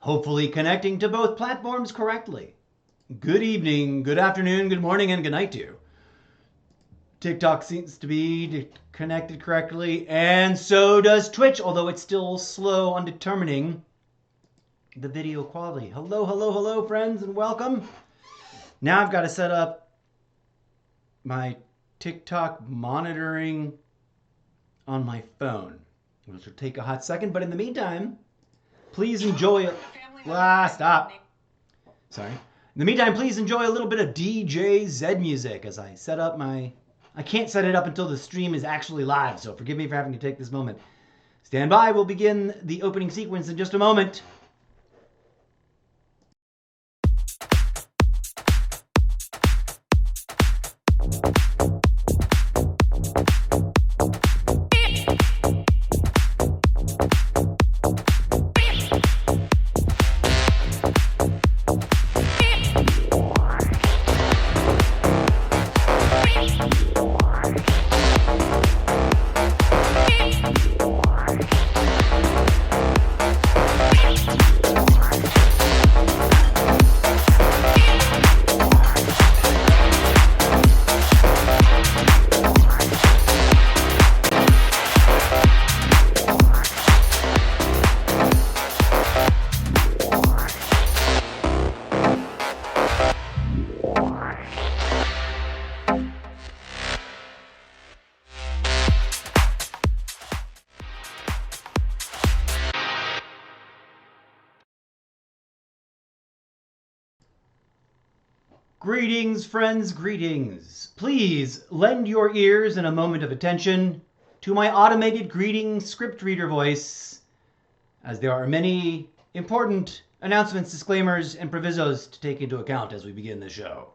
hopefully connecting to both platforms correctly. Good evening, good afternoon, good morning, and good night to you. TikTok seems to be connected correctly, and so does Twitch, although it's still slow on determining the video quality. Hello, hello, hello, friends, and welcome. Now I've got to set up my TikTok monitoring on my phone, which will take a hot second, but in the meantime, please enjoy it. Stop. Sorry. In the meantime, please enjoy a little bit of DJ Zed music as I set up my... I can't set it up until the stream is actually live, so forgive me for having to take this moment. Stand by, we'll begin the opening sequence in just a moment. Greetings, friends, greetings. Please lend your ears and a moment of attention to my automated greeting script reader voice, as there are many important announcements, disclaimers, and provisos to take into account as we begin the show.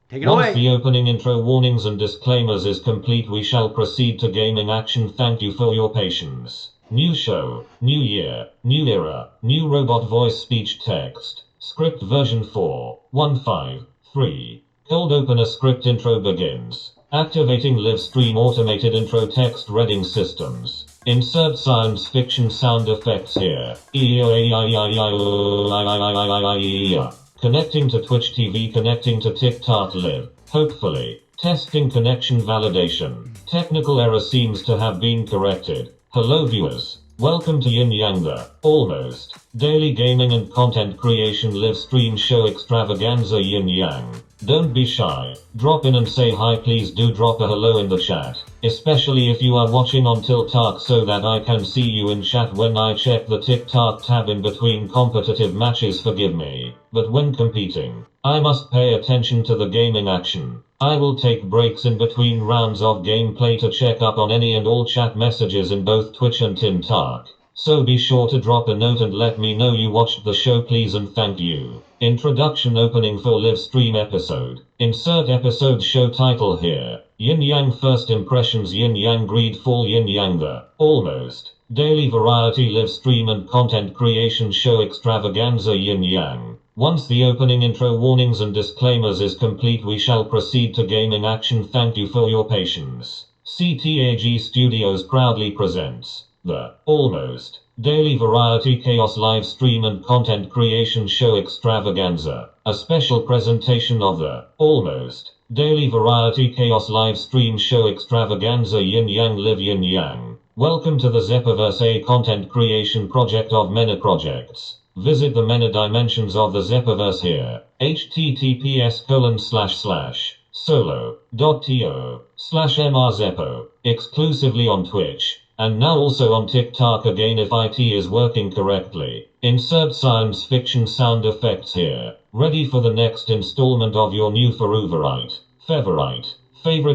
Take it away. Once the opening intro warnings and disclaimers is complete, we shall proceed to gaming action. Thank you for your patience. New show, new year, new era, new robot voice speech text. Script version 4.153. Cold opener script intro begins. Activating live stream automated intro text reading systems. Insert science fiction sound effects here. Connecting to Twitch TV, connecting to TikTok live. Hopefully. Testing connection validation. Technical error seems to have been corrected. Hello viewers. Welcome to Yin Yang the almost daily gaming and content creation live stream show Extravaganza Yin Yang. Don't be shy. Drop in and say hi. Please do drop a hello in the chat, especially if you are watching on TikTok, so that I can see you in chat when I check the TikTok tab in between competitive matches. Forgive me, but when competing, I must pay attention to the gaming action. I will take breaks in between rounds of gameplay to check up on any and all chat messages in both Twitch and TikTok. So be sure to drop a note and let me know you watched the show, please, and thank you. Introduction opening for live stream episode. Insert episode show title here. Yin Yang first impressions. Yin Yang greed fall. Yin Yang the almost daily variety live stream and content creation show Extravaganza Yin Yang. Once the opening intro warnings and disclaimers is complete, we shall proceed to gaming action. Thank you for your patience. CTAG Studios proudly presents the almost daily variety chaos live stream and content creation show Extravaganza, a special presentation of the almost daily variety chaos live stream show Extravaganza Yin Yang live Yin Yang. Welcome to the Zeppoverse, a content creation project of many projects. Visit the many dimensions of the Zeppoverse here. https://solo.to/mrzeppo, exclusively on Twitch, and now also on TikTok again if IT is working correctly. Insert science fiction sound effects here. Ready for the next installment of your new favorite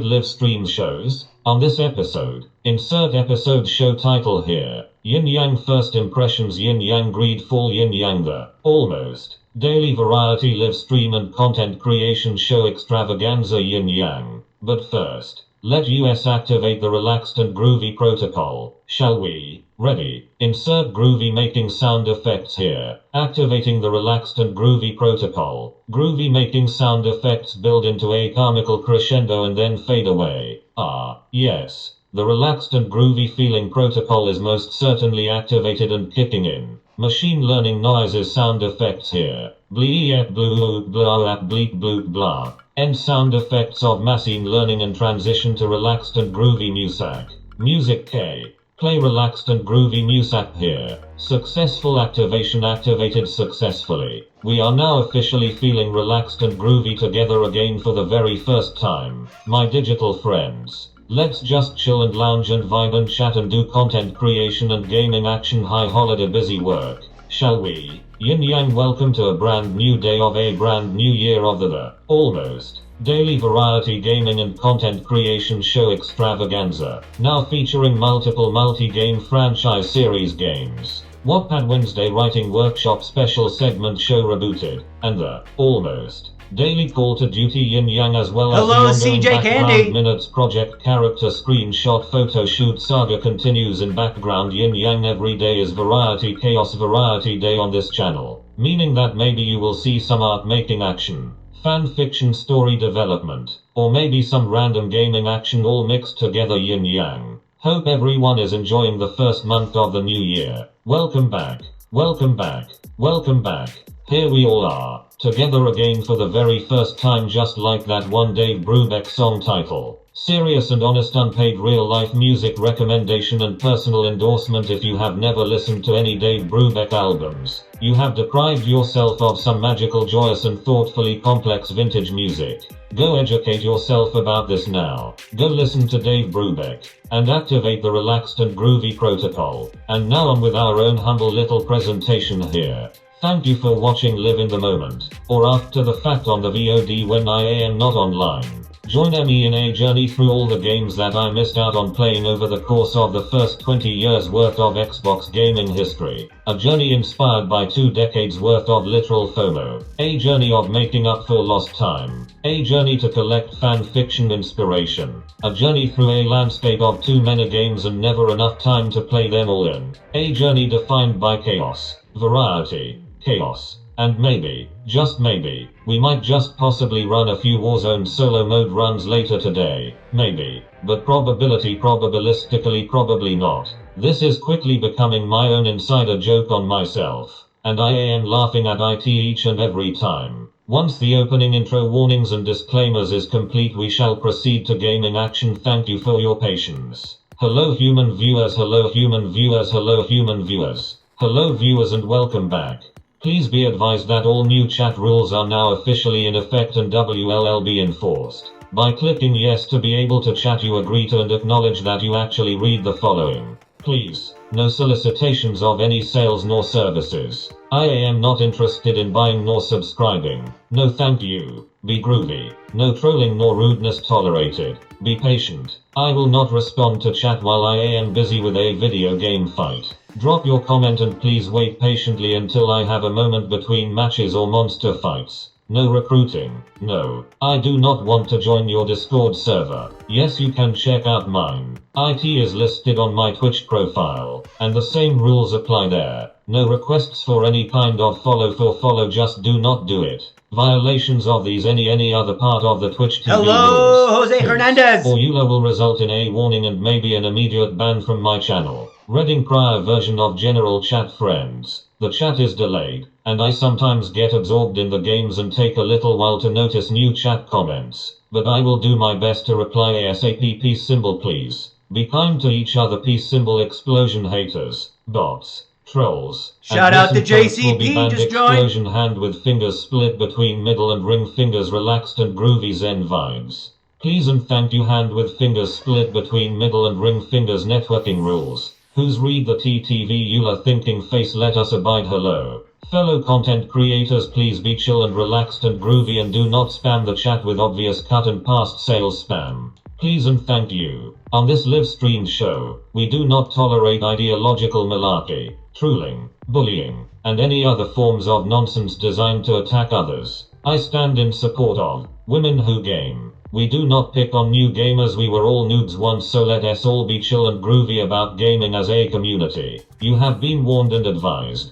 live stream shows? On this episode, insert episode show title here. Yin Yang first impressions. Yin Yang greed fall. Yin Yang the almost daily variety live stream and content creation show Extravaganza Yin Yang. But first, let us activate the relaxed and groovy protocol, shall we? Ready. Insert groovy making sound effects here. Activating the relaxed and groovy protocol. Groovy making sound effects build into a comical crescendo and then fade away. Ah, yes. The relaxed and groovy feeling protocol is most certainly activated and kicking in. Machine learning noises sound effects here. Bleep blue blah bleep bloop blah. End sound effects of machine learning and transition to relaxed and groovy music. Music K. Play relaxed and groovy music here. Successful activation activated successfully. We are now officially feeling relaxed and groovy together again for the very first time. My digital friends. Let's just chill and lounge and vibe and chat and do content creation and gaming action high holiday busy work. Shall we? Yin Yang, welcome to a brand new day of a brand new year of the almost daily variety gaming and content creation show Extravaganza, now featuring multiple multi-game franchise series games. Wattpad Wednesday Writing Workshop special segment show rebooted, and the almost daily Call to Duty Yin Yang as well as the ongoing CJ background Candy. minutes project character screenshot photo shoot saga continues in background. Yin Yang every day is variety chaos variety day on this channel, meaning that maybe you will see some art making action, fan fiction story development, or maybe some random gaming action all mixed together. Yin Yang. Hope everyone is enjoying the first month of the new year. Welcome back. Welcome back. Welcome back. Here we all are, together again for the very first time, just like that one Dave Brubeck song title. Serious and honest unpaid real life music recommendation and personal endorsement. If you have never listened to any Dave Brubeck albums, you have deprived yourself of some magical, joyous and thoughtfully complex vintage music. Go educate yourself about this now. Go listen to Dave Brubeck and activate the relaxed and groovy protocol. And now on with our own humble little presentation here. Thank you for watching Live in the Moment, or after the fact on the VOD when I am not online. Join me in a journey through all the games that I missed out on playing over the course of the first 20 years worth of Xbox gaming history. A journey inspired by 2 decades worth of literal FOMO. A journey of making up for lost time. A journey to collect fan fiction inspiration. A journey through a landscape of too many games and never enough time to play them all in. A journey defined by chaos, variety, chaos, and maybe, just maybe, we might just possibly run a few Warzone solo mode runs later today. Maybe, but probabilistically probably not. This is quickly becoming my own insider joke on myself, and I am laughing at it each and every time. Once the opening intro warnings and disclaimers is complete, we shall proceed to gaming action. Thank you for your patience. Hello human viewers, hello human viewers, hello human viewers. Hello viewers and welcome back. Please be advised that all new chat rules are now officially in effect and will be enforced. By clicking yes to be able to chat, you agree to and acknowledge that you actually read the following. Please, no solicitations of any sales nor services. I am not interested in buying nor subscribing. No thank you. Be groovy. No trolling nor rudeness tolerated. Be patient. I will not respond to chat while I am busy with a video game fight. Drop your comment and please wait patiently until I have a moment between matches or monster fights. No recruiting. No, I do not want to join your Discord server. Yes, you can check out mine. IT is listed on my Twitch profile, and the same rules apply there. No requests for any kind of follow, just do not do it. Violations of these any other part of the Twitch TV Hello, rules, Jose Hernandez! or EULA will result in a warning and maybe an immediate ban from my channel. Reading prior version of general chat friends. The chat is delayed, and I sometimes get absorbed in the games and take a little while to notice new chat comments, but I will do my best to reply ASAP. Peace symbol please. Be kind to each other. Peace symbol explosion haters, bots, trolls. Shout out to will be banned. JCP, just joined. Explosion hand with fingers split between middle and ring fingers, relaxed and groovy zen vibes. Please and thank you, hand with fingers split between middle and ring fingers, networking rules. Who's read the TTV EULA thinking face, let us abide. Hello. Fellow content creators, please be chill and relaxed and groovy and do not spam the chat with obvious cut and past sales spam. Please and thank you. On this live stream show, we do not tolerate ideological malarkey, trolling, bullying, and any other forms of nonsense designed to attack others. I stand in support of women who game. We do not pick on new gamers. We were all noobs once, so let us all be chill and groovy about gaming as a community. You have been warned and advised.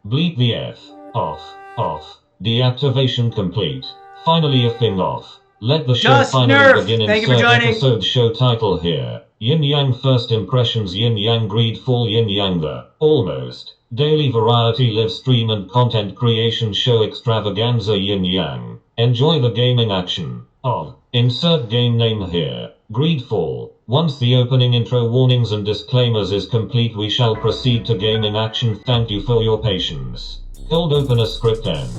Bleep the F. Off. Deactivation complete. Finally a thing off. Let the show Just finally Nerf! begin. Thank you for Insert joining. episode show title here. Yin Yang First Impressions, Yin Yang Greedfall, Yin Yang The Almost Daily Variety Live Stream and Content Creation Show Extravaganza Yin Yang. Enjoy the gaming action of insert game name here. Greedfall. Once the opening intro warnings and disclaimers is complete, we shall proceed to gaming action. Thank you for your patience. Cold opener script end.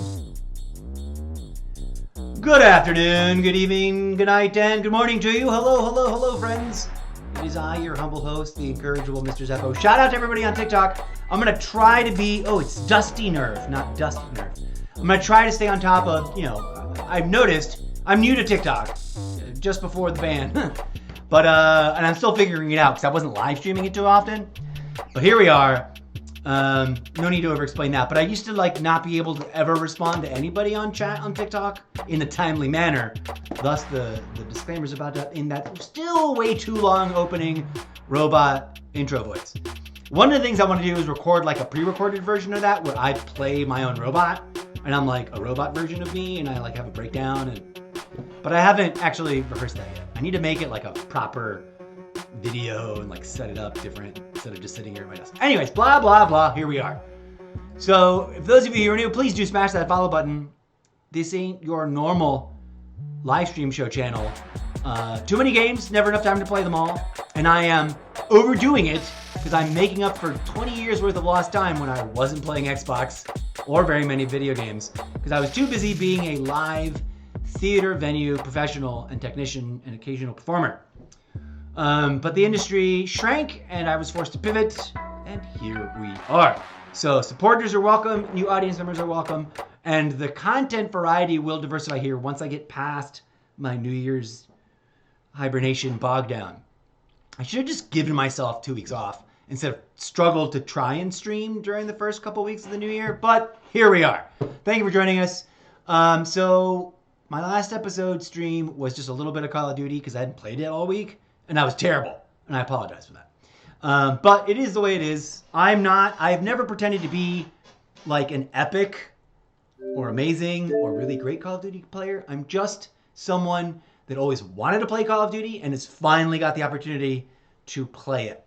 Good afternoon, good evening, good night, and good morning to you. Hello, friends. It is I, your humble host, the incorrigible Mr. Zeppo. Shout out to everybody on TikTok. I'm going to try to be, it's Dusty Nerve, not Dusty Nerve. I'm going to try to stay on top of, I've noticed I'm new to TikTok, just before the ban. But, and I'm still figuring it out because I wasn't live streaming it too often. But here we are. No need to over explain that. But I used to not be able to ever respond to anybody on chat on TikTok in a timely manner. Thus the disclaimers about that in that still way too long opening robot intro voice. One of the things I want to do is record a pre-recorded version of that where I play my own robot. And I'm a robot version of me and I have a breakdown. But I haven't actually rehearsed that yet. I need to make it a proper video and set it up different instead of just sitting here at my desk. Anyways, blah, blah, blah. Here we are. So if those of you who are new, please do smash that follow button. This ain't your normal live stream show channel. Too many games, never enough time to play them all. And I am overdoing it because I'm making up for 20 years worth of lost time when I wasn't playing Xbox or very many video games because I was too busy being a live theater venue professional and technician and occasional performer. But the industry shrank and I was forced to pivot, and here we are. So supporters are welcome, new audience members are welcome, and the content variety will diversify here once I get past my New Year's hibernation bog down. I should have just given myself 2 weeks off instead of struggled to try and stream during the first couple weeks of the new year, but here we are. Thank you for joining us. So my last episode stream was just a little bit of Call of Duty because I hadn't played it all week. And I was terrible, and I apologize for that. But it is the way it is. I've never pretended to be an epic or amazing or really great Call of Duty player. I'm just someone that always wanted to play Call of Duty and has finally got the opportunity to play it.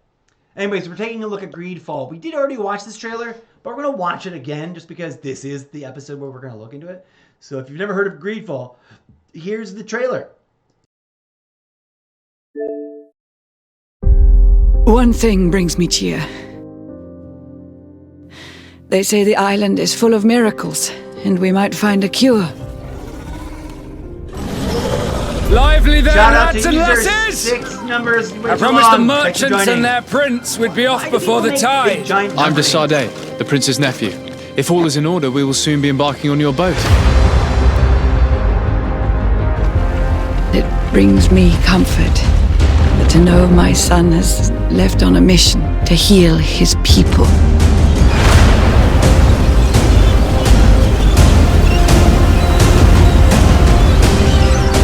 Anyways, we're taking a look at Greedfall. We did already watch this trailer, but we're going to watch it again just because this is the episode where we're going to look into it. So if you've never heard of Greedfall, here's the trailer. One thing brings me cheer. They say the island is full of miracles, and we might find a cure. Lively there, Shout out lads to and user lasses! 6 numbers. I promised the merchants and their prince would be off before the tide. I'm de Sade, the prince's nephew. If all is in order, we will soon be embarking on your boat. It brings me comfort to know my son has left on a mission to heal his people.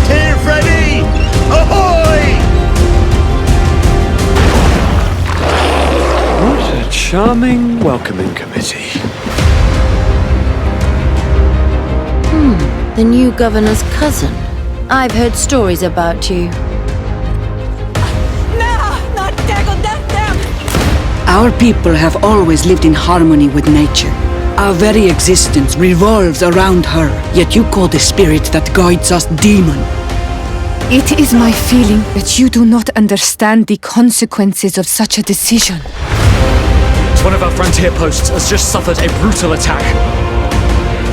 Here, Freddy! Ahoy! What a charming welcoming committee. The new governor's cousin. I've heard stories about you. Our people have always lived in harmony with nature. Our very existence revolves around her, yet you call the spirit that guides us demon. It is my feeling that you do not understand the consequences of such a decision. One of our frontier posts has just suffered a brutal attack.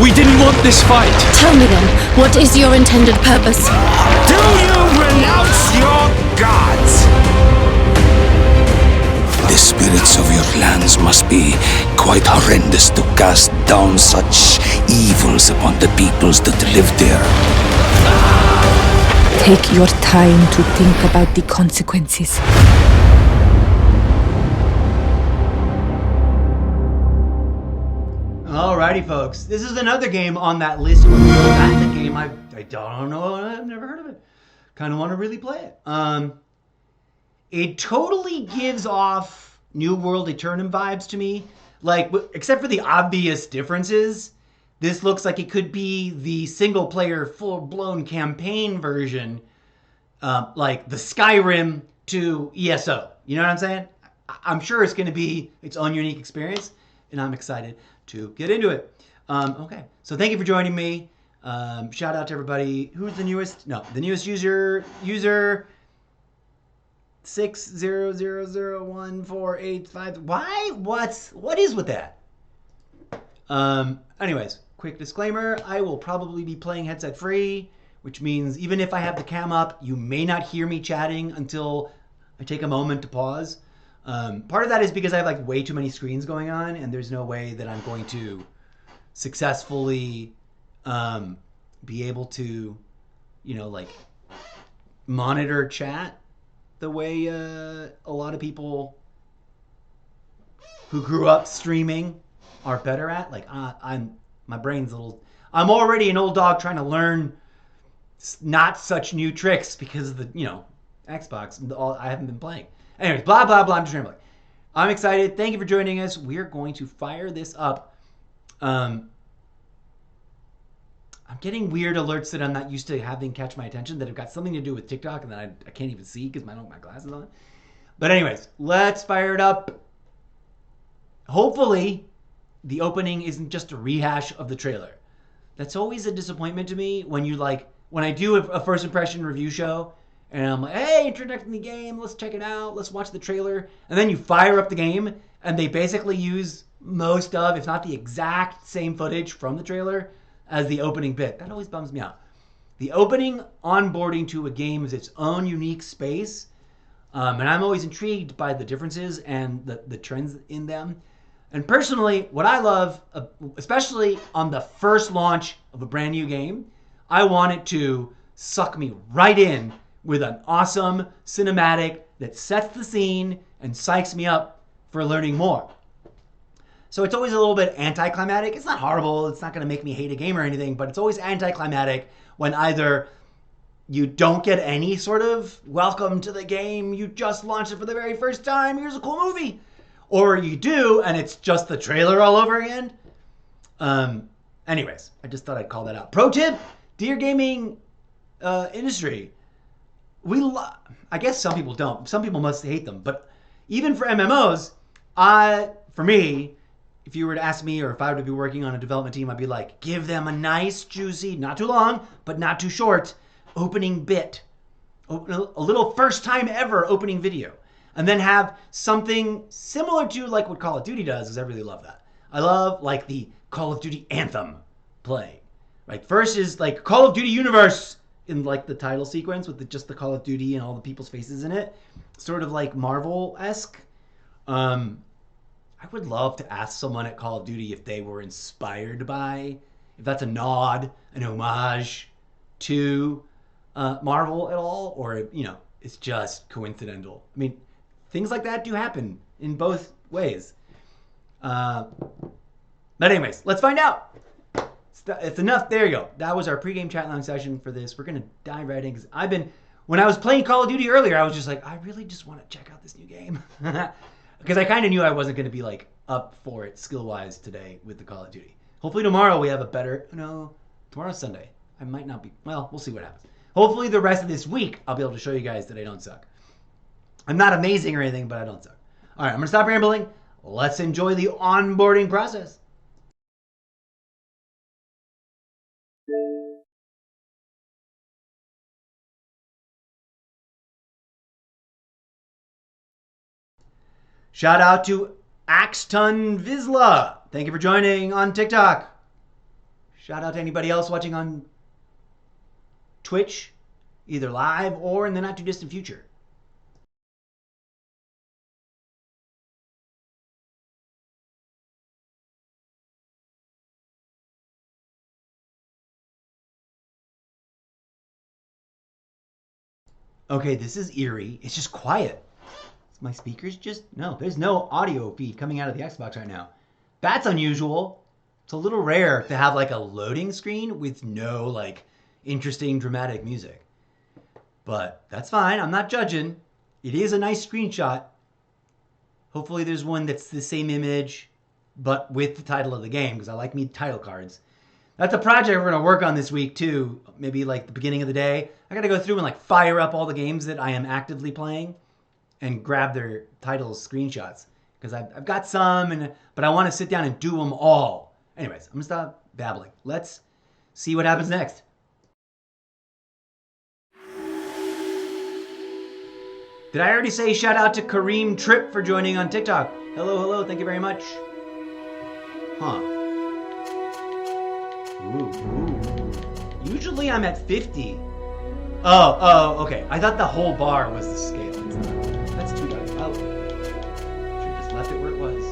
We didn't want this fight. Tell me then, what is your intended purpose? Do you renounce your gods? The spirits of your lands must be quite horrendous to cast down such evils upon the peoples that live there. Take your time to think about the consequences. Alrighty, folks. This is another game on that list. That's a game I don't know. I've never heard of it. Kind of want to really play it. It totally gives off New World Eternum vibes to me. Except for the obvious differences, this looks like it could be the single-player, full-blown campaign version, like the Skyrim to ESO. You know what I'm saying? I'm sure it's going to be its own unique experience, and I'm excited to get into it. Okay, so thank you for joining me. Shout out to everybody. Who's the newest? No, the newest user 6000148. Why? What is with that? Anyways, quick disclaimer. I will probably be playing headset free, which means even if I have the cam up, you may not hear me chatting until I take a moment to pause. Part of that is because I have like way too many screens going on, and there's no way that I'm going to successfully be able to, like monitor chat the way a lot of people who grew up streaming are better at. Like my brain's a little. I'm already an old dog trying to learn not such new tricks because of the Xbox. I haven't been playing. Anyways, blah blah blah. I'm just rambling. I'm excited. Thank you for joining us. We're going to fire this up. I'm getting weird alerts that I'm not used to having catch my attention that have got something to do with TikTok and that I can't even see because my glasses on. But anyways, let's fire it up. Hopefully, the opening isn't just a rehash of the trailer. That's always a disappointment to me when I do a first impression review show and I'm like, hey, introducing the game, let's check it out, let's watch the trailer. And then you fire up the game and they basically use most of, if not the exact same footage from the trailer as the opening bit. That always bums me out. The opening onboarding to a game is its own unique space. And I'm always intrigued by the differences and the trends in them. And personally, what I love, especially on the first launch of a brand new game, I want it to suck me right in with an awesome cinematic that sets the scene and psychs me up for learning more. So it's always a little bit anticlimactic. It's not horrible. It's not going to make me hate a game or anything, but it's always anticlimactic when either you don't get any sort of welcome to the game, you just launched it for the very first time, here's a cool movie, or you do and it's just the trailer all over again. Anyways, I just thought I'd call that out. Pro tip, dear gaming industry, I guess some people don't. Some people must hate them, but even for MMOs, for me, if you were to ask me or if I were to be working on a development team, I'd be like, give them a nice, juicy, not too long, but not too short, opening bit. A little first time ever opening video. And then have something similar to like what Call of Duty does, because I really love that. I love like the Call of Duty anthem playing. Right? First is like Call of Duty Universe in like the title sequence with just the Call of Duty and all the people's faces in it. Sort of like Marvel-esque. I would love to ask someone at Call of Duty if they were inspired by, if that's a nod, an homage to Marvel at all, or, it's just coincidental. I mean, things like that do happen in both ways. But anyways, let's find out. It's enough. There you go. That was our pregame chat line session for this. We're going to dive right in. When I was playing Call of Duty earlier, I was just like, I really just want to check out this new game. Because I kind of knew I wasn't going to be like up for it skill-wise today with the Call of Duty. Hopefully tomorrow we have a better... No, tomorrow's Sunday. I might not be... Well, we'll see what happens. Hopefully the rest of this week I'll be able to show you guys that I don't suck. I'm not amazing or anything, but I don't suck. All right, I'm going to stop rambling. Let's enjoy the onboarding process. Shout out to Axton Vizsla. Thank you for joining on TikTok. Shout out to anybody else watching on Twitch, either live or in the not too distant future. Okay, this is eerie. It's just quiet. My speakers there's no audio feed coming out of the Xbox right now. That's unusual. It's a little rare to have like a loading screen with no like interesting dramatic music. But that's fine. I'm not judging. It is a nice screenshot. Hopefully there's one that's the same image but with the title of the game because I like me title cards. That's a project we're going to work on this week too. Maybe like the beginning of the day. I got to go through and like fire up all the games that I am actively playing and grab their titles screenshots because I've got some, but I want to sit down and do them all. Anyways, I'm gonna stop babbling. Let's see what happens next. Did I already say shout out to Kareem Tripp for joining on TikTok? Hello, hello, thank you very much. Huh. Ooh. Usually I'm at 50. Oh, okay. I thought the whole bar was the scale. It's not. That's too dark. Oh. Should have just left it where it was.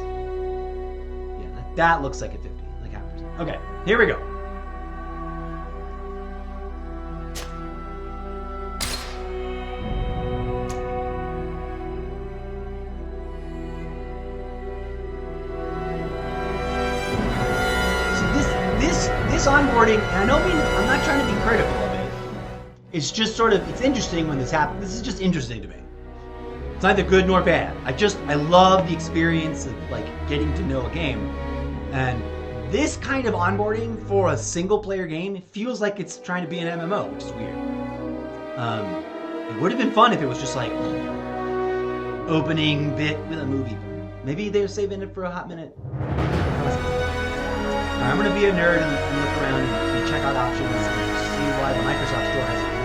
Yeah, that looks like a 50. Like half percent. Okay, here we go. Onboarding, and I'm not trying to be critical of it. It's just sort of, it's interesting when this happens. This is just interesting to me. It's neither good nor bad. I love the experience of like getting to know a game. And this kind of onboarding for a single player game, it feels like it's trying to be an MMO, which is weird. It would have been fun if it was just like opening bit with a movie. Maybe they're saving it for a hot minute. I'm going to be a nerd and look around and check out options and see why the Microsoft Store has a blue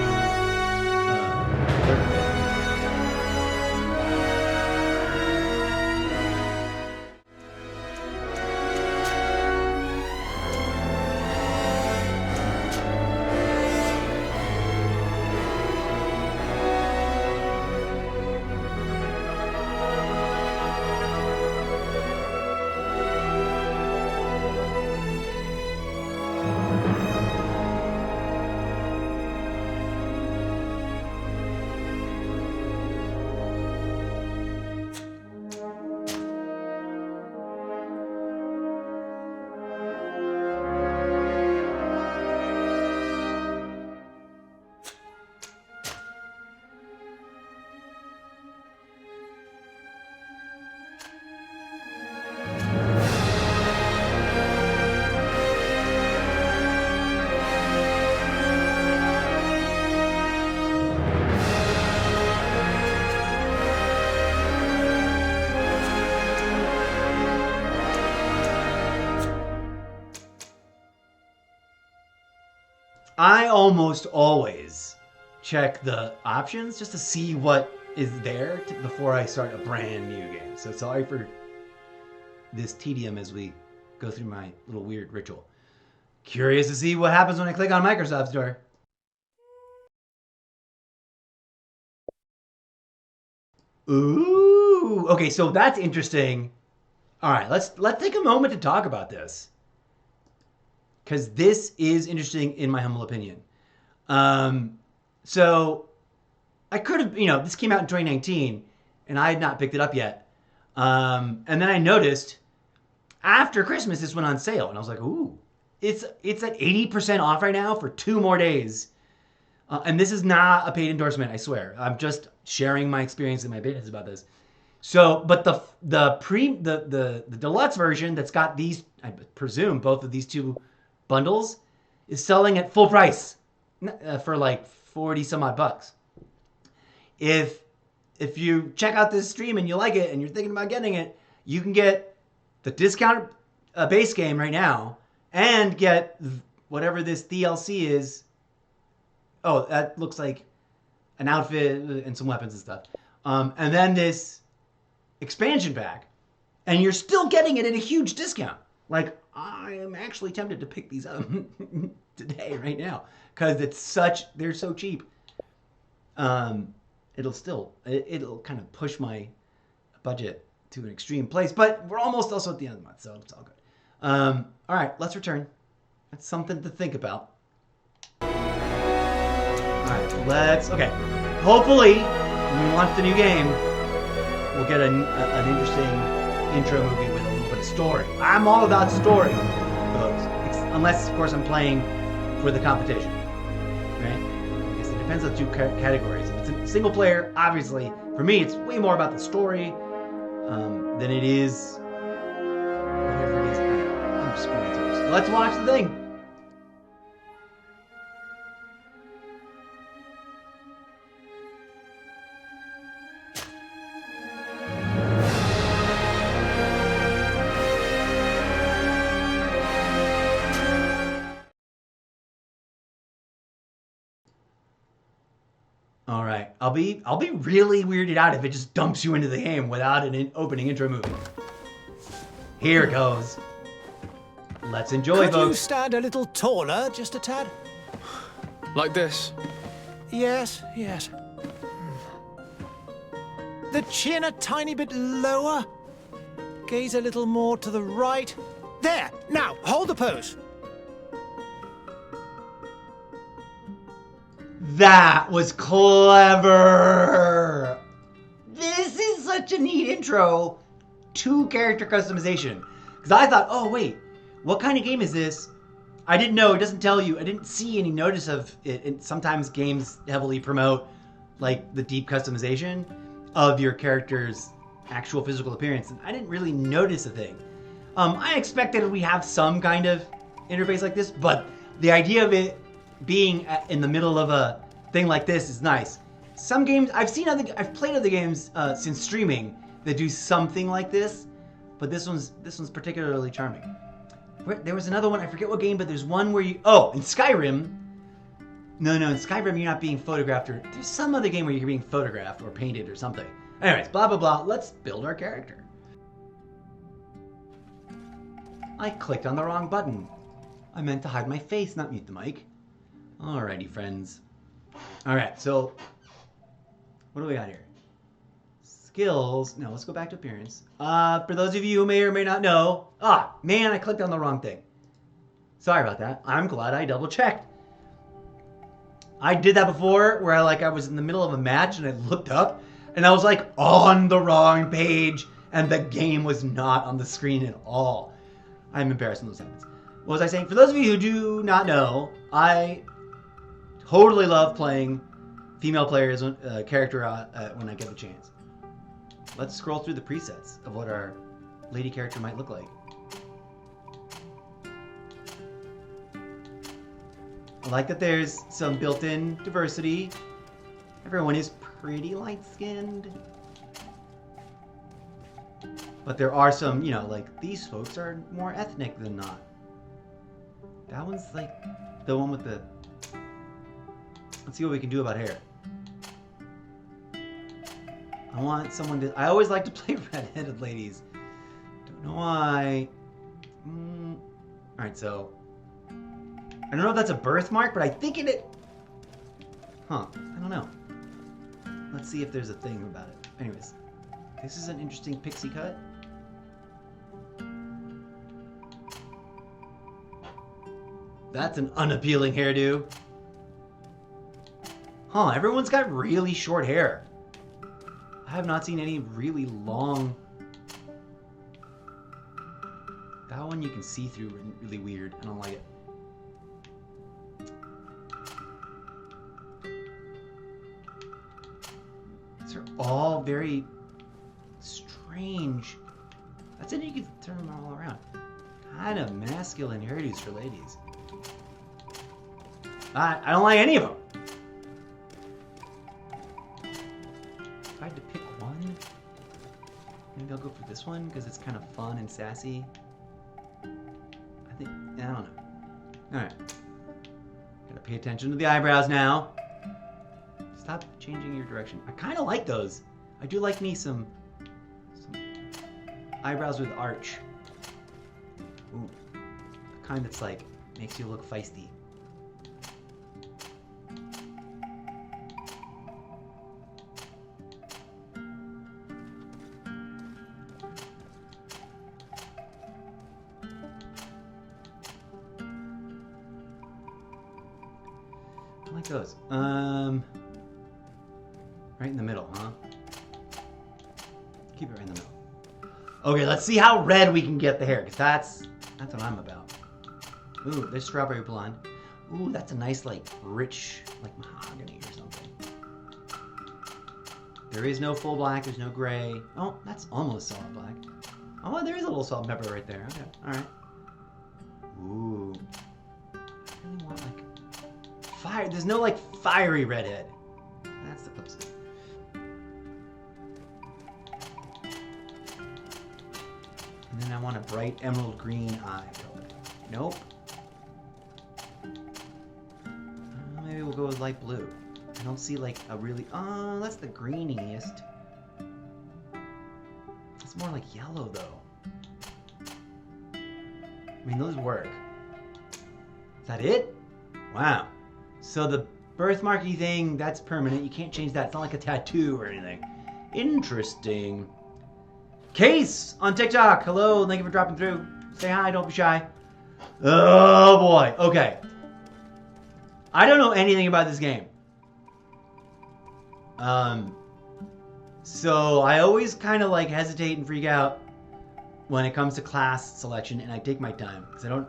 I almost always check the options just to see what is there before I start a brand new game. So sorry for this tedium as we go through my little weird ritual. Curious to see what happens when I click on Microsoft Store. Ooh, okay, so that's interesting. All right, let's take a moment to talk about this. Because this is interesting in my humble opinion. So I could have, this came out in 2019 and I had not picked it up yet. And then I noticed after Christmas this went on sale and I was like, ooh, it's at 80% off right now for 2 more days. And this is not a paid endorsement, I swear. I'm just sharing my experience and my opinions about this. So, but the deluxe version that's got these, I presume both of these 2 bundles is selling at full price for like 40 some odd bucks. If you check out this stream and you like it and you're thinking about getting it, you can get the discount base game right now and get whatever this DLC is. Oh, that looks like an outfit and some weapons and stuff. And then this expansion pack, and you're still getting it at a huge discount. Like, I am actually tempted to pick these up today, right now, because they're so cheap. It'll kind of push my budget to an extreme place, but we're almost also at the end of the month, so it's all good. All right, let's return. That's something to think about. All right, okay. Hopefully, when we launch the new game, we'll get an interesting intro movie with a little bit of story. I'm all about story, folks. Unless, of course, I'm playing for the competition, right? I guess it depends on 2 categories. If it's a single player, obviously, for me, it's way more about the story than it is whatever it is. I'm just going through this. Let's watch the thing. All right, I'll be really weirded out if it just dumps you into the game without an opening intro movie. Here it goes. Let's enjoy, Could folks. you stand a little taller, just a tad? Like this? Yes, yes. The chin a tiny bit lower. Gaze a little more to the right. There! Now, hold the pose. That was clever! This is such a neat intro to character customization. Because I thought, oh wait, what kind of game is this? I didn't know, it doesn't tell you, I didn't see any notice of it. And sometimes games heavily promote like the deep customization of your character's actual physical appearance. And I didn't really notice a thing. I expected we have some kind of interface like this, but the idea of it being in the middle of a thing like this is nice. Some games, I've played other games since streaming that do something like this, but this one's particularly charming. There was another one, I forget what game, but there's one where in Skyrim. No, in Skyrim you're not being photographed, or there's some other game where you're being photographed or painted or something. Anyways, blah blah blah, let's build our character. I clicked on the wrong button. I meant to hide my face, not mute the mic. Alrighty, friends. Alright, so what do we got here? Skills. No, let's go back to appearance. For those of you who may or may not know, man, I clicked on the wrong thing. Sorry about that. I'm glad I double checked. I did that before where I was in the middle of a match and I looked up and I was like on the wrong page and the game was not on the screen at all. I'm embarrassed when those happens. What was I saying? For those of you who do not know, I totally love playing female players character when I get the chance. Let's scroll through the presets of what our lady character might look like. I like that there's some built-in diversity. Everyone is pretty light-skinned. But there are some, like these folks are more ethnic than not. That one's like the one with the... Let's see what we can do about hair. I want someone to... I always like to play red-headed ladies. Don't know why. Alright, so... I don't know if that's a birthmark, but I think it... Huh. I don't know. Let's see if there's a thing about it. Anyways. This is an interesting pixie cut. That's an unappealing hairdo. Huh, everyone's got really short hair. I have not seen any really long... That one you can see through really weird. I don't like it. These are all very strange. That's it, you can turn them all around. Kind of masculine hairdos for ladies. I don't like any of them. If I had to pick one, maybe I'll go for this one because it's kind of fun and sassy. I don't know. Alright. Gotta pay attention to the eyebrows now. Stop changing your direction. I kind of like those. I do like me some eyebrows with arch. Ooh. The kind that's like, makes you look feisty. I like those. Right in the middle, huh? Keep it right in the middle. Okay, let's see how red we can get the hair, because that's what I'm about. Ooh, there's strawberry blonde. Ooh, that's a nice, like, rich, like mahogany or something. There is no full black, there's no gray. Oh, that's almost solid black. Oh, there is a little salt and pepper right there. Okay, alright. Ooh. I really want, like, fire. There's no, like, fiery redhead. That's the closest. And then I want a bright emerald green eye color. Nope. Maybe we'll go with light blue. I don't see like a really... Oh, that's the greeniest. It's more like yellow though. I mean, those work. Is that it? Wow. So the birthmarky thing, that's permanent. You can't change that. It's not like a tattoo or anything. Interesting. Case on TikTok. Hello, thank you for dropping through. Say hi, don't be shy. Oh boy. Okay. I don't know anything about this game. So I always kind of like hesitate and freak out when it comes to class selection, and I take my time because I don't.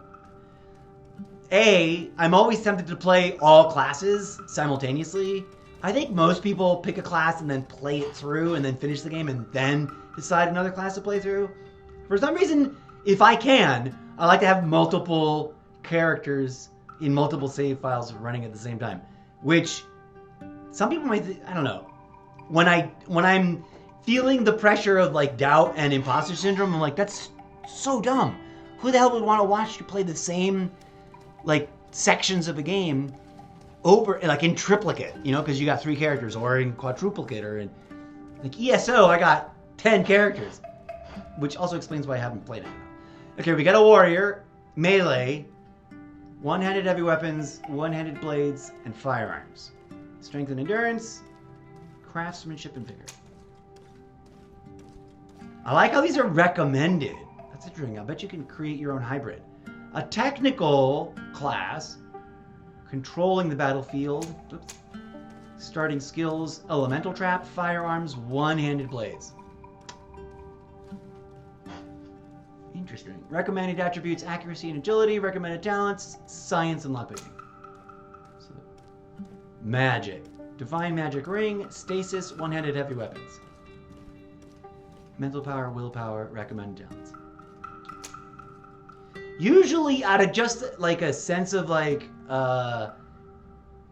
I'm always tempted to play all classes simultaneously. I think most people pick a class and then play it through and then finish the game and then decide another class to play through. For some reason, if I can, I like to have multiple characters in multiple save files running at the same time, which some people might, I don't know. When I'm feeling the pressure of like doubt and imposter syndrome, I'm like, that's so dumb. Who the hell would want to watch you play the same like sections of a game over, like in triplicate, you know, because you got 3 characters, or in quadruplicate, or in like ESO, I got 10 characters, which also explains why I haven't played it. Okay, we got a warrior, melee, one-handed heavy weapons, one-handed blades, and firearms. Strength and endurance, craftsmanship and vigor. I like how these are recommended. That's interesting. I bet you can create your own hybrid. A technical class, controlling the battlefield. Oops. Starting skills, elemental trap, firearms, one-handed blades. Interesting. Recommended attributes, accuracy and agility. Recommended talents, science and lockpicking. So, magic. Divine magic ring, stasis, one-handed heavy weapons. Mental power, willpower, recommended talents. Usually out of just like a sense of like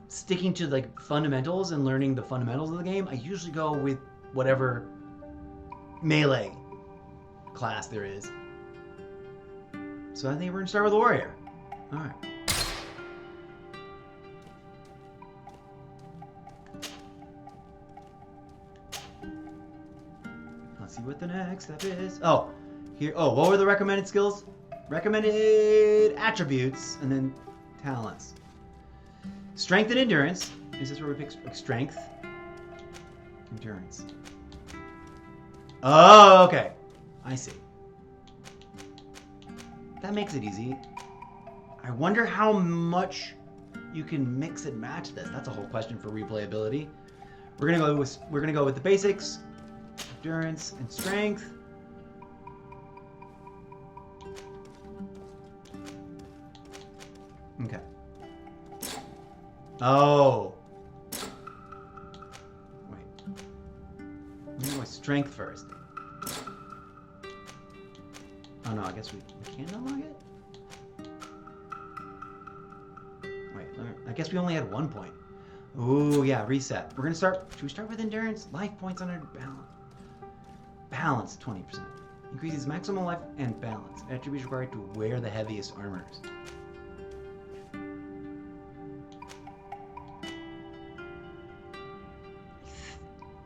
sticking to like fundamentals and learning the fundamentals of the game, I usually go with whatever melee class there is. So I think we're gonna start with a warrior. All right. Let's see what the next step is. Oh, here. Oh, what were the recommended skills? Recommended attributes, and then talents. Strength and endurance. Is this where we pick strength? Endurance. Oh, okay. I see. That makes it easy. I wonder how much you can mix and match this. That's a whole question for replayability. We're gonna go with the basics. Endurance and strength. Okay. Oh. Wait. I'm gonna go with strength first. Oh no, I guess we can't unlock it? Wait, I guess we only had 1 point. Ooh, yeah, reset. We're gonna start, should we start with endurance? Life points under balance. Balance, 20%. Increases maximum life and balance. Attributes required to wear the heaviest armors.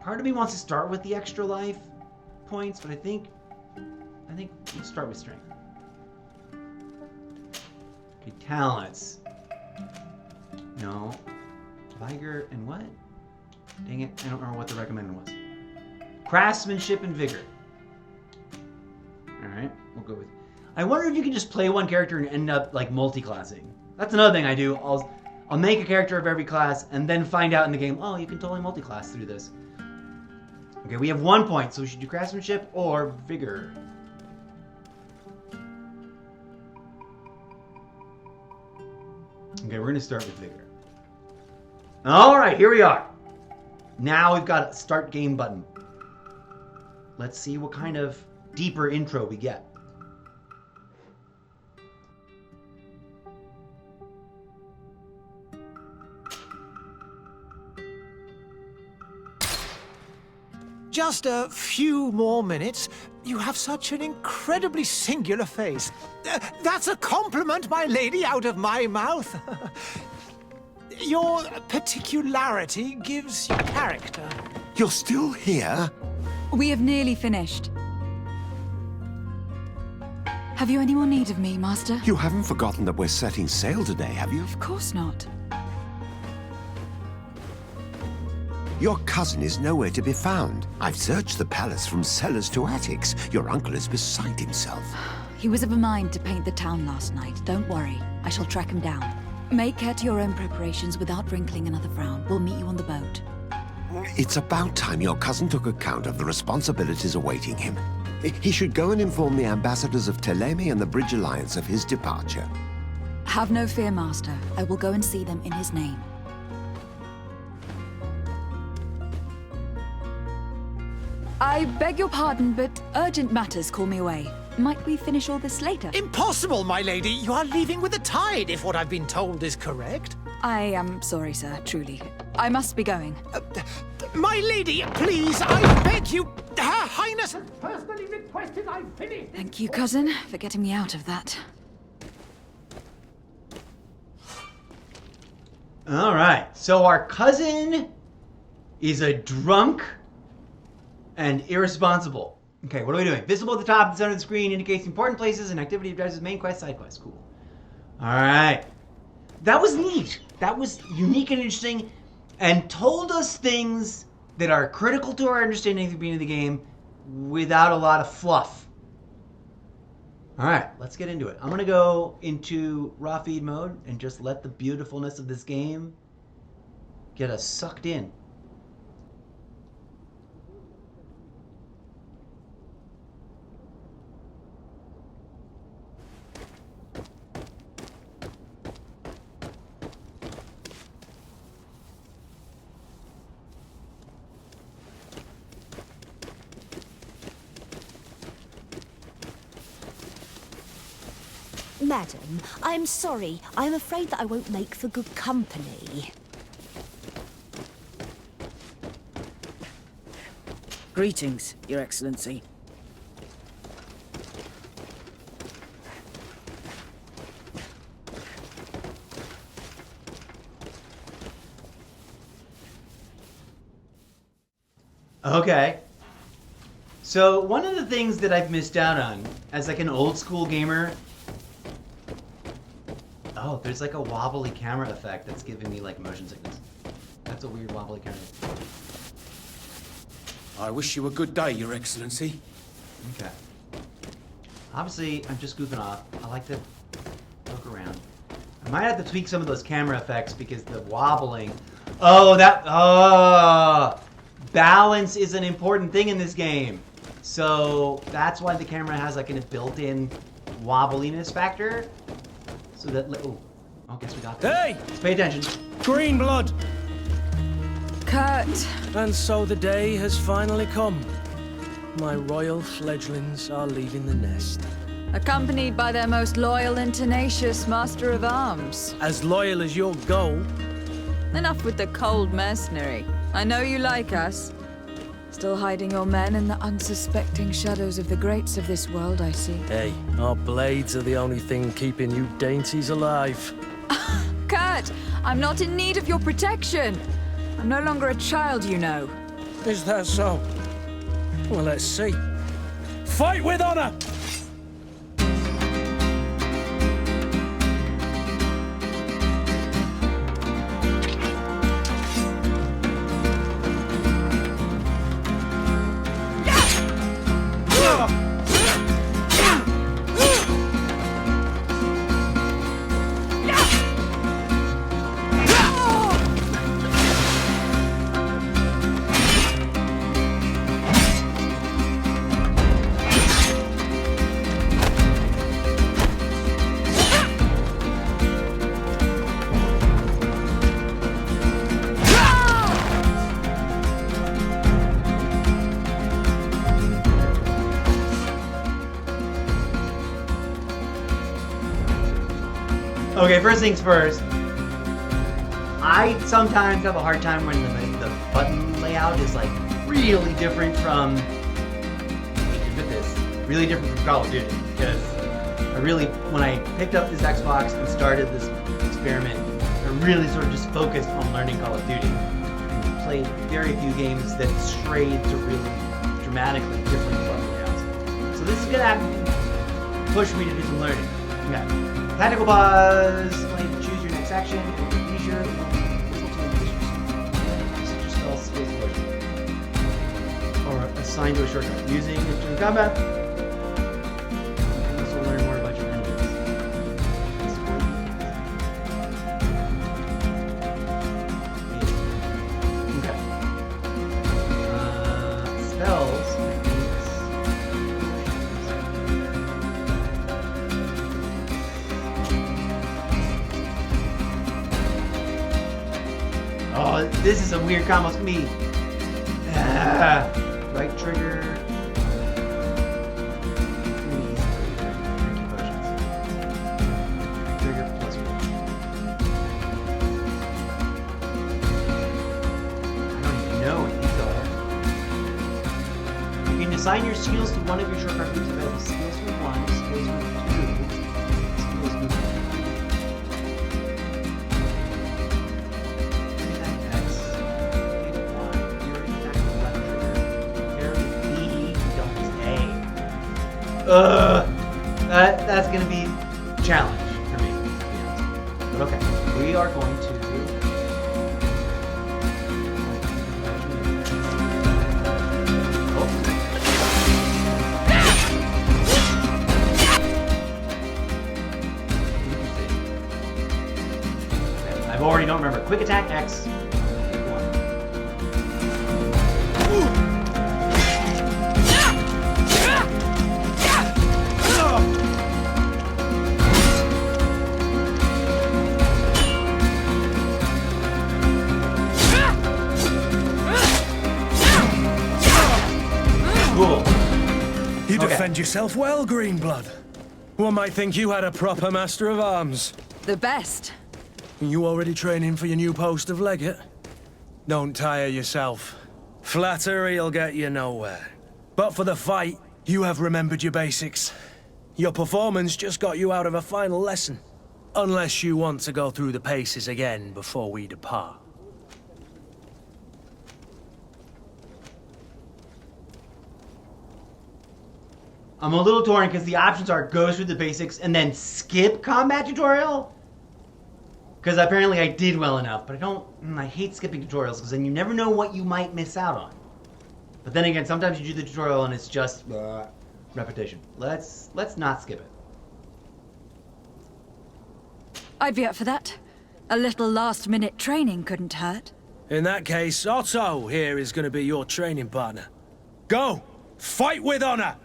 Part of me wants to start with the extra life points, but I think we'll start with strength. Okay, talents. No. Vigor and what? Dang it, I don't remember what the recommended was. Craftsmanship and vigor. Alright, we'll go with... I wonder if you can just play one character and end up like multi-classing. That's another thing I do. I'll make a character of every class and then find out in the game, oh, you can totally multi-class through this. Okay, we have 1 point, so we should do craftsmanship or vigor. Okay, we're going to start with vigor. All right, here we are. Now we've got a start game button. Let's see what kind of deeper intro we get. Just a few more minutes. You have such an incredibly singular face. That's a compliment, my lady, out of my mouth. Your particularity gives you character. You're still here? We have nearly finished. Have you any more need of me, Master? You haven't forgotten that we're setting sail today, have you? Of course not. Your cousin is nowhere to be found. I've searched the palace from cellars to attics. Your uncle is beside himself. He was of a mind to paint the town last night. Don't worry. I shall track him down. Make care to your own preparations without wrinkling another frown. We'll meet you on the boat. It's about time your cousin took account of the responsibilities awaiting him. He should go and inform the ambassadors of Teleme and the Bridge Alliance of his departure. Have no fear, Master. I will go and see them in his name. I beg your pardon, but urgent matters call me away. Might we finish all this later? Impossible, my lady! You are leaving with the tide, if what I've been told is correct. I am sorry, sir, truly. I must be going. My lady, please, I beg you! Her Highness has personally requested I finish! Thank you, cousin, for getting me out of that. All right, so our cousin is a drunk and irresponsible. Okay, what are we doing? Visible at the top and center of the screen indicates important places and activity addresses, main quest, side quest. Cool. All right. That was neat. That was unique and interesting and told us things that are critical to our understanding of the beginning of the game without a lot of fluff. All right, let's get into it. I'm going to go into raw feed mode and just let the beautifulness of this game get us sucked in. Madam, I'm sorry. I'm afraid that I won't make for good company. Greetings, Your Excellency. Okay. So one of the things that I've missed out on as like an old school gamer. Oh, there's like a wobbly camera effect that's giving me like motion sickness. That's a weird wobbly camera. I wish you a good day, Your Excellency. Okay. Obviously, I'm just goofing off. I like to look around. I might have to tweak some of those camera effects because the wobbling. Oh, balance is an important thing in this game. So that's why the camera has like a built-in wobbliness factor. So that, oh, I guess we got that. Hey! Let's pay attention. Green blood! Kurt! And so the day has finally come. My royal fledglings are leaving the nest. Accompanied by their most loyal and tenacious master of arms. As loyal as your goal. Enough with the cold mercenary. I know you like us. Still hiding your men in the unsuspecting shadows of the greats of this world, I see. Hey, our blades are the only thing keeping you dainties alive. Kurt, I'm not in need of your protection. I'm no longer a child, you know. Is that so? Well, let's see. Fight with honor! Okay, first things first. I sometimes have a hard time when the button layout is like really different from really different from Call of Duty, because when I picked up this Xbox and started this experiment, I really sort of just focused on learning Call of Duty. And played very few games that strayed to really dramatically different battle royales. So this is gonna push me to do some learning. Okay. Tactical pause. Play to choose your next action. Leisure. Just spell skills push. Or assigned to a shortcut. Using it during combat. Also learn more about your enemies. Okay. Spells. Oh, this is a weird combo. It's gonna be right trigger. Trigger plus one. I don't even know what these are. You can assign your skills to one of your shortcut groups available. Skills group 1, skills group 2, skills group 3. That's gonna be a challenge for me, to be honest. But okay, we are going to I've already don't remember. Quick attack X. You defend yourself well, Greenblood. One might think you had a proper master of arms. The best. You already training for your new post of legate? Don't tire yourself. Flattery'll get you nowhere. But for the fight, you have remembered your basics. Your performance just got you out of a final lesson. Unless you want to go through the paces again before we depart. I'm a little torn because the options are go through the basics and then skip combat tutorial. Because apparently I did well enough, but I hate skipping tutorials because then you never know what you might miss out on. But then again, sometimes you do the tutorial and it's just repetition. Let's not skip it. I'd be up for that. A little last-minute training couldn't hurt. In that case, Otto here is going to be your training partner. Go! Fight with honor!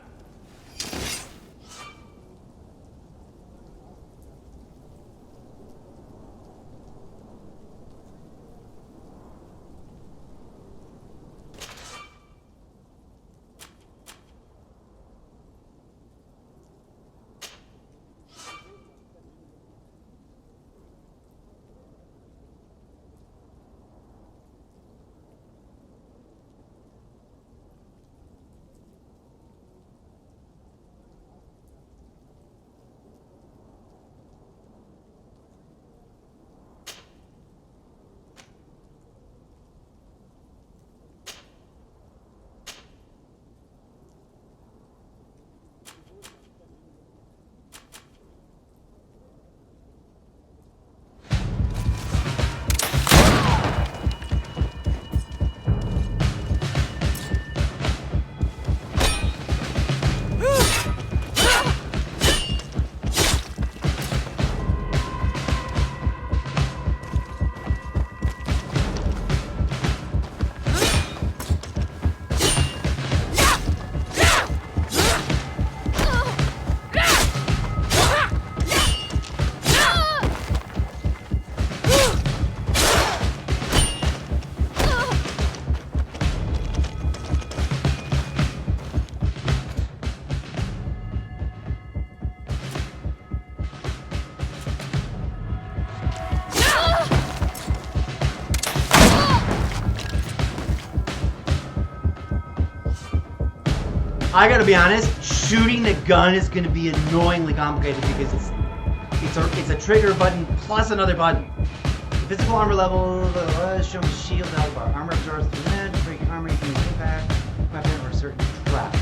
I gotta be honest, shooting the gun is gonna be annoyingly complicated because it's a trigger button plus another button. physical armor level, show me shield, help our armor absorbs the land, break armor, you can impact, weapon, or certain traps.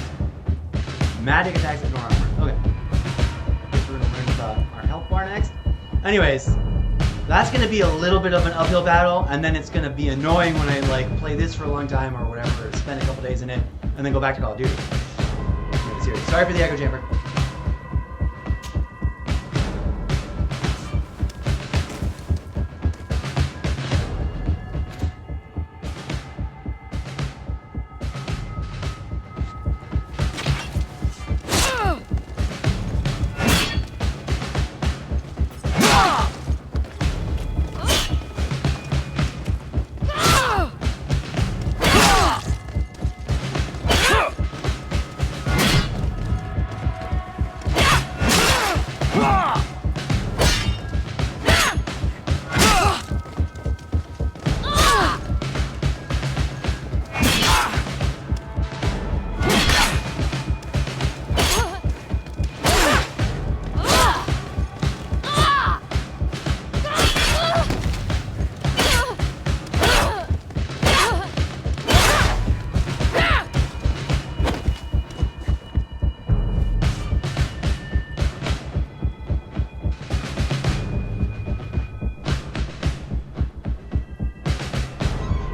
Magic attacks ignore armor. Okay. Guess we're gonna learn about our health bar next. Anyways, that's gonna be a little bit of an uphill battle, and then it's gonna be annoying when I like play this for a long time or whatever, spend a couple days in it, and then go back to Call of Duty. Serious. Sorry for the echo chamber.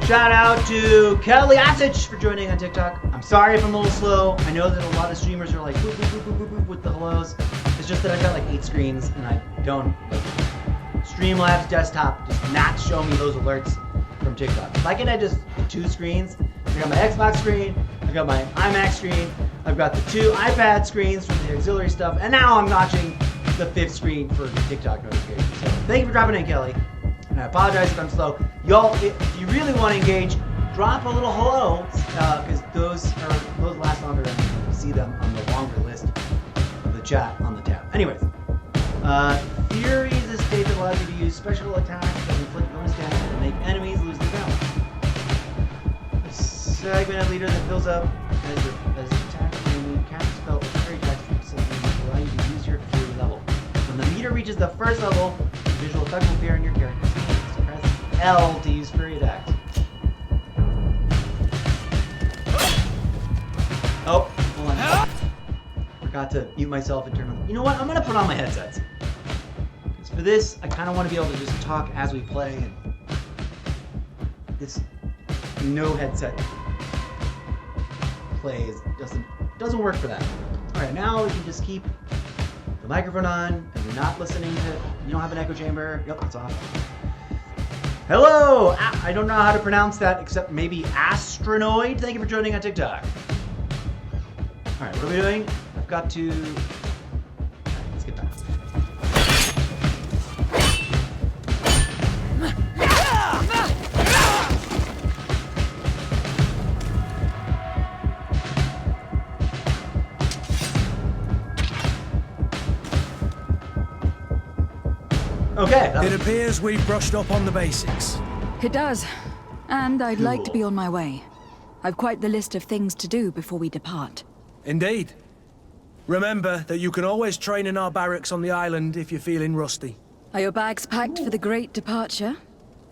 Shout out to Kelly Asich for joining on TikTok. I'm sorry if I'm a little slow. I know that a lot of streamers are like boop, boop, boop, boop, boop, boop with the hellos. It's just that I've got like 8 screens and I don't like Streamlabs desktop does not show me those alerts from TikTok. If I can have just 2 screens, I got my Xbox screen, I got my iMac screen, I've got the 2 iPad screens for the auxiliary stuff, and now I'm notching the 5th screen for the TikTok notifications. So thank you for dropping in, Kelly. And I apologize if I'm slow. Y'all, if you really want to engage, drop a little hello, because those last longer and you see them on the longer list of the chat on the tab. Anyways, Fury is a state that allows you to use special attacks that inflict bonus damage and make enemies lose their balance. A segmented leader that fills up as attack when you cast a spell or Fury attacks will allow you to use your Fury level. When the meter reaches the first level, the visual effect will appear on your character. Press L to use Fury attacks. Oh, hold on. Forgot to mute myself and turn on. You know what? I'm gonna put on my headsets. Because for this, I kind of want to be able to just talk as we play, and this no headset plays doesn't work for that. All right, now we can just keep the microphone on, and you're not listening to. You don't have an echo chamber. Yep, it's off. Hello! I don't know how to pronounce that except maybe Astronoid. Thank you for joining on TikTok. Alright, what are we doing? I've got to... Alright, let's get back. Okay. It appears we've brushed up on the basics. It does. And I'd like to be on my way. I've quite the list of things to do before we depart. Indeed. Remember that you can always train in our barracks on the island if you're feeling rusty. Are your bags packed for the great departure?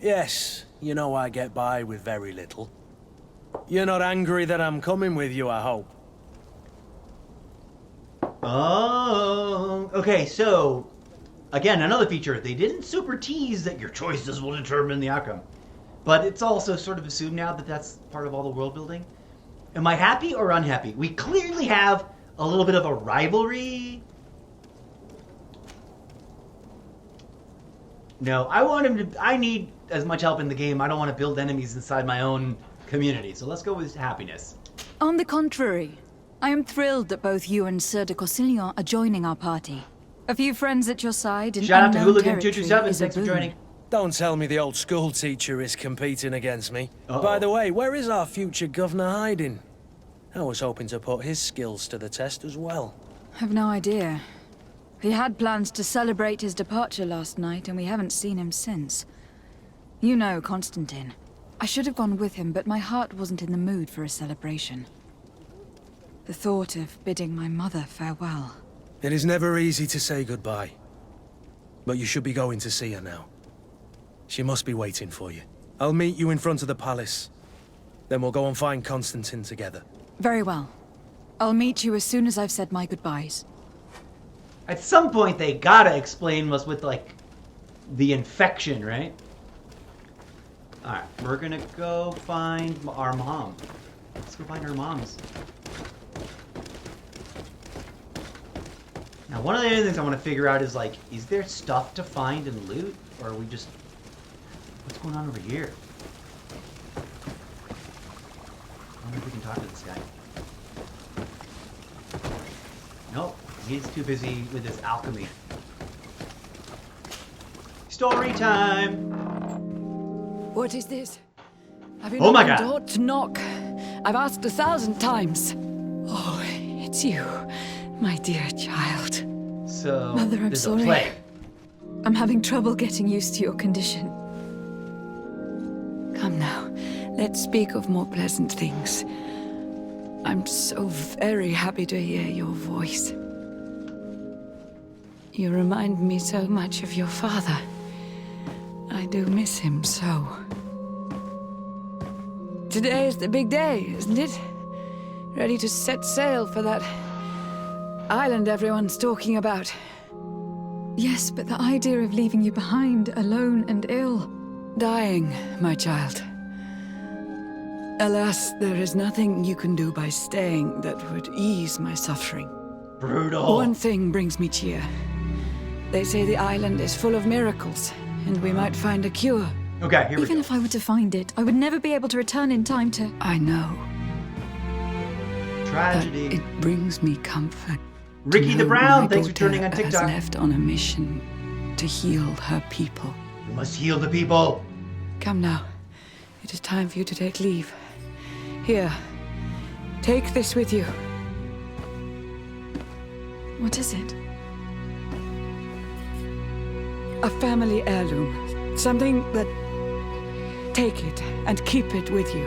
Yes. You know I get by with very little. You're not angry that I'm coming with you, I hope. Oh, okay, so... Again, another feature. They didn't super tease that your choices will determine the outcome. But it's also sort of assumed now that that's part of all the world building. Am I happy or unhappy? We clearly have a little bit of a rivalry. No, I need as much help in the game. I don't want to build enemies inside my own community. So let's go with happiness. On the contrary, I am thrilled that both you and Sir de Corsillon are joining our party. A few friends at your side in Shout out to unknown Hooligan227, territory thanks for joining. Don't tell me the old school teacher is competing against me. By the way, where is our future governor hiding? I was hoping to put his skills to the test as well. I've no idea. He had plans to celebrate his departure last night, and we haven't seen him since. You know Constantine. I should have gone with him, but my heart wasn't in the mood for a celebration. The thought of bidding my mother farewell. It is never easy to say goodbye. But you should be going to see her now. She must be waiting for you. I'll meet you in front of the palace. Then we'll go and find Constantine together. Very well. I'll meet you as soon as I've said my goodbyes. At some point, they gotta explain what's with, like, the infection, right? Alright, we're gonna go find our mom. Let's go find our moms. Now, one of the other things I want to figure out is, like, is there stuff to find and loot? Or are we just... What's going on over here? I wonder if we can talk to this guy. Nope, he's too busy with his alchemy. Story time! What is this? Have you Oh my not God. been taught to knock? I've asked 1,000 times. Oh, it's you, my dear child. So, Mother, I'm there's sorry. a plague. I'm having trouble getting used to your condition. Come now, let's speak of more pleasant things. I'm so very happy to hear your voice. You remind me so much of your father. I do miss him so. Today is the big day, isn't it? Ready to set sail for that island everyone's talking about. Yes, but the idea of leaving you behind, alone and ill. Dying, my child. Alas, there is nothing you can do by staying that would ease my suffering. Brutal. One thing brings me cheer. They say the island is full of miracles, and we might find a cure. Okay, here we go. Even if I were to find it, I would never be able to return in time to... I know. Tragedy. But it brings me comfort. Ricky the Brown, thanks for turning on TikTok. Has left on a mission to heal her people. We must heal the people. Come now. It is time for you to take leave. Here. Take this with you. What is it? A family heirloom. Something that... Take it and keep it with you.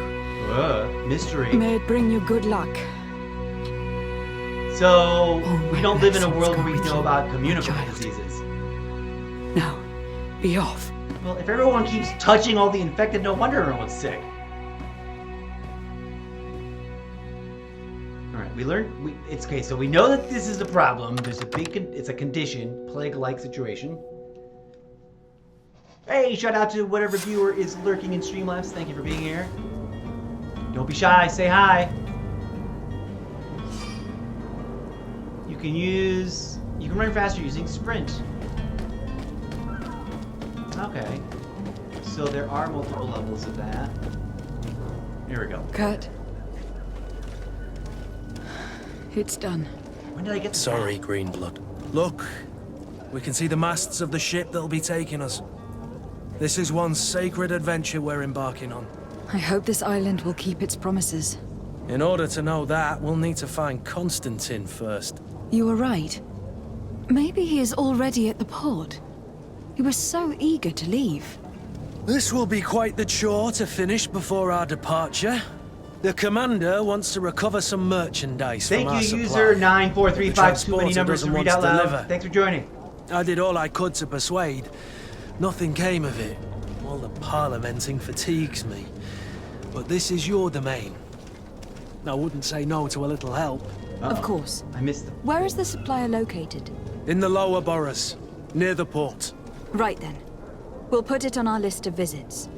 Mystery. May it bring you good luck. So, we don't live in a world where we know about communicable diseases. Now, be off. Well, if everyone keeps touching all the infected, no wonder everyone's sick. Alright, we learned... It's okay, so we know that this is a problem. There's a big... It's a condition. Plague-like situation. Hey, shout out to whatever viewer is lurking in Streamlabs. Thank you for being here. Don't be shy. Say hi. You can run faster using sprint. Okay. So there are multiple levels of that. Here we go. Cut. It's done. When did I get Sorry, Greenblood. Look, we can see the masts of the ship that'll be taking us. This is one sacred adventure we're embarking on. I hope this island will keep its promises. In order to know that, we'll need to find Constantine first. You were right. Maybe he is already at the port. He was so eager to leave. This will be quite the chore to finish before our departure. The commander wants to recover some merchandise from our supply. Thank you, user 9435. Too many numbers to read out loud. Thanks for joining. I did all I could to persuade. Nothing came of it. All the parliamenting fatigues me. But this is your domain. I wouldn't say no to a little help. Of course. I missed them. Where is the supplier located? In the lower boroughs, near the port. Right then. We'll put it on our list of visits.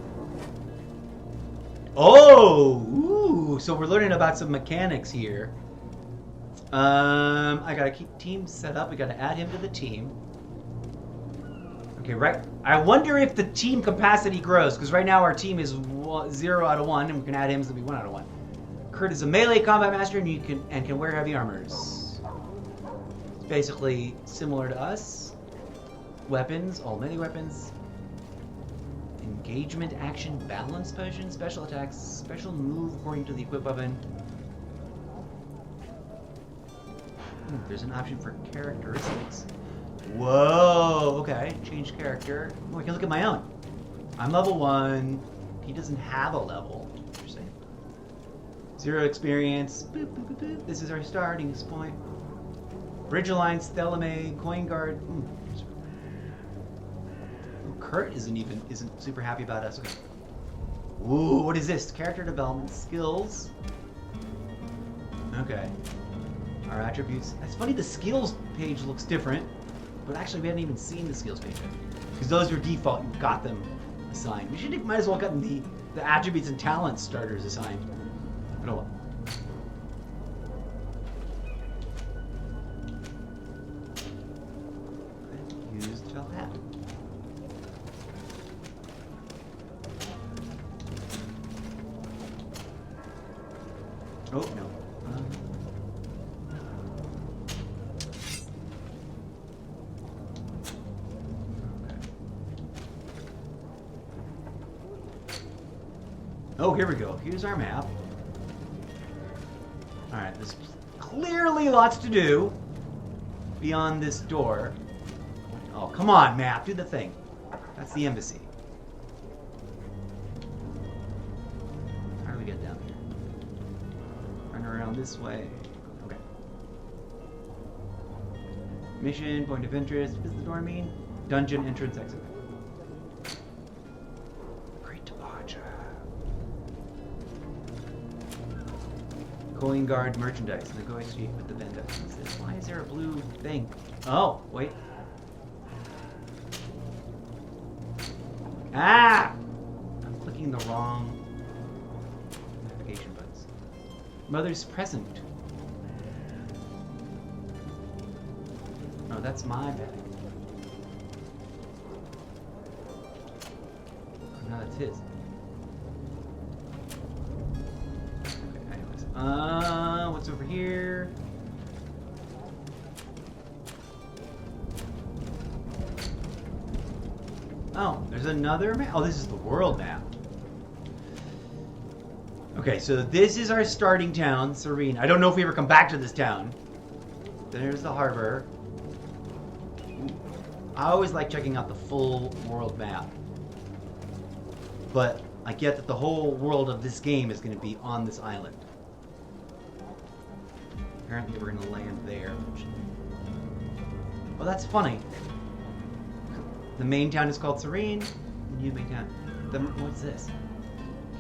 Oh! Ooh, so we're learning about some mechanics here. I gotta keep team set up. We gotta add him to the team. Okay, right. I wonder if the team capacity grows, because right now our team is 0 out of 1, and we can add him to be 1 out of 1. Kurt is a melee combat master, and can wear heavy armors. It's basically similar to us. Weapons, all melee weapons. Engagement, action, balance potion, special attacks, special move according to the equip weapon. There's an option for characteristics. Whoa, okay, change character. Oh, I can look at my own. I'm level 1. He doesn't have a level. Interesting. 0 experience. Boop, boop, boop, boop. This is our starting point. Bridge Alliance, Theleme, Coin Guard. Kurt isn't super happy about us. Okay. Ooh, what is this? Character development skills. Okay. Our attributes. It's funny, the skills page looks different, but actually we hadn't even seen the skills page yet. Because those are default, you've got them assigned. We might as well have gotten the attributes and talents starters assigned. But oh well. Use the felt hat. Oh, no. Oh, here we go. Here's our map. Alright, there's clearly lots to do beyond this door. Oh, come on, map. Do the thing. That's the embassy. How do we get down here? Run around this way. Okay. Mission, point of interest. What does the door mean? Dungeon, entrance, exit. Coin guard merchandise. Negotiate with the vendor. Why is there a blue thing? Oh, wait. Ah! I'm clicking the wrong navigation buttons. Mother's present. Oh, that's my bag. Oh, no, that's his. What's over here? Oh, there's another map. Oh, this is the world map. Okay, so this is our starting town, Serene. I don't know if we ever come back to this town. There's the harbor. Ooh. I always like checking out the full world map. But I get that the whole world of this game is going to be on this island. Apparently we're going to land there. Well, that's funny. The main town is called Serene. The new main town. What's this?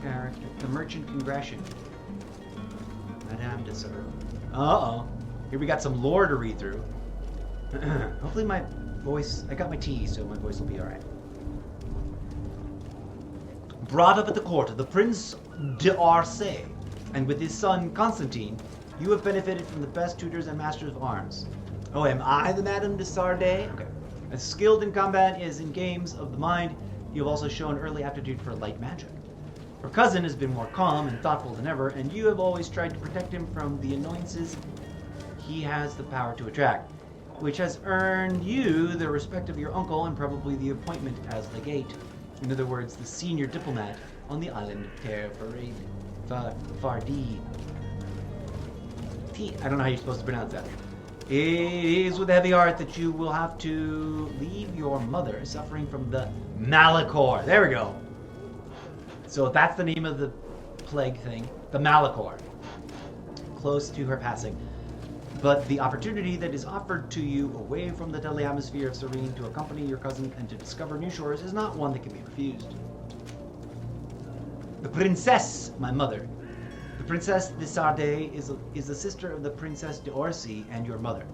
Character. The Merchant Congression. Madame de Sir. Uh-oh. Here we got some lore to read through. Hopefully my voice... I got my tea, so my voice will be alright. Brought up at the court of the Prince d'Orsay, and with his son Constantine, you have benefited from the best tutors and masters of arms. Oh, am I the Madame de Sardet? Okay. As skilled in combat as in games of the mind, you have also shown early aptitude for light magic. Her cousin has been more calm and thoughtful than ever, and you have always tried to protect him from the annoyances he has the power to attract, which has earned you the respect of your uncle and probably the appointment as legate. In other words, the senior diplomat on the island of Terre Fardi. I don't know how you're supposed to pronounce that. It is with a heavy heart that you will have to leave your mother suffering from the Malachor. There we go. So that's the name of the plague thing. The Malachor. Close to her passing. But the opportunity that is offered to you away from the deadly atmosphere of Serene to accompany your cousin and to discover new shores is not one that can be refused. The princess, my mother. The Princess de Sardet is the sister of the Princess d'Orsay and your mother.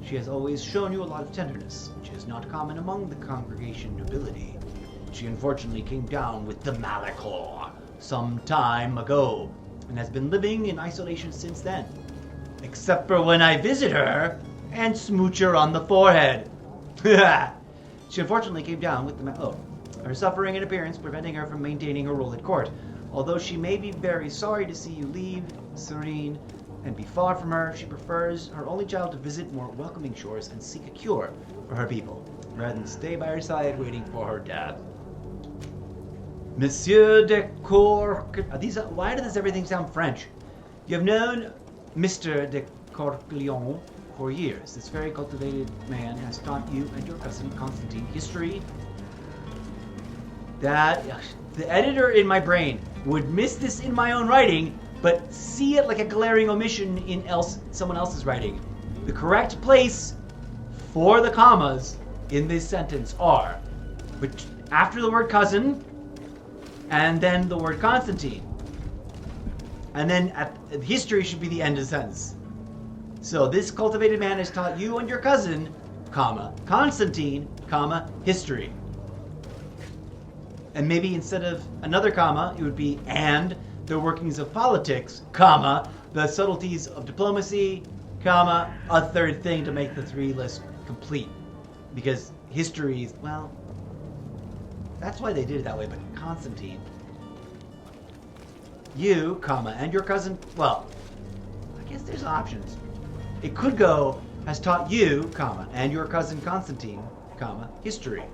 She has always shown you a lot of tenderness, which is not common among the congregation nobility. She unfortunately came down with the Malachor some time ago, and has been living in isolation since then. Except for when I visit her and smooch her on the forehead. She unfortunately came down with the her suffering and appearance preventing her from maintaining her role at court. Although she may be very sorry to see you leave Serene and be far from her, she prefers her only child to visit more welcoming shores and seek a cure for her people, rather than stay by her side waiting for her death. Monsieur de Courcleon. Why does everything sound French? You have known Mr. de Courcleon for years. This very cultivated man has taught you and your cousin Constantine history. That the editor in my brain would miss this in my own writing, but see it like a glaring omission in someone else's writing. The correct place for the commas in this sentence are after the word cousin, and then the word Constantine. And then history should be the end of the sentence. So this cultivated man has taught you and your cousin, comma, Constantine, comma, history. And maybe instead of another comma, it would be and the workings of politics, comma, the subtleties of diplomacy, comma, a third thing to make the 3 list complete. Because history is, well, that's why they did it that way, but Constantine. You, comma, and your cousin, well, I guess there's options. It could go, has taught you, comma, and your cousin Constantine, comma, history.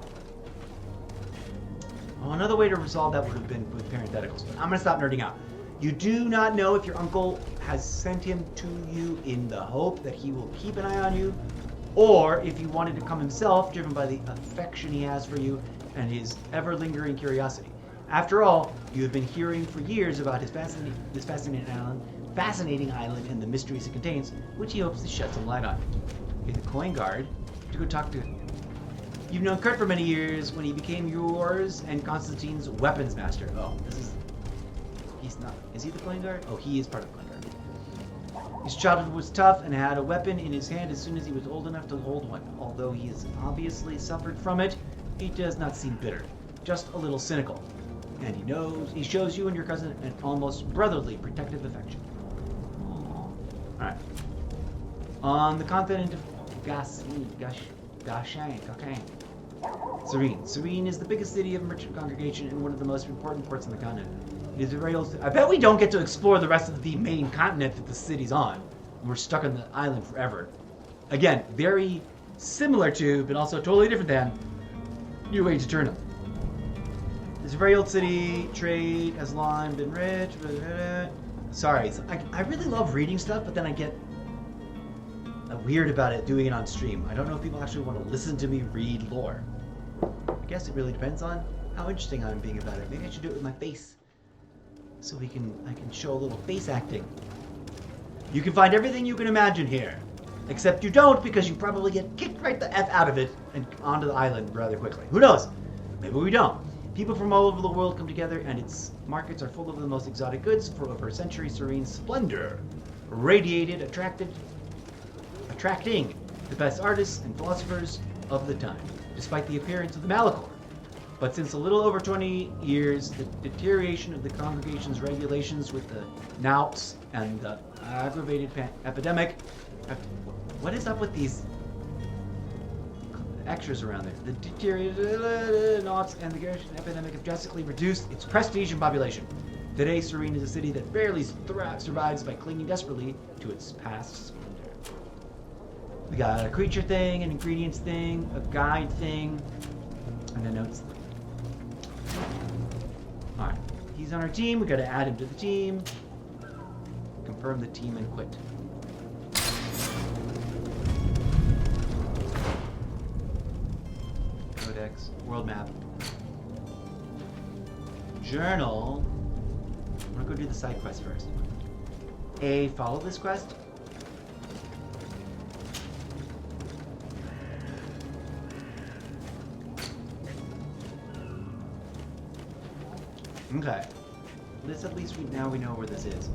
Well, another way to resolve that would have been with parentheticals, but I'm going to stop nerding out. You do not know if your uncle has sent him to you in the hope that he will keep an eye on you, or if he wanted to come himself, driven by the affection he has for you and his ever-lingering curiosity. After all, you have been hearing for years about this fascinating island and the mysteries it contains, which he hopes to shed some light on. You're the coin guard to go talk to. You've known Kurt for many years when he became yours and Constantine's weapons master. Oh, he's not. Is he the coin guard? Oh, he is part of the coin guard. His childhood was tough and had a weapon in his hand as soon as he was old enough to hold one. Although he has obviously suffered from it, he does not seem bitter, just a little cynical. And he shows you and your cousin an almost brotherly protective affection. Alright. On the continent of Serene. Serene is the biggest city of merchant congregation and one of the most important ports on the continent. It is a very old. I bet we don't get to explore the rest of the main continent that the city's on. We're stuck on the island forever. Again, very similar to, but also totally different than, New Age Eternal. It's a very old city. Trade has long been rich. Sorry, I really love reading stuff, but then I get weird about it doing it on stream. I don't know if people actually want to listen to me read lore. I guess it really depends on how interesting I'm being about it. Maybe I should do it with my face, so I can show a little face acting. You can find everything you can imagine here, except you don't, because you probably get kicked right the F out of it and onto the island rather quickly. Who knows? Maybe we don't. People from all over the world come together, and its markets are full of the most exotic goods. For over a century, Serene splendor radiated, attracting the best artists and philosophers of the time, despite the appearance of the Malachor. But since a little over 20 years, the deterioration of the congregation's regulations with the Nauts and the aggravated epidemic. What is up with these extras around there? The deteriorated Nauts and the epidemic have drastically reduced its prestige and population. Today, Serene is a city that barely survives by clinging desperately to its past splendor. We got a creature thing, an ingredients thing, a guide thing, and a notes thing. Alright, he's on our team. We gotta add him to the team. Confirm the team and quit. Codex, world map. Journal. I'm gonna go do the side quest first. A, follow this quest. Okay. This at least now we know where this is.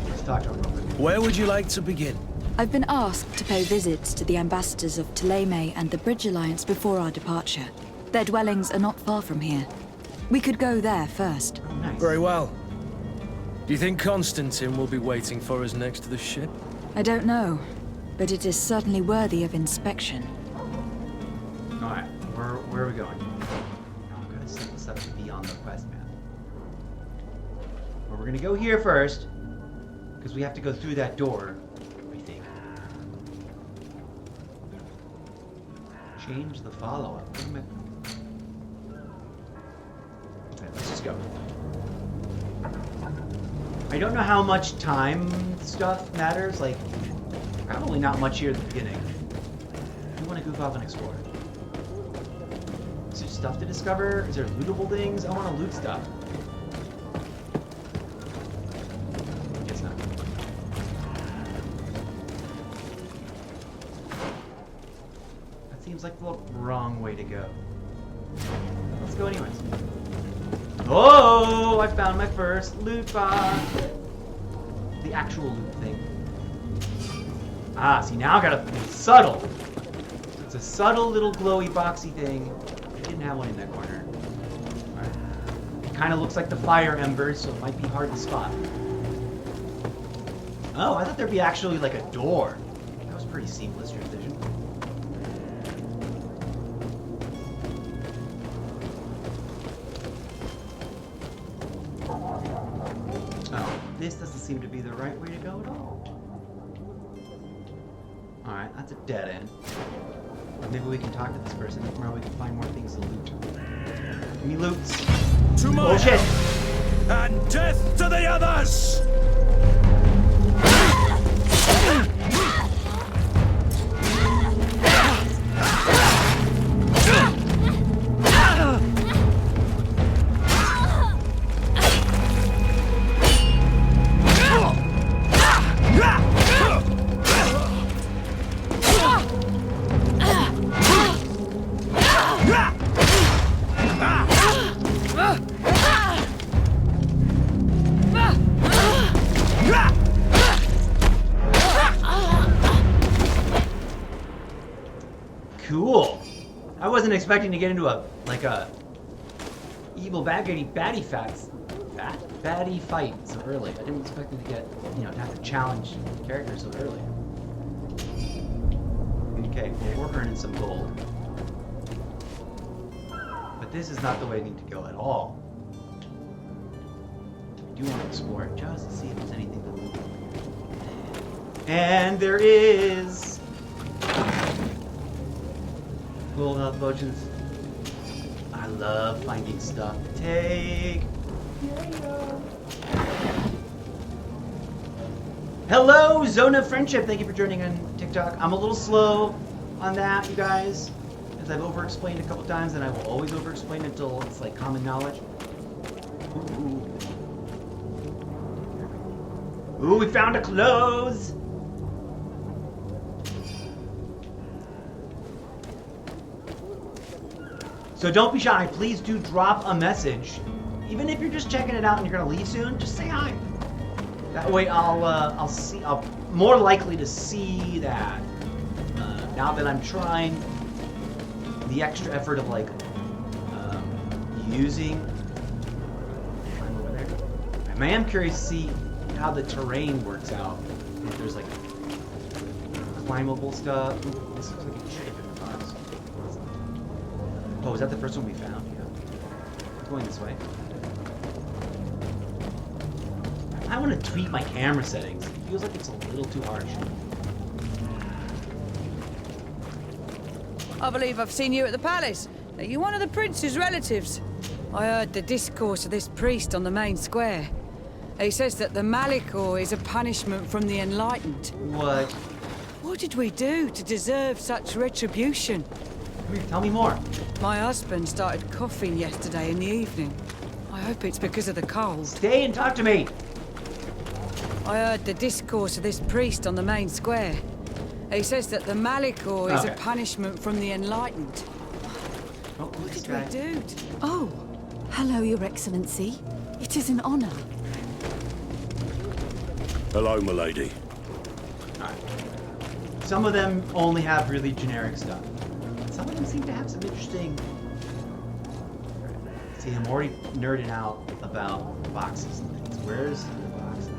Let's talk to him real quick. Where would you like to begin? I've been asked to pay visits to the ambassadors of Ptolemy and the Bridge Alliance before our departure. Their dwellings are not far from here. We could go there first. Oh, nice. Very well. Do you think Constantine will be waiting for us next to the ship? I don't know, but it is certainly worthy of inspection. Alright, where are we going? I'm gonna set this up to be on the quest map. Well, we're gonna go here first, because we have to go through that door, I think. Change the follow-up. Okay, let's just go. I don't know how much time stuff matters, like, probably not much here at the beginning. We want to goof off and explore. So just stuff to discover? Is there lootable things? I want to loot stuff. Guess not. That seems like the wrong way to go. Let's go anyways. Oh, I found my first loot box. The actual loot thing. Ah, see, now I gotta be subtle. It's a subtle little glowy boxy thing. I didn't have one in that corner. Right. It kind of looks like the fire embers, so it might be hard to spot. Oh, I thought there'd be actually like a door. That was pretty seamless transition. This doesn't seem to be the right way to go at all. Alright, that's a dead end. Maybe we can talk to this person, or we can find more things to loot. Give me loots. Oh shit! And death to the others! Cool. I wasn't expecting to get into a evil baddie fight so early. I didn't expect to get, to have to challenge characters so early. Okay, well, we're earning some gold. But this is not the way I need to go at all. I do want to explore it just to see if there's anything to loot. And there is! Gold health potions. I love finding stuff to take. Hello, Zone of Friendship. Thank you for joining on TikTok. I'm a little slow on that, you guys, as I've over-explained a couple times, and I will always over-explain until it's like common knowledge. Ooh, we found a clothes. So don't be shy. Please do drop a message. Even if you're just checking it out and you're gonna leave soon, just say hi. That way I'll more likely to see that. Now that I'm trying the extra effort of using. I'm over there. I am curious to see how the terrain works out. If there's like climbable stuff. Ooh, this looks like a chip in the box. Oh, is that the first one we found? Yeah. Going this way. I want to tweak my camera settings. It feels like it's a little too harsh. I believe I've seen you at the palace. Are you one of the prince's relatives? I heard the discourse of this priest on the main square. He says that the Malikor is a punishment from the enlightened. What? What did we do to deserve such retribution? Tell me more. My husband started coughing yesterday in the evening. I hope it's because of the cold. Stay and talk to me. I heard the discourse of this priest on the main square. He says that the Malikor is a punishment from the enlightened. Oh, what did we do? Oh, hello, Your Excellency. It is an honor. Hello, milady. Alright. Some of them only have really generic stuff. Some of them seem to have some interesting... See, I'm already nerding out about boxes and things. Where's the boxes?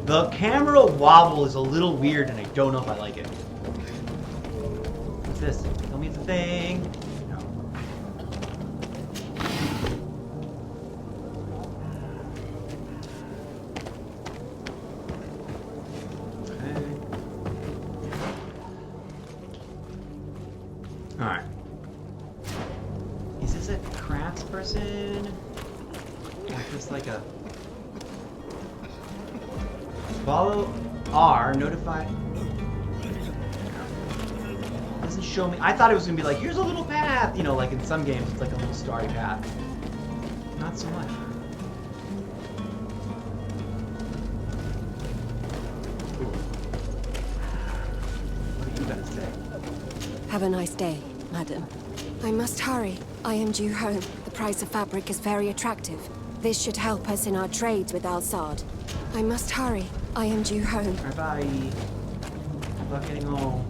The camera wobble is a little weird and I don't know if I like it. What's this? Tell me it's a thing. No. Okay. Alright. Is this a crafts person? like a... Follow R, notify... Doesn't show me... I thought it was going to be like, here's a little path! You know, like in some games, it's like a little starry path. Not so much. What are you going to say? Have a nice day, madam. I must hurry. I am due home. The price of fabric is very attractive. This should help us in our trades with Al-Sad. I must hurry. I am due home. Bye-bye. Good luck getting home.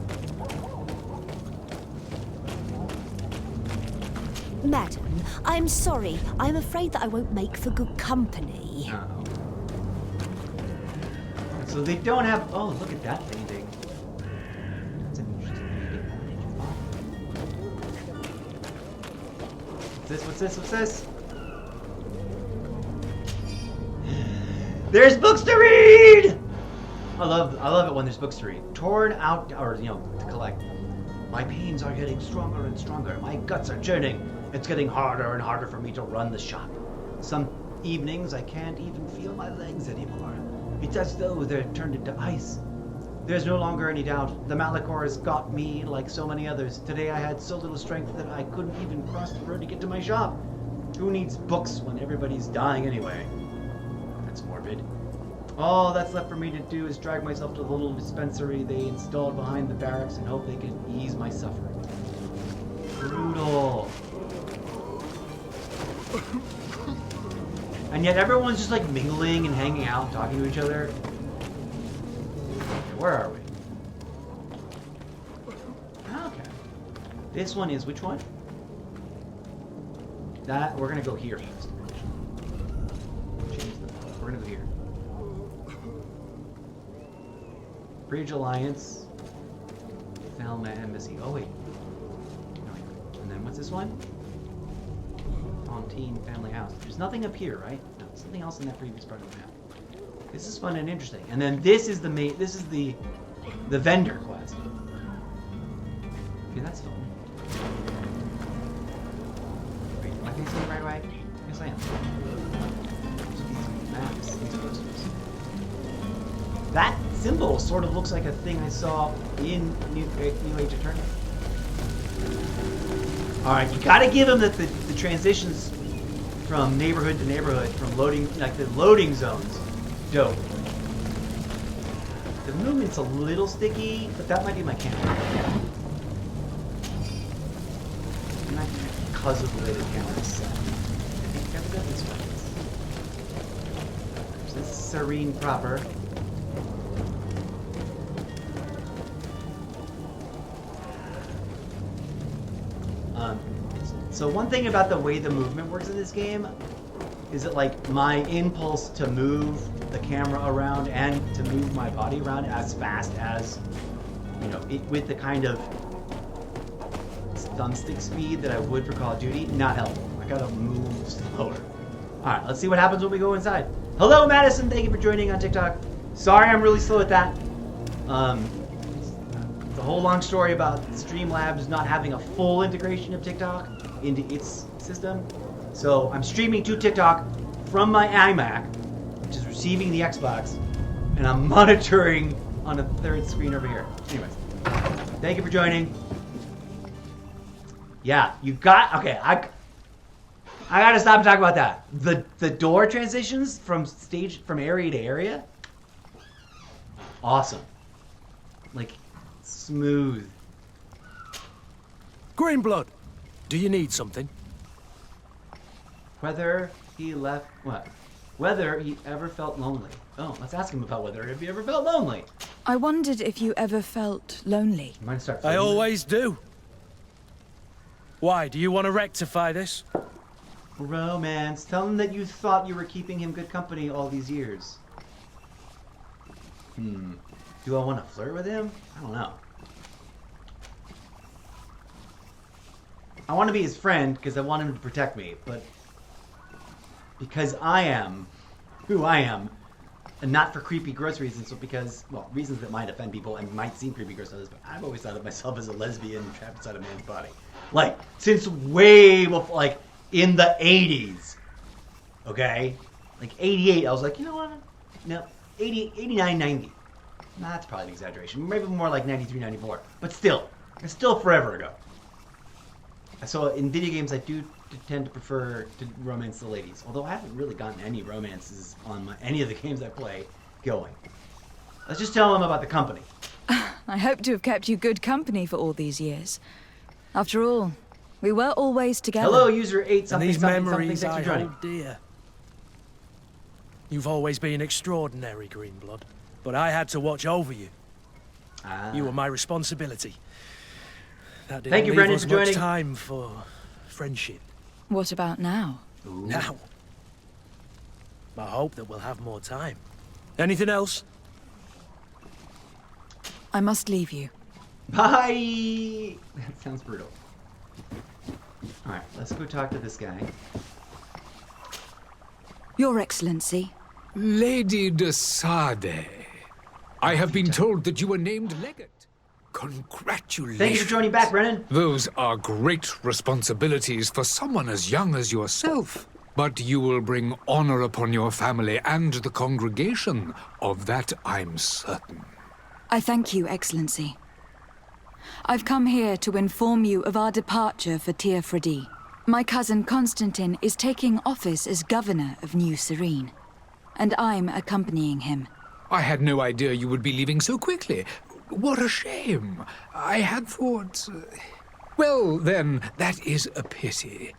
Madam, I'm sorry. I'm afraid that I won't make for good company. Uh-oh. So they don't have... Oh, look at that painting. That's an interesting painting. What's this? What's this? What's this? There's books to read! I love it when there's books to read. Torn out, or, you know, to collect. My pains are getting stronger and stronger. My guts are churning. It's getting harder and harder for me to run the shop. Some evenings I can't even feel my legs anymore. It's as though they're turned into ice. There's no longer any doubt. The Malicors got me like so many others. Today I had so little strength that I couldn't even cross the road to get to my shop. Who needs books when everybody's dying anyway? That's morbid. All that's left for me to do is drag myself to the little dispensary they installed behind the barracks and hope they can ease my suffering. Brutal. And yet everyone's just like mingling and hanging out and talking to each other. Okay, where are we? Okay. This one is which one? That we're gonna go here first. We're gonna go here. Bridge Alliance. Thelma Embassy. Oh wait. No, and then what's this one? Fontaine Family House. There's nothing up here, right? No, something else in that previous part of the map. This is fun and interesting. And then this is the main. This is the vendor quest. Okay, that's fun. Wait, am I facing the right way? Yes, I am. These maps, these posters. That symbol sort of looks like a thing I saw in New Age Eternity. Alright, you gotta give him the transitions from neighborhood to neighborhood, from loading, like the loading zones. Dope. The movement's a little sticky, but that might be my camera. Not because of the way the camera's set. I think I've got this one. So this is Serene proper. So one thing about the way the movement works in this game is that like my impulse to move the camera around and to move my body around as fast as, you know, with the kind of thumbstick speed that I would for Call of Duty, not helpful. I gotta move slower. Alright, let's see what happens when we go inside. Hello Madison, thank you for joining on TikTok. Sorry I'm really slow at that. The whole long story about Streamlabs not having a full integration of TikTok into its system. So I'm streaming to TikTok from my iMac, which is receiving the Xbox, and I'm monitoring on a third screen over here. Anyways, thank you for joining. Yeah, you got, okay, I gotta stop and talk about that. The door transitions from area to area, awesome. Like, smooth. Greenblood, do you need something? Whether he ever felt lonely. Oh, let's ask him about whether he ever felt lonely. I wondered if you ever felt lonely. You might start. I always do. Why, do you want to rectify this? Romance. Tell him that you thought you were keeping him good company all these years. Do I want to flirt with him? I don't know. I want to be his friend because I want him to protect me, but because I am who I am, and not for creepy, gross reasons, but because, well, reasons that might offend people and might seem creepy, gross to others, but I've always thought of myself as a lesbian trapped inside a man's body. Like, since way before, like, in the 80s. Okay? like 88, I was like, you know what? No, 80, 89, 90. Nah, that's probably an exaggeration. Maybe more like 93, 94. But still, it's still forever ago. So in video games, I do tend to prefer to romance the ladies. Although I haven't really gotten any romances on any of the games I play going. Let's just tell them about the company. I hope to have kept you good company for all these years. After all, we were always together. Hello, user 8 something these something memories something. Thanks for I joining. hold dear. You've always been extraordinary, Greenblood, but I had to watch over you. You were my responsibility. That didn't Thank you, leave Brendan, us for much joining. time for friendship. What about now? Ooh. Now, I hope that we'll have more time. Anything else? I must leave you. Bye! That sounds brutal. Alright, let's go talk to this guy. Your Excellency. Lady de Sade, I have been told that you were named legate. Congratulations. Thank you for joining back, Brennan. Those are great responsibilities for someone as young as yourself. But you will bring honor upon your family and the congregation. Of that, I'm certain. I thank you, Excellency. I've come here to inform you of our departure for Tir Fredi. My cousin Constantine is taking office as governor of New Serene, and I'm accompanying him. I had no idea you would be leaving so quickly. What a shame. I had thought... Well, then, that is a pity.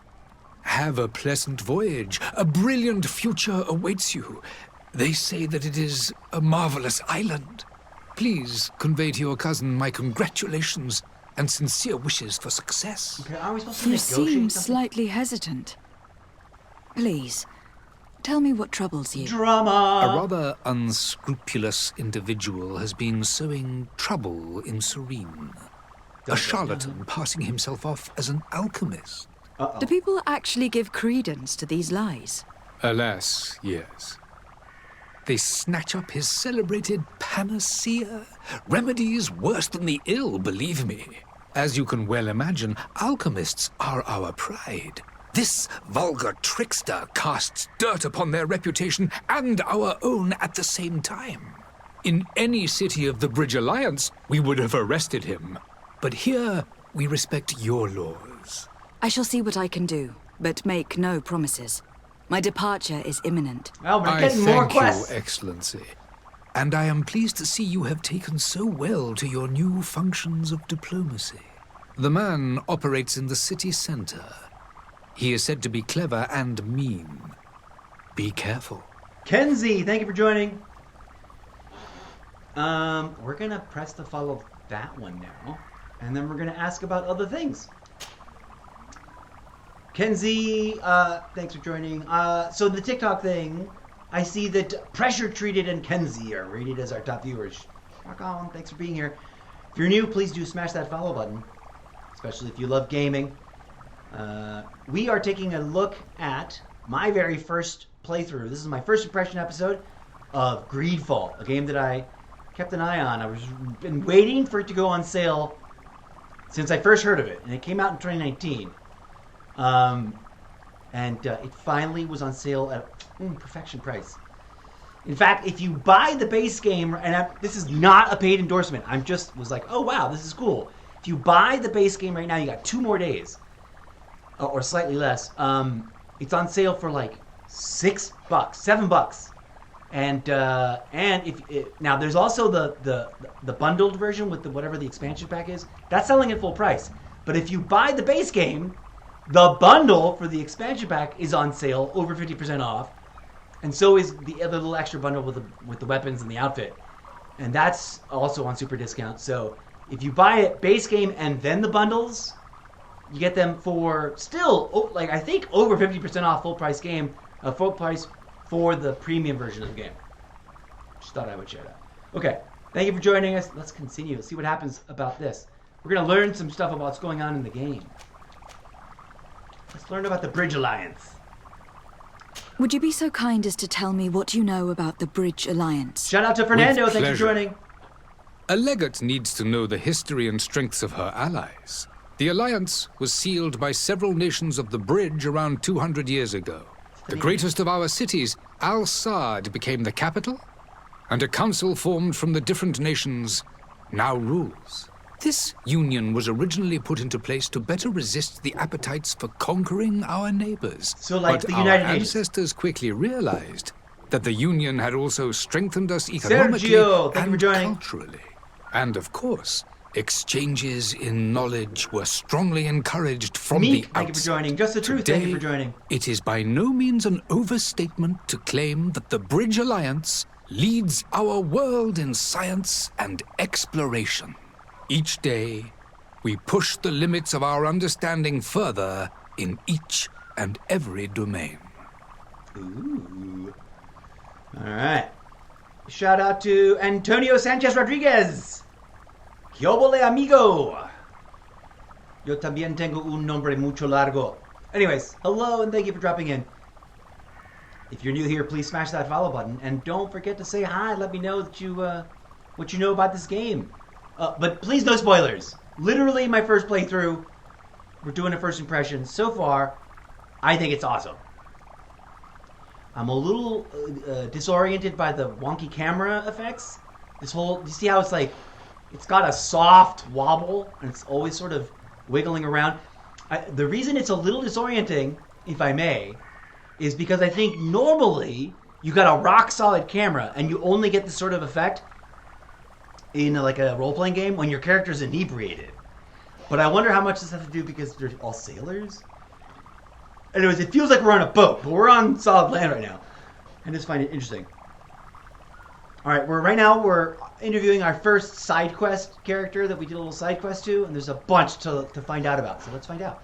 Have a pleasant voyage. A brilliant future awaits you. They say that it is a marvelous island. Please convey to your cousin my congratulations and sincere wishes for success. Okay, are we supposed to You negotiate seem something? slightly hesitant. Please, tell me what troubles you. Drama! A rather unscrupulous individual has been sowing trouble in Serene. A charlatan passing himself off as an alchemist. Do people actually give credence to these lies? Alas, yes. They snatch up his celebrated panacea. Remedies worse than the ill, believe me. As you can well imagine, alchemists are our pride. This vulgar trickster casts dirt upon their reputation and our own at the same time. In any city of the Bridge Alliance, we would have arrested him. But here, we respect your laws. I shall see what I can do, but make no promises. My departure is imminent. Well, we're I getting more thank quests. you, Excellency. And I am pleased to see you have taken so well to your new functions of diplomacy. The man operates in the city center. He is said to be clever and mean. Be careful. Kenzie, thank you for joining. We're gonna press to follow that one now, and then we're gonna ask about other things. Kenzie, thanks for joining. So the TikTok thing, I see that Pressure Treated and Kenzie are rated as our top viewers. Rock on, thanks for being here. If you're new, please do smash that follow button, especially if you love gaming. We are taking a look at my very first playthrough. This is my first impression episode of Greedfall, a game that I kept an eye on. I've been waiting for it to go on sale since I first heard of it, and it came out in 2019. It finally was on sale at perfection price. In fact, if you buy the base game, and this is not a paid endorsement, I just was like, oh wow, this is cool. If you buy the base game right now, you got 2 more days, or slightly less. It's on sale for like $6, $7, and now there's also the bundled version with whatever the expansion pack is. That's selling at full price. But if you buy the base game, the bundle for the expansion pack is on sale, over 50% off, and so is the other little extra bundle with the weapons and the outfit, and that's also on super discount. So if you buy it base game and then the bundles, you get them for still like I think over 50% off full price full price for the premium version of the game. Just thought I would share that. Okay, thank you for joining us. Let's continue. Let's see what happens about this. We're gonna learn some stuff about what's going on in the game. Let's learn about the Bridge Alliance. Would you be so kind as to tell me what you know about the Bridge Alliance? Shout out to Fernando. With Thanks for pleasure. joining. A legate needs to know the history and strengths of her allies. The alliance was sealed by several nations of the Bridge around 200 years ago. The greatest of our cities Al-Sad became the capital, and a council formed from the different nations now rules. This union was originally put into place to better resist the appetites for conquering our neighbors. So, like but the our United Nations. ancestors quickly realized that the union had also strengthened us economically Sergio, thank you for and joining. culturally. And of course, exchanges in knowledge were strongly encouraged from the Meek, outset. thank you for joining. Just the Truth, Today, thank you for joining. it is by no means an overstatement to claim that the Bridge Alliance leads our world in science and exploration. Each day, we push the limits of our understanding further in each and every domain. Ooh. All right. Shout out to Antonio Sanchez Rodriguez. ¿Qué obole, amigo? Yo también tengo un nombre mucho largo. Anyways, hello and thank you for dropping in. If you're new here, please smash that follow button and don't forget to say hi. Let me know that you what you know about this game. But please, no spoilers. Literally my first playthrough. We're doing a first impression. So far, I think it's awesome. I'm a little disoriented by the wonky camera effects. This whole, you see how it's like, it's got a soft wobble and it's always sort of wiggling around. The reason it's a little disorienting, if I may, is because I think normally you got a rock solid camera and you only get this sort of effect in like a role-playing game when your character's inebriated. But I wonder how much this has to do because they're all sailors. Anyways, it feels like we're on a boat, but we're on solid land right now. I just find it interesting. All right, we're interviewing our first side quest character that we did a little side quest to, and there's a bunch to find out about. So let's find out.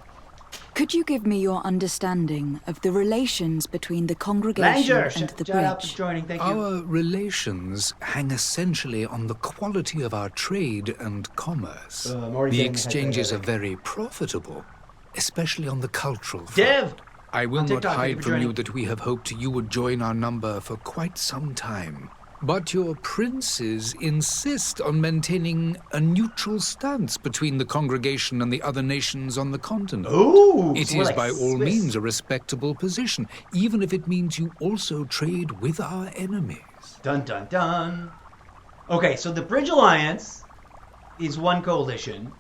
Could you give me your understanding of the relations between the congregation and the shout out for bridge? joining. Thank you. Our relations hang essentially on the quality of our trade and commerce. The exchanges are very profitable, especially on the cultural front. Dev! I will On not TikTok, thank you hide for from you joining. that we have hoped you would join our number for quite some time. But your princes insist on maintaining a neutral stance between the congregation and the other nations on the continent. Ooh, It so we're is like by all Swiss. means a respectable position, even if it means you also trade with our enemies. Dun dun dun. Okay, so the Bridge Alliance is one coalition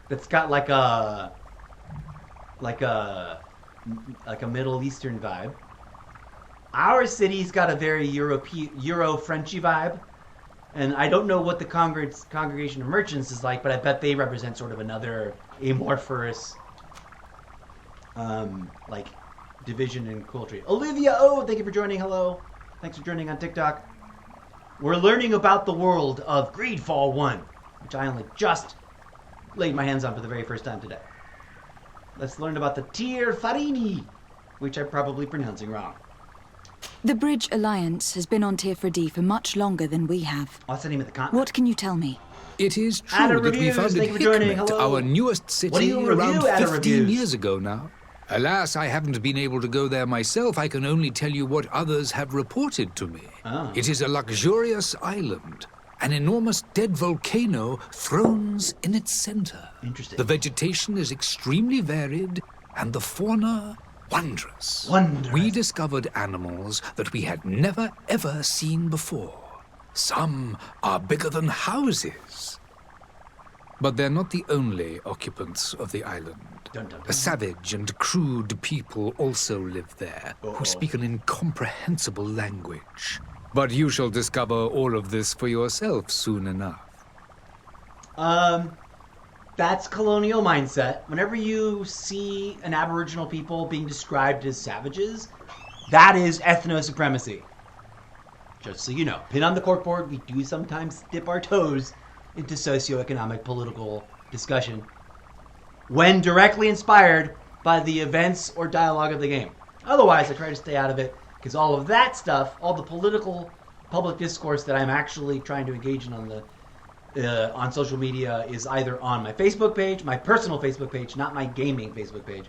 that's got like a Middle Eastern vibe. Our city's got a very Euro-Frenchy vibe, and I don't know what the congregation of merchants is like, but I bet they represent sort of another amorphous, like division in culture. Olivia, thank you for joining. Hello, thanks for joining on TikTok. We're learning about the world of Greedfall 1, which I only just laid my hands on for the very first time today. Let's learn about the Tir Farini, which I'm probably pronouncing wrong. The Bridge Alliance has been on Tirfredi for much longer than we have. What's the name of the continent? What can you tell me? It is Ada true that we Reviews, founded thank you for joining. Hikmet, Hello. our newest What do city, you around review, Ada 15 Reviews? years ago now. Alas, I haven't been able to go there myself. I can only tell you what others have reported to me. It is a luxurious island. An enormous dead volcano thrones in its center. Interesting. The vegetation is extremely varied, and the fauna wondrous. We discovered animals that we had never ever seen before. Some are bigger than houses. But they're not the only occupants of the island. A savage and crude people also live there, who speak an incomprehensible language. But you shall discover all of this for yourself soon enough. That's colonial mindset. Whenever you see an Aboriginal people being described as savages, that is ethno-supremacy. Just so you know. Pin on the corkboard, we do sometimes dip our toes into socioeconomic political discussion when directly inspired by the events or dialogue of the game. Otherwise, I try to stay out of it, because all of that stuff, all the political public discourse that I'm actually trying to engage in on social media is either on my Facebook page, my personal Facebook page, not my gaming Facebook page,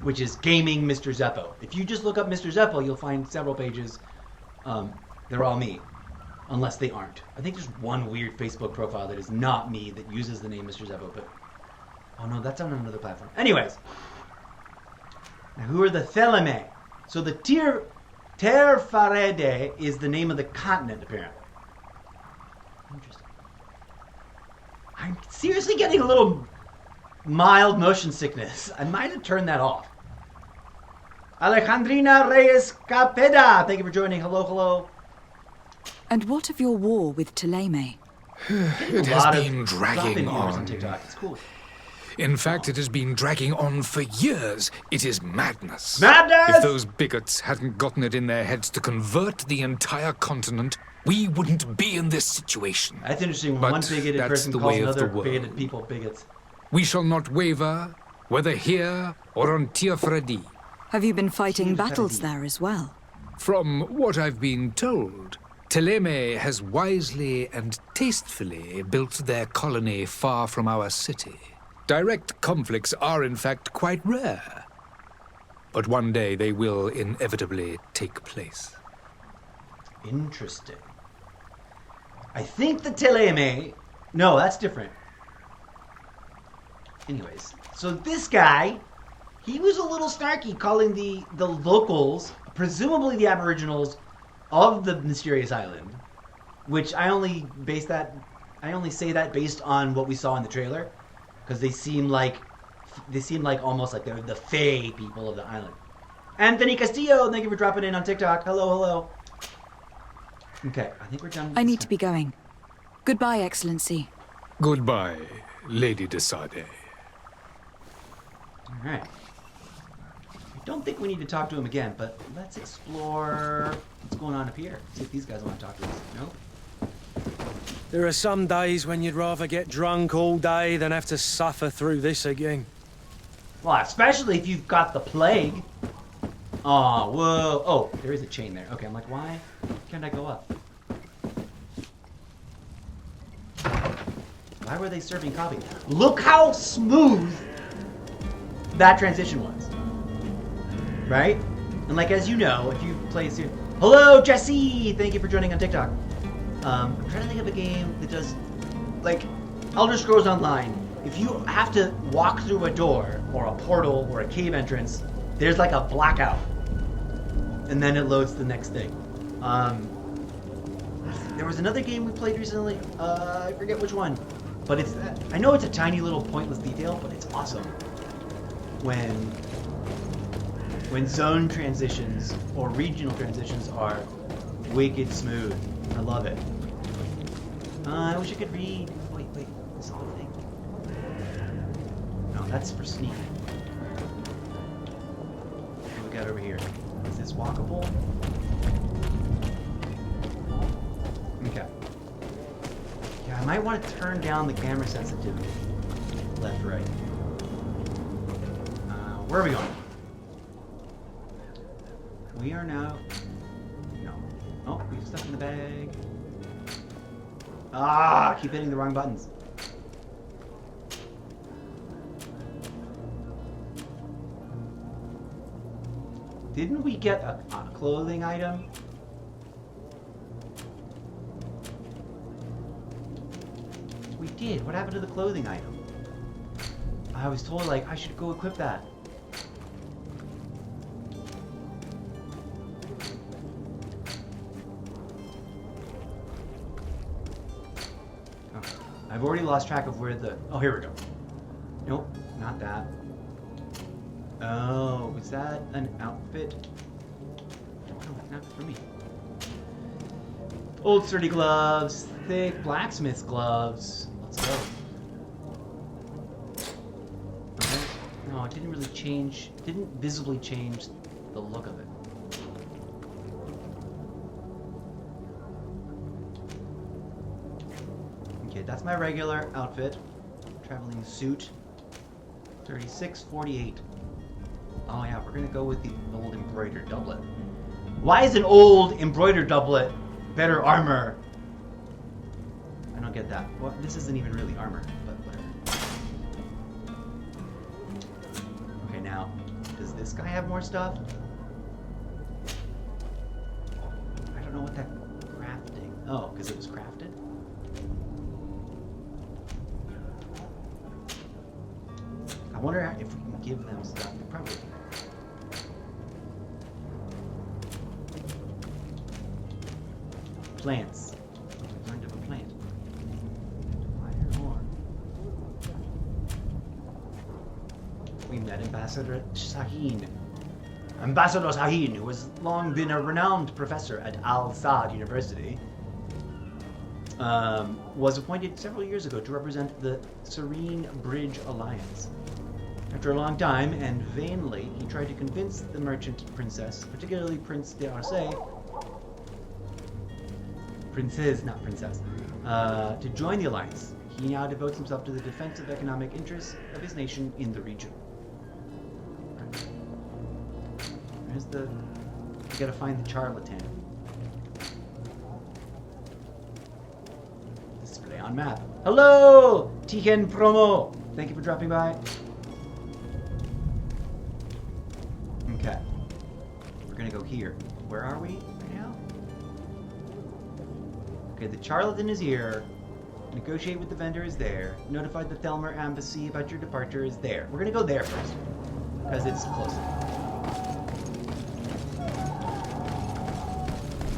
which is Gaming Mr. Zeppo. If you just look up Mr. Zeppo, you'll find several pages. They're all me, unless they aren't. I think there's one weird Facebook profile that is not me that uses the name Mr. Zeppo, but oh no, that's on another platform. Anyways, now who are the Theleme? So the Tir Terfarede is the name of the continent, apparently. Interesting. I'm seriously getting a little mild motion sickness. I might have turned that off. Alejandrina Reyes Capeda, thank you for joining. Hello, hello. And what of your war with Ptolemy? It has been dragging on. TikTok. It's cool. In fact, it has been dragging on for years. It is madness. Madness! If those bigots hadn't gotten it in their heads to convert the entire continent, we wouldn't be in this situation. That's interesting. When But one bigoted that's person the calls way of another the world. bigoted people bigots. We shall not waver, whether here or on Tirfredi. Have you been fighting battles there as well? From what I've been told, Ptolemy has wisely and tastefully built their colony far from our city. Direct conflicts are in fact quite rare. But one day they will inevitably take place. Interesting. I think the Ptolemy... No, that's different. Anyways, so this guy, he was a little snarky calling the locals, presumably the Aboriginals of the mysterious island, which I only say that based on what we saw in the trailer, because they seem like almost like they're the Fae people of the island. Anthony Castillo, thank you for dropping in on TikTok. Hello, hello. Okay, I think we're done. I need to be going. Goodbye, Excellency. Goodbye, Lady de Sade. All right. I don't think we need to talk to him again, but let's explore what's going on up here. See if these guys want to talk to us. Nope. There are some days when you'd rather get drunk all day than have to suffer through this again. Well, especially if you've got the plague. Oh, whoa. Oh, there is a chain there. Okay, I'm like, why can't I go up? Why were they serving coffee? Look how smooth that transition was. Right? And like, as you know, if you play... Hello, Jesse! Thank you for joining on TikTok. I'm trying to think of a game that does... Like, Elder Scrolls Online. If you have to walk through a door, or a portal, or a cave entrance, there's like a blackout. And then it loads the next thing. There was another game we played recently. I forget which one. But it's that. I know it's a tiny little pointless detail, but it's awesome. When zone transitions or regional transitions are wicked smooth. I love it. I wish I could read. Wait, this whole thing. No, that's for sneaking. What we got over here? Is this walkable? Okay. Yeah, I might want to turn down the camera sensitivity. Left, right. Where are we going? We are now... No. Oh, we have stuff in the bag. Ah, keep hitting the wrong buttons. Didn't we get a clothing item? We did. What happened to the clothing item? I was told, like, I should go equip that. I've already lost track of where the... Oh, here we go. Nope, not that. Oh, is that an outfit? No, not for me. Old sturdy gloves, thick blacksmith's gloves. Let's go. Okay. No, it didn't really change. It didn't visibly change the look of it. Okay, that's my regular outfit. Traveling suit. 36.48. Oh yeah, we're gonna go with the old embroidered doublet. Why is an old embroidered doublet better armor? I don't get that. Well, this isn't even really armor, but whatever. Okay, now, does this guy have more stuff? I don't know what that crafting... Oh, because it was crafted? I wonder if we can give them stuff. They probably can. plants. We learned of a plant. Iron ore. We met Ambassador Shaheen. Ambassador Shaheen, who has long been a renowned professor at Al-Saad University, was appointed several years ago to represent the Serene Bridge Alliance. After a long time, and vainly, he tried to convince the merchant princess, particularly Prince d'Arce, princess, not princess, to join the alliance. He now devotes himself to the defense of economic interests of his nation in the region. There's the... You gotta find the charlatan. Display on map. Hello! Tiken Promo! Thank you for dropping by. Okay. We're gonna go here. Where are we right now? Okay, the charlatan is here. Negotiate with the vendor is there. Notify the Thelmer embassy about your departure is there. We're gonna go there first. Because it's closer.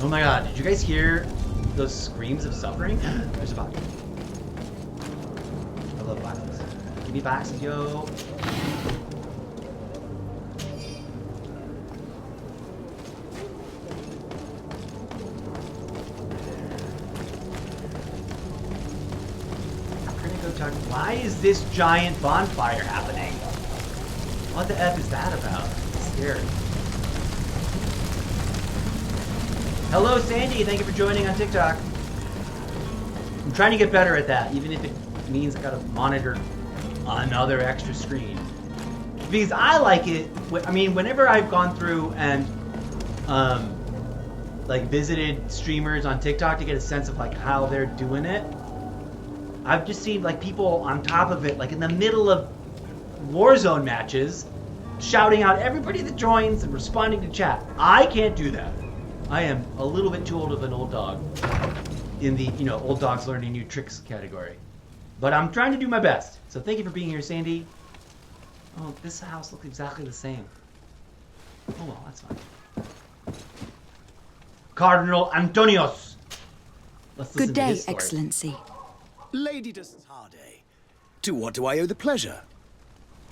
Oh my god, did you guys hear those screams of suffering? There's a box. I love boxes. Give me boxes, yo. We're gonna go talk. Why is this giant bonfire happening? What the F is that about? It's scary. Hello, Sandy. Thank you for joining on TikTok. I'm trying to get better at that, even if it means I gotta monitor another extra screen. Because I like it. I mean, whenever I've gone through and like visited streamers on TikTok to get a sense of like how they're doing it, I've just seen like people on top of it, like in the middle of Warzone matches, shouting out everybody that joins and responding to chat. I can't do that. I am a little bit too old of an old dog in the, you know, old dogs learning new tricks category. But I'm trying to do my best. So thank you for being here, Sandy. Oh, this house looks exactly the same. Oh well, that's fine. Cardinal Antonios. Let's listen Good to day, his story. Excellency. Lady Hardy, to what do I owe the pleasure?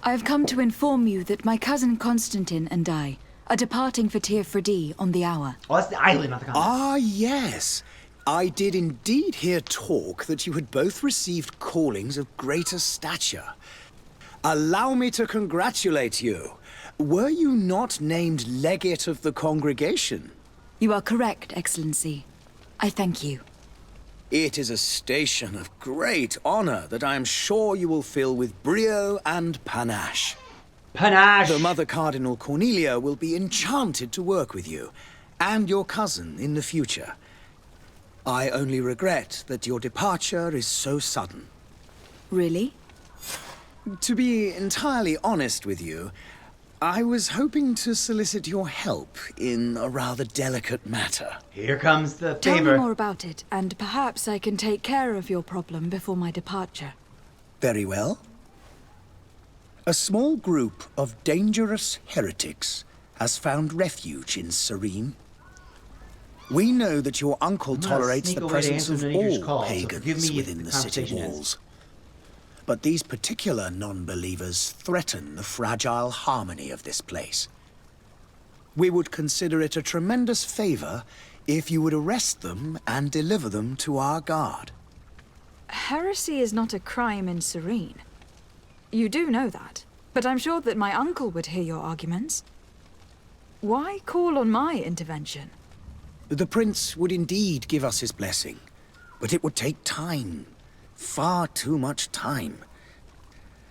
I have come to inform you that my cousin Constantine and I are departing for Tir-Fredi on the hour. Oh, that's the island, not the continent. Ah, yes. I did indeed hear talk that you had both received callings of greater stature. Allow me to congratulate you. Were you not named legate of the congregation? You are correct, Excellency. I thank you. It is a station of great honor that I am sure you will fill with brio and panache. Panache! The Mother Cardinal Cornelia will be enchanted to work with you, and your cousin in the future. I only regret that your departure is so sudden. Really? To be entirely honest with you, I was hoping to solicit your help in a rather delicate matter. Here comes the Tell favor. me more about it, and perhaps I can take care of your problem before my departure. Very well. A small group of dangerous heretics has found refuge in Serene. We know that your uncle tolerates the presence of all pagans within the city walls. But these particular non-believers threaten the fragile harmony of this place. We would consider it a tremendous favor if you would arrest them and deliver them to our guard. Heresy is not a crime in Serene. You do know that, but I'm sure that my uncle would hear your arguments. Why call on my intervention? The prince would indeed give us his blessing, but it would take time. Far too much time.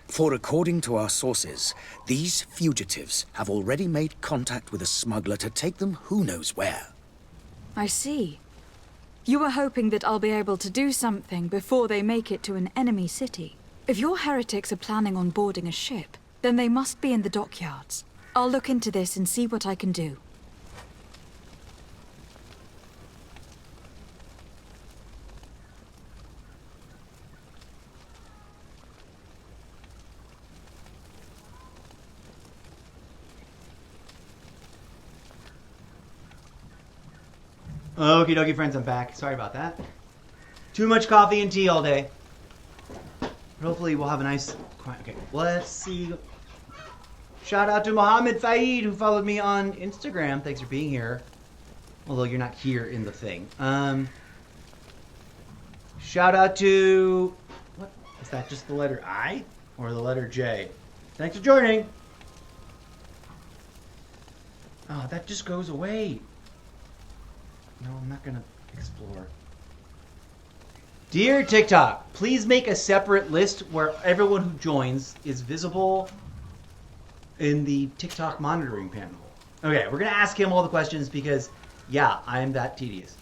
For according to our sources, these fugitives have already made contact with a smuggler to take them who knows where. I see. You were hoping that I'll be able to do something before they make it to an enemy city. If your heretics are planning on boarding a ship, then they must be in the dockyards. I'll look into this and see what I can do. Okie dokie, friends, I'm back. Sorry about that. Too much coffee and tea all day. But hopefully we'll have a nice... Okay, let's see. Shout out to Mohammed Faid, who followed me on Instagram. Thanks for being here. Although you're not here in the thing. Shout out to... What? Is that just the letter I? Or the letter J? Thanks for joining. Oh, that just goes away. No, I'm not going to explore. Dear TikTok, please make a separate list where everyone who joins is visible in the TikTok monitoring panel. Okay, we're going to ask him all the questions because, yeah, I'm that tedious.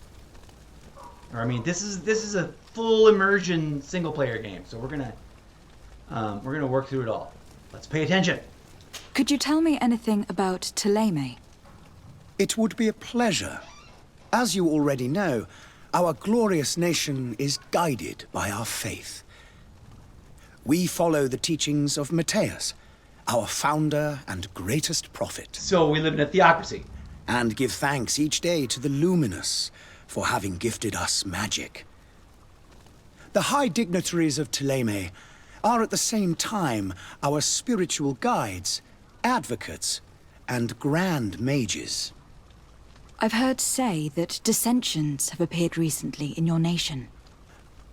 Or, I mean, this is a full immersion single player game, so we're going to work through it all. Let's pay attention. Could you tell me anything about Thélème? It would be a pleasure. As you already know, our glorious nation is guided by our faith. We follow the teachings of Matthias, our founder and greatest prophet. So we live in a theocracy. And give thanks each day to the Luminous for having gifted us magic. The high dignitaries of Thélème are at the same time our spiritual guides, advocates, and grand mages. I've heard say that dissensions have appeared recently in your nation.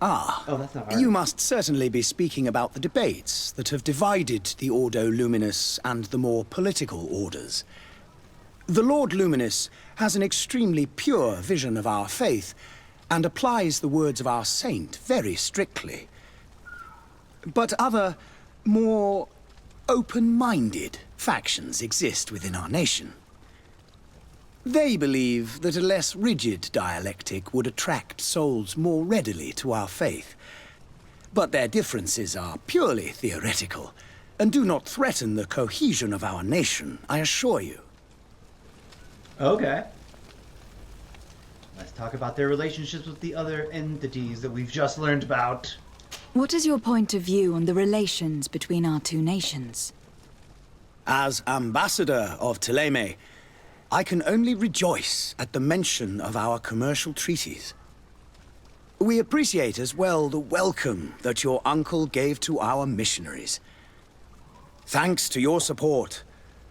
Ah, oh, that's not hard. You must certainly be speaking about the debates that have divided the Ordo Luminous and the more political orders. The Lord Luminous has an extremely pure vision of our faith and applies the words of our saint very strictly. But other, more open-minded factions exist within our nation. They believe that a less rigid dialectic would attract souls more readily to our faith. But their differences are purely theoretical, and do not threaten the cohesion of our nation, I assure you. Okay. Let's talk about their relationships with the other entities that we've just learned about. What is your point of view on the relations between our two nations? As ambassador of Thélème, I can only rejoice at the mention of our commercial treaties. We appreciate as well the welcome that your uncle gave to our missionaries. Thanks to your support,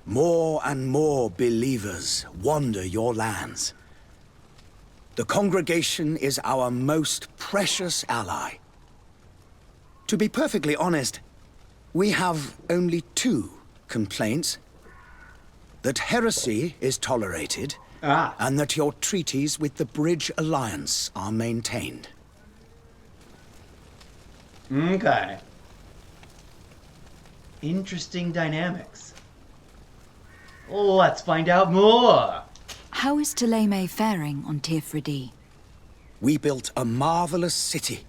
more and more believers wander your lands. The congregation is our most precious ally. To be perfectly honest, we have only two complaints. That heresy is tolerated, and that your treaties with the Bridge Alliance are maintained. Okay. Interesting dynamics. Let's find out more. How is Thélème faring on Tirfridi? We built a marvelous city,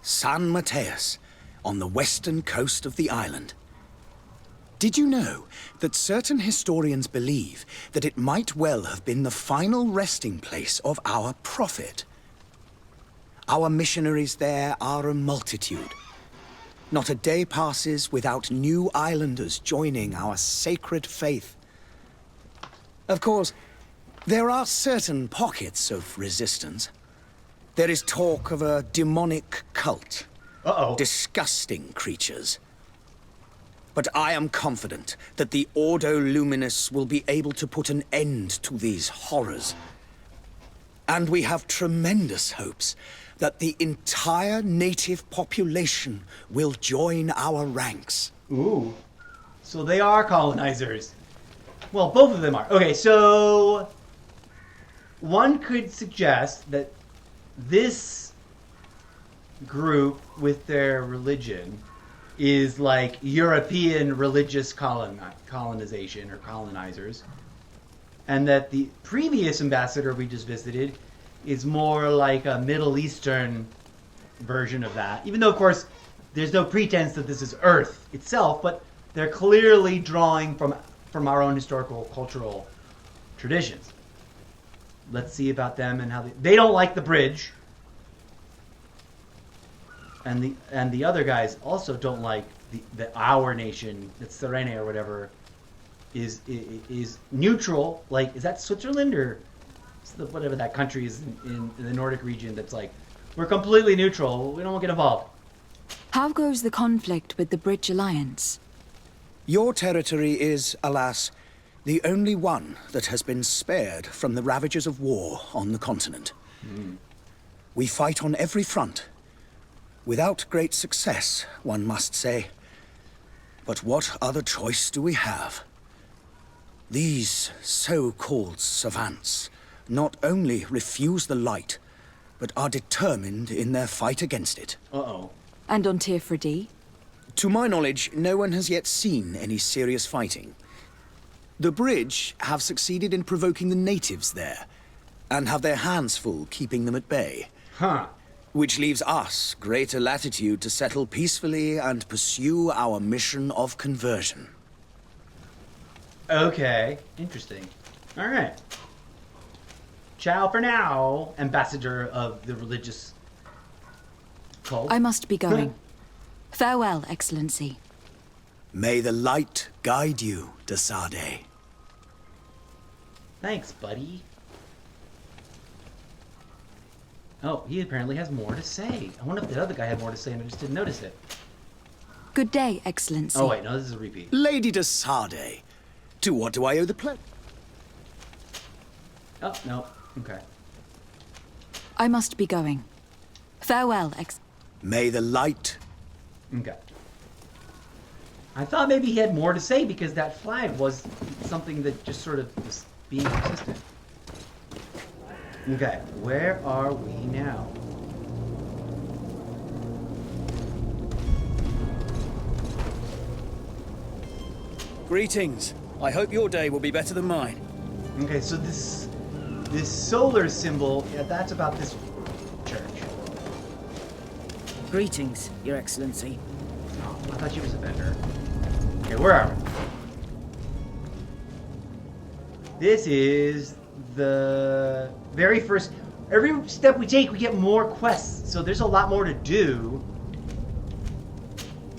San Matthias, on the western coast of the island. Did you know that certain historians believe that it might well have been the final resting place of our prophet? Our missionaries there are a multitude. Not a day passes without new islanders joining our sacred faith. Of course, there are certain pockets of resistance. There is talk of a demonic cult. Disgusting creatures. But I am confident that the Ordo Luminous will be able to put an end to these horrors. And we have tremendous hopes that the entire native population will join our ranks. Ooh. So they are colonizers. Well, both of them are. Okay, so one could suggest that this group with their religion is like European religious colonization or colonizers, and that the previous ambassador we just visited is more like a Middle Eastern version of that, even though of course there's no pretense that this is Earth itself, but they're clearly drawing from our own historical cultural traditions. Let's see about them and how they don't like the bridge. And the other guys also don't like our nation, that's Serene or whatever, is neutral. Like, is that Switzerland or whatever that country is in the Nordic region that's like, we're completely neutral. We don't get involved. How goes the conflict with the Bridge Alliance? Your territory is, alas, the only one that has been spared from the ravages of war on the continent. We fight on every front. Without great success, one must say. But what other choice do we have? These so-called savants not only refuse the light, but are determined in their fight against it. Uh-oh. And on Tier 4D? To my knowledge, no one has yet seen any serious fighting. The Bridge have succeeded in provoking the natives there, and have their hands full keeping them at bay. Huh. Which leaves us greater latitude to settle peacefully and pursue our mission of conversion. Okay. Interesting. All right. Ciao for now, ambassador of the religious cult. I must be going. Farewell, Excellency. May the light guide you, Desade. Thanks, buddy. Oh, he apparently has more to say. I wonder if the other guy had more to say and I just didn't notice it. Good day, Excellency. Oh wait, no, this is a repeat. Lady Desade, to what do I owe the pledge? Oh, no. Okay. I must be going. Farewell, May the light... Okay. I thought maybe he had more to say because that flag was something that just sort of was being consistent. Okay, where are we now? Greetings. I hope your day will be better than mine. Okay, so this solar symbol, yeah, that's about this church. Greetings, Your Excellency. Oh, I thought she was a vendor. Okay, where are we? This is the very first... Every step we take, we get more quests. So there's a lot more to do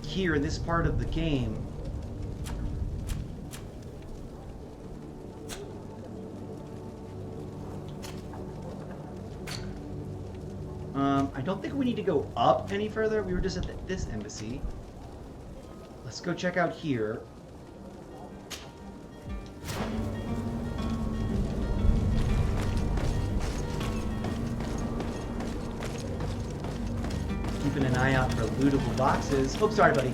here in this part of the game. I don't think we need to go up any further. We were just at this embassy. Let's go check out here. Keeping an eye out for lootable boxes. Oh, sorry, buddy.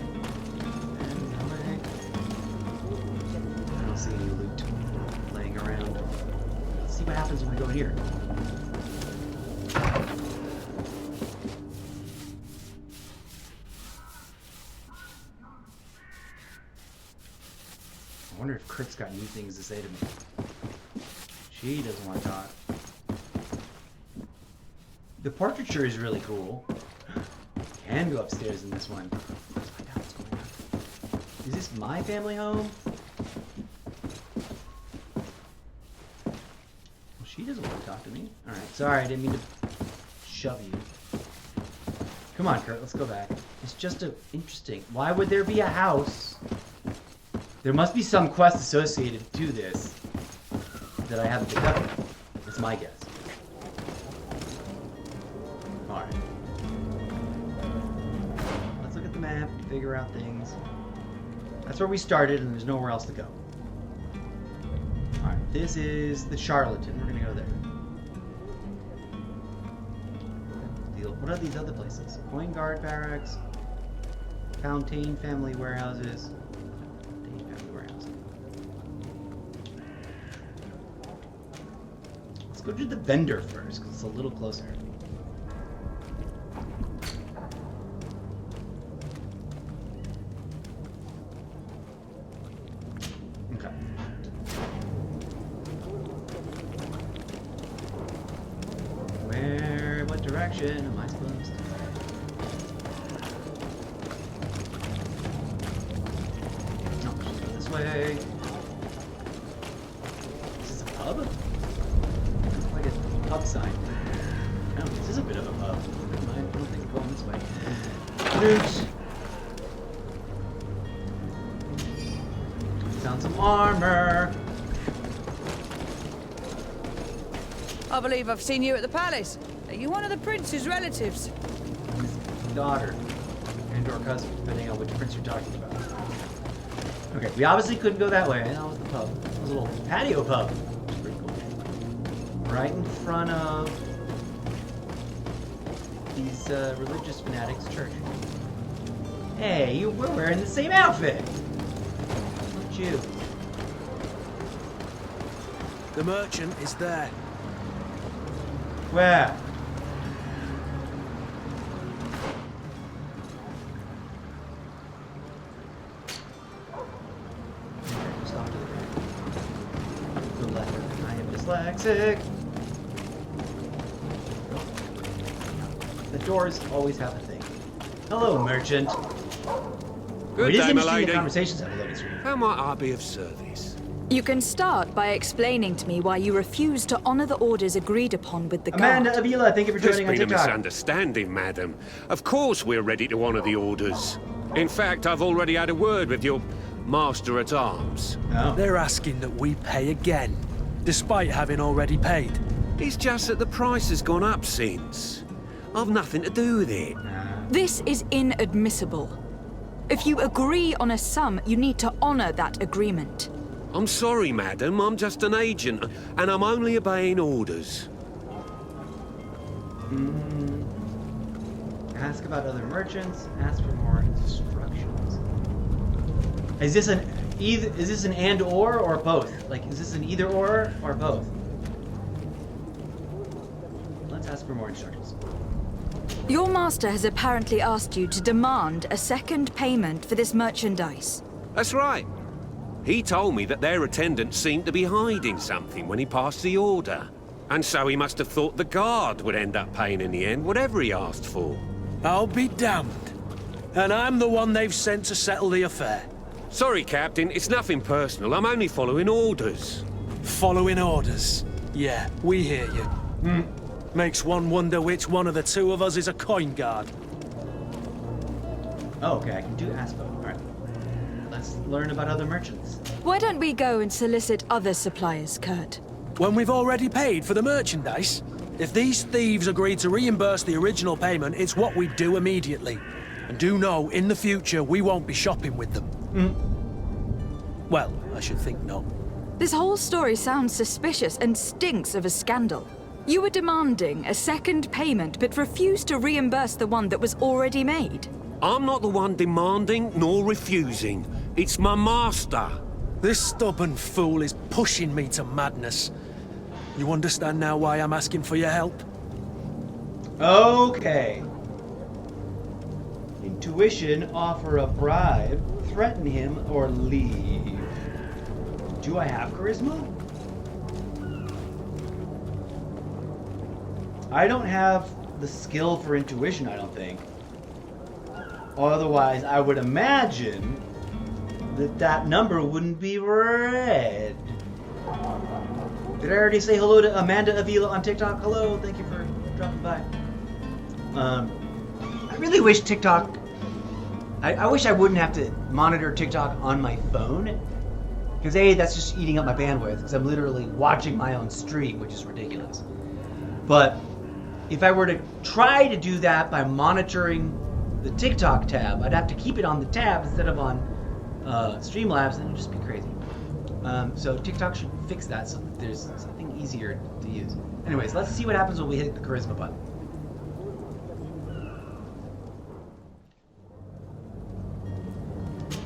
I don't see any loot laying around. Let's see what happens when we go here. I wonder if Kurt's got new things to say to me. She doesn't want to talk. The portraiture is really cool. Can go upstairs in this one. Let's find out what's going on. Is this my family home? Well, she doesn't want to talk to me. Alright, sorry, I didn't mean to shove you. Come on, Kurt, let's go back. It's just interesting. Why would there be a house? There must be some quest associated to this that I haven't picked up yet. It's my guess. Alright. Let's look at the map, figure out things. That's where we started and there's nowhere else to go. Alright, this is the Charlatan. We're gonna go there. What are these other places? Coin Guard Barracks, Fountain Family Warehouses. Let's go to the vendor first, because it's a little closer. Okay. What direction am I supposed to? No, just go this way. Is this a pub? Looks like a pub sign. No, this is a bit of a pub. I don't think I'm going this way. Loot! Found some armor. I believe I've seen you at the palace. Are you one of the prince's relatives? Daughter. And or cousin, depending on which prince you're talking about. Okay, we obviously couldn't go that way. That was the pub. It was a little patio pub. Which is pretty cool. Right in front of these religious fanatics' church. Hey, we're wearing the same outfit. Look at you. The merchant is there. Where? Stop to the right. Go left. I am dyslexic. The doors always have a thing. Hello, merchant. Good It is day, interesting milady. the conversations have a stream. How might I be of service? You can start by explaining to me why you refuse to honor the orders agreed upon with the guard. Amanda Avila, thank you for There's joining on been a TikTok. misunderstanding, madam. Of course we're ready to honor the orders. In fact, I've already had a word with your master-at-arms. They're asking that we pay again, despite having already paid. It's just that the price has gone up since. I've nothing to do with it. This is inadmissible. If you agree on a sum, you need to honor that agreement. I'm sorry, madam. I'm just an agent, and I'm only obeying orders. Ask about other merchants. Ask for more instructions. Is this an and or both? Like, is this an either or both? Let's ask for more instructions. Your master has apparently asked you to demand a second payment for this merchandise. That's right. He told me that their attendant seemed to be hiding something when he passed the order. And so he must have thought the guard would end up paying in the end, whatever he asked for. I'll be damned. And I'm the one they've sent to settle the affair. Sorry, Captain, it's nothing personal. I'm only following orders. Following orders? Yeah, we hear you. Makes one wonder which one of the two of us is a coin guard. Oh, okay, I can do ask both. Alright. Let's learn about other merchants. Why don't we go and solicit other suppliers, Kurt? When we've already paid for the merchandise? If these thieves agree to reimburse the original payment, it's what we do immediately. And do know, in the future, we won't be shopping with them. Well, I should think not. This whole story sounds suspicious and stinks of a scandal. You were demanding a second payment, but refused to reimburse the one that was already made. I'm not the one demanding nor refusing. It's my master. This stubborn fool is pushing me to madness. You understand now why I'm asking for your help? Okay. Intuition, offer a bribe, threaten him, or leave. Do I have charisma? I don't have the skill for intuition, I don't think. Otherwise, I would imagine that that number wouldn't be red. Did I already say hello to Amanda Avila on TikTok? Hello, thank you for dropping by. I really wish TikTok... I wish I wouldn't have to monitor TikTok on my phone. Because A, that's just eating up my bandwidth, because I'm literally watching my own stream, which is ridiculous. But if I were to try to do that by monitoring the TikTok tab, I'd have to keep it on the tab instead of on Streamlabs, and it'd just be crazy. So TikTok should fix that so that there's something easier to use. Anyways, let's see what happens when we hit the charisma button.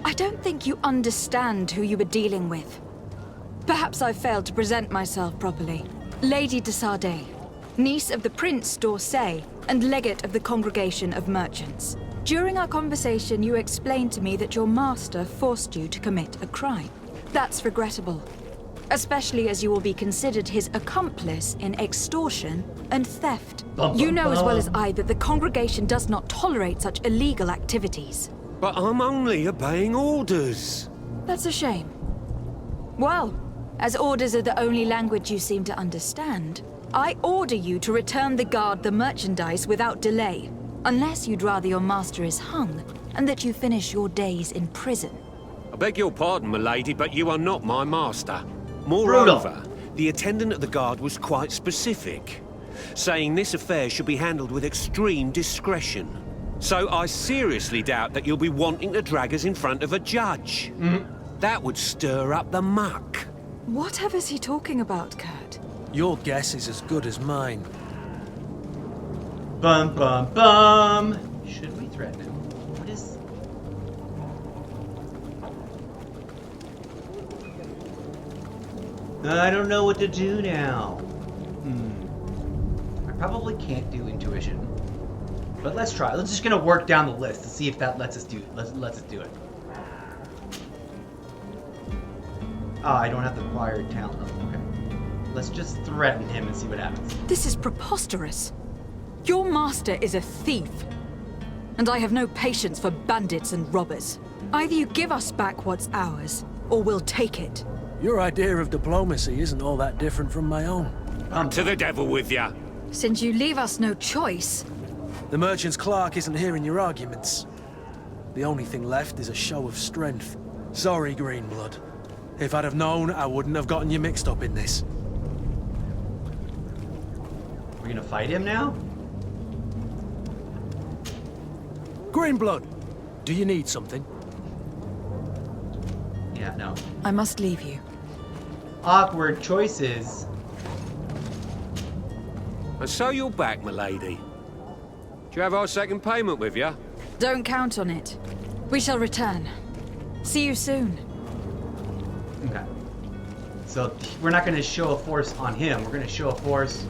I don't think you understand who you were dealing with. Perhaps I failed to present myself properly. Lady de Sardet, niece of the Prince d'Orsay and legate of the Congregation of Merchants. During our conversation, you explained to me that your master forced you to commit a crime. That's regrettable, especially as you will be considered his accomplice in extortion and theft. You know as well as I that the Congregation does not tolerate such illegal activities. But I'm only obeying orders. That's a shame. Well, as orders are the only language you seem to understand, I order you to return the guard the merchandise without delay, unless you'd rather your master is hung and that you finish your days in prison. I beg your pardon, milady, but you are not my master. Moreover, the attendant at the guard was quite specific, saying this affair should be handled with extreme discretion. So I seriously doubt that you'll be wanting to drag us in front of a judge. That would stir up the muck. Whatever's he talking about, Kurt? Your guess is as good as mine. Bum bum bum. Should we threaten him? What is? I don't know what to do now. I probably can't do intuition, but let's try. Let's just gonna work down the list to see if that lets us do it. Let's us do it. Oh, I don't have the acquired talent level. Okay. Let's just threaten him and see what happens. This is preposterous. Your master is a thief, and I have no patience for bandits and robbers. Either you give us back what's ours, or we'll take it. Your idea of diplomacy isn't all that different from my own. To the devil with ya. Since you leave us no choice. The merchant's clerk isn't hearing your arguments. The only thing left is a show of strength. Sorry, Greenblood. If I'd have known, I wouldn't have gotten you mixed up in this. We're gonna fight him now? Greenblood, do you need something? Yeah, no. I must leave you. Awkward choices. And so you're back, milady. Do you have our second payment with you? Don't count on it. We shall return. See you soon. Okay. So we're not going to show a force on him. We're going to show a force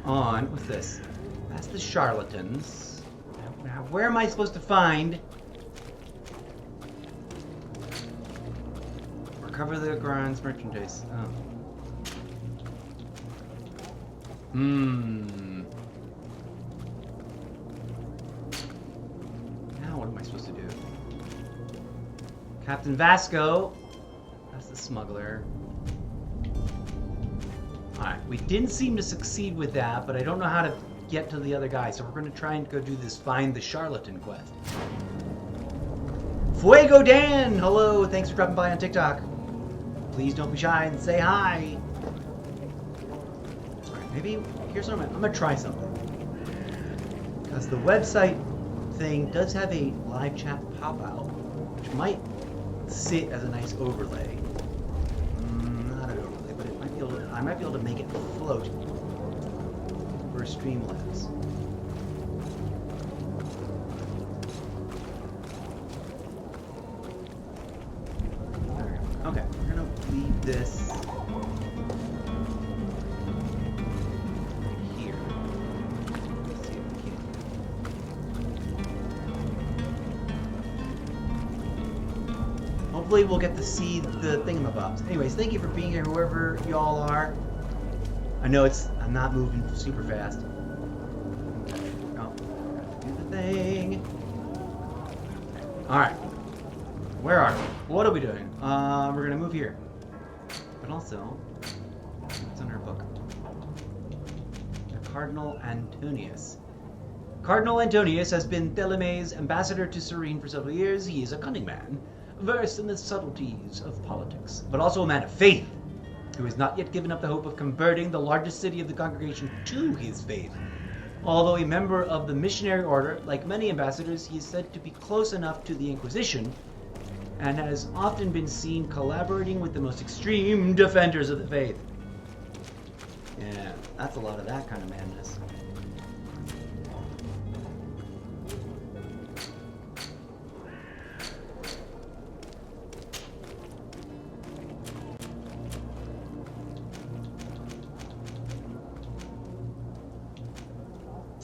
on... What's this? That's the charlatans. Now, where am I supposed to find... Recover the Grand's merchandise. Oh. Now what am I supposed to do? Captain Vasco. That's the smuggler. Alright, we didn't seem to succeed with that, but I don't know how to get to the other guy, so we're going to try and go do this Find the Charlatan quest. Fuego Dan! Hello, thanks for dropping by on TikTok. Please don't be shy and say hi. Alright, maybe, here's what I'm going to try something. Because the website thing does have a live chat pop-out, which might sit as a nice overlay. Not an overlay, but it might be able to, I might be able to make it float for Streamlabs. Okay, we're gonna leave this here. Let's see if we can. Hopefully we'll get to see the thingamabobs. Anyways, thank you for being here, whoever y'all are. I know I'm not moving super fast. Oh, do the thing. Alright. Where are we? What are we doing? We're gonna move here. But also, what's in our book? Cardinal Antonius. Cardinal Antonius has been Theleme's ambassador to Serene for several years. He is a cunning man, versed in the subtleties of politics, but also a man of faith, who has not yet given up the hope of converting the largest city of the congregation to his faith. Although a member of the missionary order, like many ambassadors, he is said to be close enough to the Inquisition, and has often been seen collaborating with the most extreme defenders of the faith. Yeah, that's a lot of that kind of madness.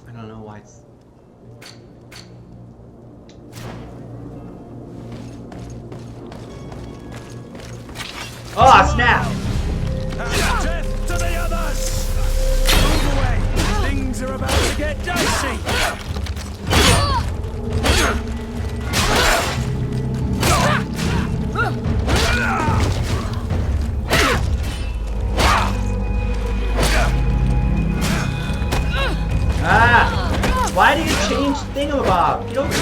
I don't know why it's... Oh, snap! Death to the others! Move away! Things are about to get dicey! Ah! Why do you change thingamabob? You don't...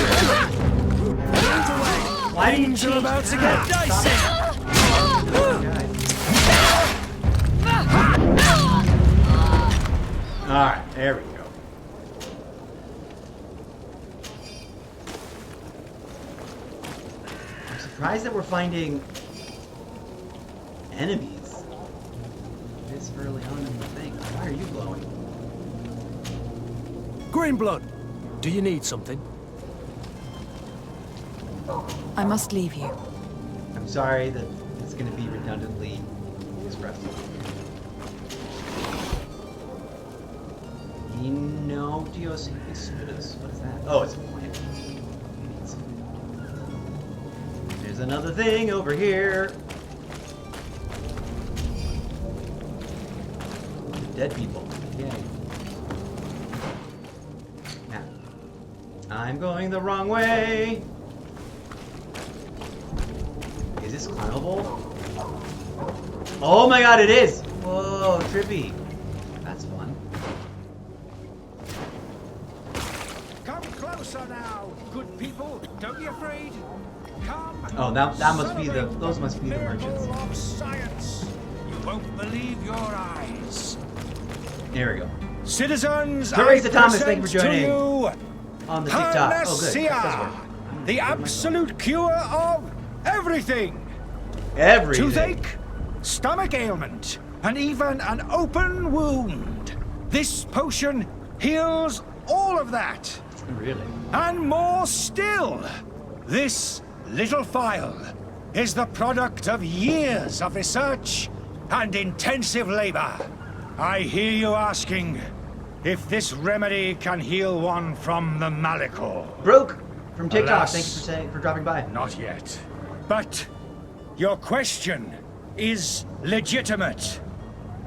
Why do you change... Things are about to get dicey! Alright, there we go. I'm surprised that we're finding enemies this early on in the thing. Why are you glowing? Greenblood, do you need something? I must leave you. I'm sorry that it's going to be redundantly expressed. No, Dios Espiritus. What is that? Oh, it's a plant. There's another thing over here. Dead people. Yay. Now, I'm going the wrong way. Is this climbable? Oh my god, it is! Whoa, trippy. That's fun. Come closer now, good people. Don't be afraid. Come. Oh, that must be the those must be the merchants. Of science. You won't believe your eyes. There we go. Citizens, Teresa I Thomas, thank you for present to joining you on the TikTok. Oh, good. That does work. Panacea, the absolute cure of everything. Everything. Toothache, stomach ailment, and even an open wound. This potion heals all of that. Really? And more still. This little phial is the product of years of research and intensive labor. I hear you asking if this remedy can heal one from the Malicor. Broke from TikTok. Alas, Thank you for dropping by. Not yet. But your question is legitimate.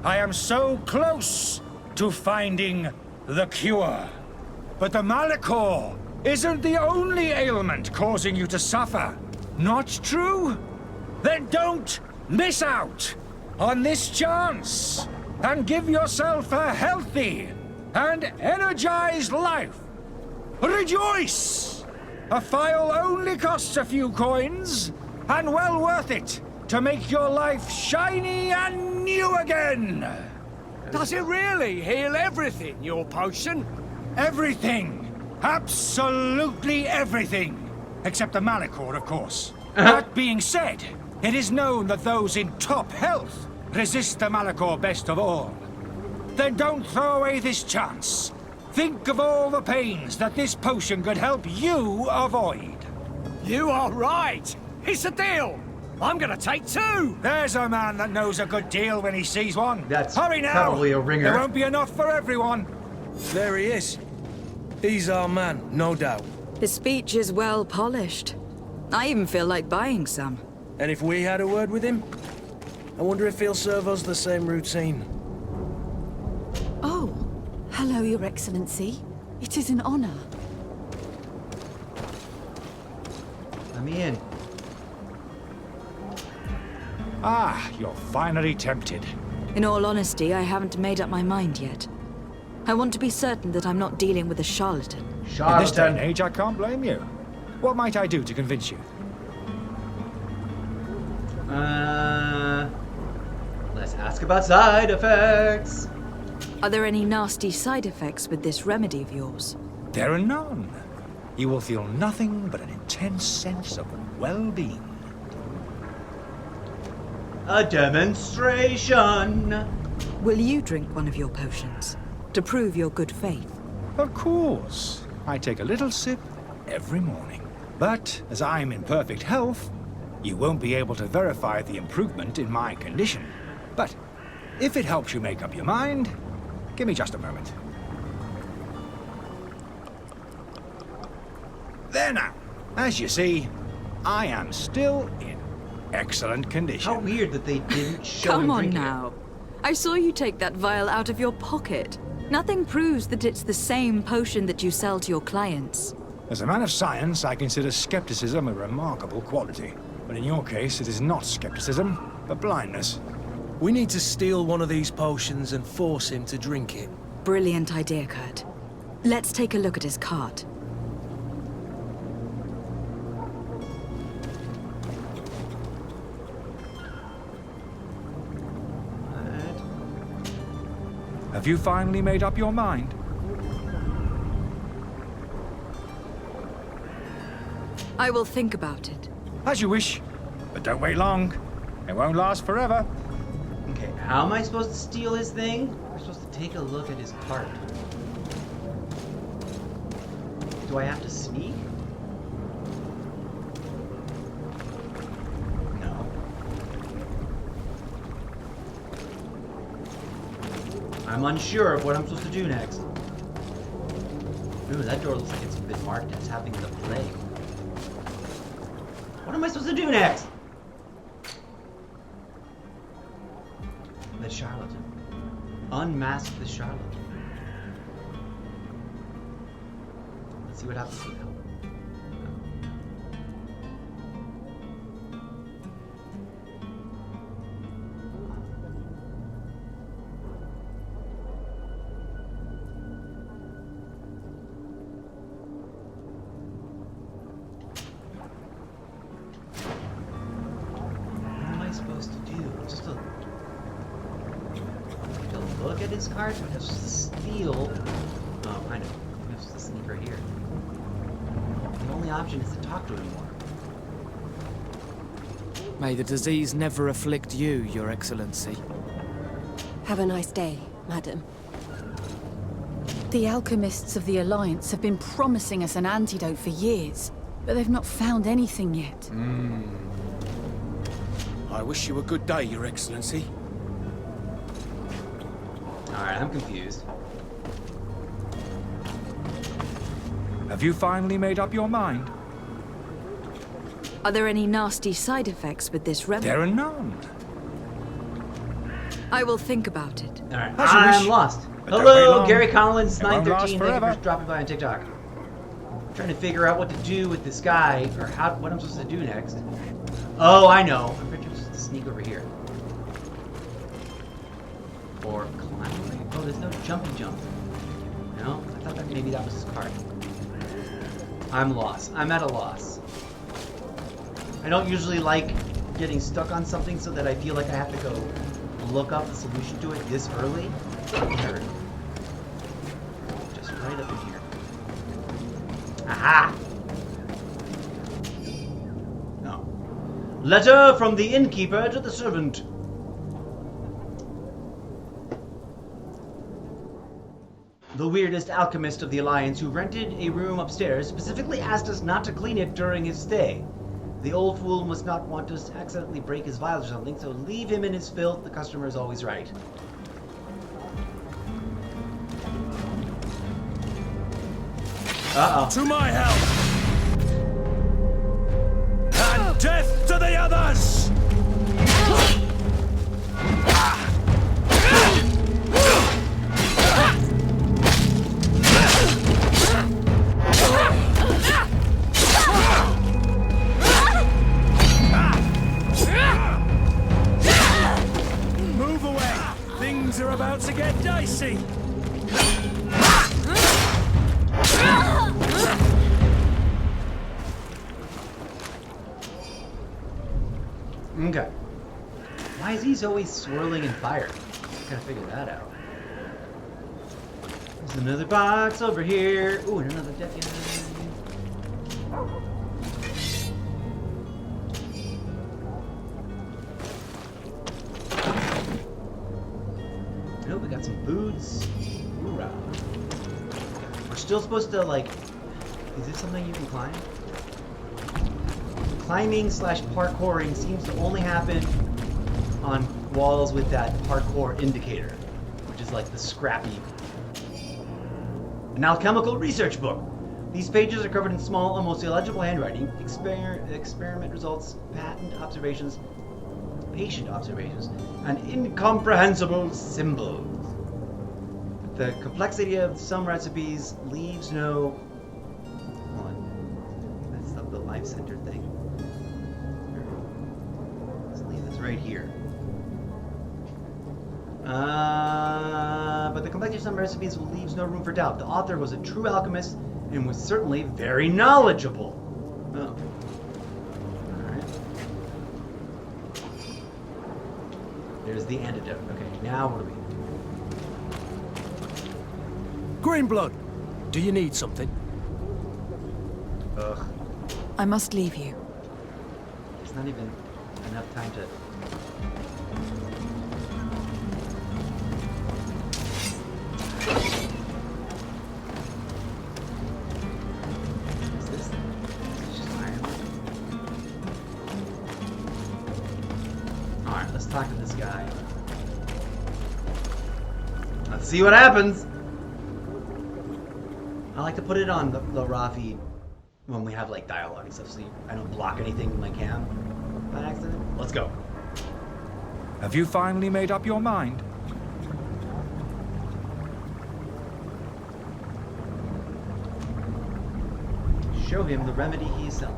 I am so close to finding the cure. But the Malicor isn't the only ailment causing you to suffer. Not true? Then don't miss out on this chance and give yourself a healthy and energized life. Rejoice! A phial only costs a few coins, and well worth it to make your life shiny and new again. Does it really heal everything, your potion? Everything. Absolutely everything. Except the Malicor, of course. That being said, it is known that those in top health resist the Malicor best of all. Then don't throw away this chance. Think of all the pains that this potion could help you avoid. You are right. It's a deal. I'm gonna take two. There's a man that knows a good deal when he sees one. That's Hurry now. probably a ringer. There won't be enough for everyone. There he is. He's our man, no doubt. His speech is well polished. I even feel like buying some. And if we had a word with him, I wonder if he'll serve us the same routine. Oh, hello, Your Excellency. It is an honor. Let me in. Ah, you're finally tempted. In all honesty, I haven't made up my mind yet. I want to be certain that I'm not dealing with a charlatan. In this day and age, I can't blame you. What might I do to convince you? Let's ask about side effects. Are there any nasty side effects with this remedy of yours? There are none. You will feel nothing but an intense sense of well-being. A demonstration. Will you drink one of your potions to prove your good faith? Of course. I take a little sip every morning. But as I'm in perfect health, you won't be able to verify the improvement in my condition. But if it helps you make up your mind, give me just a moment. There now. As you see, I am still in excellent condition. How weird that they didn't show Come him on drinking it. now. I saw you take that vial out of your pocket. Nothing proves that it's the same potion that you sell to your clients. As a man of science, I consider skepticism a remarkable quality. But in your case, it is not skepticism, but blindness. We need to steal one of these potions and force him to drink it. Brilliant idea, Kurt. Let's take a look at his cart. Have you finally made up your mind? I will think about it. As you wish, but don't wait long. It won't last forever. Okay, how am I supposed to steal his thing? I'm supposed to take a look at his cart. Do I have to sneak? No. I'm unsure of what I'm supposed to do next. Ooh, that door looks like it's been marked as having the plague. What am I supposed to do next? The charlatan. Unmask the charlatan. Let's see what happens now. His card, so I have to steal. Oh, I know. I have to sneak right here. The only option is to talk to him more. May the disease never afflict you, Your Excellency. Have a nice day, madam. The alchemists of the Alliance have been promising us an antidote for years, but they've not found anything yet. I wish you a good day, Your Excellency. Alright, I'm confused. Have you finally made up your mind? Are there any nasty side effects with this remedy? There are none. I will think about it. Alright, I'm lost. Hello, Gary Collins, 913. Thank you for dropping by on TikTok. I'm trying to figure out what to do with this guy, or what I'm supposed to do next. Oh, I know. I'm pretty sure I'm supposed to sneak over here. Or climb. Oh, there's no jumpy jump. No? I thought that maybe that was his card. I'm lost. I'm at a loss. I don't usually like getting stuck on something so that I feel like I have to go look up the solution to it this early. Or just right up in here. Aha! No. Letter from the innkeeper to the servant. The weirdest alchemist of the Alliance who rented a room upstairs specifically asked us not to clean it during his stay. The old fool must not want us to accidentally break his vials or something, so leave him in his filth. The customer is always right. Uh-oh. To my help! And death to the others! Move away! Things are about to get dicey! Okay. Why is he always swirling in fire? Gotta figure that out. There's another box over here. Ooh, and another dead guy. Oh, we got some boots. Hoorah. We're still supposed to, like... Is this something you can climb? Climbing / parkouring seems to only happen on walls with that parkour indicator, which is like the scrappy. An alchemical research book. These pages are covered in small, almost illegible handwriting, experiment results, patient observations, and incomprehensible symbols. The complexity of some recipes leaves no... Hold on. That's the life center thing. Let's leave this right here. But the complexity of some recipes leaves no room for doubt. The author was a true alchemist and was certainly very knowledgeable. Oh. Alright. There's the antidote. Okay, now what do we do? Greenblood, do you need something? Ugh. I must leave you. There's not even enough time to... What's this? It's just iron. Alright, let's talk to this guy. Let's see what happens. I like to put it on the raw feed when we have like dialogue and stuff, so I don't block anything with my cam by accident. Let's go. Have you finally made up your mind? Show him the remedy he's selling.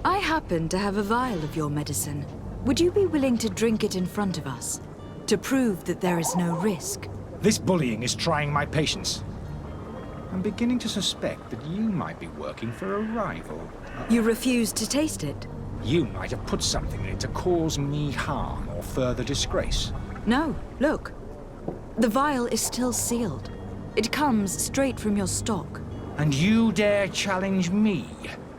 I happen to have a vial of your medicine. Would you be willing to drink it in front of us? To prove that there is no risk? This bullying is trying my patience. I'm beginning to suspect that you might be working for a rival. You refuse to taste it? You might have put something in it to cause me harm or further disgrace. No, look. The vial is still sealed. It comes straight from your stock. And you dare challenge me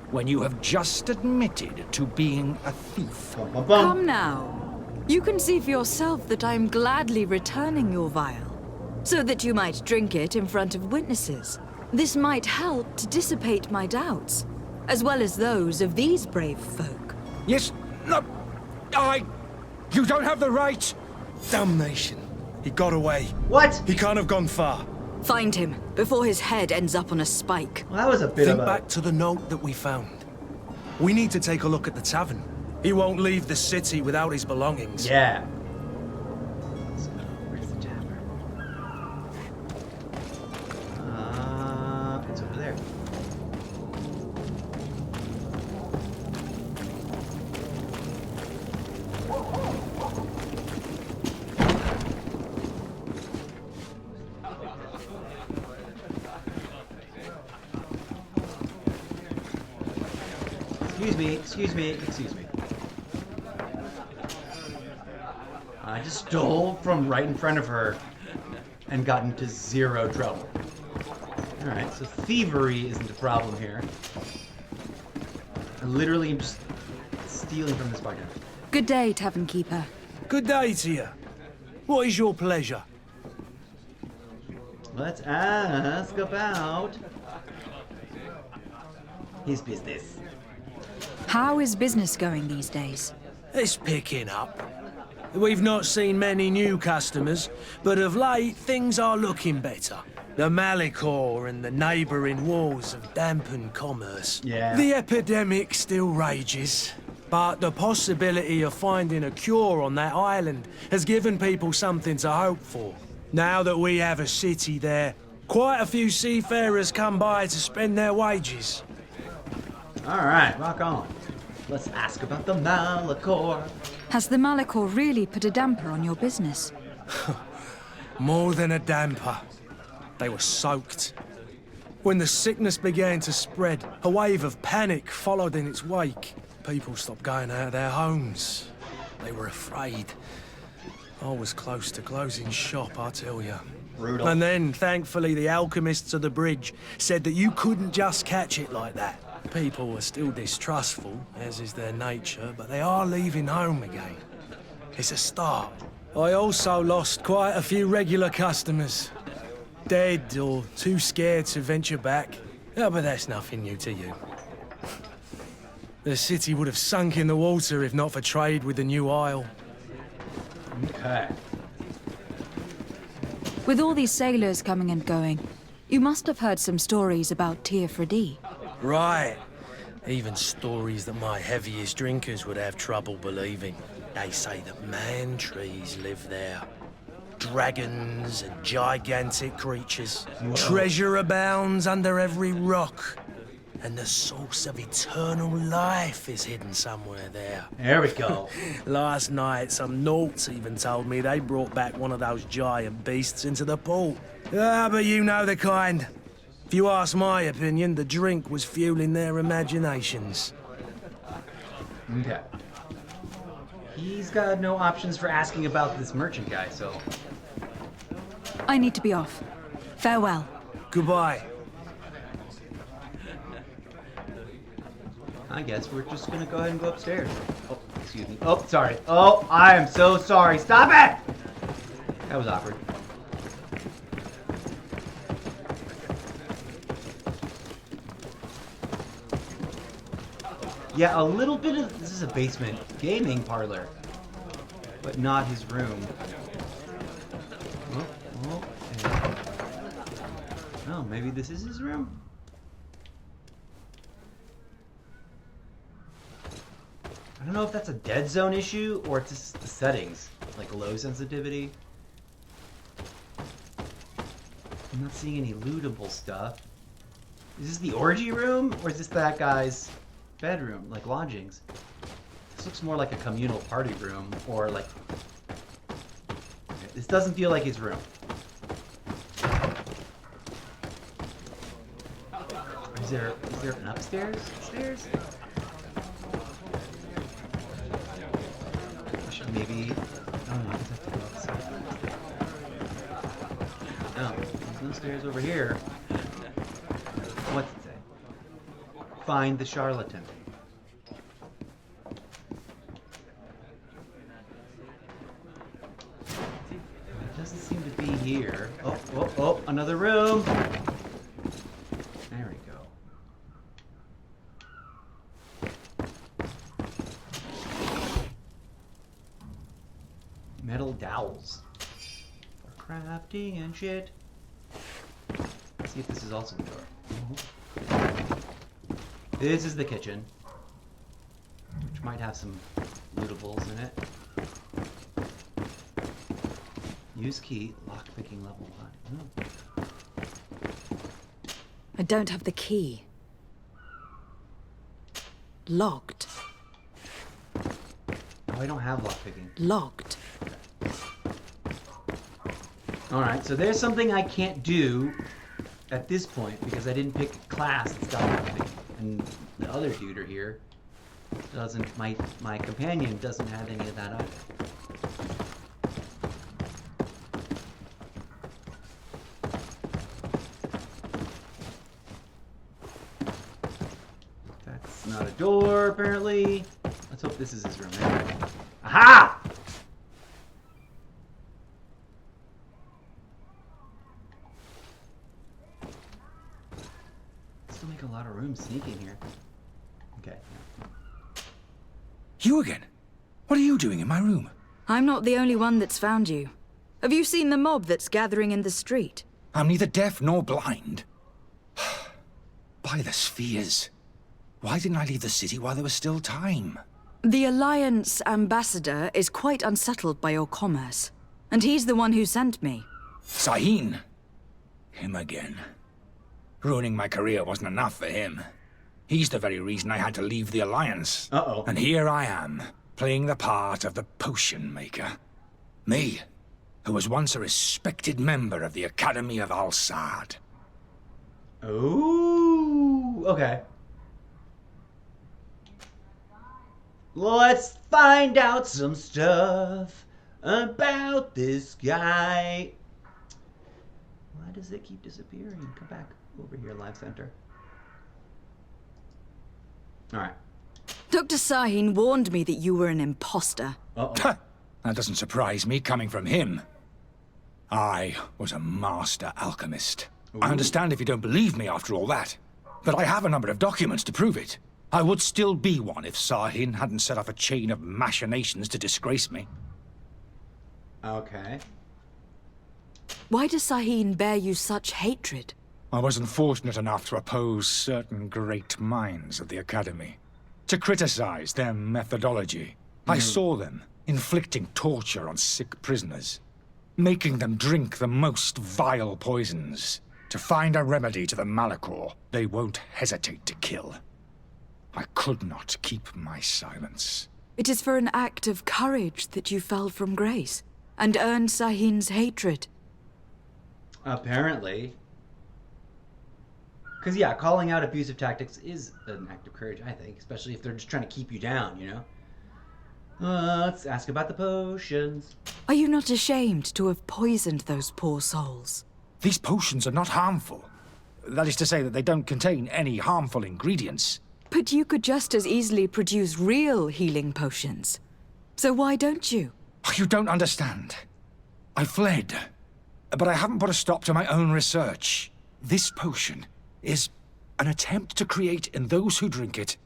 when you have just admitted to being a thief. Come now. You can see for yourself that I'm gladly returning your vial, so that you might drink it in front of witnesses. This might help to dissipate my doubts, as well as those of these brave folk. Yes, no, you don't have the right. Damnation. He got away. What? He can't have gone far. Find him, before his head ends up on a spike. Well, that was a bit Think of a... back to the note that we found. We need to take a look at the tavern. He won't leave the city without his belongings. Yeah. It's over there. Excuse me. I just stole from right in front of her and got into zero trouble. Alright, so thievery isn't a problem here. I literally am just stealing from this bargain. Good day, tavern keeper. Good day to you. What is your pleasure? Let's ask about his business. How is business going these days? It's picking up. We've not seen many new customers, but of late things are looking better. The Malicor and the neighbouring wars have dampened commerce. Yeah. The epidemic still rages, but the possibility of finding a cure on that island has given people something to hope for. Now that we have a city there, quite a few seafarers come by to spend their wages. Alright, rock on. Let's ask about the Malicor. Has the Malicor really put a damper on your business? More than a damper. They were soaked. When the sickness began to spread, a wave of panic followed in its wake. People stopped going out of their homes. They were afraid. I was close to closing shop, I tell you. Brutal. And then, thankfully, the alchemists of the bridge said that you couldn't just catch it like that. People were still distrustful, as is their nature, but they are leaving home again. It's a start. I also lost quite a few regular customers. Dead or too scared to venture back. Oh, but that's nothing new to you. The city would have sunk in the water if not for trade with the new isle. Okay. With all these sailors coming and going, you must have heard some stories about Tir-Freddy. Right. Even stories that my heaviest drinkers would have trouble believing. They say that man-trees live there. Dragons and gigantic creatures. Whoa. Treasure abounds under every rock. And the source of eternal life is hidden somewhere there. There we go. Last night, some Nauts even told me they brought back one of those giant beasts into the port. Ah, but you know the kind. If you ask my opinion, the drink was fueling their imaginations. Okay. He's got no options for asking about this merchant guy, so... I need to be off. Farewell. Goodbye. I guess we're just gonna go ahead and go upstairs. Oh, excuse me. Oh, sorry. Oh, I am so sorry. Stop it! That was awkward. Yeah, a little bit of... This is a basement gaming parlor. But not his room. Oh, maybe this is his room? I don't know if that's a dead zone issue or it's just the settings, like low sensitivity. I'm not seeing any lootable stuff. Is this the orgy room or is this that guy's bedroom, like lodgings? This looks more like a communal party room or like... This doesn't feel like his room. Is there an upstairs? Stairs? Maybe. Oh no, I just have to go outside. No, there's no stairs over here. What's it say? Find the charlatan. It doesn't seem to be here. Oh, another room. There we go. Metal dowels for crafting and shit. Let's see if this is also the door. This is the kitchen, which might have some lootables in it. Use key, lockpicking level 1. I don't have the key. Locked. Oh, I don't have lockpicking. Locked. Alright, so there's something I can't do at this point because I didn't pick a class that's got lockpicking. And the other dude here doesn't, my companion doesn't have any of that either. That's not a door, apparently. Let's hope this is his room. Anyway. Aha! Still make a lot of room sneaking here. Okay. You again? What are you doing in my room? I'm not the only one that's found you. Have you seen the mob that's gathering in the street? I'm neither deaf nor blind. By the spheres. Why didn't I leave the city while there was still time? The Alliance ambassador is quite unsettled by your commerce, and he's the one who sent me. Sahin. Him again. Ruining my career wasn't enough for him. He's the very reason I had to leave the Alliance. Uh-oh. And here I am, playing the part of the potion maker. Me, who was once a respected member of the Academy of Al-Sad. Ooh, okay. Let's find out some stuff about this guy. Why does it keep disappearing? Come back over here, Live Center. Alright. Dr. Sahin warned me that you were an imposter. Uh-oh. That doesn't surprise me, coming from him. I was a master alchemist. Ooh. I understand if you don't believe me after all that, but I have a number of documents to prove it. I would still be one if Sahin hadn't set off a chain of machinations to disgrace me. Okay. Why does Sahin bear you such hatred? I wasn't fortunate enough to oppose certain great minds of the Academy. To criticize their methodology. I saw them inflicting torture on sick prisoners. Making them drink the most vile poisons. To find a remedy to the Malachor they won't hesitate to kill. I could not keep my silence. It is for an act of courage that you fell from grace, and earned Sahin's hatred. Apparently. Because, yeah, calling out abusive tactics is an act of courage, I think. Especially if they're just trying to keep you down, you know? Let's ask about the potions. Are you not ashamed to have poisoned those poor souls? These potions are not harmful. That is to say that they don't contain any harmful ingredients. But you could just as easily produce real healing potions. So why don't you? You don't understand. I fled, but I haven't put a stop to my own research. This potion is an attempt to create in those who drink it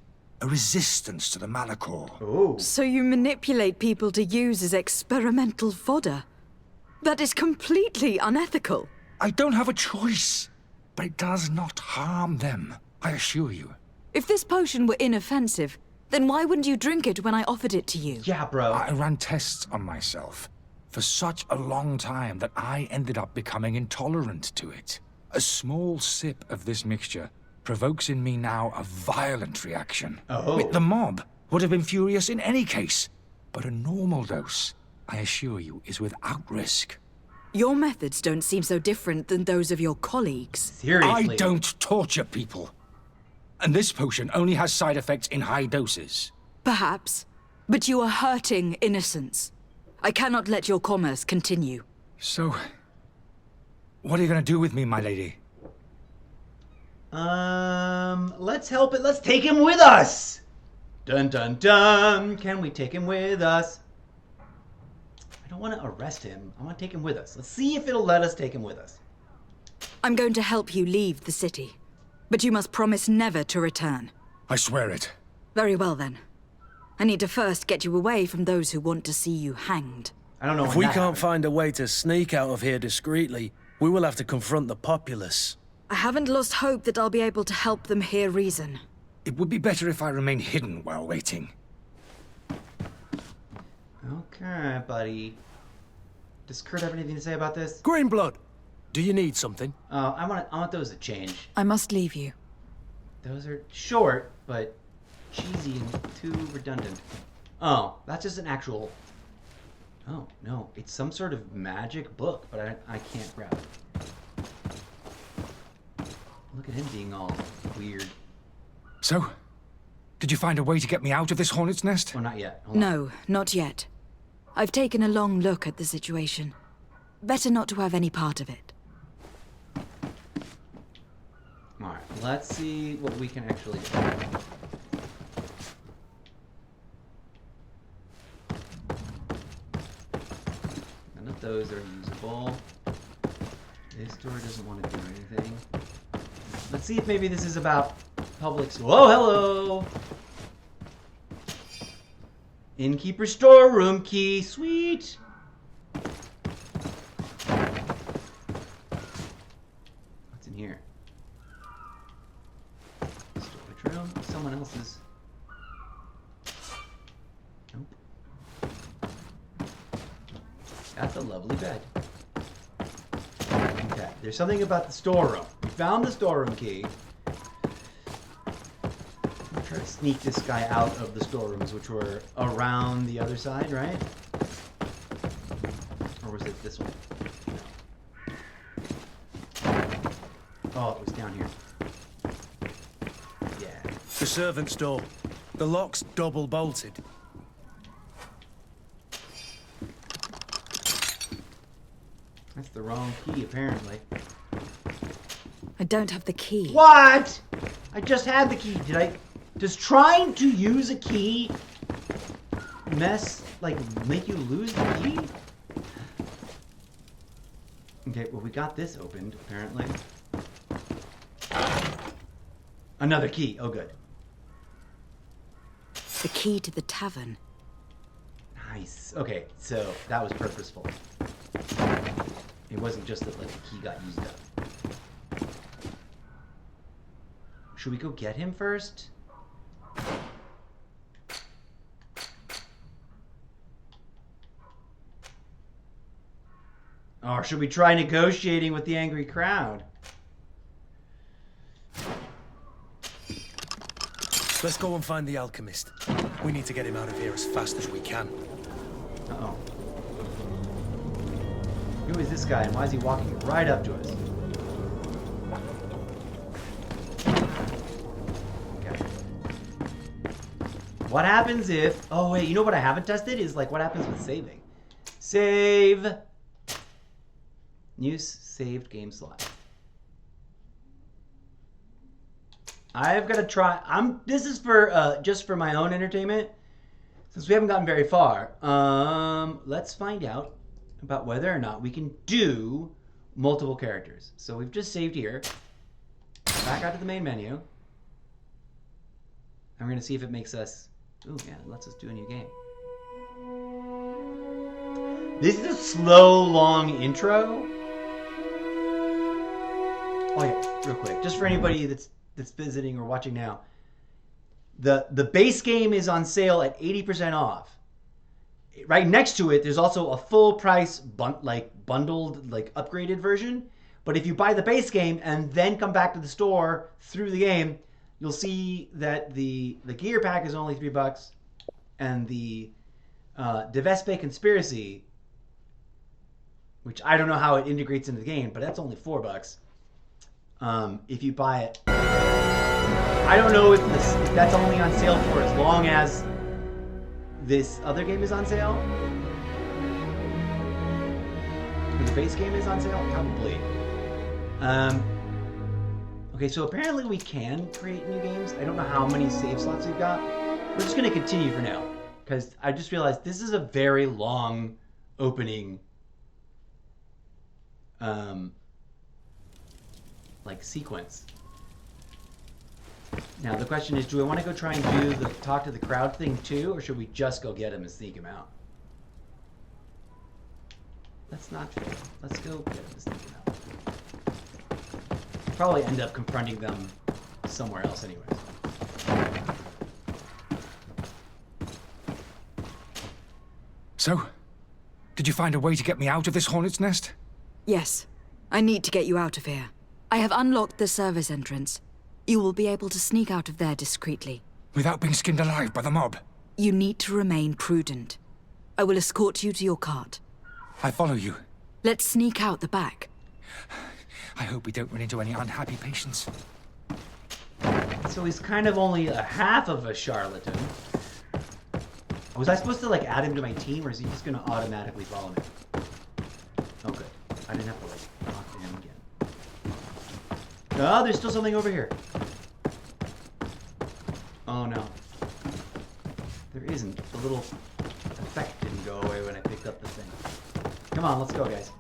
a resistance to the Malachor. Oh. So you manipulate people to use as experimental fodder? That is completely unethical. I don't have a choice, but it does not harm them, I assure you. If this potion were inoffensive, then why wouldn't you drink it when I offered it to you? Yeah, bro. I ran tests on myself for such a long time that I ended up becoming intolerant to it. A small sip of this mixture provokes in me now a violent reaction. Oh. The mob would have been furious in any case, but a normal dose, I assure you, is without risk. Your methods don't seem so different than those of your colleagues. Seriously? I don't torture people. And this potion only has side effects in high doses. Perhaps, but you are hurting innocents. I cannot let your commerce continue. So, what are you going to do with me, my lady? Let's help it. Let's take him with us. Dun dun dun. Can we take him with us? I don't want to arrest him. I want to take him with us. Let's see if it'll let us take him with us. I'm going to help you leave the city. But you must promise never to return. I swear it. Very well, then. I need to first get you away from those who want to see you hanged. I don't know If we can't find a way to sneak out of here discreetly, we will have to confront the populace. I haven't lost hope that I'll be able to help them hear reason. It would be better if I remain hidden while waiting. Okay, buddy. Does Kurt have anything to say about this? Greenblood, do you need something? I want those to change. I must leave you. Those are short, but cheesy and too redundant. Oh, that's just an actual... Oh, no. It's some sort of magic book, but I can't grab it. Look at him being all weird. So, did you find a way to get me out of this hornet's nest? Oh, not yet. Hold on. No, not yet. I've taken a long look at the situation. Better not to have any part of it. Alright, let's see what we can actually do. None of those are usable. This door doesn't want to do anything. Let's see if maybe this is about public school. Oh, hello! Innkeeper storeroom key. Sweet! What's in here? Storage room? Someone else's. Nope. That's a lovely bed. Okay, there's something about the storeroom. We found the storeroom key. I'm trying to sneak this guy out of the storerooms, which were around the other side, right? Or was it this one? No. Oh, it was down here. Yeah. The servant's door. The lock's double bolted. That's the wrong key, apparently. I don't have the key. What? I just had the key. Does trying to use a key make you lose the key? Okay, well, we got this opened, apparently. Another key. Oh, good. The key to the tavern. Nice. Okay, so that was purposeful. It wasn't just that, like, the key got used up. Should we go get him first? Or should we try negotiating with the angry crowd? Let's go and find the alchemist. We need to get him out of here as fast as we can. Uh-oh. Who is this guy and why is he walking right up to us? Okay. What happens if... Oh, wait, you know what I haven't tested? Is, like, what happens with saving. Save. New saved game slot. I've got to try. This is for just for my own entertainment, since we haven't gotten very far. Let's find out about whether or not we can do multiple characters. So we've just saved here. Back out to the main menu. And we're gonna see if it makes us. Ooh, yeah, it lets us do a new game. This is a slow, long intro. Oh yeah, real quick, just for anybody that's visiting or watching now. The base game is on sale at 80% off. Right next to it, there's also a full price bundled upgraded version. But if you buy the base game and then come back to the store through the game, you'll see that the gear pack is only $3, and the Devespe Conspiracy, which I don't know how it integrates into the game, but that's only $4. If you buy it, I don't know if that's only on sale for as long as this other game is on sale. Or the base game is on sale, probably. Okay, so apparently we can create new games. I don't know how many save slots we've got. We're just going to continue for now, because I just realized this is a very long opening sequence. Now the question is, do I want to go try and do the talk to the crowd thing too, or should we just go get him and sneak him out? Let's not fail. Let's go get him and sneak him out. Probably end up confronting them somewhere else anyways. So, did you find a way to get me out of this hornet's nest? Yes. I need to get you out of here. I have unlocked the service entrance. You will be able to sneak out of there discreetly. Without being skinned alive by the mob? You need to remain prudent. I will escort you to your cart. I follow you. Let's sneak out the back. I hope we don't run into any unhappy patients. So he's kind of only a half of a charlatan. Was I supposed to add him to my team, or is he just going to automatically follow me? Oh good. I didn't have to talk to him again. Oh, there's still something over here. Oh no. There isn't. The little effect didn't go away when I picked up the thing. Come on, let's go, guys.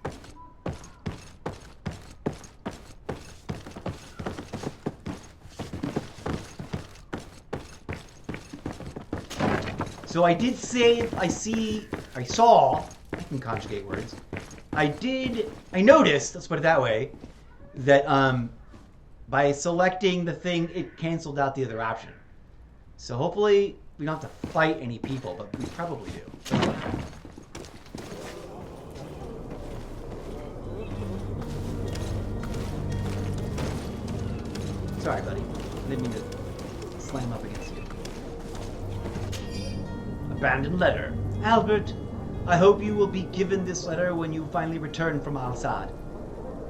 So I did say, I saw, I can conjugate words. I noticed, let's put it that way, that by selecting the thing, it canceled out the other option. So hopefully we don't have to fight any people, but we probably do. Sorry, buddy. I didn't mean to slam up against you. Abandoned letter. Albert, I hope you will be given this letter when you finally return from Al-Sad.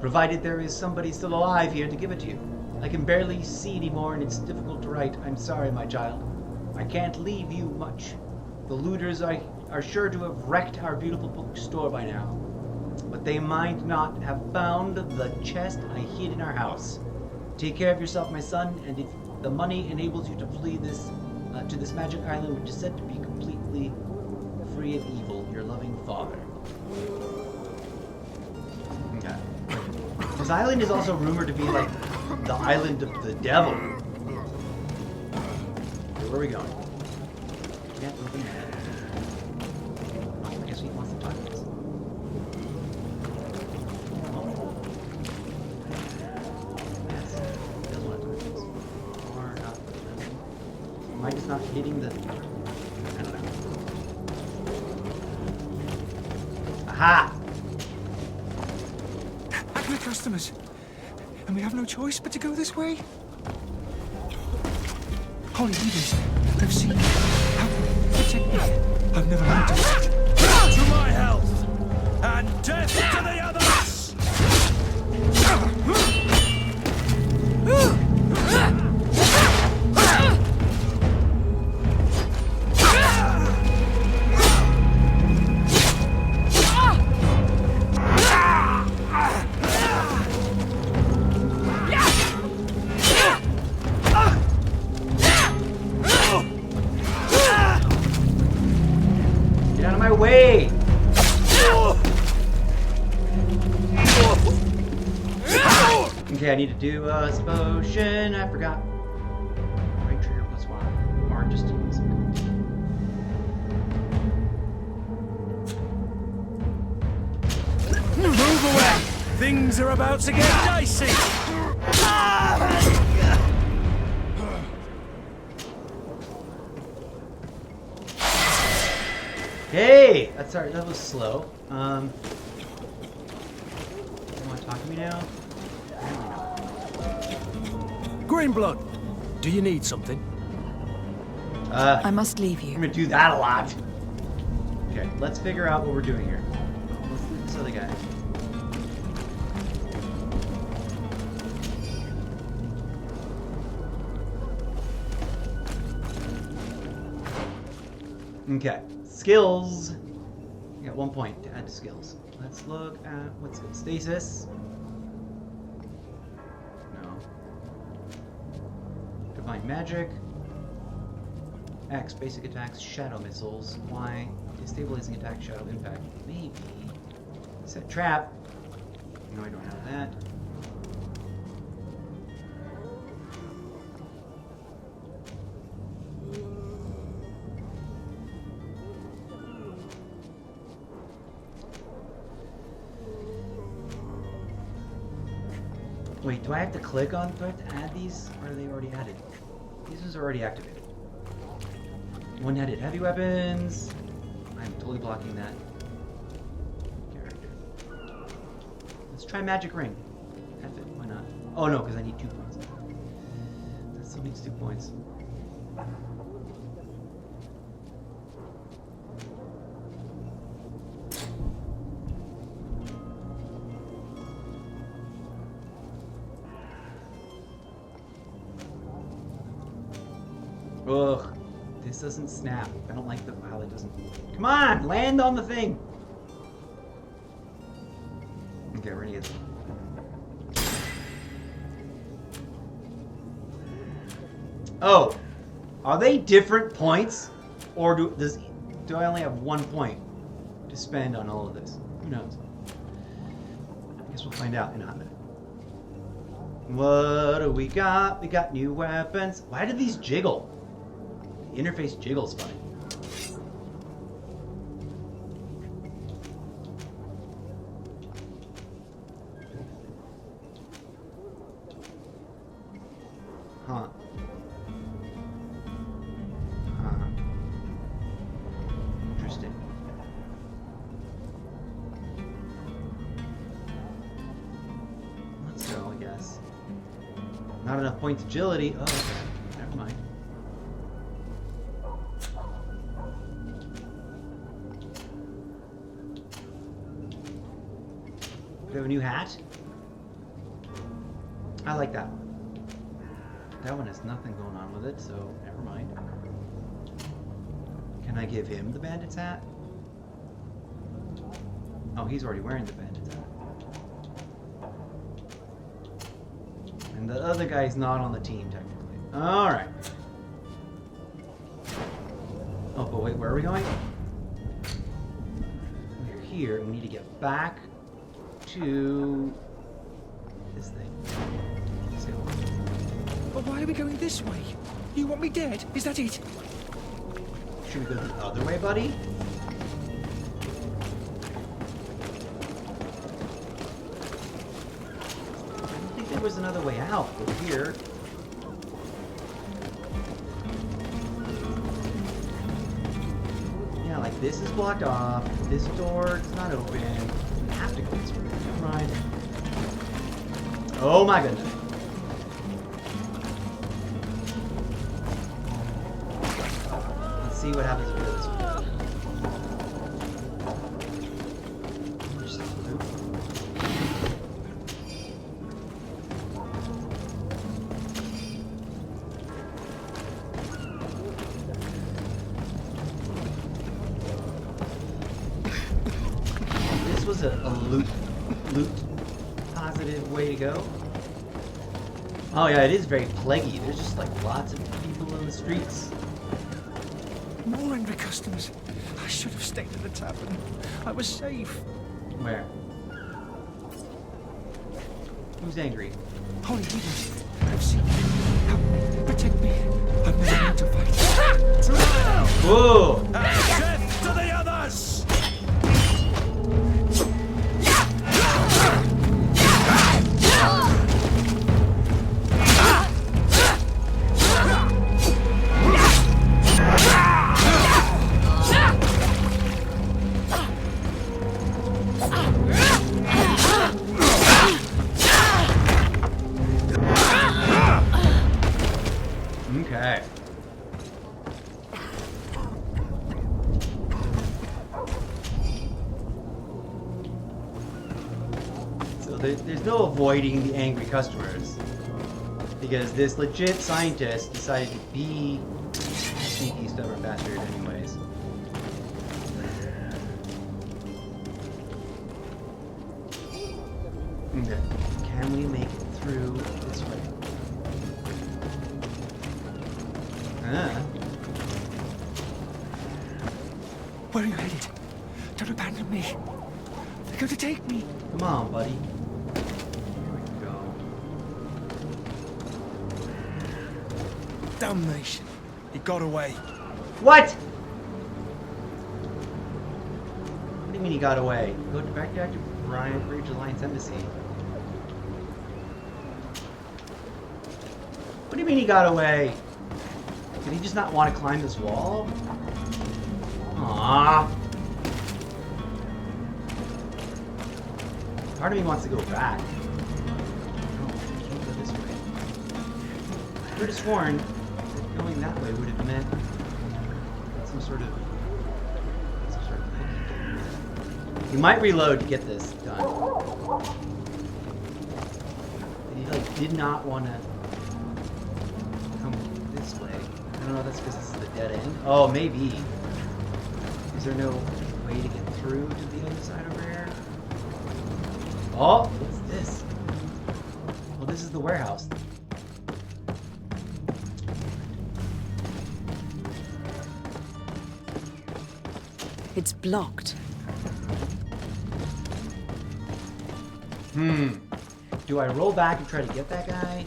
Provided there is somebody still alive here to give it to you. I can barely see anymore and it's difficult to write. I'm sorry, my child. I can't leave you much. The looters are sure to have wrecked our beautiful bookstore by now. But they might not have found the chest I hid in our house. Take care of yourself, my son, and if the money enables you to flee to this magic island, which is said to be completely free of evil, your loving father. Okay. This island is also rumored to be like the island of the devil. Okay, where are we going? Can't open that. I guess he wants to talk to us. Yes, he does want to talk to us. Or not. Am I just not hitting the... I don't know. Aha! We're customers, and we have no choice but to go this way. Holy leaders, I've seen you. How can you protect me? I've never noticed. To my health, and death to the others! I need to do a potion. I forgot. Right trigger plus 1. Or just use. Move away! Things are about to get dicey! Hey! Sorry, that was slow. You want to talk to me now? Greenblood, do you need something? I must leave you. I'm gonna do that a lot. Okay, let's figure out what we're doing here. Let's look at this other guy. Okay, skills. You got 1 point to add to skills. Let's look at what's good. Stasis. No. Divine magic. X, basic attacks, shadow missiles. Y, destabilizing attack, shadow impact. Maybe. Set trap. No, I don't have that. Wait, do I have to click on, do I have to add these? Or are they already added? These ones are already activated. One-handed heavy weapons. I'm totally blocking that character. Let's try magic ring. F it, why not? Oh no, because I need 2 points. That still needs 2 points. Ugh. This doesn't snap. I don't like the how it doesn't. Come on, land on the thing. Okay, we're gonna get. Oh, are they different points, or do I only have 1 point to spend on all of this? Who knows? I guess we'll find out in a minute. What do we got? We got new weapons. Why did these jiggle? Interface jiggles funny. Huh. Interesting. Let's go, I guess. Not enough points agility. Oh, okay. Never mind. We have a new hat. I like that one. That one has nothing going on with it, so never mind. Can I give him the bandit's hat? Oh, he's already wearing the bandit's hat. And the other guy's not on the team, technically. Alright. Oh, but wait, where are we going? We're here, and we need to get back to this thing. But why are we going this way? You want me dead? Is that it? Should we go the other way, buddy? I don't think there was another way out. We're here. Yeah, like this is blocked off. This door is not open. We have to go this way. Never mind. Oh my goodness. Let's see what happens if we go this way. This was a loot positive way to go. Oh yeah, it is very plaguey. There's just like lots of people in the streets. More angry customers. I should have stayed at the tavern. I was safe. Where? Who's angry? Holy leaders, I've seen you. Help me, protect me. I'm never meant to fight. Whoa! Death to the others! Okay. So there's no avoiding the angry customers, because this legit scientist decided to be a sneaky, stubborn bastard anyways. Okay. Can we make it through this way? Where are you headed? Don't abandon me. They're going to take me. Come on, buddy. Here we go. Damnation. He got away. What? What do you mean he got away? Go back to Brian Bridge Alliance Embassy. What do you mean he got away? Did he just not want to climb this wall? Aww. Part of me wants to go back. No, I can't go this way. I could have sworn that going that way would have meant some sort of thing. You might reload to get this done. He like did not want to come this way. I don't know if that's because this is the dead end. Oh, maybe. Is there no way to get through to the other side over here? Oh, what's this? Well, this is the warehouse. It's blocked. Do I roll back and try to get that guy?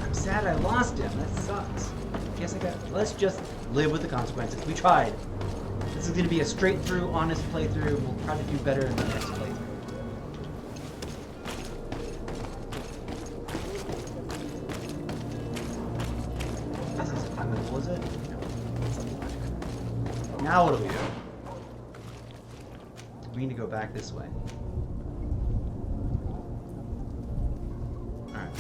I'm sad I lost him. That sucks. Guess I got. Let's just live with the consequences. We tried. This is going to be a straight through, honest playthrough. We'll try to do better in the next playthrough. This is unwinnable, is it? No. Now what do we do? We need to go back this way. Alright.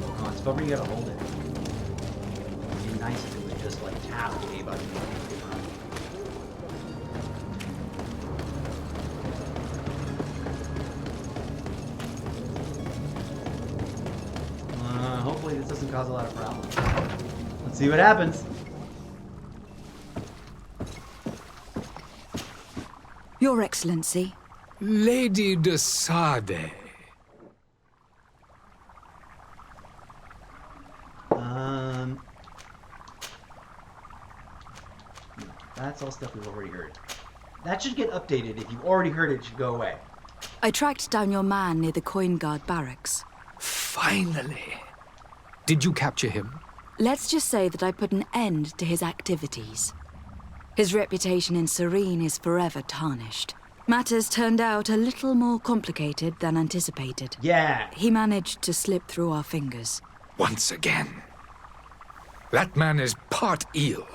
Oh, it's over, you gotta hold it. It'd be nice if it would just like tap the A button. Hopefully this doesn't cause a lot of problems. Let's see what happens. Your Excellency. Lady de Sade. No, that's all stuff we've already heard. That should get updated. If you've already heard it, it should go away. I tracked down your man near the Coin Guard barracks. Finally. Did you capture him? Let's just say that I put an end to his activities. His reputation in Serene is forever tarnished. Matters turned out a little more complicated than anticipated. Yeah. He managed to slip through our fingers. Once again. That man is part eel.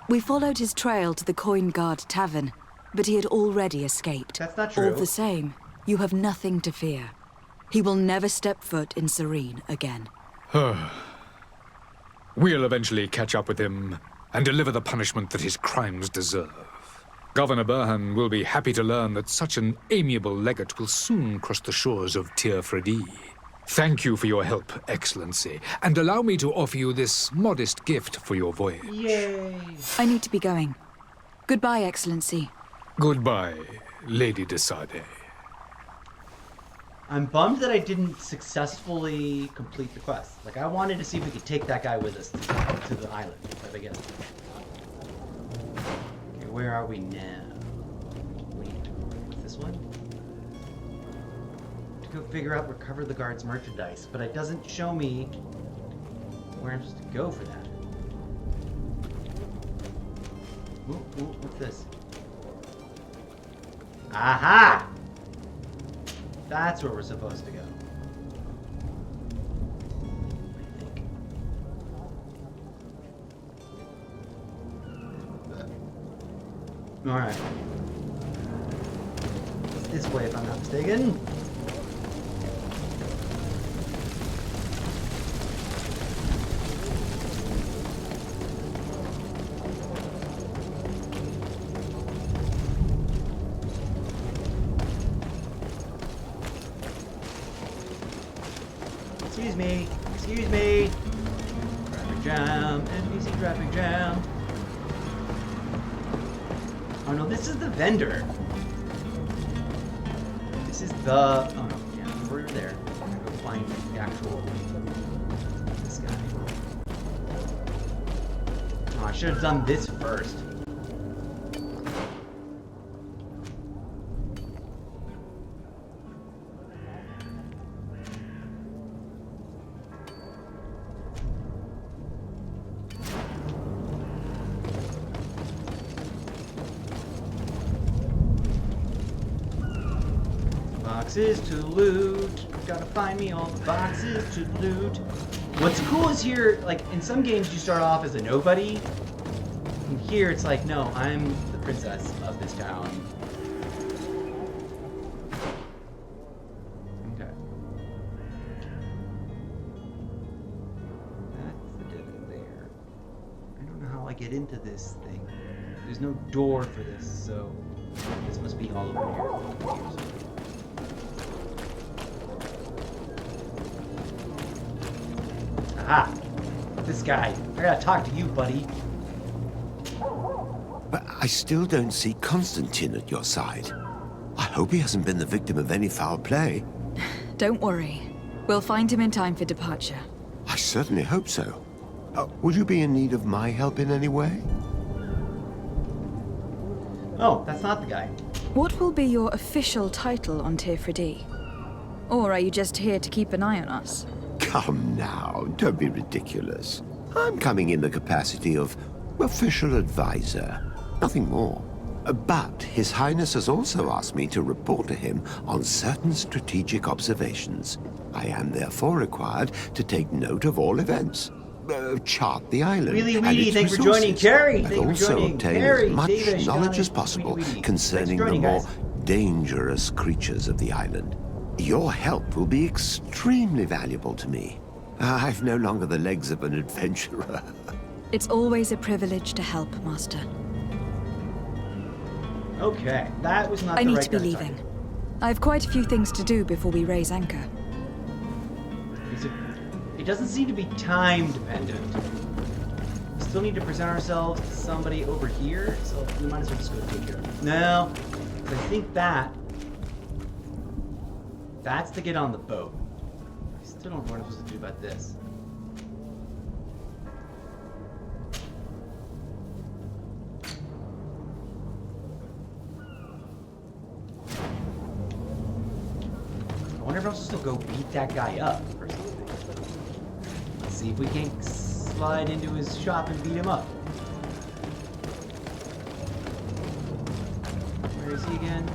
We followed his trail to the Coin Guard Tavern, but he had already escaped. That's not true. All the same, you have nothing to fear. He will never step foot in Serene again. We'll eventually catch up with him and deliver the punishment that his crimes deserve. Governor Burhan will be happy to learn that such an amiable legate will soon cross the shores of Tir Fredi. Thank you for your help, Excellency, and allow me to offer you this modest gift for your voyage. Yay! I need to be going. Goodbye, Excellency. Goodbye, Lady de Sade. I'm bummed that I didn't successfully complete the quest. Like, I wanted to see if we could take that guy with us to the island, but I guess. Okay, where are we now? Wait, what's this one? To go figure out, recover the guard's merchandise, but it doesn't show me where I'm supposed to go for that. Ooh, what's this? Aha! That's where we're supposed to go. Alright. This way, if I'm not mistaken. Excuse me. Traffic jam, NPC traffic jam. Oh no, this is the vendor. This is the... Oh no, yeah, we're there. I'm gonna go find the actual... this guy. Oh, I should have done this first. Boxes to loot. Gotta find me all the boxes to loot. What's cool is here, like in some games you start off as a nobody. And here it's like, no, I'm the princess of this town. Okay. That's the dead end there. I don't know how I get into this thing. There's no door for this, so this must be all over here. Ah, this guy. I gotta talk to you, buddy. But I still don't see Constantine at your side. I hope he hasn't been the victim of any foul play. Don't worry. We'll find him in time for departure. I certainly hope so. Would you be in need of my help in any way? Oh, that's not the guy. What will be your official title on Tirfridi? Or are you just here to keep an eye on us? Come now, don't be ridiculous. I'm coming in the capacity of official advisor, nothing more. But His Highness has also asked me to report to him on certain strategic observations. I am therefore required to take note of all events, chart the island Really, and Weedy, its thanks for resources, joining, Carrie. and Thanks for also joining, obtain Carrie. as much David, knowledge as Johnny, possible Weedy. concerning Thanks for the joining, more guys. dangerous creatures of the island. Your help will be extremely valuable to me. I've no longer the legs of an adventurer. It's always a privilege to help, Master. Okay, that was not I the need right to be guy leaving. talking. I have quite a few things to do before we raise anchor. It doesn't seem to be time dependent. We still need to present ourselves to somebody over here, so we might as well just go take care of it. No, 'cause I think that's to get on the boat. I still don't know what I'm supposed to do about this. I wonder if I'm supposed to go beat that guy up or something. Let's see if we can't slide into his shop and beat him up. Where is he again?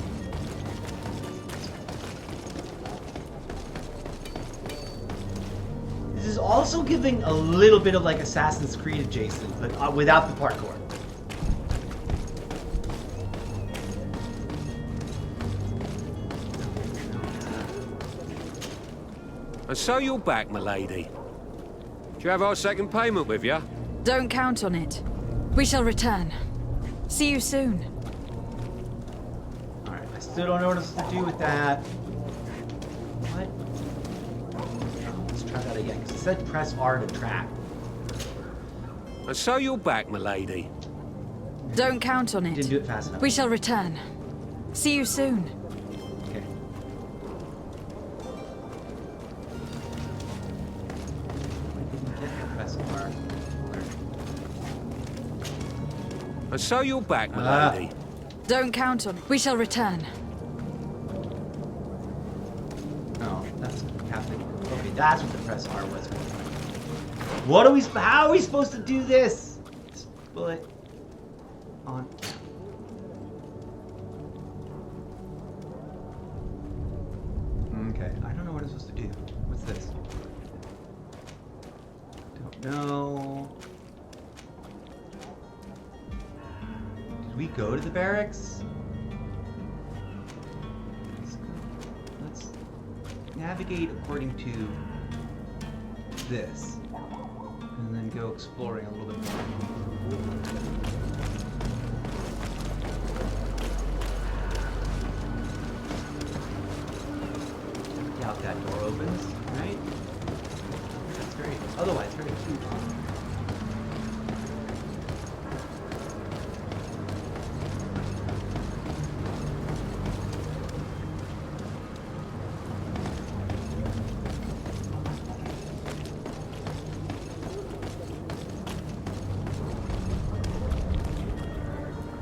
This is also giving a little bit of like Assassin's Creed adjacent, but without the parkour. And so you're back, milady. Do you have our second payment with you? Don't count on it. We shall return. See you soon. Alright, I still don't know what else to do with that. What? Oh, let's try that again, because it said press R to track. And so you're back, milady. Don't count on it. Didn't do it fast enough. We shall return. See you soon. Okay. Press R. And so you're back, my lady. Don't count on. We shall return. Oh, that's happening. Okay, that's what the press R was. What are we? How are we supposed to do this? Split on. Okay, I don't know what I'm supposed to do. What's this? Don't know. Did we go to the barracks? Let's navigate according to this. And then go exploring a little bit more. Doubt that door opens, right? That's very, otherwise very cute.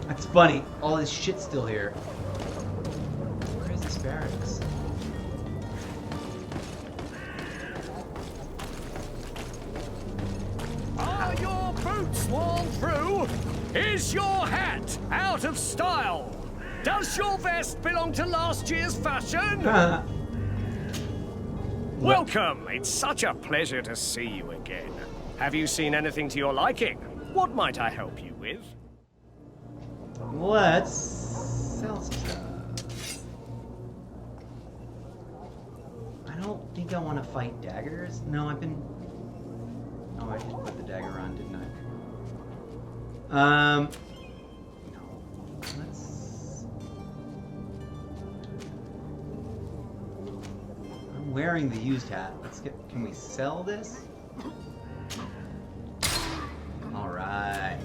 That's funny. All this shit's still here. Where is this barracks? Are your boots worn through? Is your hat out of style? Does your vest belong to last year's fashion? Welcome. It's such a pleasure to see you again. Have you seen anything to your liking? What might I help you with? Let's sell some stuff. I don't think I want to fight daggers. No, I've been... Oh, I did put the dagger on, didn't I? No. Let's... I'm wearing the used hat. Let's get... Can we sell this? Alright.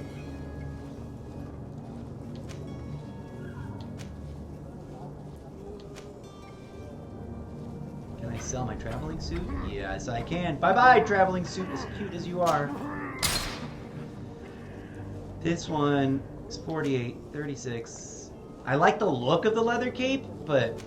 Can I sell my traveling suit? Yes, I can. Bye-bye, traveling suit, as cute as you are. This one is 48, 36. I like the look of the leather cape, but...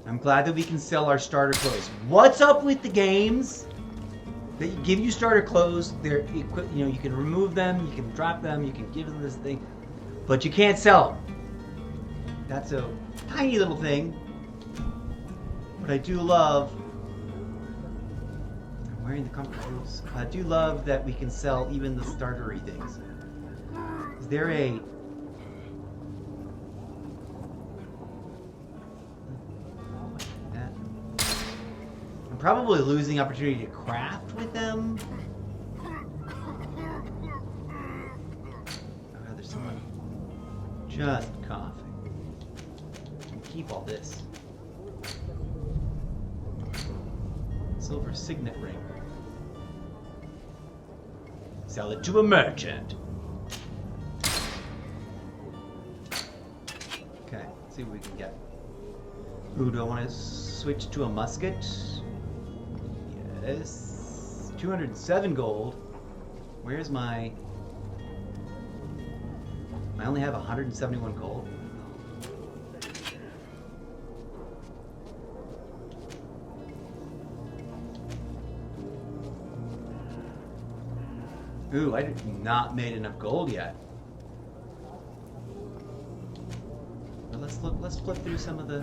I'm glad that we can sell our starter clothes. What's up with the games that give you starter clothes? They're equipped, you know, you can remove them, you can drop them, you can give them this thing, but you can't sell them. That's a tiny little thing, but I do love. I'm wearing the comfort boots. I do love that we can sell even the startery things. Is there a? I'm probably losing opportunity to craft with them. Oh, there's someone just coughing. Keep all this. Silver signet ring. Sell it to a merchant. Okay, let's see what we can get. Ooh, do I want to switch to a musket? Yes. 207 gold. Where's my... I only have 171 gold. Ooh, I did not made enough gold yet. But let's look. Let's flip through some of the.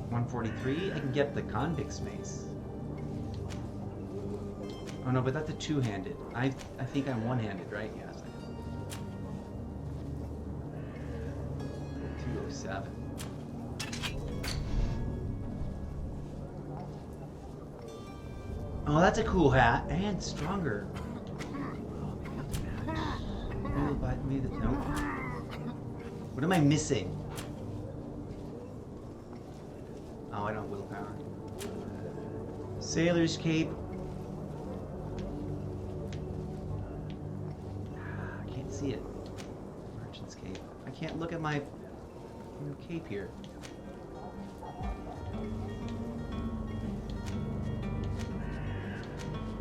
143. I can get the convict's mace. Oh no, but that's a two-handed. I think I'm one-handed, right? Yes. 207. Oh, that's a cool hat and stronger. No. What am I missing? Oh, I don't have willpower. Sailor's cape. I can't see it. Merchant's cape. I can't look at my cape here.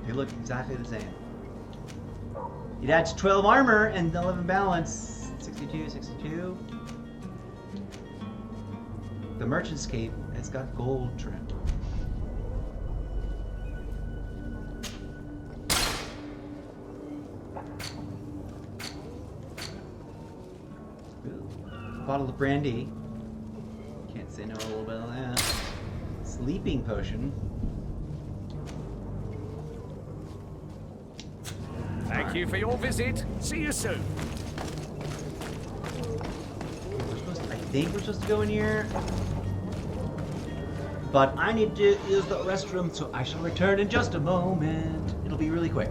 They look exactly the same. It adds 12 armor and 11 balance. 62, 62. The merchant's cape has got gold trim. Bottle of brandy. Can't say no a little bit of that. Sleeping potion. Thank you for your visit. See you soon. I think we're supposed to go in here. But I need to use the restroom, so I shall return in just a moment. It'll be really quick.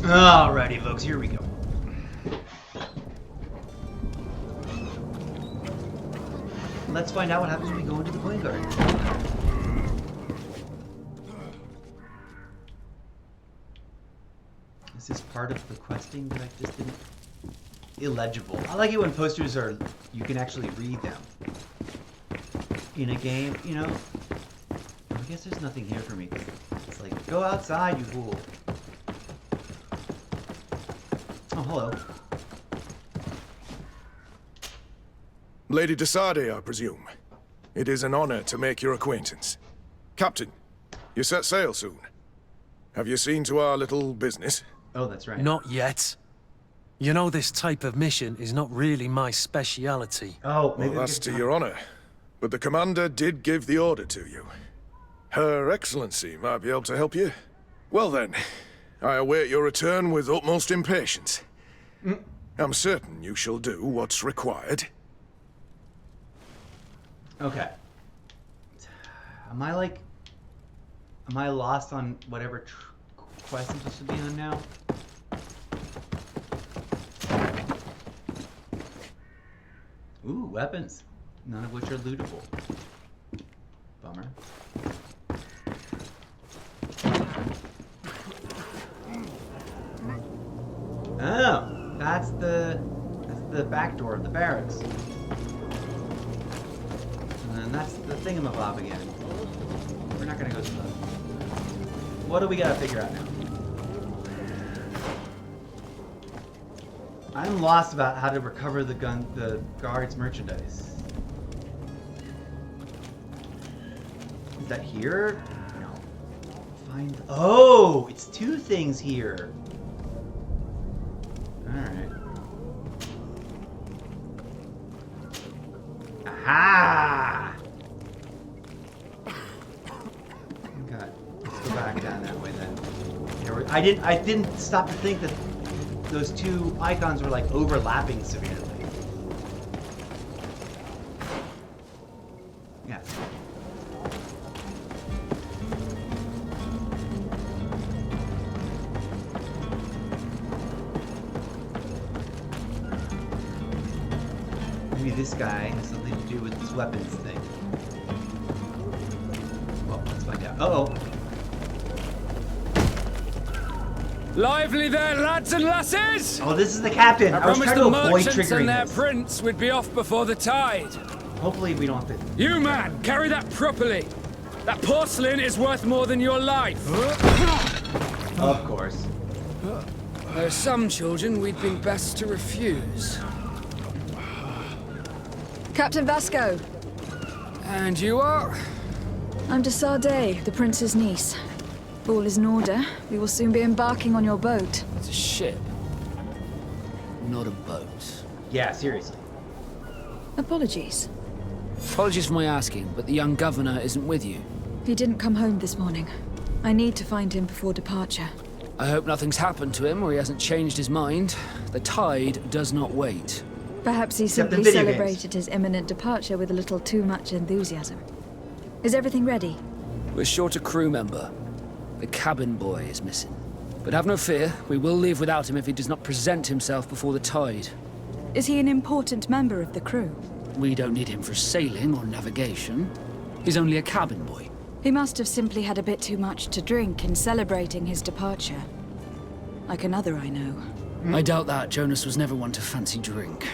Alrighty, folks, here we go. Let's find out what happens when we go into the coin garden. Is this part of the questing that I just didn't? Illegible. I like it when posters are, you can actually read them. In a game, you know? I guess there's nothing here for me. It's like, go outside, you fool. Oh, hello. Lady de Sardet, I presume. It is an honor to make your acquaintance. Captain, you set sail soon. Have you seen to our little business? Oh, that's right. Not yet. You know, this type of mission is not really my speciality. Oh, well, that's to your honor. But the commander did give the order to you. Her Excellency might be able to help you. Well then, I await your return with utmost impatience. I'm certain you shall do what's required. Okay. Am I lost on whatever quest I'm supposed to be on now? Ooh, weapons. None of which are lootable. Bummer. Oh, that's the back door of the barracks. And that's the thingamabob again. We're not gonna go through that. What do we gotta figure out now? I'm lost about how to recover the guard's merchandise. Is that here? No. Find. Oh, it's two things here. Alright. Aha! Okay, let's go back down that way then. I didn't stop to think that those two icons were like overlapping severely. Yeah. Maybe this guy has something to do with this weapons thing. Well, let's find out. Uh-oh. Lively there, lads and lasses! Oh, this is the captain. I was trying to avoid triggering and their this. prince would be off before the tide. Hopefully we don't have to... You, man, carry that properly. That porcelain is worth more than your life. Of course. There are some children we'd been best to refuse. Captain Vasco. And you are? I'm de Sade, the prince's niece. All is in order. We will soon be embarking on your boat. It's a ship, not a boat. Yeah, seriously. Apologies. Apologies for my asking, but the young governor isn't with you. He didn't come home this morning. I need to find him before departure. I hope nothing's happened to him or he hasn't changed his mind. The tide does not wait. Perhaps he Except in simply video celebrated his imminent departure with a little too much enthusiasm. Is everything ready? We're short a crew member. The cabin boy is missing. But have no fear, we will leave without him if he does not present himself before the tide. Is he an important member of the crew? We don't need him for sailing or navigation. He's only a cabin boy. He must have simply had a bit too much to drink in celebrating his departure. Like another I know. I doubt that. Jonas was never one to fancy drink.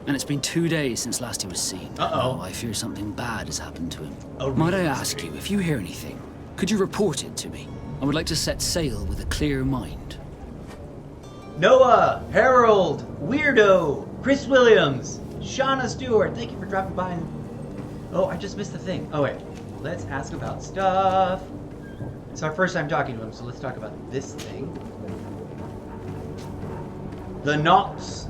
And it's been 2 days since last he was seen. Uh-oh. Oh, I fear something bad has happened to him. Oh, Might I really? ask you, if you hear anything, could you report it to me? I would like to set sail with a clear mind. Noah, Harold, Weirdo, Chris Williams, Shauna Stewart, thank you for dropping by. Oh, I just missed the thing. Oh, wait. Let's ask about stuff. It's our first time talking to him, so let's talk about this thing. The Knots.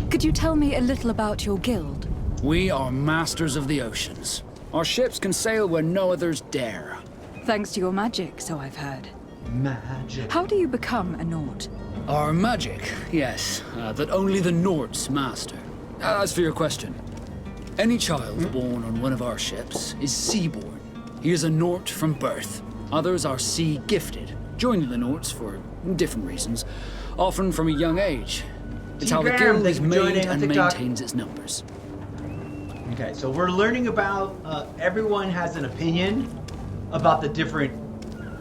Could you tell me a little about your guild? We are masters of the oceans. Our ships can sail where no others dare. Thanks to your magic, so I've heard. Magic. How do you become a Nord? Our magic, yes, that only the Nords master. As for your question, any child born on one of our ships is seaborn. He is a Nord from birth. Others are sea-gifted, joining the Nords for different reasons, often from a young age. It's how the guild is made and maintains its numbers. Okay, so we're learning about, everyone has an opinion about the different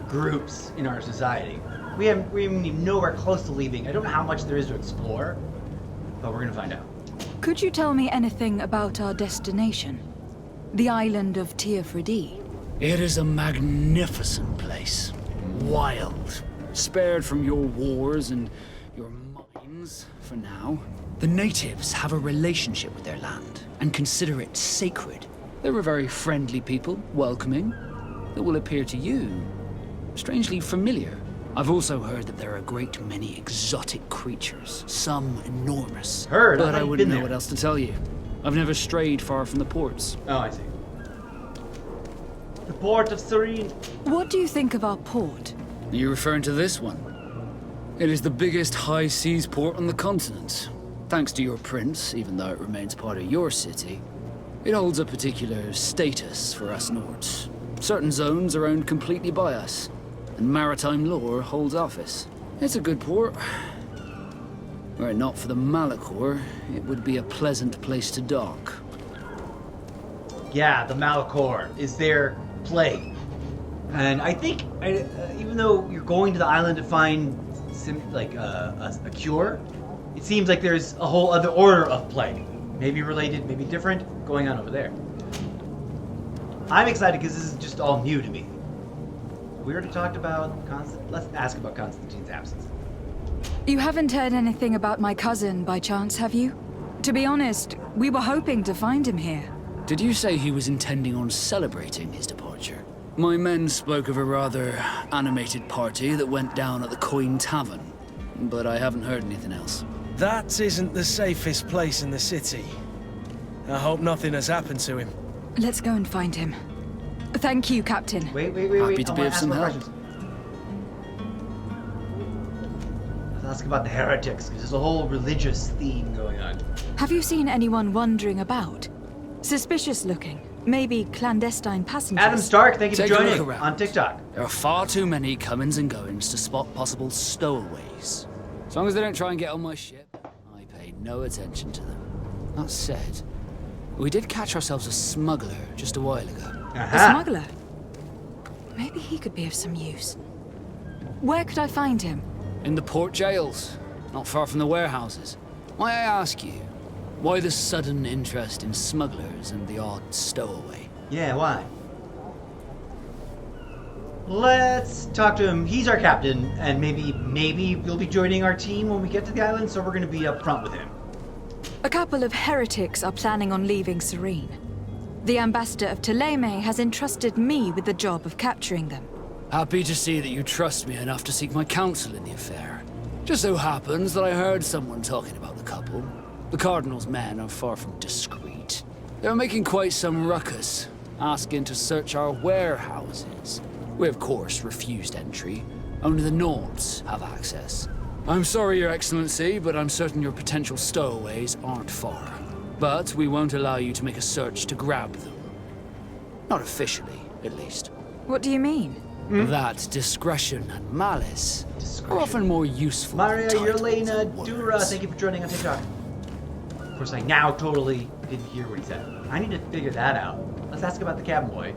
groups in our society. We haven't even nowhere close to leaving. I don't know how much there is to explore, but we're gonna find out. Could you tell me anything about our destination? The island of Teofridi? It is a magnificent place. Wild. Spared from your wars and your mines, for now. The natives have a relationship with their land and consider it sacred. They're a very friendly people, welcoming. That will appear to you strangely familiar. I've also heard that there are a great many exotic creatures, some enormous. But I wouldn't know what else to tell you. I've never strayed far from the ports. Oh, I see. The port of Serene. What do you think of our port? Are you referring to this one? It is the biggest high seas port on the continent. Thanks to your prince, even though it remains part of your city, it holds a particular status for us Nords. Certain zones are owned completely by us, and maritime law holds office. It's a good port. Were it not for the Malachor, it would be a pleasant place to dock. Yeah, the Malachor is their plague. And I think, even though you're going to the island to find a cure, it seems like there's a whole other order of plague. Maybe related, maybe different, going on over there. I'm excited because this is just all new to me. We already talked about let's ask about Constantine's absence. You haven't heard anything about my cousin by chance, have you? To be honest, we were hoping to find him here. Did you say he was intending on celebrating his departure? My men spoke of a rather animated party that went down at the Coin Tavern, but I haven't heard anything else. That isn't the safest place in the city. I hope nothing has happened to him. Let's go and find him. Thank you, Captain. Wait. Happy to be of some help. Let's ask about the heretics, because there's a whole religious theme going on. Have you seen anyone wandering about? Suspicious looking. Maybe clandestine passengers. Adam Stark, thank you for Take a joining look around. on TikTok. There are far too many comings and goings to spot possible stowaways. As long as they don't try and get on my ship, I pay no attention to them. That said, we did catch ourselves a smuggler just a while ago. A smuggler? Maybe he could be of some use. Where could I find him? In the port jails, not far from the warehouses. May I ask you, why the sudden interest in smugglers and the odd stowaway? Yeah, why? Let's talk to him. He's our captain, and maybe he'll be joining our team when we get to the island, so we're gonna be up front with him. A couple of heretics are planning on leaving Serene. The ambassador of Ptolemy has entrusted me with the job of capturing them. Happy to see that you trust me enough to seek my counsel in the affair. Just so happens that I heard someone talking about the couple. The Cardinal's men are far from discreet. They're making quite some ruckus, asking to search our warehouses. We, of course, refused entry. Only the Nords have access. I'm sorry, Your Excellency, but I'm certain your potential stowaways aren't far. But we won't allow you to make a search to grab them. Not officially, at least. What do you mean? That discretion and malice are often more useful. Maria than titles Yerlena and Dura, words. thank you for joining on TikTok. Of course, I now totally didn't hear what he said. I need to figure that out. Let's ask about the cabin boy.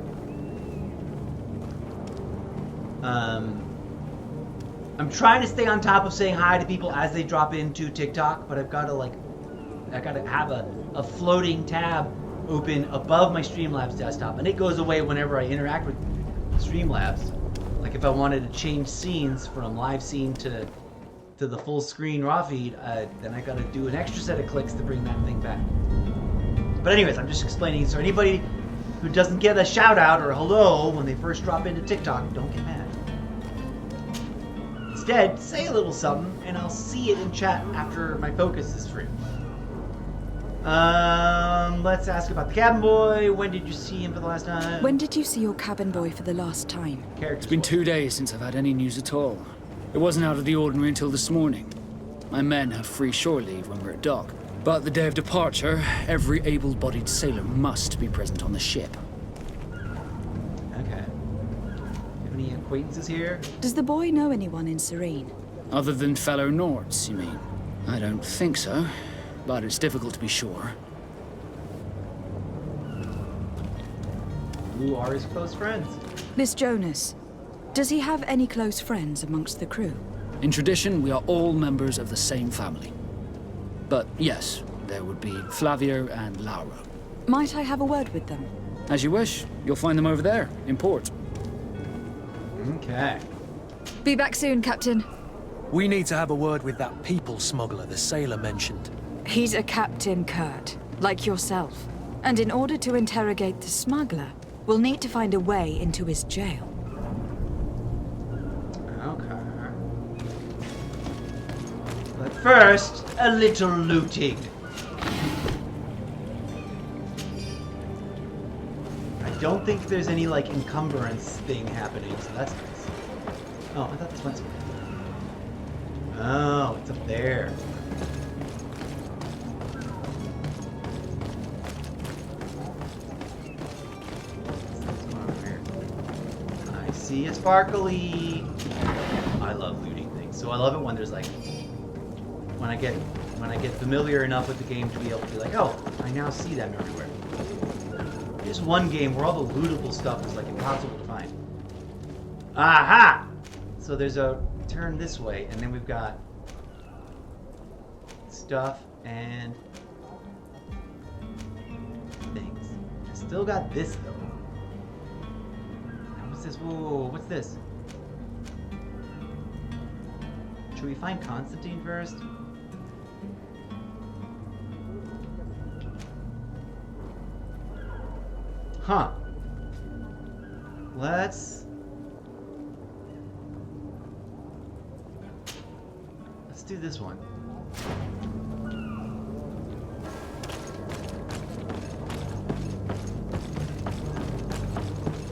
I'm trying to stay on top of saying hi to people as they drop into TikTok, but I've got to have a floating tab open above my Streamlabs desktop, and it goes away whenever I interact with Streamlabs. Like if I wanted to change scenes from live scene to the full screen raw feed, then I got to do an extra set of clicks to bring that thing back. But anyways, I'm just explaining, so anybody who doesn't get a shout out or a hello when they first drop into TikTok, don't get mad. Instead, say a little something, and I'll see it in chat after my focus is free. Let's ask about the cabin boy. When did you see him for the last time? When did you see your cabin boy for the last time? It's been 2 days since I've had any news at all. It wasn't out of the ordinary until this morning. My men have free shore leave when we're at dock. But the day of departure, every able-bodied sailor must be present on the ship. Okay. Have any acquaintances here? Does the boy know anyone in Serene? Other than fellow Nords, you mean? I don't think so, but it's difficult to be sure. Who are his close friends? This Jonas. Does he have any close friends amongst the crew? In tradition, we are all members of the same family. But yes, there would be Flavio and Laura. Might I have a word with them? As you wish. You'll find them over there, in port. Okay. Be back soon, Captain. We need to have a word with that people smuggler the sailor mentioned. He's a Captain Kurt, like yourself. And in order to interrogate the smuggler, we'll need to find a way into his jail. Okay. But first, a little looting. I don't think there's any, like, encumbrance thing happening, so that's nice. Oh, I thought this went somewhere. Oh, it's up there. I see a sparkly. I love looting things, so I love it when there's like when I get familiar enough with the game to be able to be like, oh, I now see them everywhere. There's one game where all the lootable stuff is like impossible to find. Aha! So there's a turn this way, and then we've got stuff and things. I still got this though. What's this? Whoa, what's this? Should we find Constantine first? Huh. Let's do this one.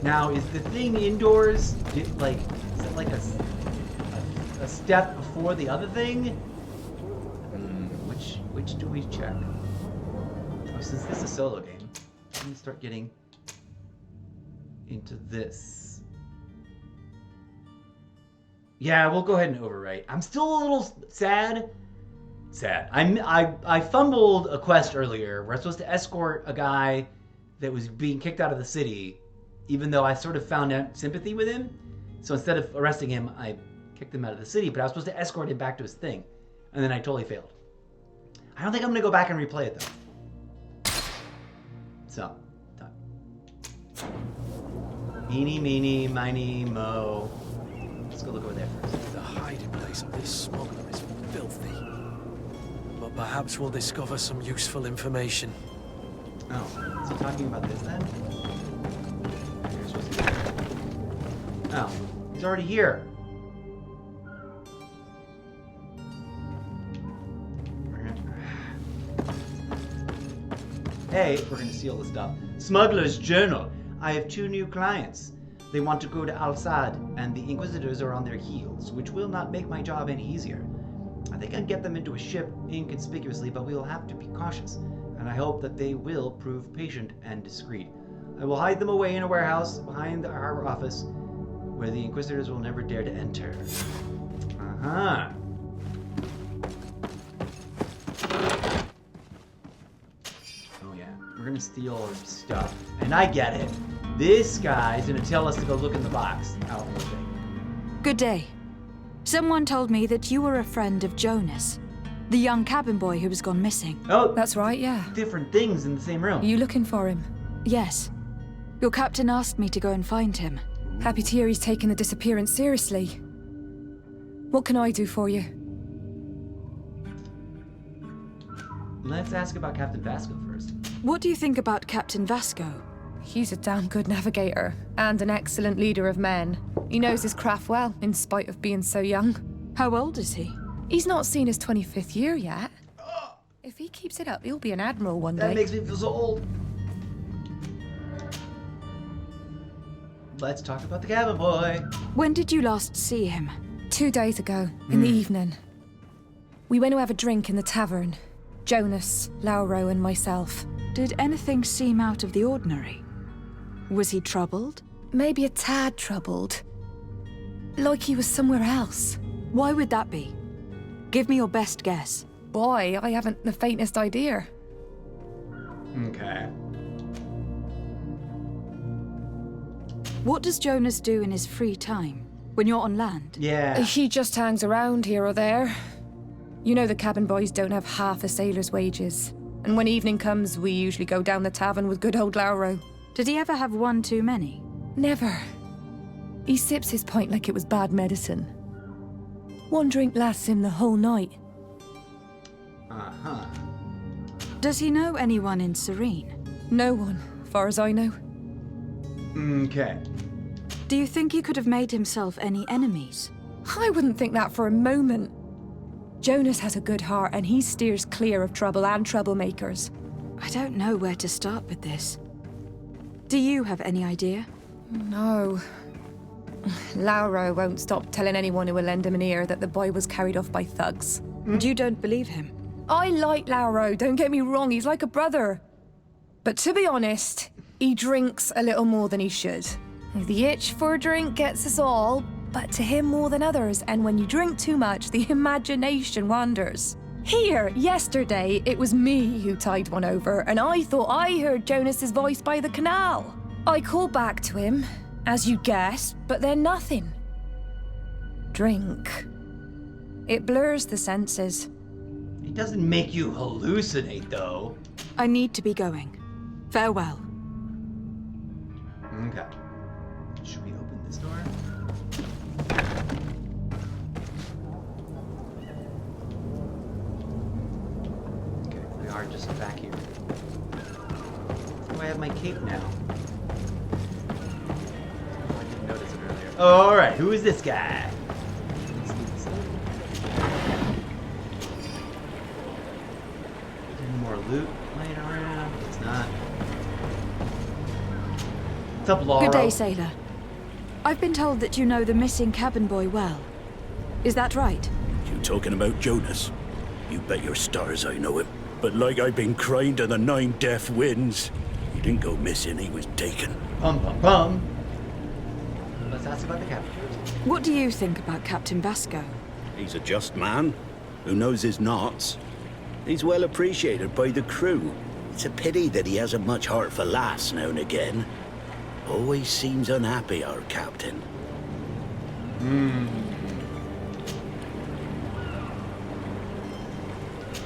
Now, is the thing indoors? Is it like a step before the other thing? Which do we check? Oh, since this is a solo game, let me start getting into this. Yeah, we'll go ahead and overwrite. I'm still a little sad. I fumbled a quest earlier where I'm supposed to escort a guy that was being kicked out of the city, even though I sort of found sympathy with him. So instead of arresting him, I kicked him out of the city, but I was supposed to escort him back to his thing. And then I totally failed. I don't think I'm going to go back and replay it, though. So, done. Eeny, meeny, miny, mo. Let's go look over there first. The hiding place of this smuggler is filthy. But perhaps we'll discover some useful information. Oh, is he talking about this then? You're supposed to be... Oh, he's already here. Hey, we're gonna steal the stuff. Smuggler's Journal. I have 2 new clients. They want to go to Al-Sad, and the Inquisitors are on their heels, which will not make my job any easier. I think I can get them into a ship inconspicuously, but we will have to be cautious, and I hope that they will prove patient and discreet. I will hide them away in a warehouse behind our office, where the Inquisitors will never dare to enter. Uh-huh. We're gonna steal our stuff. And I get it. This guy's gonna tell us to go look in the box. Oh, okay. Good day. Someone told me that you were a friend of Jonas, the young cabin boy who has gone missing. Oh, that's right, yeah. Different things in the same room. You looking for him? Yes. Your captain asked me to go and find him. Happy to hear he's taken the disappearance seriously. What can I do for you? Let's ask about Captain Vasco first. What do you think about Captain Vasco? He's a damn good navigator, and an excellent leader of men. He knows his craft well, in spite of being so young. How old is he? He's not seen his 25th year yet. If he keeps it up, he'll be an admiral one day. That makes me feel so old. Let's talk about the cabin boy. When did you last see him? 2 days ago, in the evening. We went to have a drink in the tavern. Jonas, Lauro, and myself. Did anything seem out of the ordinary? Was he troubled? Maybe a tad troubled. Like he was somewhere else. Why would that be? Give me your best guess. Why? I haven't the faintest idea. Okay. What does Jonas do in his free time, when you're on land? Yeah. He just hangs around here or there. You know the cabin boys don't have half a sailor's wages. And when evening comes, we usually go down the tavern with good old Lauro. Did he ever have one too many? Never. He sips his pint like it was bad medicine. One drink lasts him the whole night. Uh-huh. Does he know anyone in Serene? No one, far as I know. Okay. Do you think he could have made himself any enemies? I wouldn't think that for a moment. Jonas has a good heart and he steers clear of trouble and troublemakers. I don't know where to start with this. Do you have any idea? No. Lauro won't stop telling anyone who will lend him an ear that the boy was carried off by thugs. And you don't believe him? I like Lauro, don't get me wrong, he's like a brother. But to be honest, he drinks a little more than he should. The itch for a drink gets us all, but to him more than others, and when you drink too much, the imagination wanders. Here, yesterday, it was me who tied one over, and I thought I heard Jonas's voice by the canal. I called back to him, as you guessed, but then nothing. Drink. It blurs the senses. It doesn't make you hallucinate, though. I need to be going. Farewell. Okay. Should we open this door? Okay, we are just back here. Oh, I have my cape now. Oh, I didn't notice it earlier. Oh, alright, who is this guy? Any more loot laying around? It's not. What's up, Laura? Good day, sailor. I've been told that you know the missing cabin boy well. Is that right? You talking about Jonas? You bet your stars I know him. But like I've been crying to the 9 deaf winds, he didn't go missing, he was taken. Bum bum bum. Let's ask about the captain. What do you think about Captain Vasco? He's a just man, who knows his knots. He's well appreciated by the crew. It's a pity that he hasn't much heart for laughs now and again. Always seems unhappy, our captain.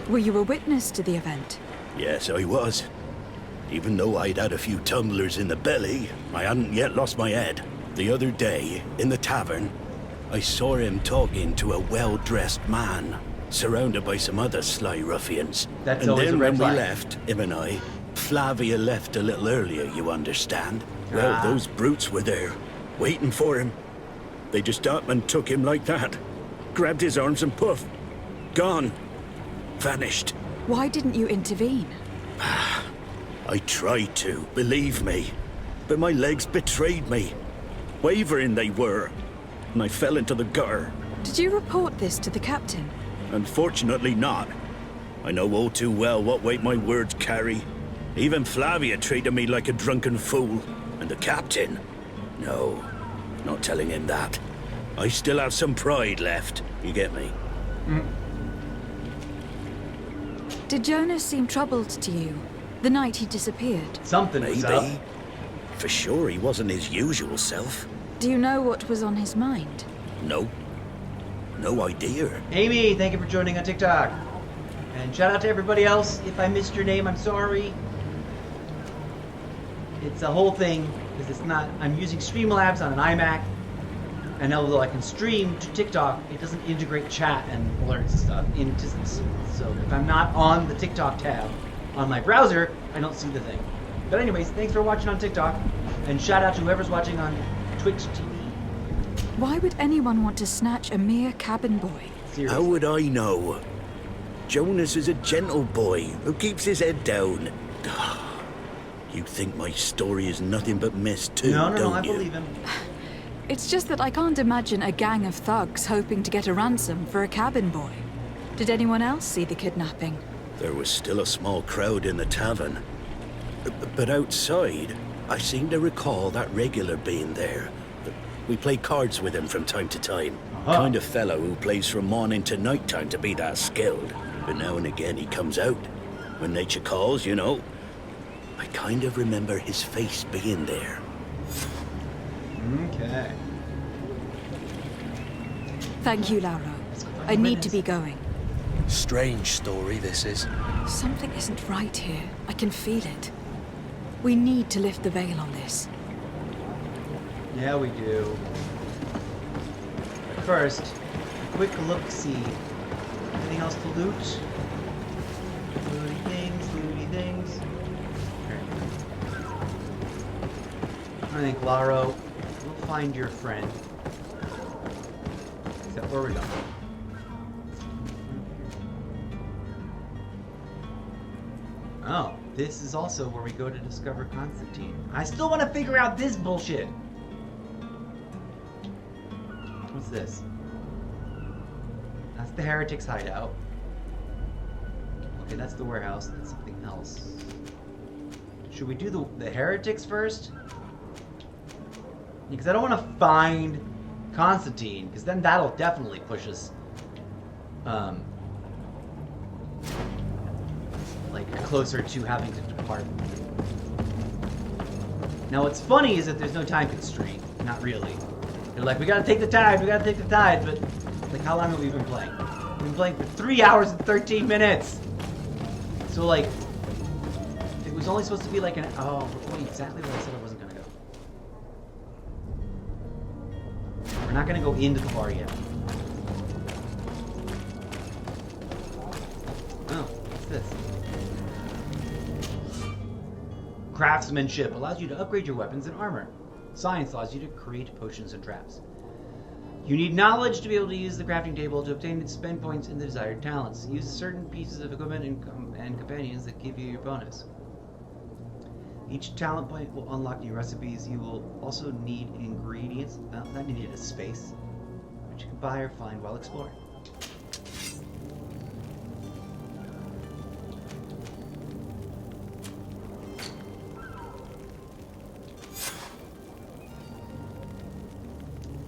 Were you a witness to the event? Yes, I was. Even though I'd had a few tumblers in the belly, I hadn't yet lost my head. The other day, in the tavern, I saw him talking to a well-dressed man, surrounded by some other sly ruffians. That's and always then a red when flag. we left, him and I, Flavia left a little earlier, you understand? Well, those brutes were there, waiting for him. They just up and took him like that. Grabbed his arms and poof. Gone. Vanished. Why didn't you intervene? I tried to, believe me. But my legs betrayed me. Wavering they were. And I fell into the gutter. Did you report this to the captain? Unfortunately not. I know all too well what weight my words carry. Even Flavia treated me like a drunken fool. And the captain? No, not telling him that. I still have some pride left. You get me? Did Jonas seem troubled to you the night he disappeared? Something was up. Maybe. For sure he wasn't his usual self. Do you know what was on his mind? No. No idea. Amy, thank you for joining on TikTok. And shout out to everybody else. If I missed your name, I'm sorry. It's a whole thing, because it's not, I'm using Streamlabs on an iMac, and although I can stream to TikTok, it doesn't integrate chat and alerts and stuff into this. So if I'm not on the TikTok tab on my browser, I don't see the thing. But anyways, thanks for watching on TikTok, and shout out to whoever's watching on Twitch TV. Why would anyone want to snatch a mere cabin boy? Seriously. How would I know? Jonas is a gentle boy who keeps his head down. You think my story is nothing but mist too, don't you? No, I believe him. It's just that I can't imagine a gang of thugs hoping to get a ransom for a cabin boy. Did anyone else see the kidnapping? There was still a small crowd in the tavern. But outside, I seem to recall that regular being there. We play cards with him from time to time. Kind of fellow who plays from morning to night time to be that skilled. But now and again he comes out. When nature calls, you know. I kind of remember his face being there. Okay. Thank you, Lauro. I need to be going. Strange story, this is. Something isn't right here. I can feel it. We need to lift the veil on this. Yeah, we do. But first, a quick look-see. Anything else to loot? Looty things, looty things. I think, Laro, we'll find your friend. Is that where we're going? Oh, this is also where we go to discover Constantine. I still want to figure out this bullshit. What's this? That's the Heretics' hideout. Okay, that's the warehouse. That's something else. Should we do the Heretics first? Because I don't want to find Constantine, because then that'll definitely push us, like, closer to having to depart. Now, what's funny is that there's no time constraint. Not really. They're like, we gotta take the tide, but, like, how long have we been playing? We've been playing for 3 hours and 13 minutes! So, like, it was only supposed to be like an, oh, exactly what I said I wasn't gonna go. We're not gonna go into the bar yet. Oh, what's this? Craftsmanship allows you to upgrade your weapons and armor. Science allows you to create potions and traps. You need knowledge to be able to use the crafting table to obtain spend points in the desired talents. Use certain pieces of equipment and companions that give you your bonus. Each talent point will unlock new recipes. You will also need ingredients. That needed a space, which you can buy or find while exploring.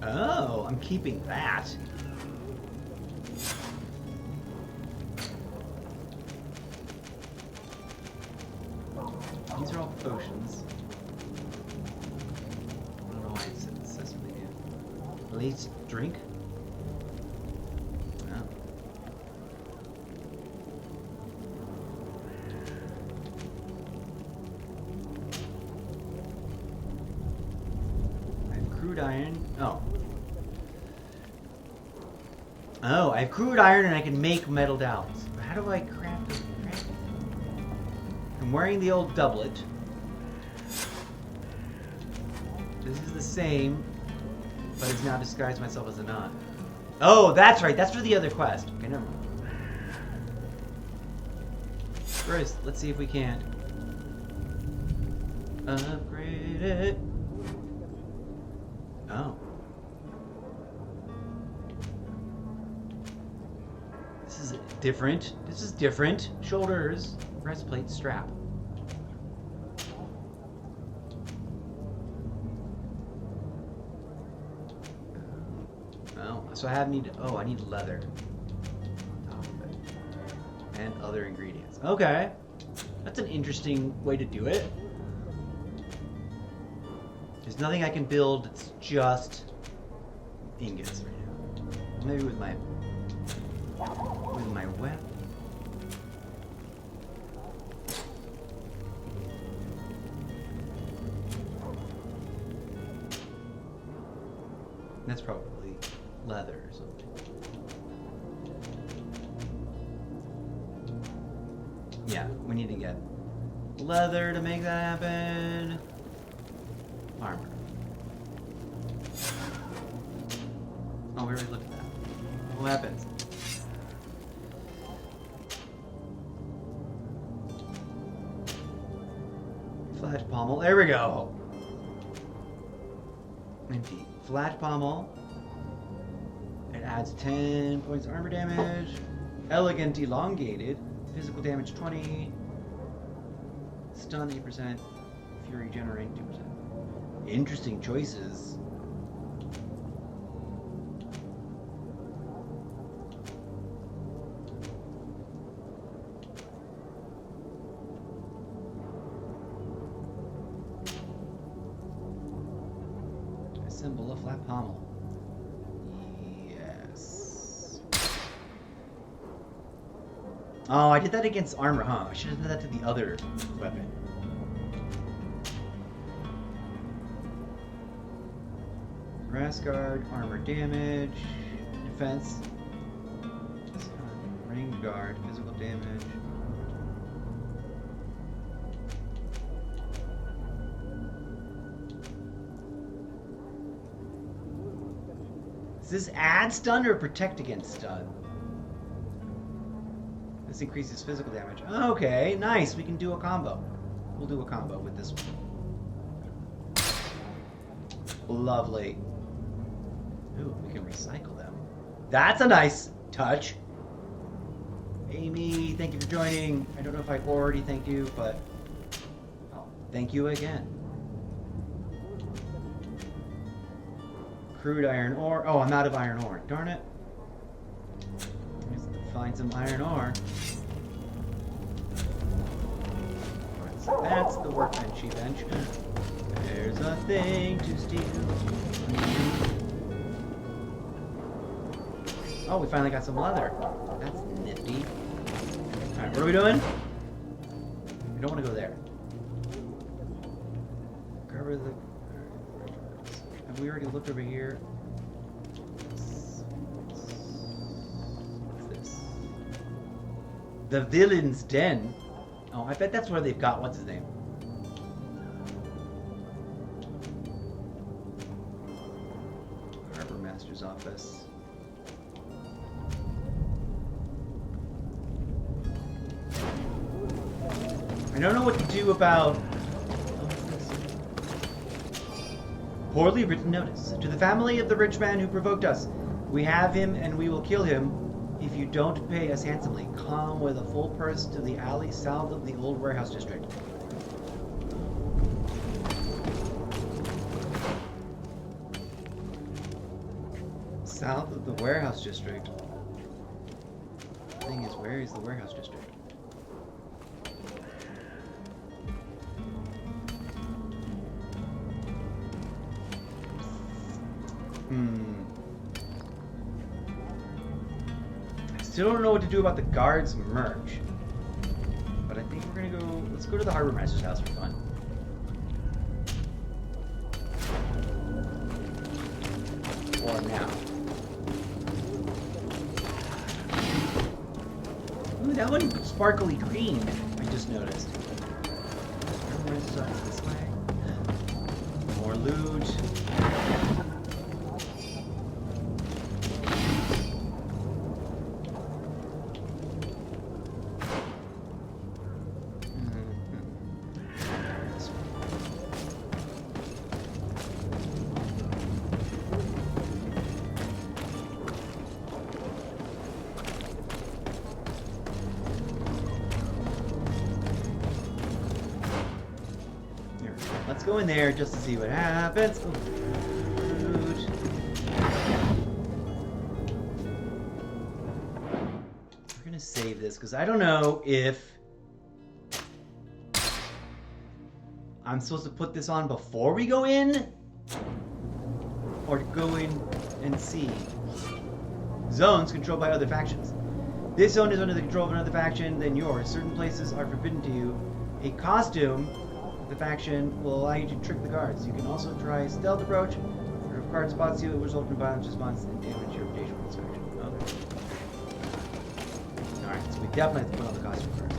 Oh, I'm keeping that. These are all potions. I don't know why it says what they do. At least drink? Oh. I have crude iron. Oh. Oh, I have crude iron and I can make metal dowels. How do I craft it? I'm wearing the old doublet. This is the same, but it's now disguised myself as a nun. Oh, that's right. That's for the other quest. Okay, never mind. First, let's see if we can upgrade it. Oh. This is different. This is different. Shoulders, breastplate, strap. Oh, so I need leather. And other ingredients. Okay. That's an interesting way to do it. There's nothing I can build, it's just ingots right now. Maybe with my weapon. That's probably leather or something. Yeah, we need to get leather to make that happen. Armor. Oh, we already looked at that. Weapons. Flat pommel. There we go. Empty. Flat pommel. It adds 10 points armor damage. Elegant elongated. Physical damage 20. Stun 8%. Fury generate 2%. Interesting choices. Assemble a flat pommel. Yes. Oh, I did that against armor, huh? I should have done that to the other weapon. Grass guard, armor damage, defense, ring guard, physical damage. Does this add stun or protect against stun? This increases physical damage. Okay, nice. We can do a combo. We'll do a combo with this one. Lovely. Ooh, we can recycle them. That's a nice touch. Amy, thank you for joining. I don't know if I already thanked you, but oh, thank you again. Crude iron ore. Oh, I'm out of iron ore. Darn it. Let's find some iron ore. Right, so that's the workbenchy bench. There's a thing to steal. Oh, we finally got some leather. That's nifty. Alright, what are we doing? We don't want to go there. Cover the... Have we already looked over here? What's this? The Villain's Den. Oh, I bet that's where they've got... What's his name? Harbor Master's office. I don't know what to do about... Poorly written notice. To the family of the rich man who provoked us, we have him and we will kill him if you don't pay us handsomely. Come with a full purse to the alley south of the old warehouse district. South of the warehouse district. The thing is, where is the warehouse district? I still don't know what to do about the guards' merch. But I think we're gonna go... Let's go to the Harbor Master's house for fun. Or now. Ooh, that one sparkly green, I just noticed. Customers up this way. More loot. Let's go in there just to see what happens. Ooh. We're gonna save this because I don't know if I'm supposed to put this on before we go in or go in and see. Zones controlled by other factions. This zone is under the control of another faction than yours. Certain places are forbidden to you. A costume the faction will allow you to trick the guards. You can also try stealth approach, or if a guard spots you, it will result in violent response and damage your reputation with this faction. Okay. Alright, so we definitely have to put on the costume first.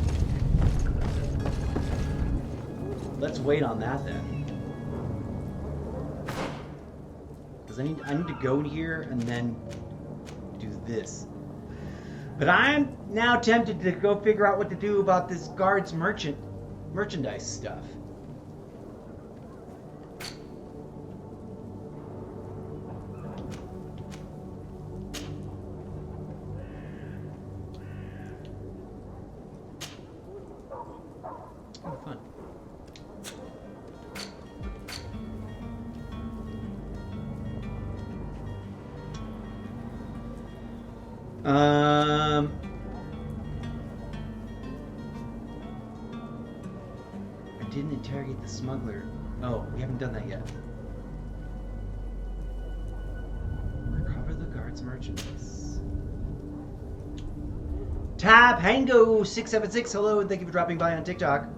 Let's wait on that then. Because I need to go in here and then do this. But I'm now tempted to go figure out what to do about this guards merchandise stuff. I didn't interrogate the smuggler. Oh, we haven't done that yet. Recover the guard's merchandise. Tab Hango 676, hello and thank you for dropping by on TikTok.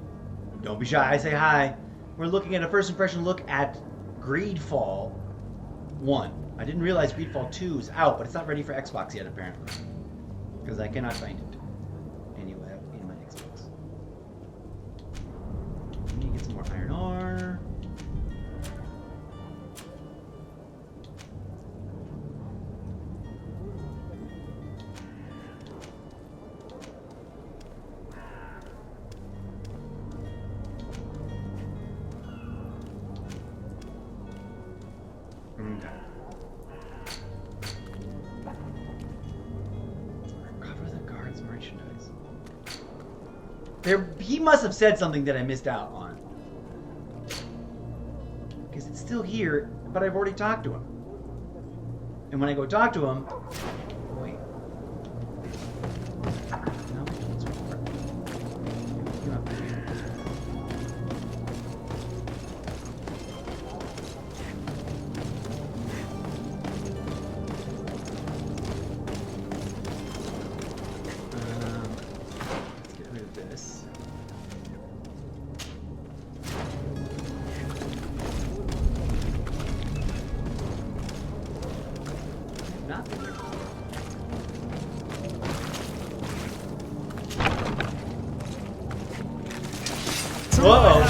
Don't be shy, say hi. We're looking at a first impression look at Greedfall 1. I didn't realize Greedfall 2 is out, but it's not ready for Xbox yet, apparently. Because I cannot find it anywhere in my Xbox. I need to get some more iron ore. Okay. Merchandise. He must have said something that I missed out on. Because it's still here, but I've already talked to him. And when I go talk to him... Wait. No, it's more. You're up here. Whoa!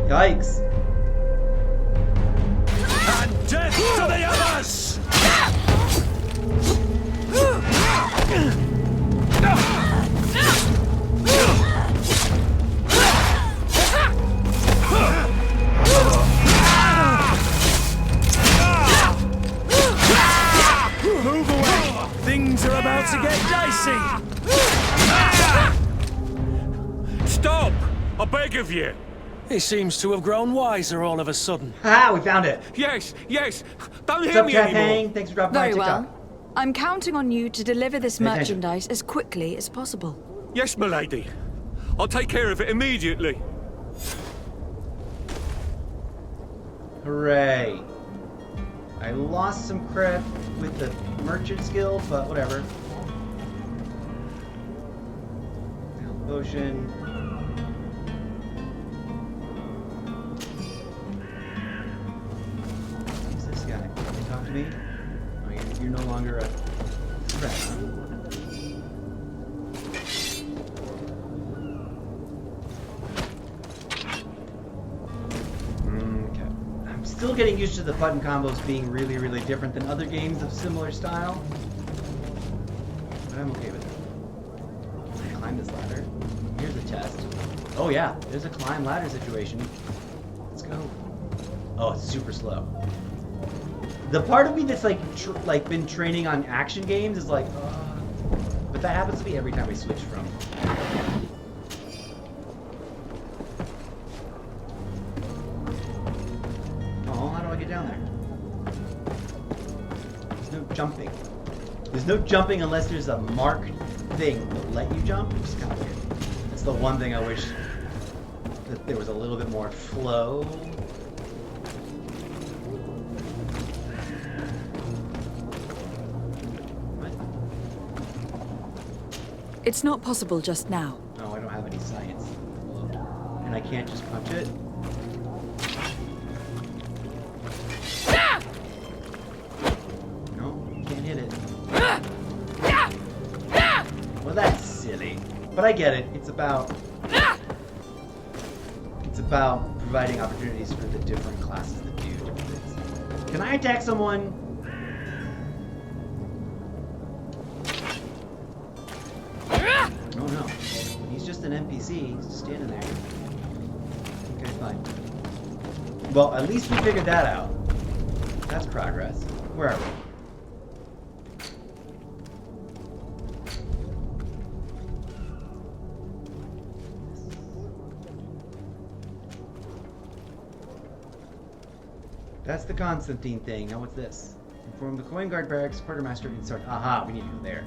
Yikes! And death to the others! Move away! Things are about to get dicey! Stop! I beg of you! He seems to have grown wiser all of a sudden. Ha! We found it! Yes, yes! Don't What's hear up, me Cat anymore! Hang? Thanks for dropping by Very TikTok. well. I'm counting on you to deliver this Pay attention. merchandise as quickly as possible. Yes, milady. I'll take care of it immediately. Hooray. I lost some cred with the merchant skill, but whatever. Health potion. Who's this guy? Can you talk to me? Oh, you're no longer a threat, huh? still getting used to the button combos being really, really different than other games of similar style. But I'm okay with it. Can I climb this ladder? Here's a test. Oh yeah, there's a climb ladder situation. Let's go. Oh, it's super slow. The part of me that's like been training on action games is like, but that happens to me every time I switch from. Oh, how do I get down there? There's no jumping. There's no jumping unless there's a marked thing that let you jump, which is kind of weird. That's the one thing I wish that there was a little bit more flow. It's not possible just now. No, I don't have any science. And I can't just punch it. No, you can't hit it. Well, that's silly. But I get it. It's about providing opportunities for the different classes that do different things. Can I attack someone? Oh no. He's just an NPC. He's just standing there. Okay, fine. Well, at least we figured that out. That's progress. Where are we? That's the Constantine thing. Now what's this? Inform the coin guard barracks, quartermaster, and sort. Aha, we need to go there.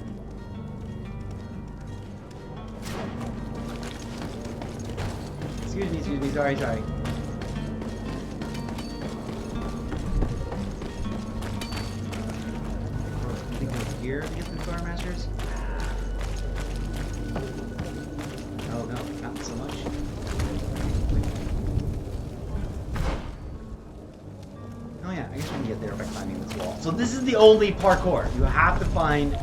Excuse me, sorry. I think it was here to get the quartermasters? Oh no, not so much. Oh yeah, I guess we can get there by climbing this wall. So this is the only parkour. You have to find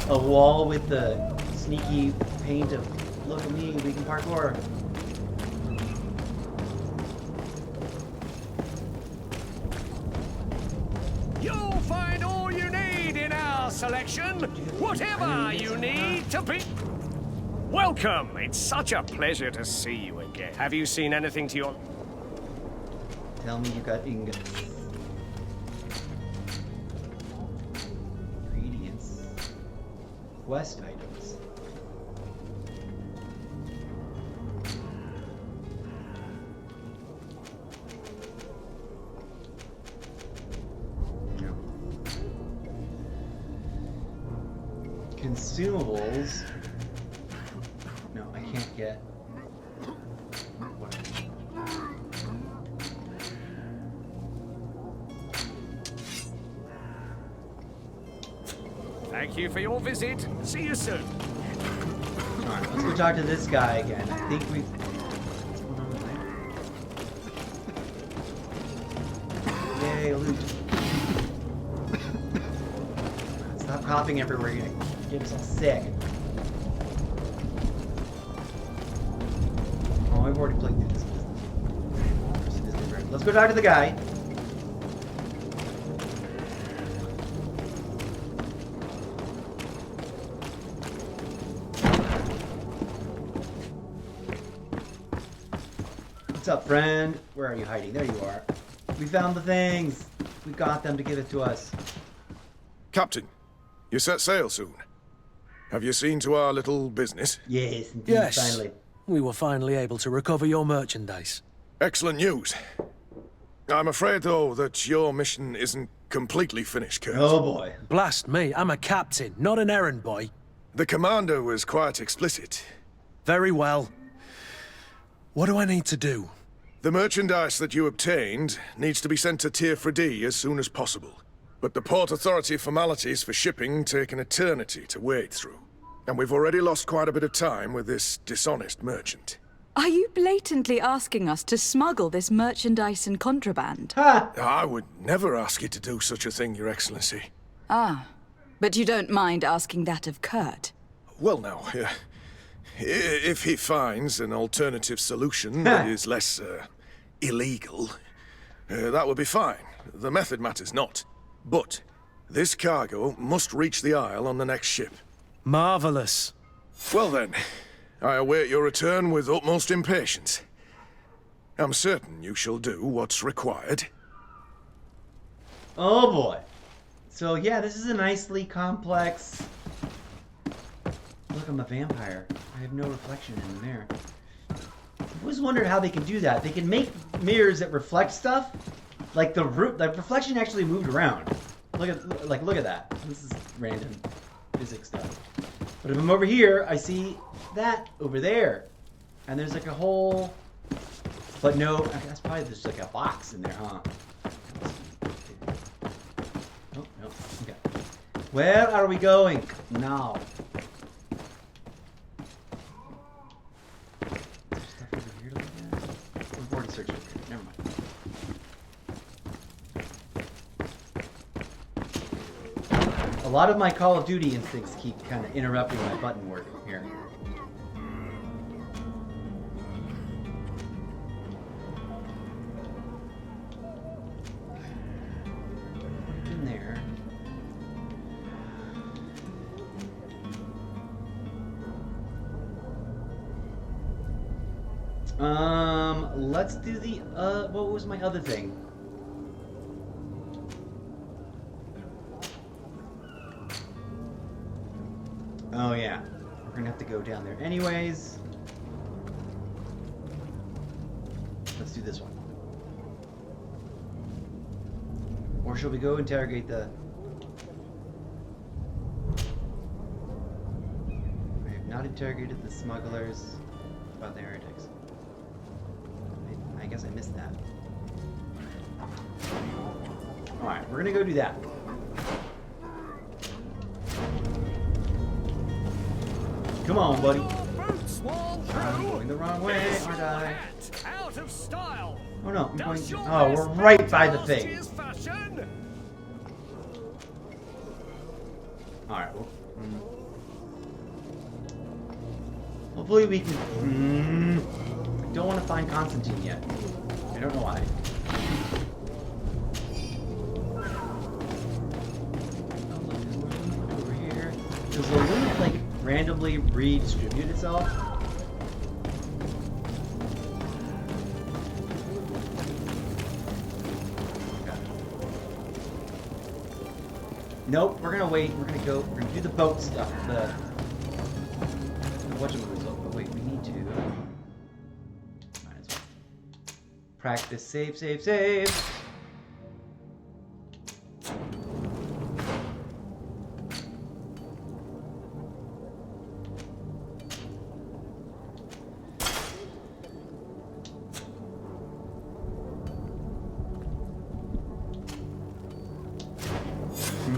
a wall with the sneaky paint of, look at me, we can parkour. You'll find all you need in our selection. Whatever you need to be... Welcome. It's such a pleasure to see you again. Have you seen anything to your... Tell me you got ingots. Ingredients. Quest items. No. Consumables. No, I can't get. Thank you for your visit. See you soon. Alright, let's go talk to this guy again. I think we... Yay, loot. Stop coughing everywhere. You're gonna get yourself sick. Oh, I've already played through this. Let's go talk to the guy. What's up, friend? Where are you hiding? There you are. We found the things. We got them to give it to us. Captain, you set sail soon. Have you seen to our little business? Yes, indeed, Yes. finally. We were finally able to recover your merchandise. Excellent news. I'm afraid, though, that your mission isn't completely finished, Kurt. Oh, boy. Blast me, I'm a captain, not an errand boy. The commander was quite explicit. Very well. What do I need to do? The merchandise that you obtained needs to be sent to Tier 4D as soon as possible. But the Port Authority formalities for shipping take an eternity to wade through. And we've already lost quite a bit of time with this dishonest merchant. Are you blatantly asking us to smuggle this merchandise and contraband? I would never ask you to do such a thing, Your Excellency. Ah, but you don't mind asking that of Kurt? Well, now, if he finds an alternative solution that is less illegal, That would be fine. The method matters not. But this cargo must reach the Isle on the next ship. Marvelous. Well then, I await your return with utmost impatience. I'm certain you shall do what's required. Oh boy. So yeah, this is a nicely complex... Look, I'm a vampire. I have no reflection in the mirror. I've always wondered how they can do that. They can make mirrors that reflect stuff. Like the reflection actually moved around. Look at that. This is random physics stuff. But if I'm over here, I see that over there. And there's like a whole... But no, that's probably just like a box in there, huh? Oh, no. Okay. Where are we going now? Is there stuff over here to look at? We've already searched over here. Never mind. A lot of my Call of Duty instincts keep kind of interrupting my button work here. In there. Let's do the, what was my other thing? Oh yeah, we're gonna have to go down there anyways. Let's do this one. Or shall we go interrogate the... We have not interrogated the smugglers about the heretics. I guess I missed that. Alright, we're gonna go do that. Come on, buddy. I'm going the wrong way, aren't I? Out of style. Oh no, I'm going... Oh, we're right by the thing. Alright, well... Hopefully we can... I don't want to find Constantine yet. I don't know why. Over here. Does the loot, like, randomly redistribute itself? Okay. Nope, we're gonna wait. We're gonna do the boat stuff. The whatchamacallit. But wait, we need to... Might as well. Practice, save.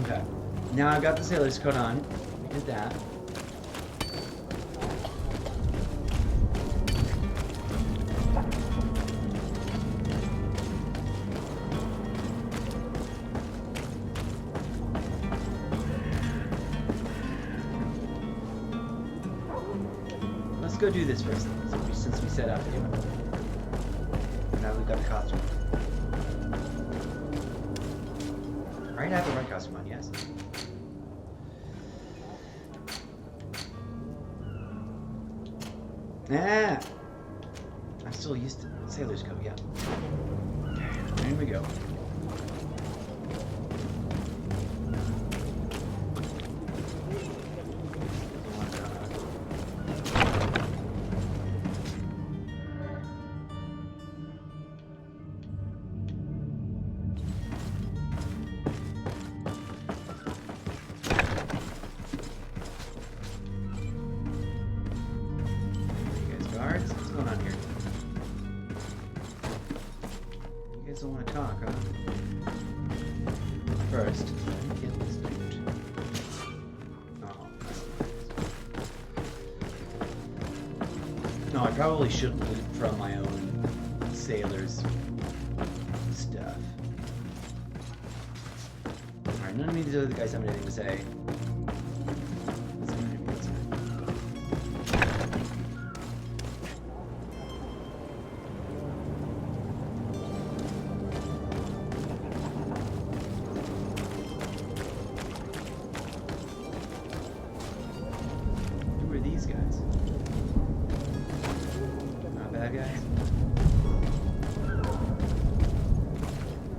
Okay. Now I've got the sailor's coat on. We did that. Let's go do this first, since we set out to do it. Now we've got a costume. Right, I have the right costume on, yes. Ah! I'm still used to sailor's coat, yeah. Okay, here we go. What's going on here? You guys don't want to talk, huh? First, get this dude. Oh. No, I probably shouldn't loot from my own sailor's stuff. Alright, none of these other guys have anything to say. these guys? Not bad guys.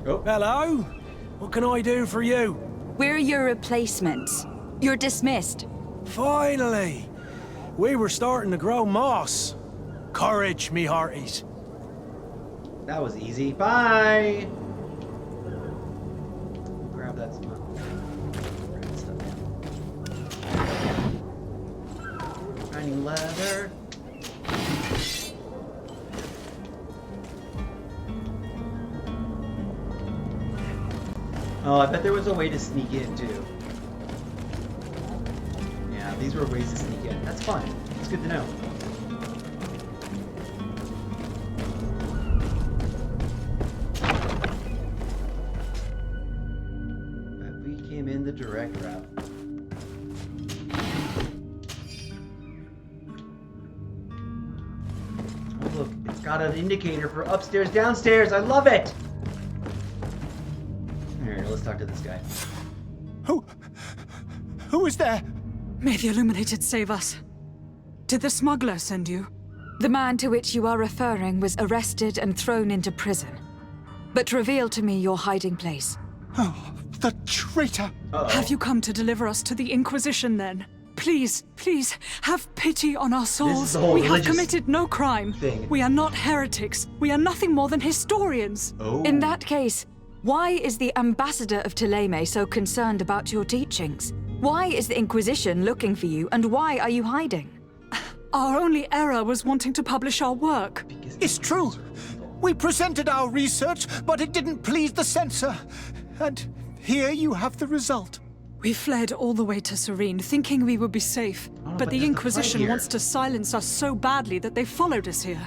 Oh. Hello? What can I do for you? We're your replacements. You're dismissed. Finally! We were starting to grow moss. Courage, me hearties. That was easy. Bye! Grab that stuff. Grinding leather. Oh, I bet there was a way to sneak in, too. Yeah, these were ways to sneak in. That's fun. It's good to know. But we came in the direct route. Oh, look. It's got an indicator for upstairs, downstairs. I love it! Here, let's talk to this guy. Who is there? May the Illuminated save us. Did the smuggler send you? The man to which you are referring was arrested and thrown into prison. But reveal to me your hiding place. Oh, the traitor! Have you come to deliver us to the Inquisition then? Please, please, have pity on our souls. We have committed no crime. We are not heretics. We are nothing more than historians. In that case, why is the ambassador of Thélème so concerned about your teachings? Why is the Inquisition looking for you, and why are you hiding? Our only error was wanting to publish our work. It's true. We presented our research, but it didn't please the censor. And here you have the result. We fled all the way to Serene, thinking we would be safe. But the Inquisition wants to silence us so badly that they followed us here.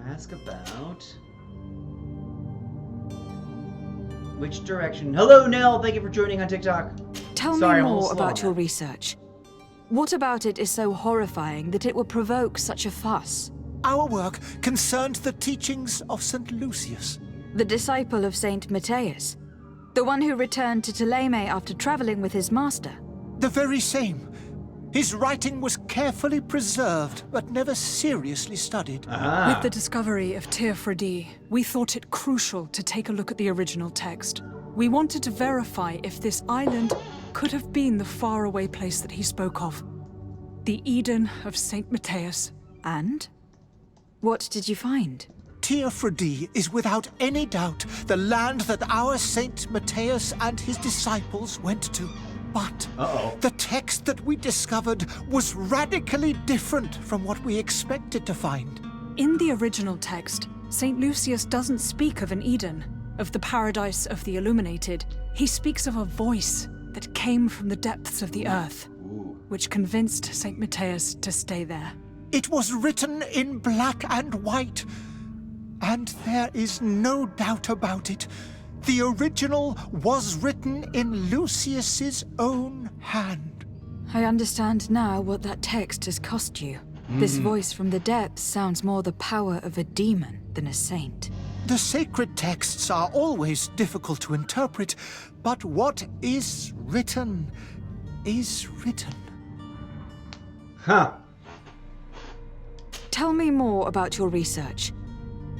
Ask about... which direction? Hello, Nell! Thank you for joining on TikTok. Tell me more about your research. What about it is so horrifying that it will provoke such a fuss? Our work concerned the teachings of St. Lucius. The disciple of St. Matthias? The one who returned to Thélème after traveling with his master? The very same. His writing was carefully preserved, but never seriously studied. With the discovery of Teofredi, we thought it crucial to take a look at the original text. We wanted to verify if this island could have been the faraway place that he spoke of. The Eden of St. Matthias. And? What did you find? Teofredi is without any doubt the land that our St. Matthias and his disciples went to. But the text that we discovered was radically different from what we expected to find. In the original text, St. Lucius doesn't speak of an Eden, of the paradise of the illuminated. He speaks of a voice that came from the depths of the earth, which convinced St. Matthias to stay there. It was written in black and white, and there is no doubt about it. The original was written in Lucius's own hand. I understand now what that text has cost you. This voice from the depths sounds more the power of a demon than a saint. The sacred texts are always difficult to interpret, but what is written is written. Huh. Tell me more about your research.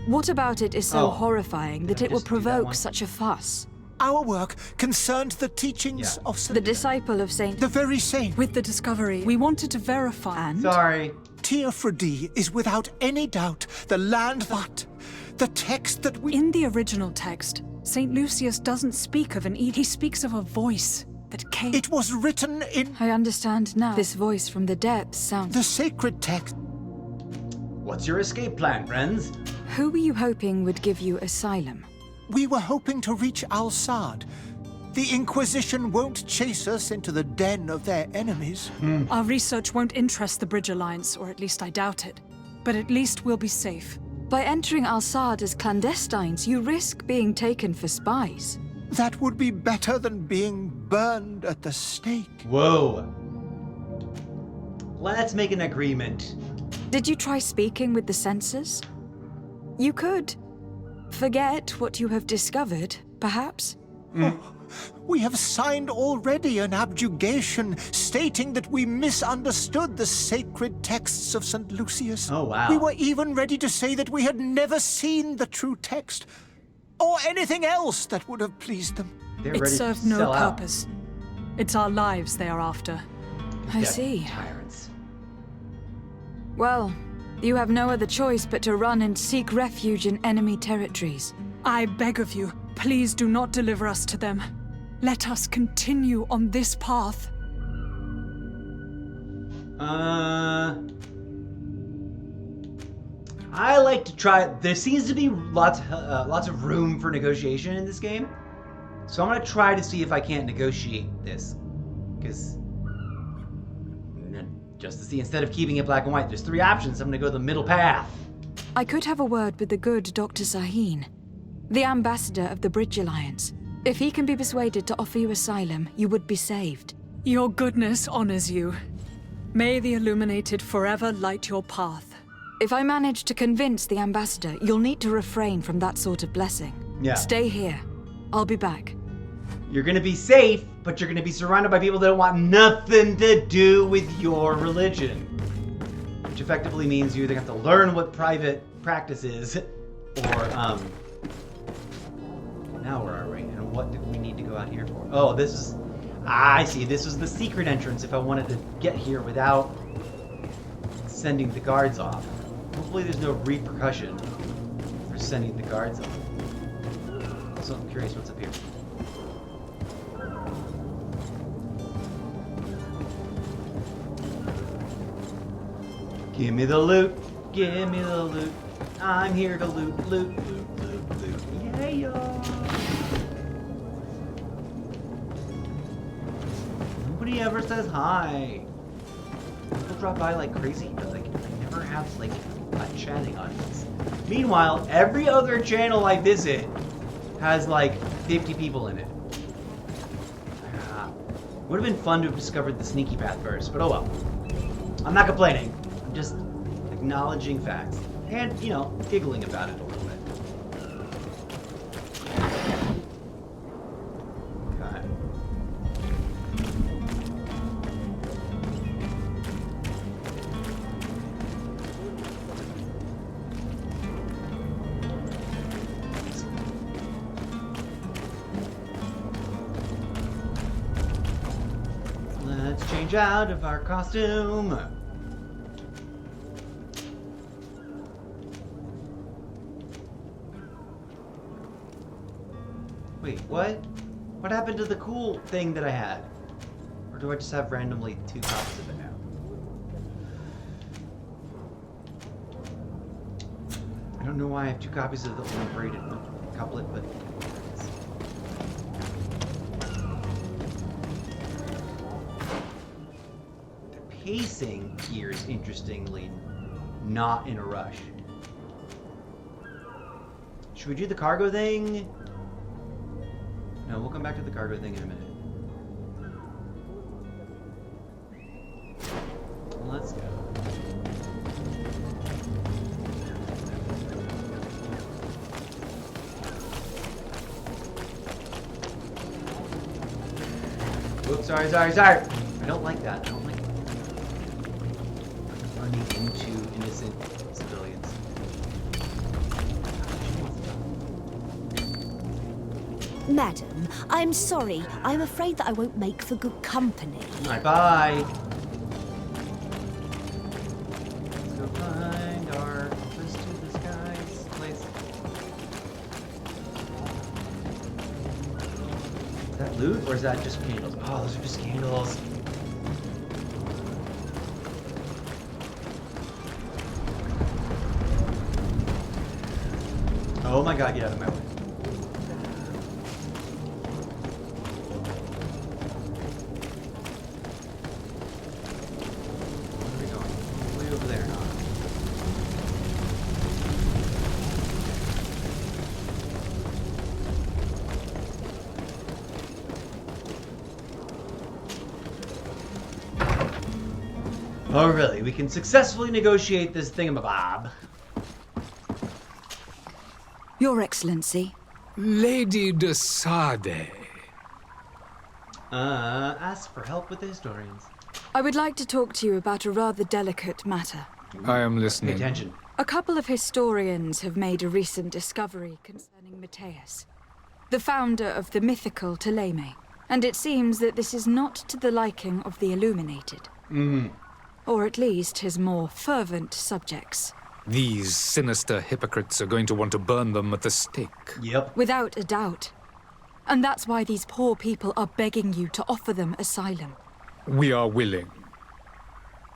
What about it is so horrifying that it will provoke such a fuss? Our work concerned the teachings of St. The disciple of St. The very same. With the discovery, we wanted to verify. And? Sorry. Teofredi is without any doubt the land that... the text that we... In the original text, St. Lucius doesn't speak of an Eden. He speaks of a voice that came... It was written in... I understand now. This voice from the depths sounds... The sacred text... What's your escape plan, friends? Who were you hoping would give you asylum? We were hoping to reach Al-Sad. The Inquisition won't chase us into the den of their enemies. Our research won't interest the Bridge Alliance, or at least I doubt it. But at least we'll be safe. By entering Al-Sad as clandestines, you risk being taken for spies. That would be better than being burned at the stake. Whoa. Let's make an agreement. Did you try speaking with the censors? You could. Forget what you have discovered, perhaps? We have signed already an abjugation stating that we misunderstood the sacred texts of St. Lucius. Oh, wow. We were even ready to say that we had never seen the true text, or anything else that would have pleased them. It served no purpose. It's our lives they are after. I see. Tyrants. Well, you have no other choice but to run and seek refuge in enemy territories. I beg of you, please do not deliver us to them. Let us continue on this path. I like to try. There seems to be lots of room for negotiation in this game, so I'm gonna try to see if I can't negotiate this. Because just to see, instead of keeping it black and white, there's 3 options. I'm gonna go the middle path. I could have a word with the good Dr. Sahin, the ambassador of the Bridge Alliance. If he can be persuaded to offer you asylum, you would be saved. Your goodness honors you. May the Illuminated forever light your path. If I manage to convince the ambassador, you'll need to refrain from that sort of blessing. Yeah. Stay here. I'll be back. You're gonna be safe, but you're gonna be surrounded by people that want nothing to do with your religion. Which effectively means you either have to learn what private practice is, or, now where are we? And what do we need to go out here for? Oh, this is... I see. This was the secret entrance if I wanted to get here without sending the guards off. Hopefully there's no repercussion for sending the guards off. So I'm curious what's up here. Give me the loot. Give me the loot. I'm here to loot, loot, loot, loot, loot. Yeah, y'all. Nobody ever says hi. People drop by like crazy, but like I never have like a chatting audience. Meanwhile, every other channel I visit has like 50 people in it. Would have been fun to have discovered the sneaky path first, but oh well. I'm not complaining. I'm just acknowledging facts. And, you know, giggling about it a little bit. Okay. Let's change out of our costume. Wait, what? What happened to the cool thing that I had? Or do I just have randomly 2 copies of it now? I don't know why I have 2 copies of the one braided couplet, but... The pacing here is interestingly not in a rush. Should we do the cargo thing? No, we'll come back to the cargo thing in a minute. Let's go. Oops, sorry. I don't like that. I don't like running into innocent civilians. Madam, I'm sorry. I'm afraid that I won't make for good company. Alright, bye. Let's go find our quest to the skies place. Is that loot or is that just candles? Oh, those are just candles. Oh my god, get out of my way. Oh, really? We can successfully negotiate this thingamabob. Your Excellency. Lady de Sade. Ask for help with the historians. I would like to talk to you about a rather delicate matter. I am listening. Pay attention. A couple of historians have made a recent discovery concerning Matthias, the founder of the mythical Ptolemy, and it seems that this is not to the liking of the Illuminated. Or at least his more fervent subjects. These sinister hypocrites are going to want to burn them at the stake. Yep. Without a doubt. And that's why these poor people are begging you to offer them asylum. We are willing.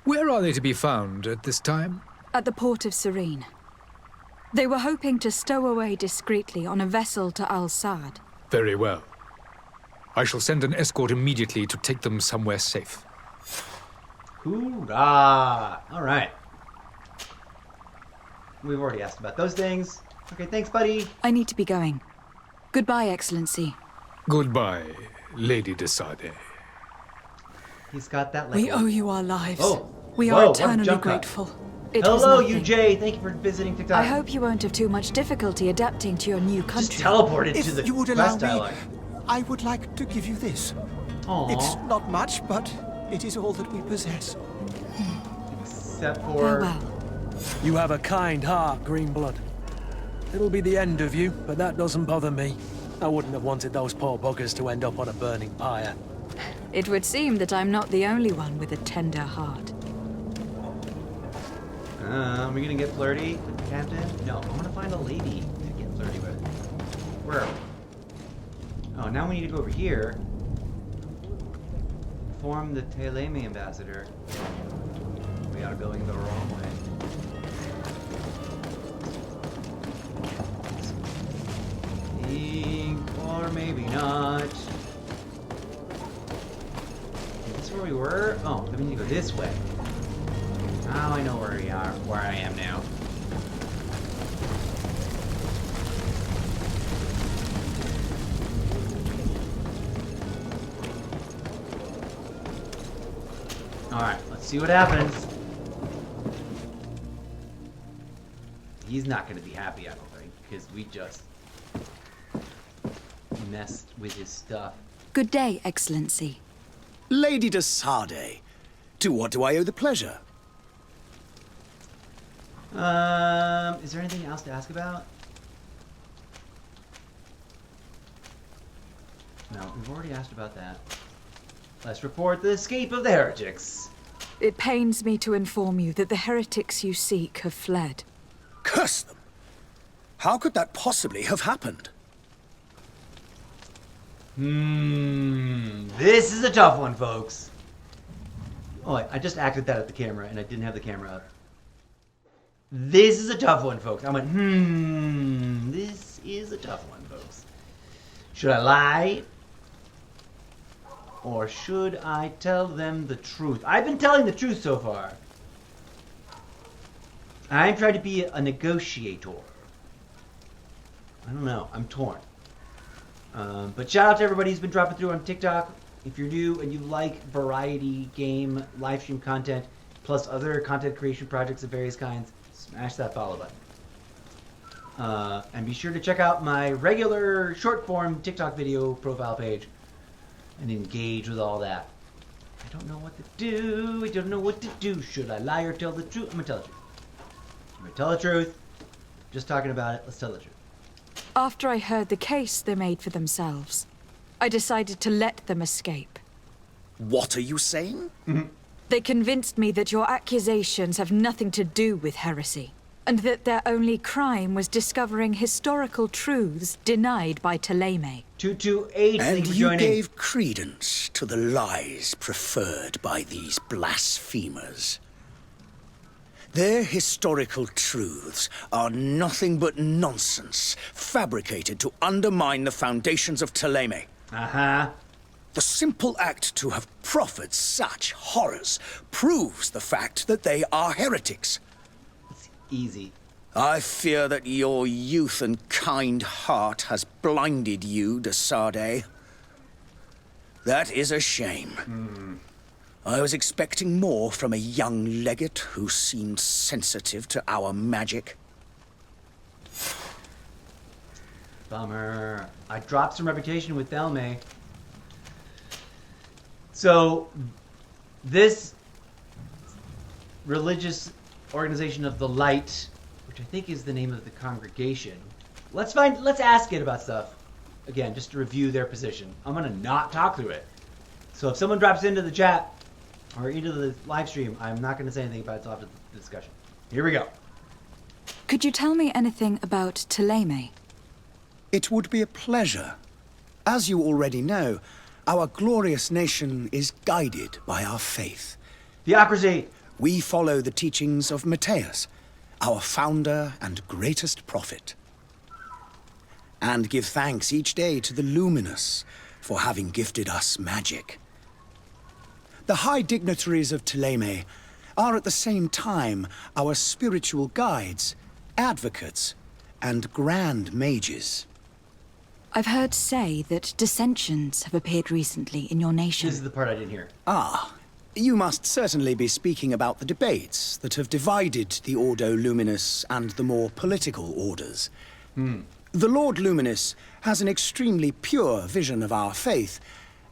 Where are they to be found at this time? At the port of Serene. They were hoping to stow away discreetly on a vessel to Al-Sad. Very well. I shall send an escort immediately to take them somewhere safe. Hoorah! Alright. We've already asked about those things. Okay, thanks, buddy. I need to be going. Goodbye, Excellency. Goodbye, Lady de Sade. He's got that We owe you our lives. Oh. We Whoa, are what a eternally jump cut. grateful. It was Hello, nothing. UJ. Thank you for visiting TikTok. I hope you won't have too much difficulty adapting to your new country. Just teleported If to the you would allow quest me, dialogue. I would like to give you this. Aww. It's not much, but it is all that we possess. Except for... You have a kind heart, Greenblood. It'll be the end of you, but that doesn't bother me. I wouldn't have wanted those poor buggers to end up on a burning pyre. It would seem that I'm not the only one with a tender heart. Are we gonna get flirty with the captain? No, I want to find a lady to get flirty with. Where are we? Oh, now we need to go over here. Form the Ptolemy ambassador. We are going the wrong way. Or maybe not. Is this where we were? Oh, then we need to go this way. Now I know where we are, where I am now. Alright, let's see what happens. He's not going to be happy, I don't think, because we just messed with his stuff. Good day, Excellency. Lady de Sade, to what do I owe the pleasure? Is there anything else to ask about? No, we've already asked about that. Let's report the escape of the heretics. It pains me to inform you that the heretics you seek have fled. Curse them! How could that possibly have happened? This is a tough one, folks. Oh, I just acted that at the camera, and I didn't have the camera up. This is a tough one, folks. I went, this is a tough one, folks. Should I lie? Or should I tell them the truth? I've been telling the truth so far. I'm trying to be a negotiator. I don't know. I'm torn. But shout out to everybody who's been dropping through on TikTok. If you're new and you like variety game live stream content, plus other content creation projects of various kinds, smash that follow button. And be sure to check out my regular short form TikTok video profile page and engage with all that. I don't know what to do. I don't know what to do. Should I lie or tell the truth? I'm gonna tell the truth. I'm gonna tell the truth. Just talking about it. Let's tell the truth. After I heard the case they made for themselves, I decided to let them escape. What are you saying? They convinced me that your accusations have nothing to do with heresy, and that their only crime was discovering historical truths denied by Ptolemy. 228, and you gave credence to the lies preferred by these blasphemers. Their historical truths are nothing but nonsense, fabricated to undermine the foundations of Ptolemy. The simple act to have proffered such horrors proves the fact that they are heretics. It's easy. I fear that your youth and kind heart has blinded you, de Sade. That is a shame. I was expecting more from a young legate who seemed sensitive to our magic. Bummer. I dropped some reputation with Thelme. So, this religious organization of the light, which I think is the name of the congregation. Let's ask it about stuff. Again, just to review their position. I'm gonna not talk through it. So if someone drops into the chat or into the live stream, I'm not gonna say anything about it after the discussion. Here we go. Could you tell me anything about Thélème? It would be a pleasure. As you already know, our glorious nation is guided by our faith. Theocracy! We follow the teachings of Matthias, our founder and greatest prophet. And give thanks each day to the Luminous for having gifted us magic. The high dignitaries of Thélème are at the same time our spiritual guides, advocates, and grand mages. I've heard say that dissensions have appeared recently in your nation. This is the part I didn't hear. Ah, you must certainly be speaking about the debates that have divided the Ordo Luminous and the more political orders. The Lord Luminous has an extremely pure vision of our faith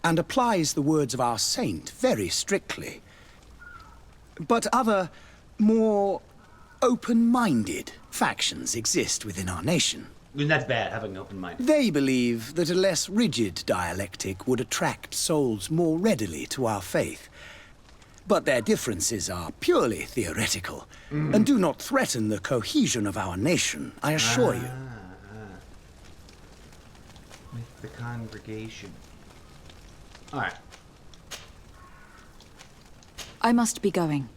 and applies the words of our saint very strictly. But other, more open-minded factions exist within our nation. And that's bad, having an open mind. They believe that a less rigid dialectic would attract souls more readily to our faith. But their differences are purely theoretical and do not threaten the cohesion of our nation, I assure you. With the congregation. Alright. I must be going.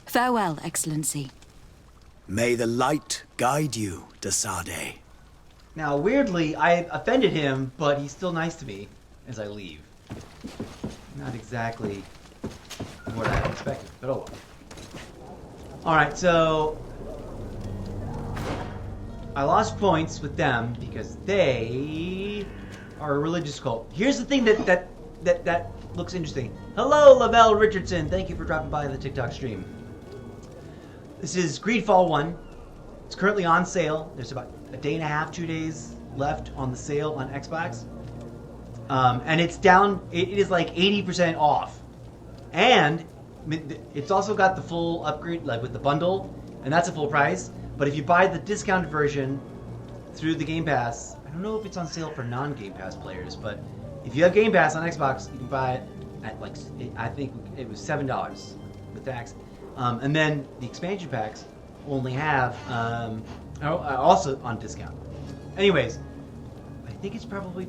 Farewell, Excellency. May the light guide you, de Sade. Now, weirdly, I offended him, but he's still nice to me as I leave. Not exactly what I had expected, but oh well. Alright, so I lost points with them because they are a religious cult. Here's the thing that looks interesting. Hello, Lavelle Richardson. Thank you for dropping by the TikTok stream. This is Greedfall 1. It's currently on sale. There's about a day and a half, 2 days left on the sale on Xbox. And it's down, it is like 80% off. And it's also got the full upgrade, like with the bundle, and that's a full price. But if you buy the discounted version through the Game Pass, I don't know if it's on sale for non-Game Pass players, but if you have Game Pass on Xbox, you can buy it at like, I think it was $7 with tax. And then the expansion packs only have, also on discount. Anyways, I think it's probably,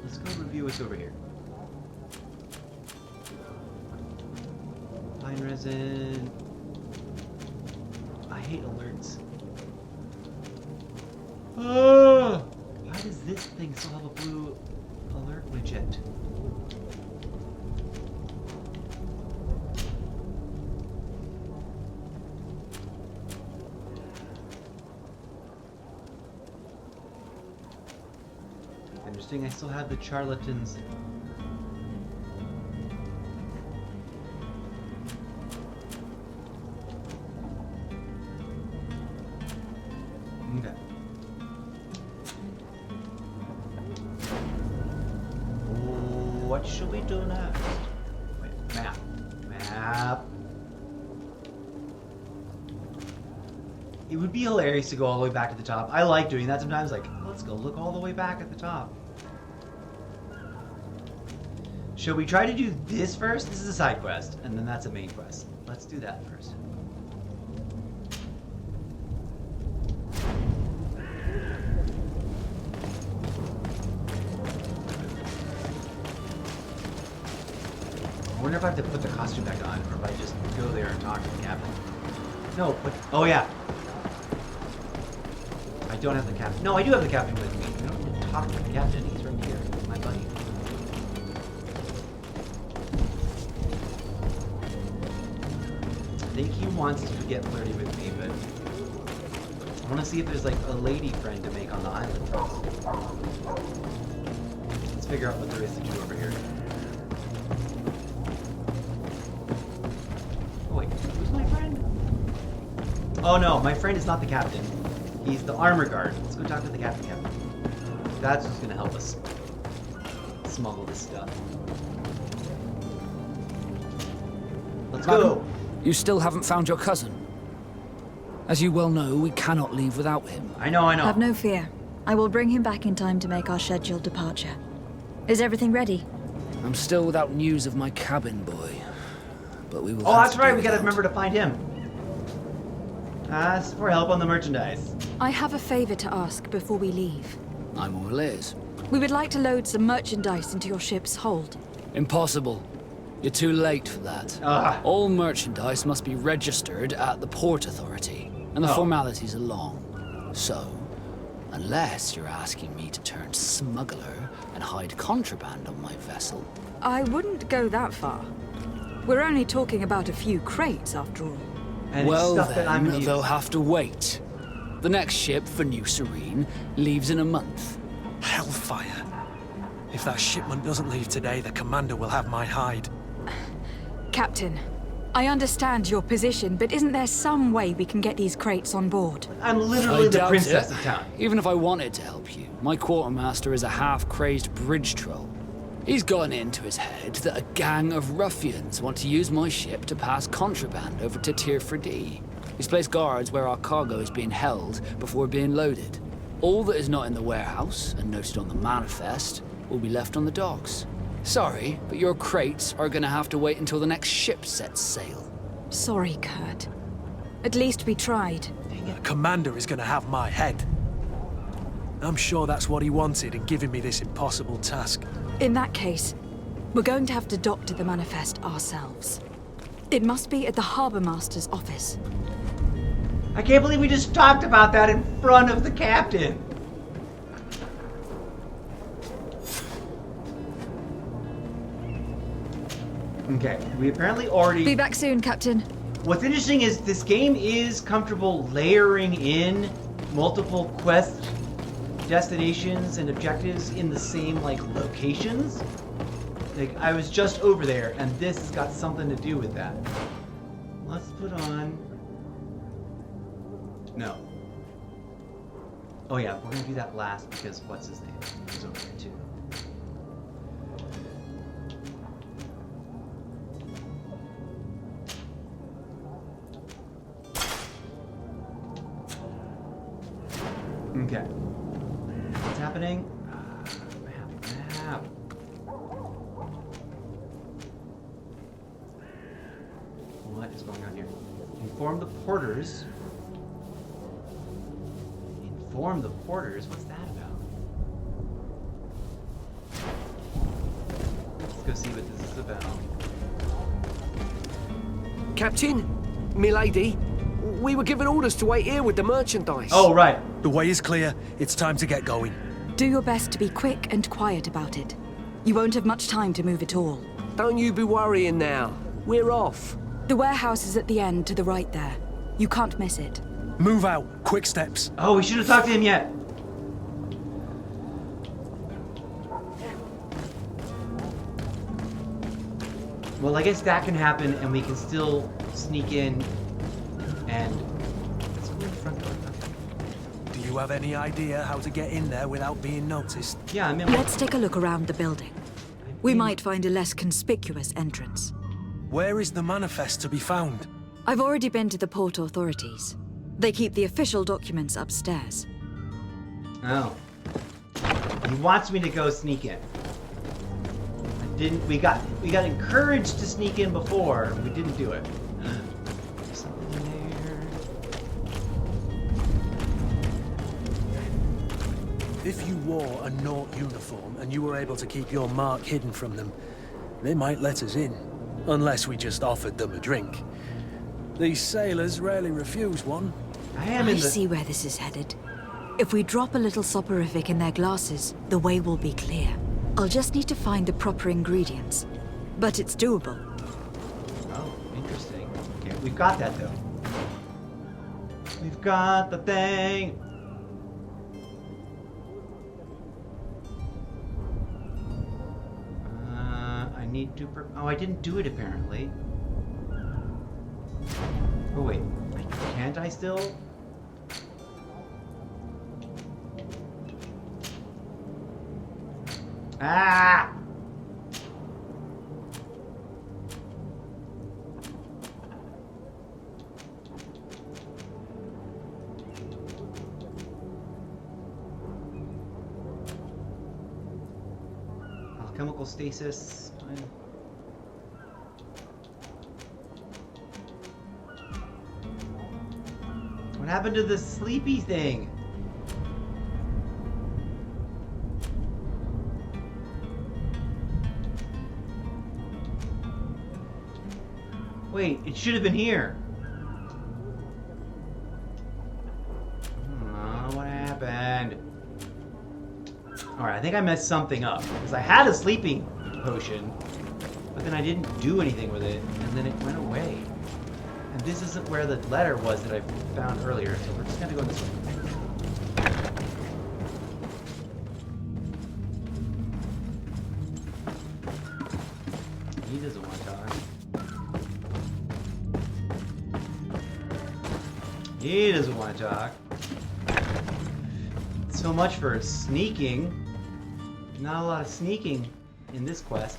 let's go review what's over here. Pine resin. I hate alerts. Oh, why does this thing still have a blue alert widget? Interesting, I still have the charlatans. Okay. What should we do next? Wait, map. Map. It would be hilarious to go all the way back to the top. I like doing that sometimes, like, let's go look all the way back at the top. Should we try to do this first? This is a side quest, and then that's a main quest. Let's do that first. I wonder if I have to put the costume back on, or if I just go there and talk to the captain. No, but, oh yeah. I don't have the captain. No, I do have the captain with me. I don't need to talk to the captain. He's right here, my buddy. I think he wants to get flirty with me, but I want to see if there's like a lady friend to make on the island first. Let's figure out what there is to do over here. Oh wait, who's my friend? Oh no, my friend is not the captain. He's the armor guard. Let's go talk to the captain. That's who's gonna help us smuggle this stuff. Let's Madam, go. you still haven't found your cousin. As you well know, we cannot leave without him. I know. Have no fear. I will bring him back in time to make our scheduled departure. Is everything ready? I'm still without news of my cabin boy. But we will Oh, have that's to right. do We gotta without. remember to find him. Ask for help on the merchandise. I have a favor to ask before we leave. I'm all ears. We would like to load some merchandise into your ship's hold. Impossible. You're too late for that. All merchandise must be registered at the Port Authority, and the formalities are long. So, unless you're asking me to turn smuggler and hide contraband on my vessel. I wouldn't go that far. We're only talking about a few crates, after all. And well, stuff that I'm then, used. they'll have to wait. The next ship for New Serene leaves in a month. Hellfire. If that shipment doesn't leave today, the commander will have my hide. Captain, I understand your position, but isn't there some way we can get these crates on board? I'm literally I the doubt princess it. of town. Even if I wanted to help you, my quartermaster is a half-crazed bridge troll. He's gotten into his head that a gang of ruffians want to use my ship to pass contraband over to Tier 4D. He's placed guards where our cargo is being held before being loaded. All that is not in the warehouse, and noted on the manifest, will be left on the docks. Sorry, but your crates are gonna have to wait until the next ship sets sail. Sorry, Kurt. At least we tried. The commander is gonna have my head. I'm sure that's what he wanted in giving me this impossible task. In that case, we're going to have to doctor the manifest ourselves. It must be at the Harbour Master's office. I can't believe we just talked about that in front of the captain. Okay, we apparently already... Be back soon, Captain. What's interesting is this game is comfortable layering in multiple quest destinations and objectives in the same, like, locations. Like, I was just over there, and this has got something to do with that. Let's put on... No. Oh yeah, we're gonna do that last because what's his name? He's over there too. Okay. What's happening? Map. What is going on here? Inform the porters. Inform the porters? What's that about? Let's go see what this is about. Captain, milady, we were given orders to wait here with the merchandise. Oh, right. The way is clear. It's time to get going. Do your best to be quick and quiet about it. You won't have much time to move it all. Don't you be worrying now. We're off. The warehouse is at the end to the right there. You can't miss it. Move out. Quick steps. Oh, we should have talked to him yet. Well, I guess that can happen, and we can still sneak in and... Let's go in the front door. Do you have any idea how to get in there without being noticed? Yeah, I'm in. Let's take a look around the building. We might find a less conspicuous entrance. Where is the manifest to be found? I've already been to the port authorities. They keep the official documents upstairs. Oh. He wants me to go sneak in. We got encouraged to sneak in before. We didn't do it. There's something there. If you wore a Naught uniform and you were able to keep your mark hidden from them, they might let us in. Unless we just offered them a drink. These sailors rarely refuse one. I see where this is headed. If we drop a little soporific in their glasses, the way will be clear. I'll just need to find the proper ingredients. But it's doable. Oh, interesting. Okay, we've got that though. We've got the thing. I need to... Oh, I didn't do it apparently. Oh wait, can't I still? Ah! chemical stasis. What happened to the sleepy thing? Wait, it should have been here. What happened? Alright, I think I messed something up. Because I had a sleeping potion, but then I didn't do anything with it, and then it went away. And this isn't where the letter was that I found earlier, so we're just gonna go this way. He doesn't want to talk. He doesn't want to talk. So much for sneaking. Not a lot of sneaking in this quest.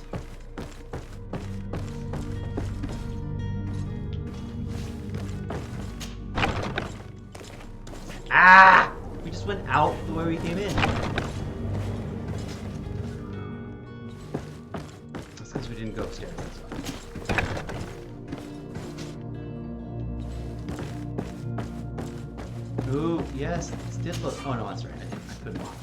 Ah! We just went out the way we came in. That's because we didn't go upstairs. That's why. Ooh, yes, this did look. Oh no, that's right. I couldn't walk it.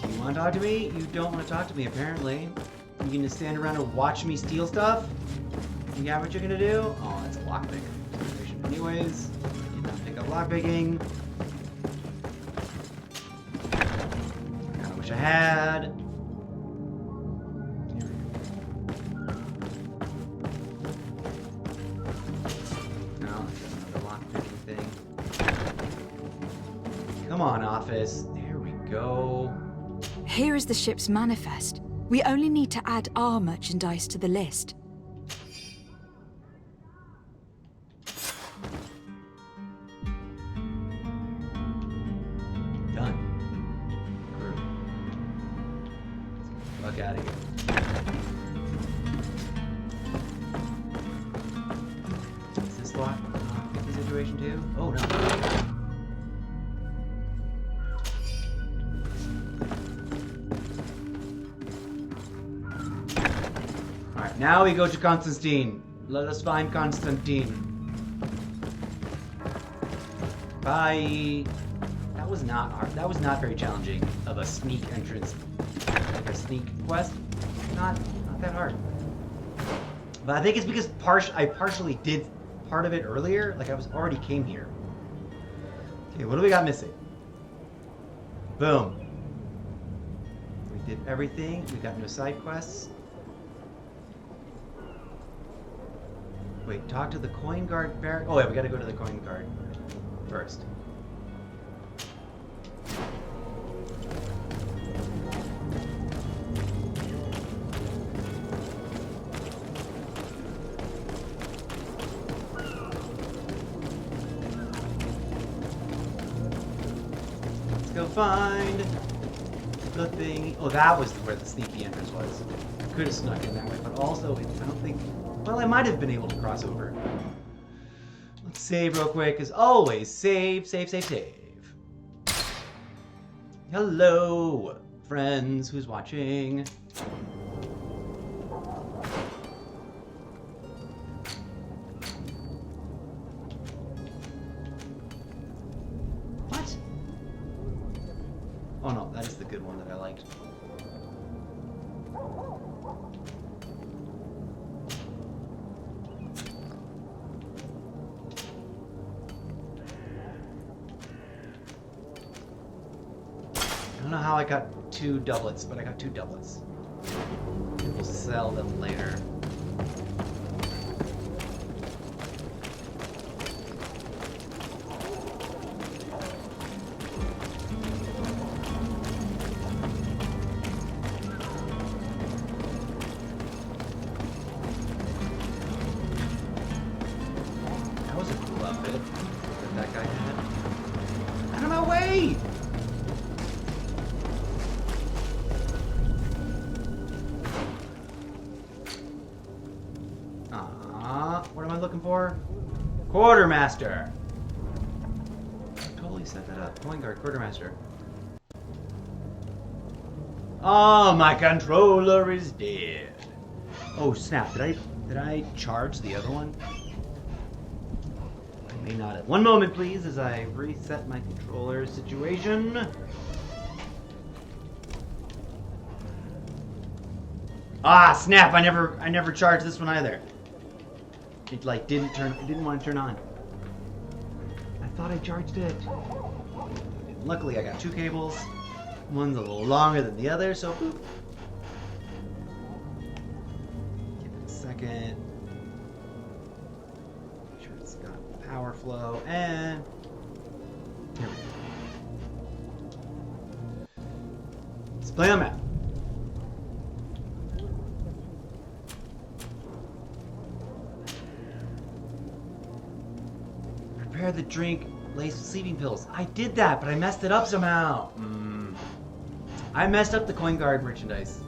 Do you want to talk to me? You don't want to talk to me, apparently. You gonna stand around and watch me steal stuff? You got what you're gonna do? Oh, that's a lockpick. Anyways. Lockpicking. I wish I had. No, another lockpicking thing. Come on, office. There we go. Here is the ship's manifest. We only need to add our merchandise to the list. Out of here. Is this locked? The situation too? Oh no. Alright, now we go to Constantine. Let us find Constantine. Bye. That was not hard. That was not very challenging of a sneak entrance. Like a sneak quest. Not that hard. But I think it's because I partially did part of it earlier. Like I already came here. Okay, what do we got missing? Boom. We did everything. We got no side quests. Wait, talk to the coin guard barrack. Oh yeah, we gotta go to the coin guard first. Go find the thing. Oh, that was where the sneaky entrance was. I could have snuck in that way, but also I don't think. Well, I might have been able to cross over. Let's save real quick, as always. Save. Hello, friends. Who's watching? Oh no, that is the good one that I liked. I don't know how I got 2 doublets, but I got 2 doublets. We'll sell them later. What am I looking for? Quartermaster. I totally set that up. Coin guard, quartermaster. Oh, my controller is dead. Oh snap! Did I charge the other one? I may not have. One moment, please, as I reset my controller situation. Ah, snap! I never charged this one either. It like didn't want to turn on. I thought I charged it. Luckily, I got two cables. One's a little longer than the other, so boop. Give it a second. Make sure it's got power flow, and here we go. Let's play on map. Prepare the drink laced with sleeping pills. I did that, but I messed it up somehow. I messed up the coin guard merchandise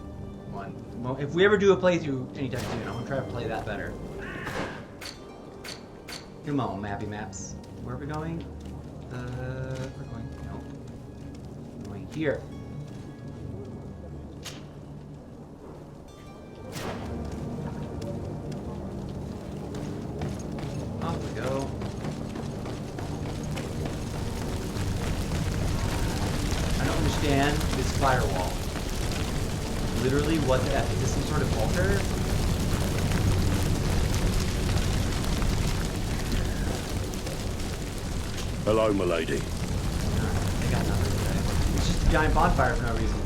one. Well, if we ever do a playthrough anytime soon, I'm gonna try to play that better. Come on, mappy maps. Where are we going? We're going. No. We're going here. Off we go. Understand this firewall. Literally, what the F? Is this some sort of altar? Hello, milady. They got nothing today. It's just a giant bonfire for no reason.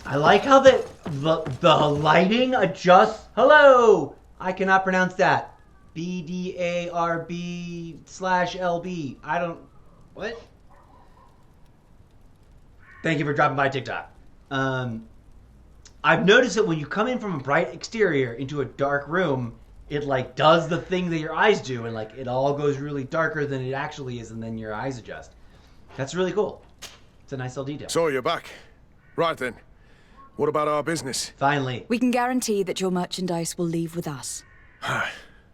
I like how the lighting adjusts. Hello! I cannot pronounce that. BDARB/LB. I don't... What? Thank you for dropping by TikTok. I've noticed that when you come in from a bright exterior into a dark room, it like does the thing that your eyes do, and like it all goes really darker than it actually is, and then your eyes adjust. That's really cool. It's a nice little detail. So you're back. Right then. What about our business? Finally. We can guarantee that your merchandise will leave with us.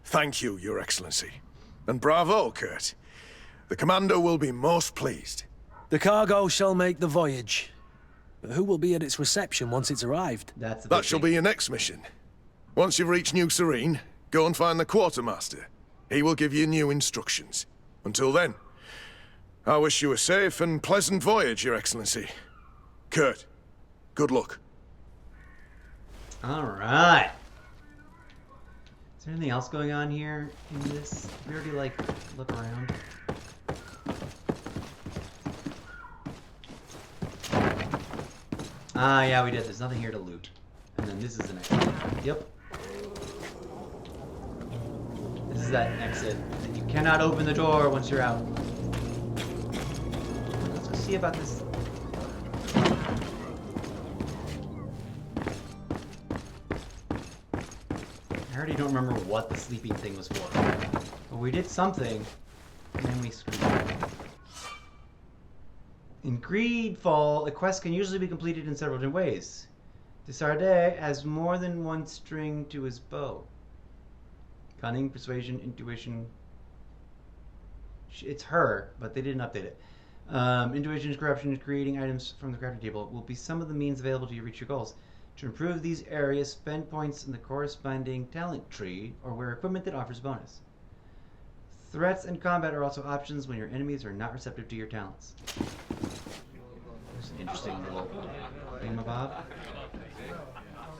Thank you, Your Excellency. And bravo, Kurt. The Commander will be most pleased. The cargo shall make the voyage. But who will be at its reception once it's arrived? That shall be your next mission. Once you've reached New Serene, go and find the Quartermaster. He will give you new instructions. Until then, I wish you a safe and pleasant voyage, Your Excellency. Kurt, good luck. All right. Is there anything else going on here in this? We already like look around. Ah, yeah, we did. There's nothing here to loot. And then this is an exit. Yep. This is that exit. And you cannot open the door once you're out. Let's go see about this. I already don't remember what the sleeping thing was for. But we did something, and then we screwed up. In Greedfall, a quest can usually be completed in several different ways. Desardet has more than one string to his bow. Cunning, persuasion, intuition. It's her, but they didn't update it. Intuition, corruption, creating items from the crafting table will be some of the means available to you to reach your goals. To improve these areas, spend points in the corresponding talent tree or wear equipment that offers bonus. Threats and combat are also options when your enemies are not receptive to your talents. There's an interesting little thingamabob.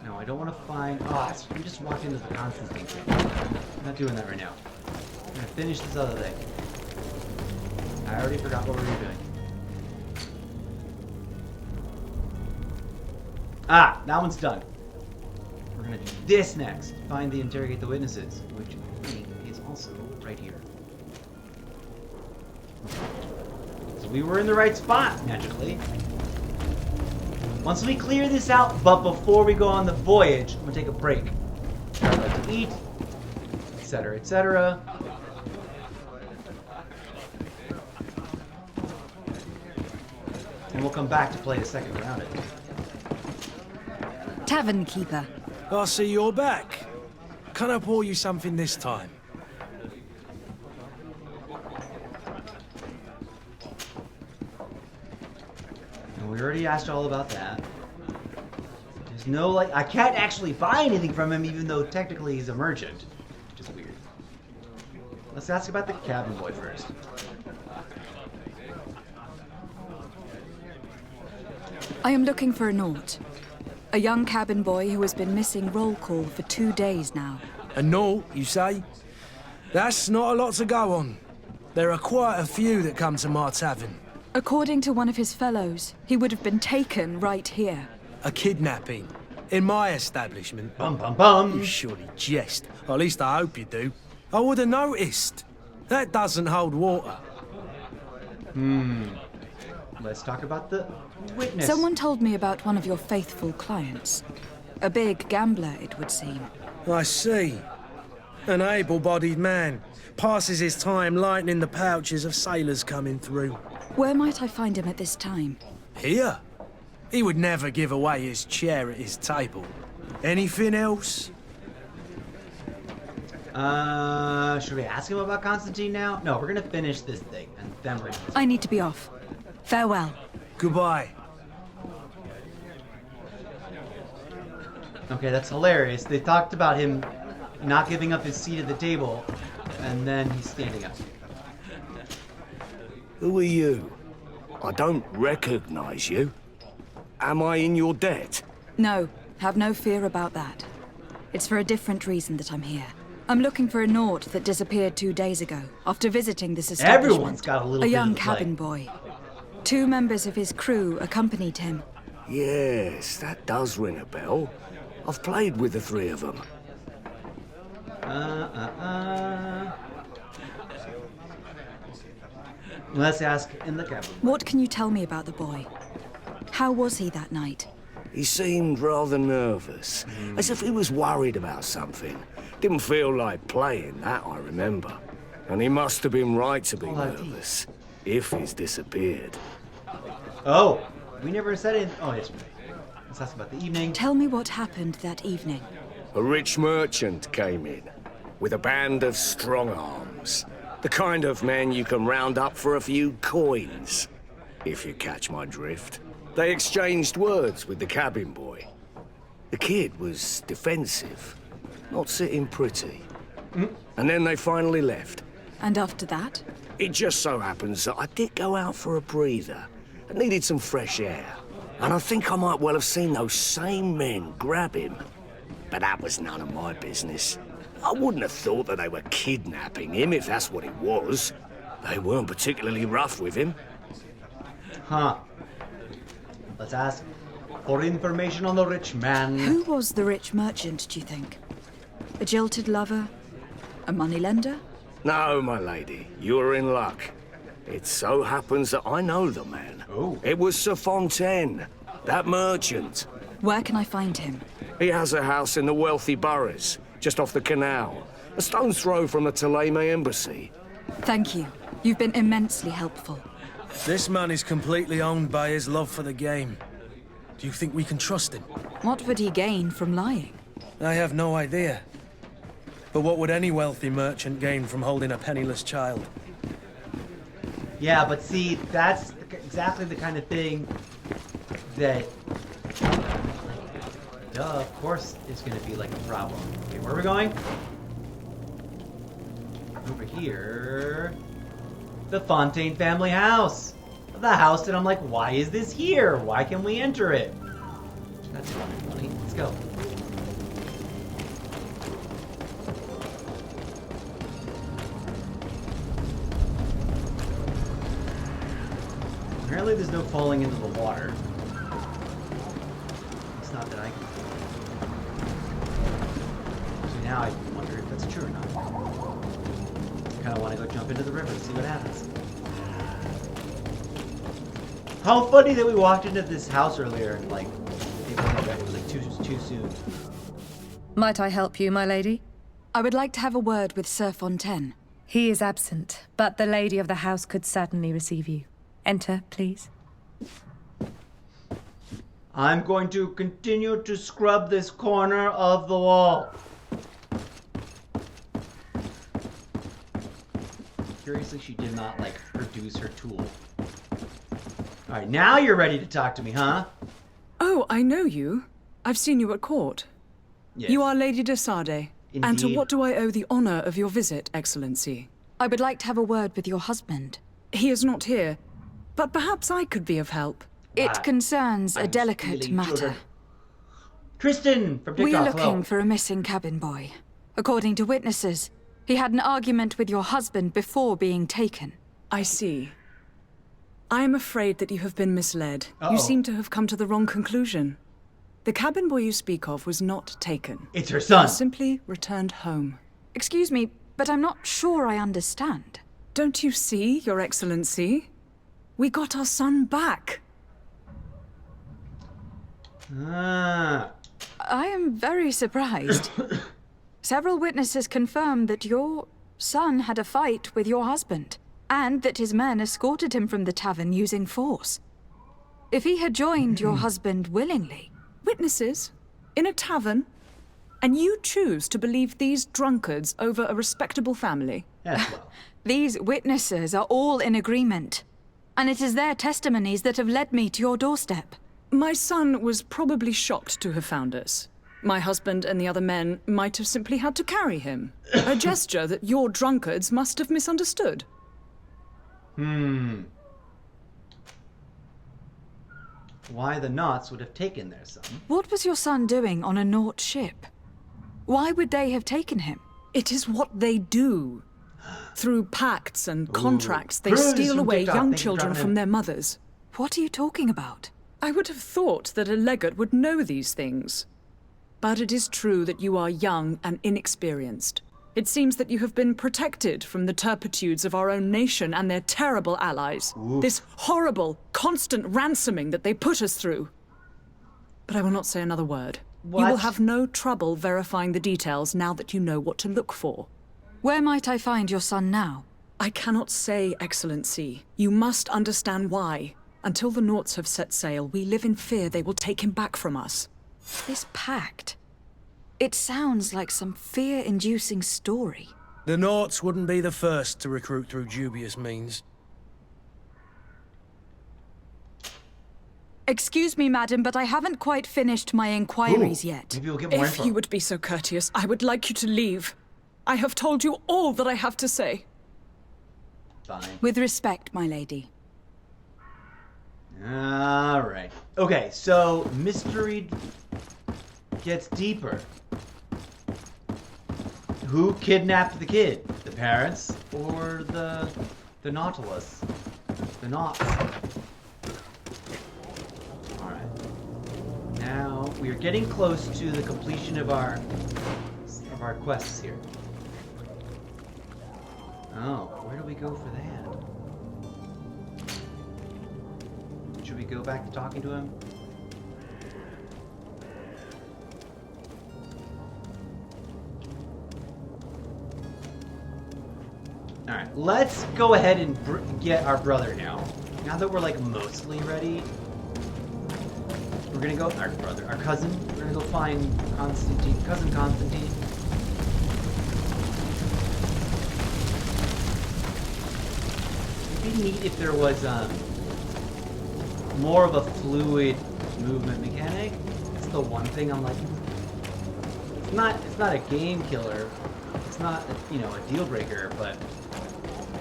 No, I don't want to find... Oh, we just walked into the Constantine thing. I'm not doing that right now. I'm going to finish this other thing. I already forgot what we were doing. Ah, that one's done. We're gonna do this next. Find the interrogate the witnesses, which I think is also right here. So we were in the right spot, magically. Once we clear this out, but before we go on the voyage, I'm gonna take a break. I'd like to eat, etc., etc. And we'll come back to play a second round of it. Tavern keeper. I see you're back. Can I pour you something this time? And we already asked all about that. There's no, like, I can't actually buy anything from him even though technically he's a merchant. Which is weird. Let's ask about the cabin boy first. I am looking for a Naut. A young cabin boy who has been missing roll call for 2 days now. A Naut, you say? That's not a lot to go on. There are quite a few that come to my tavern. According to one of his fellows, he would have been taken right here. A kidnapping? In my establishment? Bum bum bum! You surely jest. Or at least I hope you do. I would have noticed. That doesn't hold water. Let's talk about the witness. Someone told me about one of your faithful clients. A big gambler, it would seem. I see. An able-bodied man. Passes his time lightening the pouches of sailors coming through. Where might I find him at this time? Here? He would never give away his chair at his table. Anything else? Should we ask him about Constantine now? No, we're gonna finish this thing, and then we're gonna... I need to be off. Farewell. Goodbye. Okay, that's hilarious. They talked about him not giving up his seat at the table, and then he's standing up. Who are you? I don't recognize you. Am I in your debt? No, have no fear about that. It's for a different reason that I'm here. I'm looking for a Naut that disappeared 2 days ago, after visiting this establishment. Everyone's got a little A bit young of the play. cabin boy. 2 members of his crew accompanied him. Yes, that does ring a bell. I've played with the 3 of them. Let's ask in the cabin. What can you tell me about the boy? How was he that night? He seemed rather nervous, as if he was worried about something. Didn't feel like playing, that I remember. And he must have been right to be nervous, if he's disappeared. Oh, we never said it. Oh, yes. Let's ask about the evening. Tell me what happened that evening. A rich merchant came in, with a band of strong arms. The kind of men you can round up for a few coins, if you catch my drift. They exchanged words with the cabin boy. The kid was defensive, not sitting pretty. And then they finally left. And after that? It just so happens that I did go out for a breather. I needed some fresh air. And I think I might well have seen those same men grab him. But that was none of my business. I wouldn't have thought that they were kidnapping him if that's what it was. They weren't particularly rough with him. Huh. Let's ask for information on the rich man. Who was the rich merchant, do you think? A jilted lover? A moneylender? No, my lady, you're in luck. It so happens that I know the man. Oh. It was Sir Fontaine, that merchant. Where can I find him? He has a house in the wealthy boroughs, just off the canal. A stone's throw from the Theleme embassy. Thank you. You've been immensely helpful. This man is completely owned by his love for the game. Do you think we can trust him? What would he gain from lying? I have no idea. But what would any wealthy merchant gain from holding a penniless child? Yeah, but see, that's exactly the kind of thing that... Duh, of course it's gonna be like a problem. Okay, where are we going? Over here. The Fontaine family house. The house that I'm like, why is this here? Why can we enter it? That's funny. Let's go. Apparently there's no falling into the water. It's not that I can... So now I wonder if that's true or not. I kind of want to go jump into the river and see what happens. How funny that we walked into this house earlier and like it was like too soon. Might I help you, my lady? I would like to have a word with Sir Fontaine. He is absent, but the lady of the house could certainly receive you. Enter, please. I'm going to continue to scrub this corner of the wall. Curiously, she did not, like, produce her tool. Alright, now you're ready to talk to me, huh? Oh, I know you. I've seen you at court. Yes. You are Lady de Sade. And to Indeed. what do I owe the honor of your visit, Excellency? I would like to have a word with your husband. He is not here, but perhaps I could be of help. It concerns a delicate stealing matter. children. Tristan from TikTok. We are looking hello. for a missing cabin boy. According to witnesses, he had an argument with your husband before being taken. I see. I am afraid that you have been misled. Uh-oh. You seem to have come to the wrong conclusion. The cabin boy you speak of was not taken. It's her son. He was simply returned home. Excuse me, but I'm not sure I understand. Don't you see, Your Excellency? We got our son back. Ah. I am very surprised. Several witnesses confirmed that your son had a fight with your husband, and that his men escorted him from the tavern using force. If he had joined your husband willingly... Witnesses? In a tavern? And you choose to believe these drunkards over a respectable family? Yes, well. These witnesses are all in agreement, and it is their testimonies that have led me to your doorstep. My son was probably shocked to have found us. My husband and the other men might have simply had to carry him. A gesture that your drunkards must have misunderstood. Why the Knots would have taken their son? What was your son doing on a Naut ship? Why would they have taken him? It is what they do. Through pacts and contracts, they Cruz steal from away TikTok. young Thank you for children dropping from in. their mothers. What are you talking about? I would have thought that a legate would know these things. But it is true that you are young and inexperienced. It seems that you have been protected from the turpitudes of our own nation and their terrible allies. This horrible, constant ransoming that they put us through. But I will not say another word. You will What? have no trouble verifying the details now that you know what to look for. Where might I find your son now? I cannot say, Excellency. You must understand why. Until the Nauts have set sail, we live in fear they will take him back from us. This pact. It sounds like some fear-inducing story. The Nauts wouldn't be the first to recruit through dubious means. Excuse me, madam, but I haven't quite finished my inquiries yet. Maybe we'll get more If info. you would be so courteous, I would like you to leave. I have told you all that I have to say. Fine. With respect, my lady. Alright. Okay, so mystery gets deeper. Who kidnapped the kid? The parents or the Nautilus? The Nauts. Alright. Now we are getting close to the completion of our quests here. Oh, where do we go for that? Should we go back to talking to him? Alright, let's go ahead and get our brother now. Now that we're like mostly ready, we're gonna go, our cousin, we're gonna go find cousin Constantine. It'd be neat if there was more of a fluid movement mechanic. That's the one thing I'm like, it's not a game killer. It's not, you know, a deal breaker, but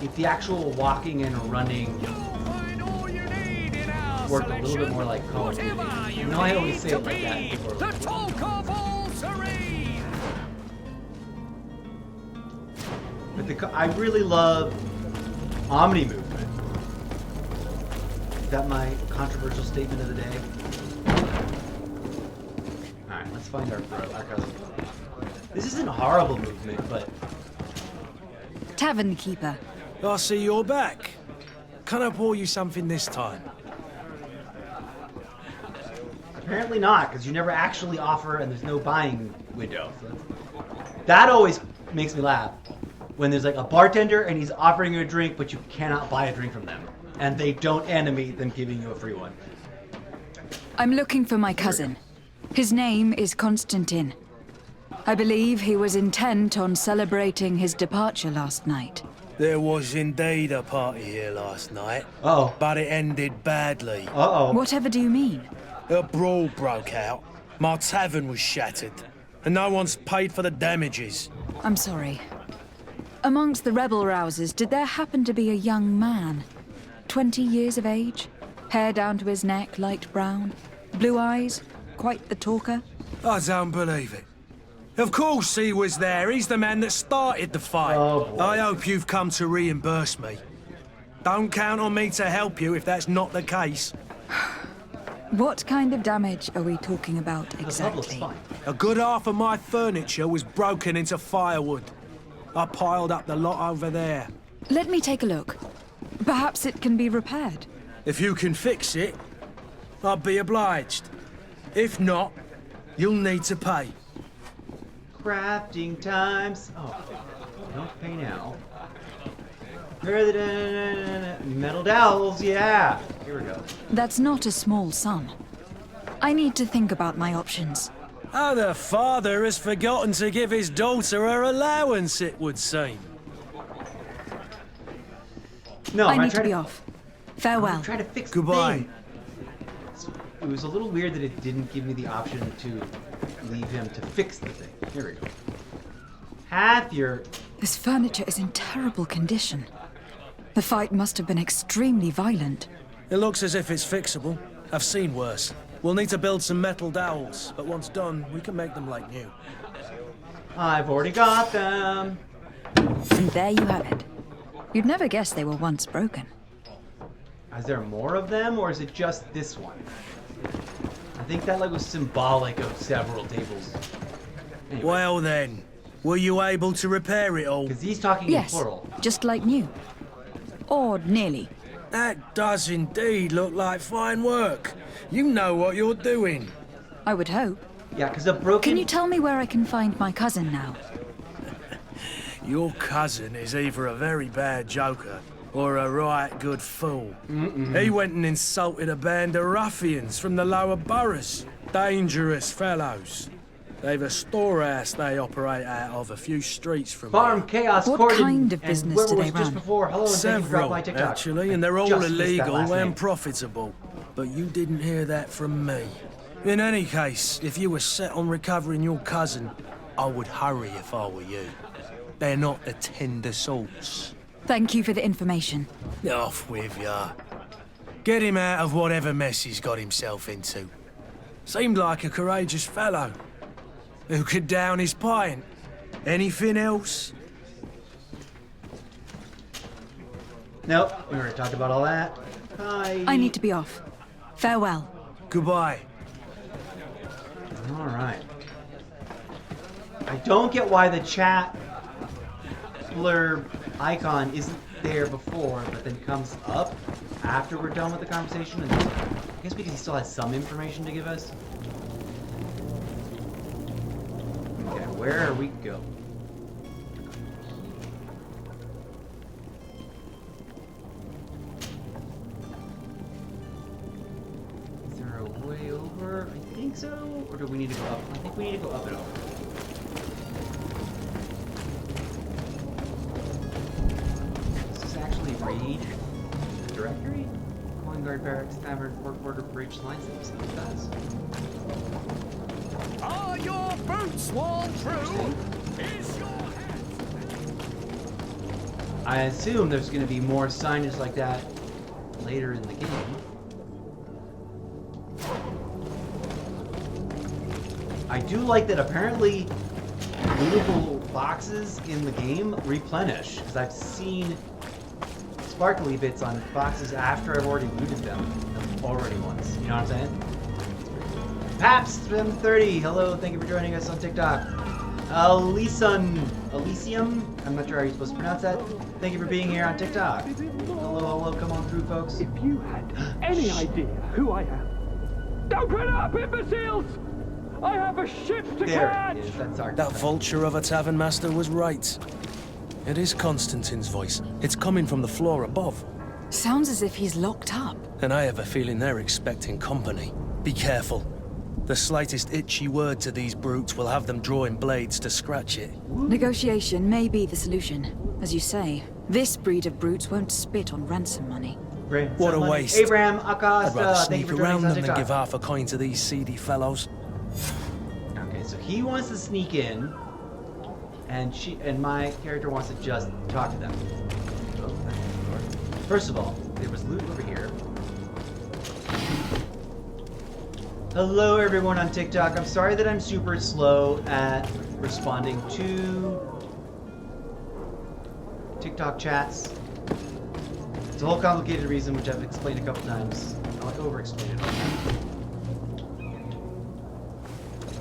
if the actual walking and running worked a little bit more like Call of Duty. You know, I always say it like that. People are like, The talk of all serene. but I really love Omni movement. Is that my controversial statement of the day? Alright, let's find our cousin. This isn't horrible movement, but... Tavern keeper. I see you're back. Can I pour you something this time? apparently not, because you never actually offer and there's no buying window. So that always makes me laugh. When there's like a bartender and he's offering you a drink, but you cannot buy a drink from them. And they don't animate them giving you a free one. I'm looking for my cousin. His name is Constantine. I believe he was intent on celebrating his departure last night. There was indeed a party here last night. Uh-oh. But it ended badly. Uh-oh. Whatever do you mean? A brawl broke out. My tavern was shattered. And no one's paid for the damages. I'm sorry. Amongst the rebel rousers, did there happen to be a young man? 20 years of age? Hair down to his neck, light brown? Blue eyes? Quite the talker? I don't believe it. Of course he was there. He's the man that started the fight. Oh, I hope you've come to reimburse me. Don't count on me to help you if that's not the case. What kind of damage are we talking about exactly? A good half of my furniture was broken into firewood. I piled up the lot over there. Let me take a look. Perhaps it can be repaired. If you can fix it, I'd be obliged. If not, you'll need to pay. Crafting times. Oh, don't pay now. Metal dowels, yeah. Here we go. That's not a small sum. I need to think about my options. Oh, the father has forgotten to give his daughter her allowance, it would seem. No, I need to be off. Farewell. I'm trying to fix Goodbye. the thing. It was a little weird that it didn't give me the option to leave him to fix the thing. Here we go. Half your... This furniture is in terrible condition. The fight must have been extremely violent. It looks as if it's fixable. I've seen worse. We'll need to build some metal dowels, but once done, we can make them like new. I've already got them. And there you have it. You'd never guess they were once broken. Is there more of them, or is it just this one? I think that was symbolic of several tables. Anyway. Well then, were you able to repair it all? Because he's talking in plural. Just like new. Or nearly. That does indeed look like fine work. You know what you're doing. I would hope. Yeah, because a broken... Can you tell me where I can find my cousin now? Your cousin is either a very bad joker or a right good fool. He went and insulted a band of ruffians from the lower boroughs. Dangerous fellows. They've a storehouse they operate out of a few streets from Farm here. Chaos What Cordon, kind of business and do they was just run? before. Hello, and thank you for dropping Several, by TikTok. actually, and they're all Just missed that illegal last name. and profitable. But you didn't hear that from me. In any case, if you were set on recovering your cousin, I would hurry if I were you. They're not the tender sorts. Thank you for the information. Off with ya. Get him out of whatever mess he's got himself into. Seemed like a courageous fellow. Who could down his pint? Anything else? Nope, we already talked about all that. Hi. I need to be off. Farewell. Goodbye. All right. I don't get why the chat blurb icon isn't there before, but then comes up after we're done with the conversation. And I guess because he still has some information to give us. Okay, where are we go? Is there a way over? I think so. Or do we need to go up? I think we need to go up and over. Read the directory? Calling Guard Barracks, Tavern, Port Border, Bridge, Lines, that does. Are your boots worn through? Is your hat? I assume there's going to be more signage like that later in the game. I do like that apparently lootable boxes in the game replenish, because I've seen sparkly bits on boxes after I've already looted them already once. You know what I'm saying? Paps30, hello, thank you for joining us on TikTok. Elysium, I'm not sure how you're supposed to pronounce that. Thank you for being here on TikTok. Hello, hello, come on through, folks. If you had any idea who I am, Open up, imbeciles! I have a ship to catch! There it is. That's our That vulture of a tavern master was right. It is Constantine's voice. It's coming from the floor above. Sounds as if he's locked up. And I have a feeling they're expecting company. Be careful. The slightest itchy word to these brutes will have them drawing blades to scratch it. Negotiation may be the solution. As you say, this breed of brutes won't spit on ransom money. What a waste. Abraham I'd Acosta, rather thank you sneak for joining around us on them than TikTok. give half a coin to these seedy fellows. Okay, so he wants to sneak in, and my character wants to just talk to them. Oh, that's the door. First of all, there was loot over here. Hello everyone on TikTok. I'm sorry that I'm super slow at responding to TikTok chats. It's a whole complicated reason, which I've explained a couple times. I'll over-explain it all the time.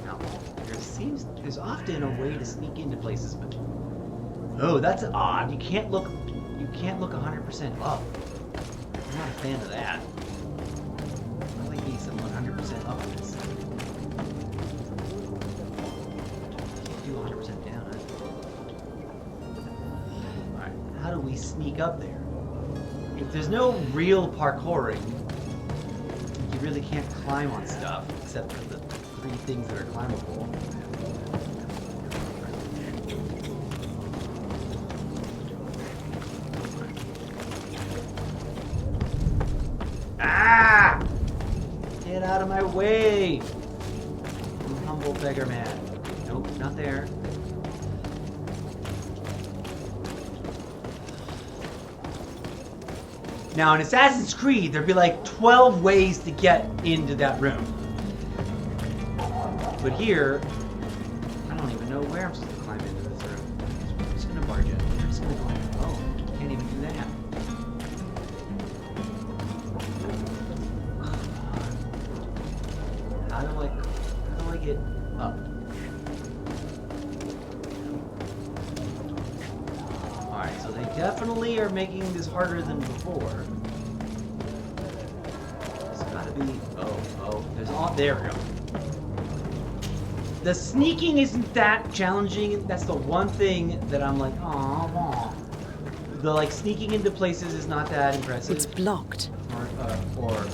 Now, there's often a way to sneak into places, but oh, that's odd. You can't look 100% up. I'm not a fan of that. I like being some 100% up on this. Can't do 100% down. Alright, how do we sneak up there? If there's no real parkouring, you really can't climb on stuff, except for the 3 things that are climbable. Ah! Get out of my way! You humble beggar man. Nope, not there. Now, in Assassin's Creed, there'd be like 12 ways to get into that room. But here, I don't even know where I'm supposed to climb into this room. I'm just gonna barge in. I'm just gonna go in. Oh, can't even do that. How do I get up? Alright, so they definitely are making this harder than before. There's gotta be... Oh, there's all... There we go. The sneaking isn't that challenging. That's the one thing that I'm like, aw. The, like, sneaking into places is not that impressive. It's blocked. Or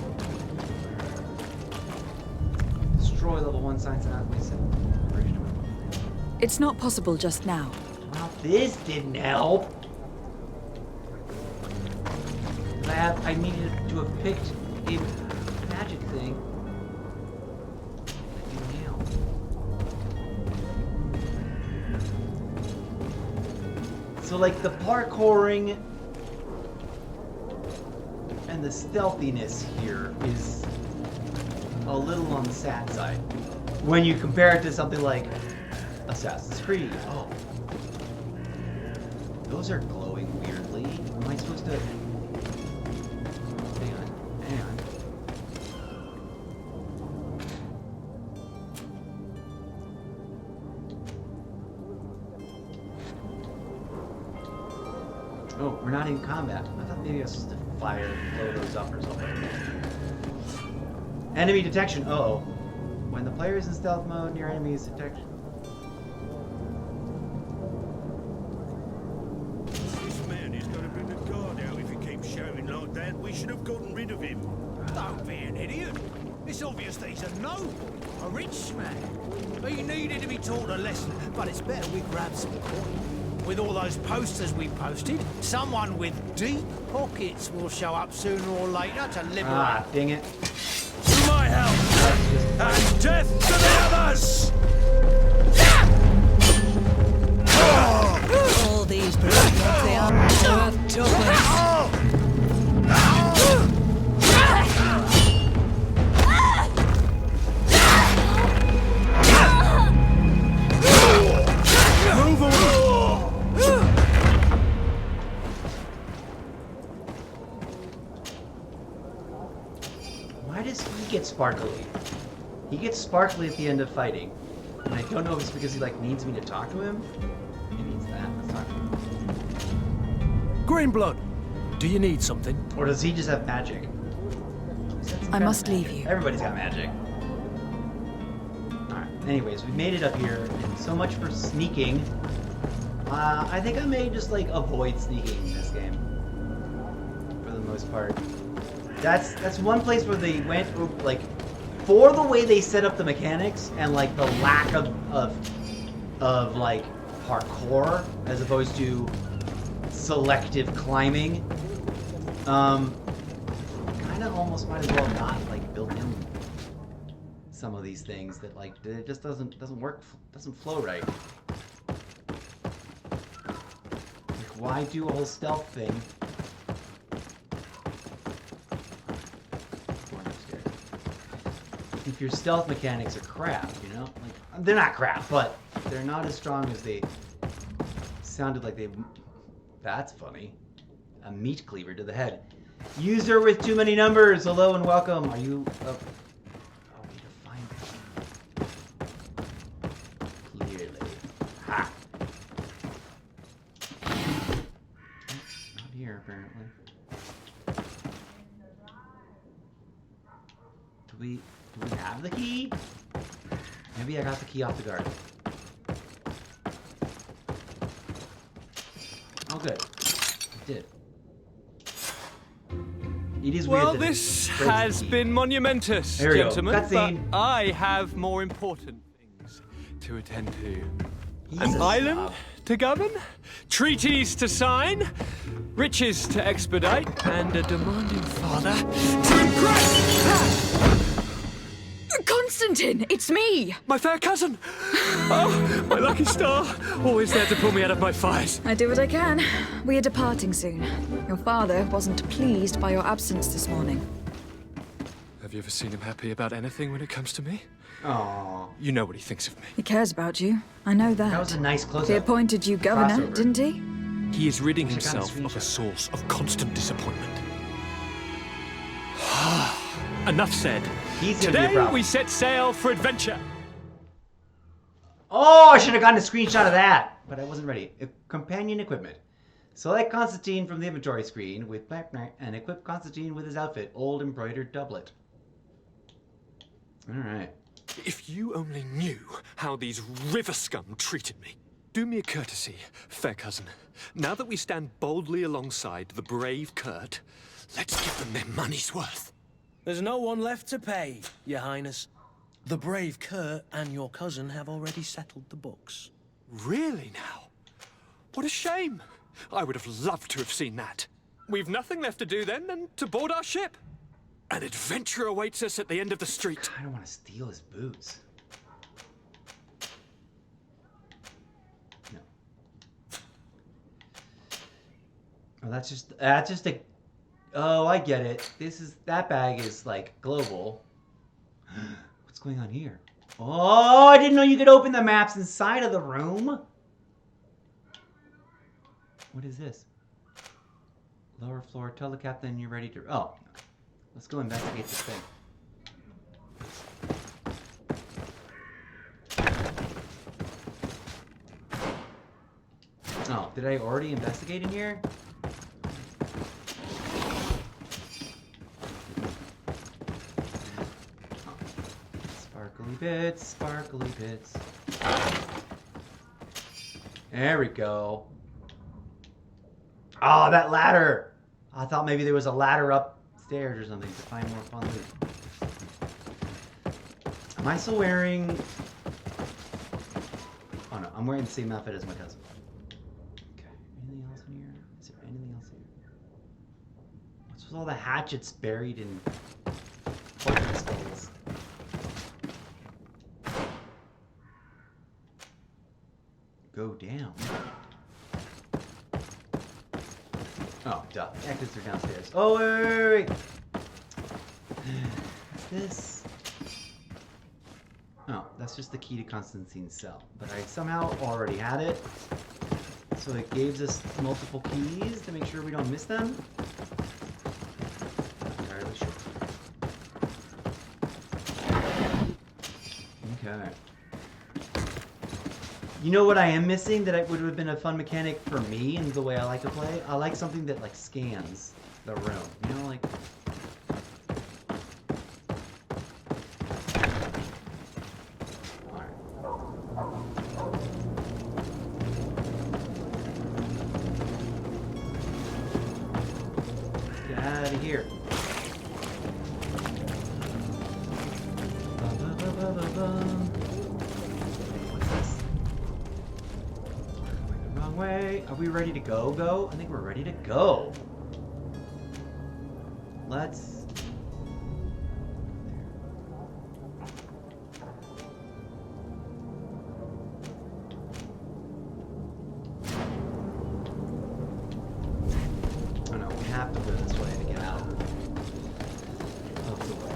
destroy level 1 signs not wasted. It's not possible just now. Well, this didn't help. I needed to have picked a magic thing. So, like, the parkouring and the stealthiness here is a little on the sad side when you compare it to something like Assassin's Creed. Oh, those are glowing weirdly. Am I supposed to... Hang on. Oh, we're not in combat. I thought maybe I was supposed to fire and blow those up or something. Enemy detection. Uh-oh. When the player is in stealth mode, near enemies detection. This man is going to bring the guard out if he keeps shouting like that. We should have gotten rid of him. Don't be an idiot. It's obvious that he's a noble, a rich man. He needed to be taught a lesson, but it's better we grab some coin. With all those posters we posted, someone with deep pockets will show up sooner or later to liberate. Ah, dang it. To my help! And death to the others! All these brutes, they are worth tuppence. Move on! Why does he get sparkly? He gets sparkly at the end of fighting. And I don't know if it's because he, like, needs me to talk to him. Maybe it's that. Let's talk to him. Greenblood, do you need something? Or does he just have magic? I must leave you. Everybody's got magic. Anyways, we made it up here, and so much for sneaking. I think I may just like avoid sneaking in this game for the most part. That's one place where they went like for the way they set up the mechanics and like the lack of like parkour as opposed to selective climbing. Kind of almost might as well not like build in some of these things that like it just doesn't work, doesn't flow right. Like, why do a whole stealth thing? Going upstairs. If your stealth mechanics are crap, you know, like they're not crap, but they're not as strong as they sounded like they. That's funny. A meat cleaver to the head. User with too many numbers. Hello and welcome. Are you? Oh, we need to find them. Clearly. Ha. Not here apparently. Do we have the key? Maybe I got the key off the guard. Oh, good. I did. It is well, weird that this has been monumentous, there gentlemen, but I have more important things to attend to. He's An island to govern, treaties to sign, riches to expedite, and a demanding father to impress. Constantine, it's me! My fair cousin! Oh, my lucky star! Always there to pull me out of my fires. I do what I can. We are departing soon. Your father wasn't pleased by your absence this morning. Have you ever seen him happy about anything when it comes to me? Aww. You know what he thinks of me. He cares about you. I know that. That was a nice close-up. He appointed you governor, Crossover. didn't he? He is ridding himself of a source of constant disappointment. Enough said. Today we set sail for adventure. Oh, I should have gotten a screenshot of that, but I wasn't ready. Companion equipment. Select Constantine from the inventory screen with Blackknight and equip Constantine with his outfit, old embroidered doublet. All right. If you only knew how these river scum treated me. Do me a courtesy, fair cousin. Now that we stand boldly alongside the brave Kurt, let's give them their money's worth. There's no one left to pay, Your Highness. The brave Kurt and your cousin have already settled the books. Really now? What a shame. I would have loved to have seen that. We've nothing left to do then than to board our ship. An adventure awaits us at the end of the street. I don't want to steal his boots. No. Oh, that's just a. Oh, I get it. That bag is like global. What's going on here? Oh, I didn't know you could open the maps inside of the room. What is this? Lower floor. Tell the captain you're ready to. Oh, okay. Let's go investigate this thing. Oh, did I already investigate in here? Sparkly bits. There we go. Oh, that ladder! I thought maybe there was a ladder upstairs or something to find more fun loot. Am I still wearing... Oh no, I'm wearing the same outfit as my cousin. Okay, anything else in here? Is there anything else here? What's with all the hatchets buried in poison skulls? Go down. Oh, duh. Exits are downstairs. Oh, wait. What's this? Oh, that's just the key to Constantine's cell. But I somehow already had it. So it gives us multiple keys to make sure we don't miss them. Not entirely sure. Okay. You know what I am missing that would have been a fun mechanic for me and the way I like to play? I like something that like scans the room. You know, like... Alright. out of here. What's this? Going the wrong way. Are we ready to go? I think we're ready to go. Let's... Oh no, we have to go this way to get out of the way.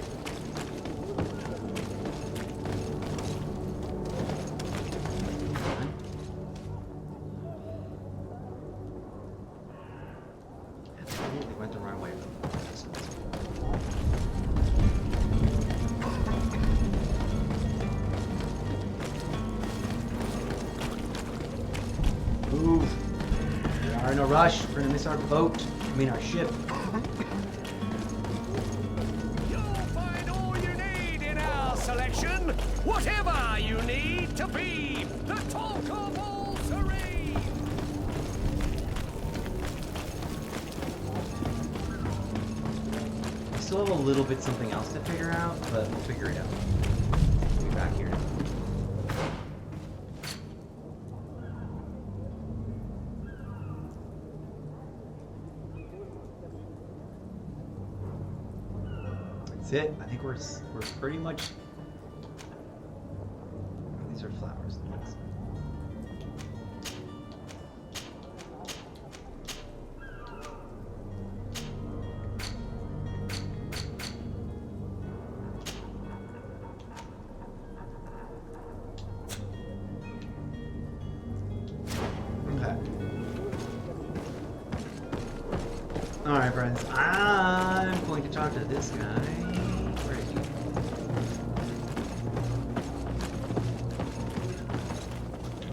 Absolutely went the wrong way. Move. We are in a rush. We're gonna miss our boat. I mean our ship. You'll find all you need in our selection. Whatever you need to be the talk of all terrain. We still have a little bit something else to figure out, but we'll figure it out. We'll be back here now. That's it. I think we're pretty much. These are flowers. Okay. All right, friends. I'm going to talk to this guy. Where is he?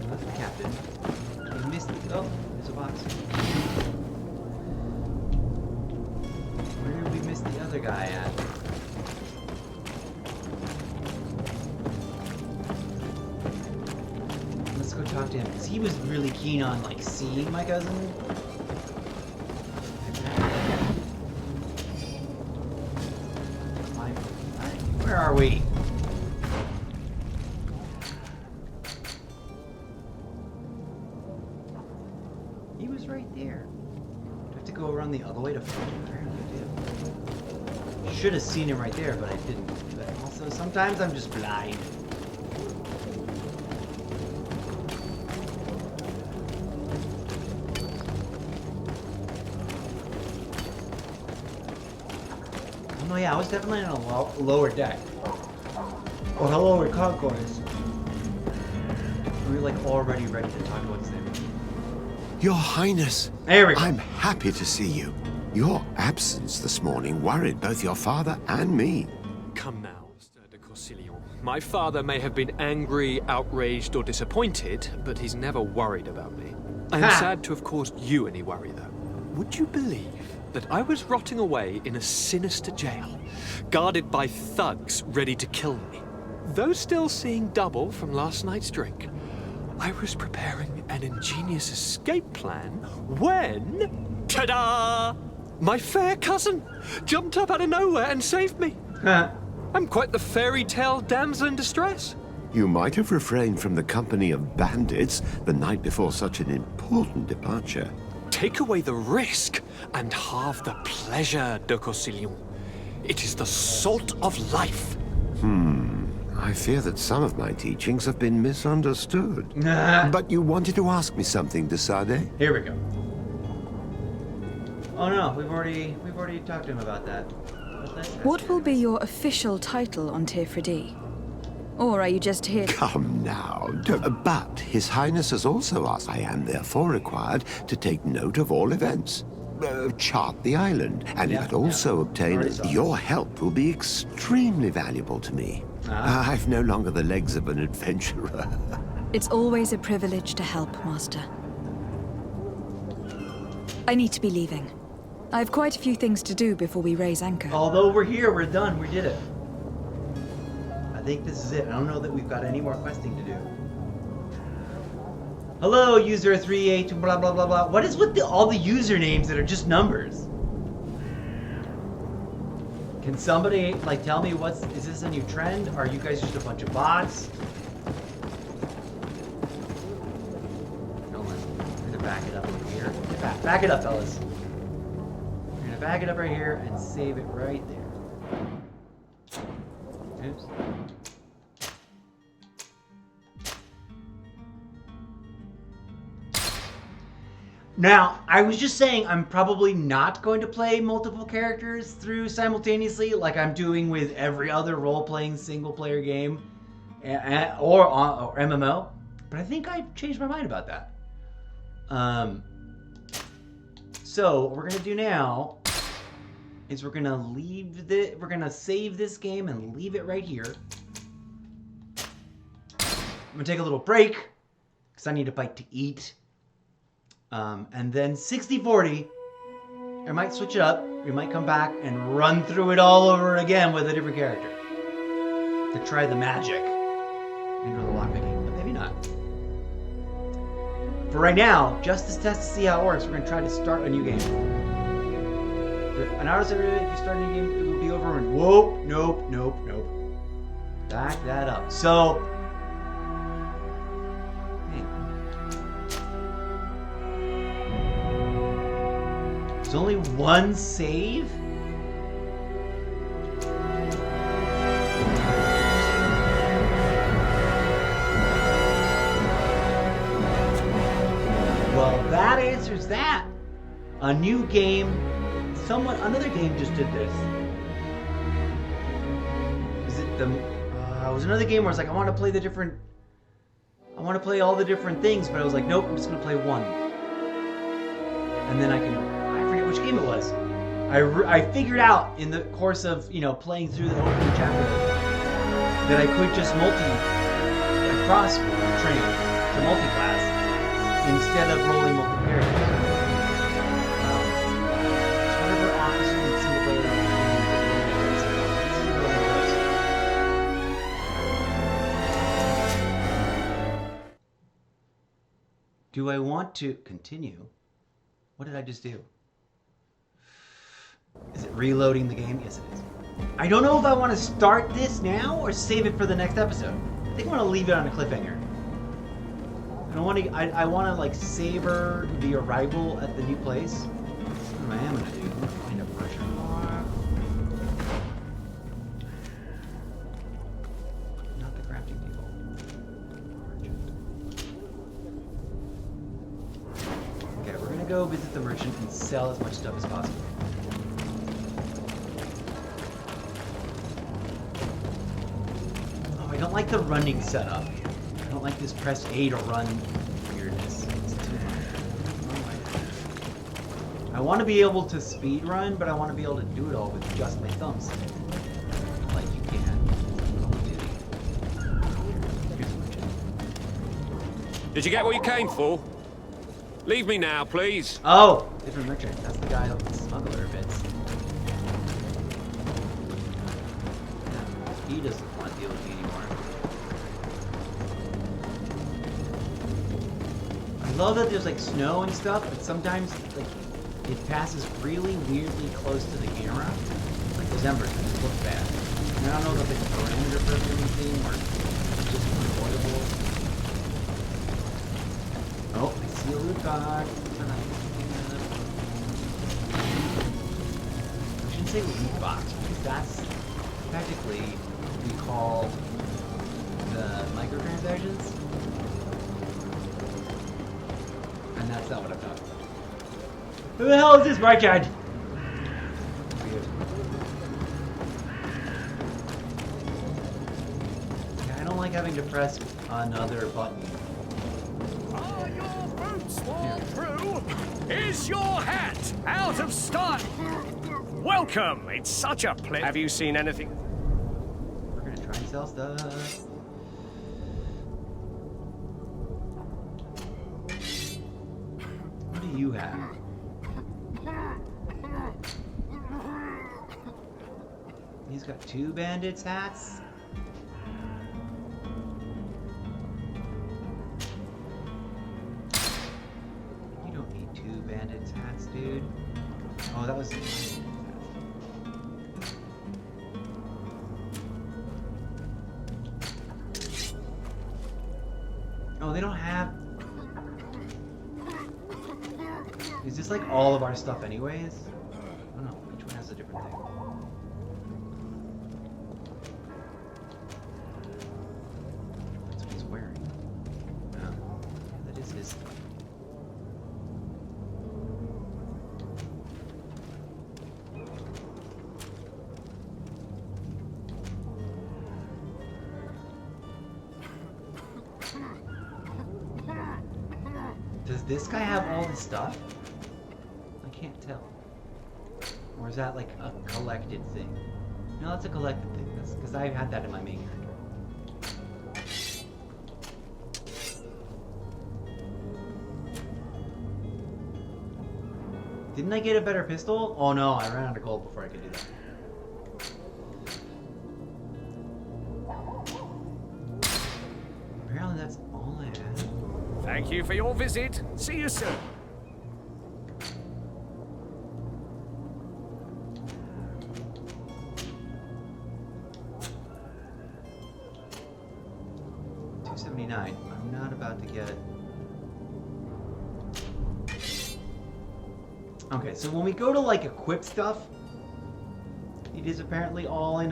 That's the captain. He missed the... Oh, there's a box. Where did we miss the other guy at? Let's go talk to him, because he was really keen on, like, seeing my cousin. Where are we? He was right there. Do I have to go around the other way to find him? I should have seen him right there, but I didn't. But also, sometimes I'm just blind. Oh yeah, I was definitely on a lower deck. Or a lower concourse. We were like already ready to talk about this. Your Highness, there we go. I'm happy to see you. Your absence this morning worried both your father and me. Come now, Sir de Corsilion. My father may have been angry, outraged, or disappointed, but he's never worried about me. I am sad to have caused you any worry, though. Would you believe that I was rotting away in a sinister jail, guarded by thugs ready to kill me? Though still seeing double from last night's drink, I was preparing an ingenious escape plan when... Ta-da! My fair cousin jumped up out of nowhere and saved me. I'm quite the fairy tale damsel in distress. You might have refrained from the company of bandits the night before such an important departure. Take away the risk and halve the pleasure, de Corsilion. It is the salt of life. I fear that some of my teachings have been misunderstood. But you wanted to ask me something, de Sade? Here we go. Oh no, we've already talked to him about that. What will be your official title on Tifredi? Or are you just here? Come now. But His Highness has also asked. I am therefore required to take note of all events. Chart the island, and if it also obtain your help will be extremely valuable to me. I've no longer the legs of an adventurer. It's always a privilege to help, Master. I need to be leaving. I have quite a few things to do before we raise anchor. Although we're here, we're done, we did it. I think this is it. I don't know that we've got any more questing to do. Hello, user 38 blah blah blah blah. What is with all the usernames that are just numbers? Can somebody like tell me is this a new trend? Are you guys just a bunch of bots? No, we're gonna back it up over here. Back it up, fellas. We're gonna back it up right here and save it right there. Oops. Now, I was just saying I'm probably not going to play multiple characters through simultaneously like I'm doing with every other role-playing single-player game or MMO, but I think I changed my mind about that. So what we're gonna do now is we're gonna save this game and leave it right here. I'm gonna take a little break because I need a bite to eat. And then 60-40, I might switch it up. We might come back and run through it all over again with a different character to try the magic into the lockpicking, but maybe not. For right now, just this test to see how it works, we're going to try to start a new game. An artist, if you start a new game, it will be over and whoop, nope. Back that up. So, there's only one save? Well, that answers that. A new game, another game just did this. Is it it was another game where I was like, I want to play all the different things, but I was like, nope, I'm just gonna play one. And then I forget which game it was. I figured out in the course of, playing through the opening chapter that I could just cross-train to multi-class instead of rolling multi-characters. Whatever officer in single player do I want to continue? What did I just do? Is it reloading the game? Yes, it is. I don't know if I want to start this now or save it for the next episode. I think I want to leave it on a cliffhanger. I want to like savor the arrival at the new place. What am I gonna do? I'm gonna find a merchant. Not the crafting table. Okay, we're gonna go visit the merchant and sell as much stuff as possible. I don't like the running setup. I don't like this press A to run weirdness. It's too much. I want to be able to speed run, but I want to be able to do it all with just my thumbs. Like you can. Did you get what you came for? Leave me now, please. Oh, different merchant. That's the guy with the smuggler bits. He doesn't want to deal with me anymore. I love that there's like snow and stuff, but sometimes like it passes really weirdly close to the camera. Like those embers just look bad. And I don't know if it's a parameter for anything or it's just unavoidable. Oh, I see a loot card. I shouldn't say loot box because that's technically what we call the microtransactions. And that's not what I'm talking about. Who the hell is this merchant? Yeah, I don't like having to press another button. Are your boots worn through? Is your hat out of style? Welcome. It's such a pleasure. Have you seen anything? We're gonna try and sell stuff. What do you have? He's got 2 bandits' hats. You don't need 2 bandits' hats, dude. Oh, that was... we don't have... Is this like all of our stuff anyways? I don't know. Each one has a different thing. That's what he's wearing. Oh, that is his stuff. Does this guy have all this stuff? I can't tell. Or is that like a collected thing? No, that's a collected thing. That's because I had that in my main character. Didn't I get a better pistol? Oh no, I ran out of gold before I could do that. Apparently that's all I had. Thank you for your visit. See you soon. $279. I'm not about to get... Okay, so when we go to like equip stuff, it is apparently all in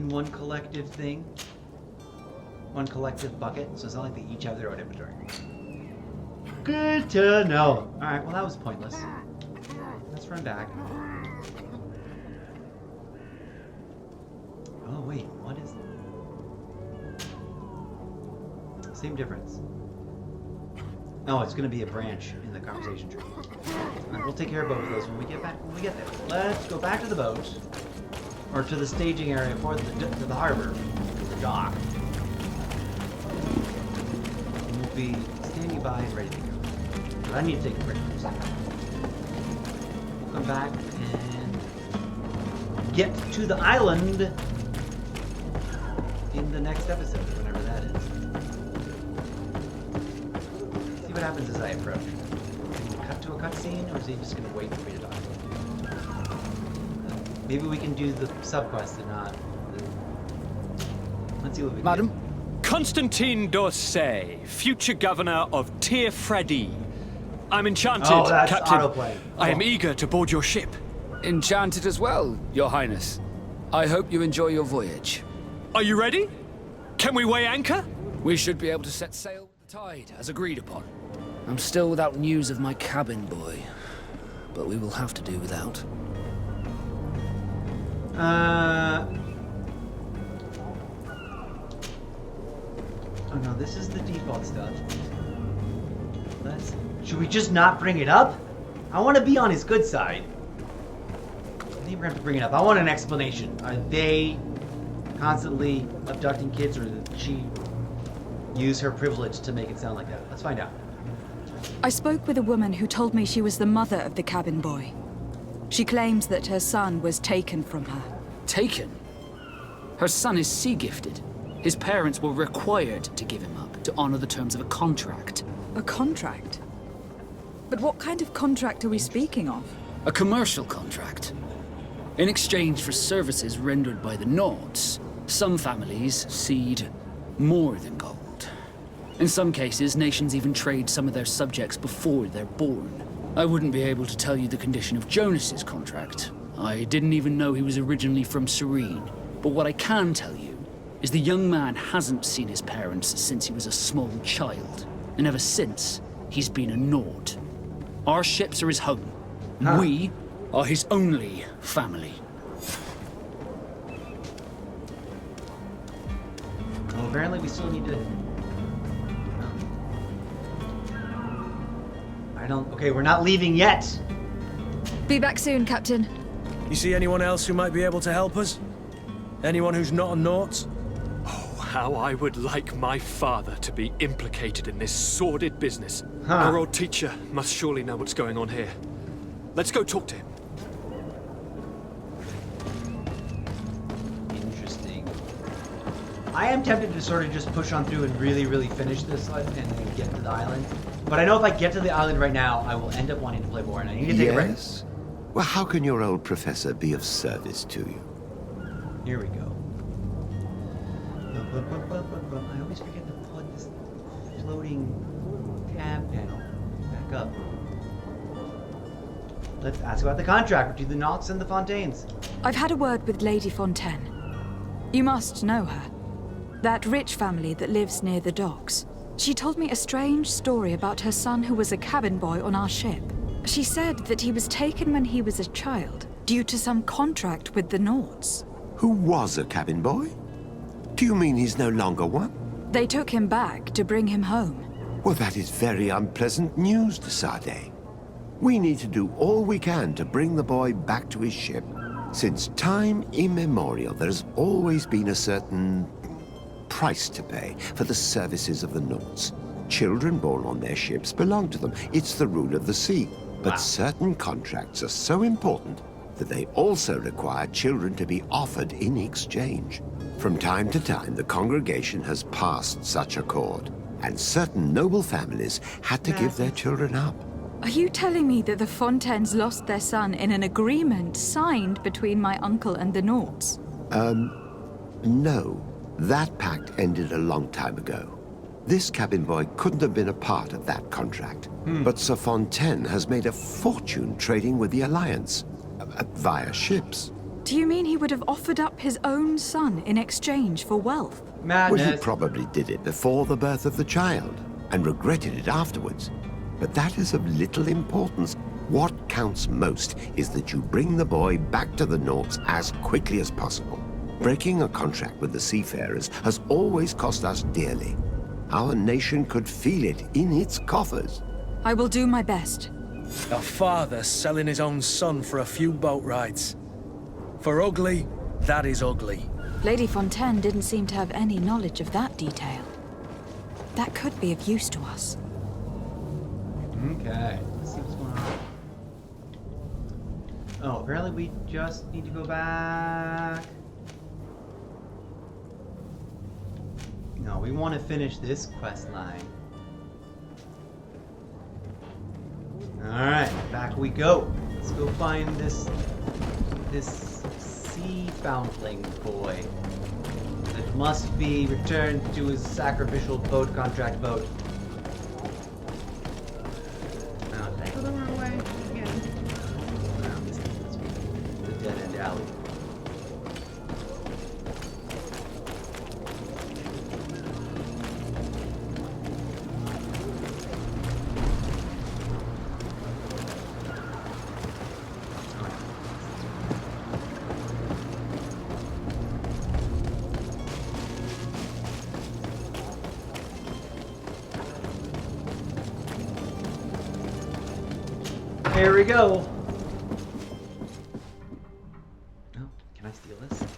one collective thing. One collective bucket. So it's not like they each have their own inventory. Good to know. Alright, well that was pointless. Let's run back. Oh wait, what is it? Same difference. Oh, it's gonna be a branch in the conversation tree. Alright, we'll take care of both of those when we get back. When we get there. Let's go back to the boat. Or to the staging area for to the harbor, the dock. And we'll be standing by and ready to go. But I need to take a break for a second. We'll come back and get to the island in the next episode, whenever that is. See what happens as I approach. Can we cut to a cutscene, or is he just going to wait for me to talk to him? Maybe we can do the sub-quest and not... Let's see what we can Madam? Constantine d'Orsay, future governor of Tir Fredi. I'm enchanted, Oh, that's Captain. autoplay. I am eager to board your ship. Enchanted as well, Your Highness. I hope you enjoy your voyage. Are you ready? Can we weigh anchor? We should be able to set sail with the tide, as agreed upon. I'm still without news of my cabin boy, but we will have to do without. Oh no, this is the default stuff. Should we just not bring it up? I want to be on his good side. I think we're gonna have to bring it up. I want an explanation. Are they constantly abducting kids, or did she use her privilege to make it sound like that? Let's find out. I spoke with a woman who told me she was the mother of the cabin boy. She claims that her son was taken from her. Taken? Her son is sea-gifted. His parents were required to give him up to honor the terms of a contract. A contract? But what kind of contract are we speaking of? A commercial contract. In exchange for services rendered by the Nords, some families cede more than gold. In some cases, nations even trade some of their subjects before they're born. I wouldn't be able to tell you the condition of Jonas's contract. I didn't even know he was originally from Serene. But what I can tell you is the young man hasn't seen his parents since he was a small child. And ever since, he's been a Nord. Our ships are his home. Huh. We are his only family. Well, apparently we still need to... Okay, we're not leaving yet. Be back soon, Captain. You see anyone else who might be able to help us? Anyone who's not a Naut? Oh, how I would like my father to be implicated in this sordid business. Huh. Our old teacher must surely know what's going on here. Let's go talk to him. Interesting. I am tempted to sort of just push on through and really finish this and then get to the island. But I know if I get to the island right now, I will end up wanting to play more, and I need to take a break. Yes? Well, how can your old professor be of service to you? Here we go. I always forget to put this floating tab panel back up. Let's ask about the contract between the Knots and the Fontaines. I've had a word with Lady Fontaine. You must know her. That rich family that lives near the docks. She told me a strange story about her son who was a cabin boy on our ship. She said that he was taken when he was a child, due to some contract with the Nauts. Who was a cabin boy? Do you mean he's no longer one? They took him back to bring him home. Well, that is very unpleasant news, de Sade. We need to do all we can to bring the boy back to his ship. Since time immemorial, there's always been a certain price to pay for the services of the Nauts. Children born on their ships belong to them. It's the rule of the sea. But certain contracts are so important that they also require children to be offered in exchange. From time to time, the congregation has passed such accord, and certain noble families had to give their children up. Are you telling me that the Fontaines lost their son in an agreement signed between my uncle and the Nauts? No. That pact ended a long time ago. This cabin boy couldn't have been a part of that contract. But Sir Fontaine has made a fortune trading with the Alliance, via ships. Do you mean he would have offered up his own son in exchange for wealth? Well, he probably did it before the birth of the child, and regretted it afterwards. But that is of little importance. What counts most is that you bring the boy back to the Nauts as quickly as possible. Breaking a contract with the seafarers has always cost us dearly. Our nation could feel it in its coffers. I will do my best. A father selling his own son for a few boat rides. For ugly, that is ugly. Lady Fontaine didn't seem to have any knowledge of that detail. That could be of use to us. Okay, let's see what's going on. Oh, apparently we just need to go back. No, we want to finish this quest line. Alright, back we go. Let's go find this sea foundling boy that must be returned to his sacrificial boat contract boat. Oh, did I go the wrong way again? No, this must be the dead end alley. There we go. Oh, can I steal this? Yes,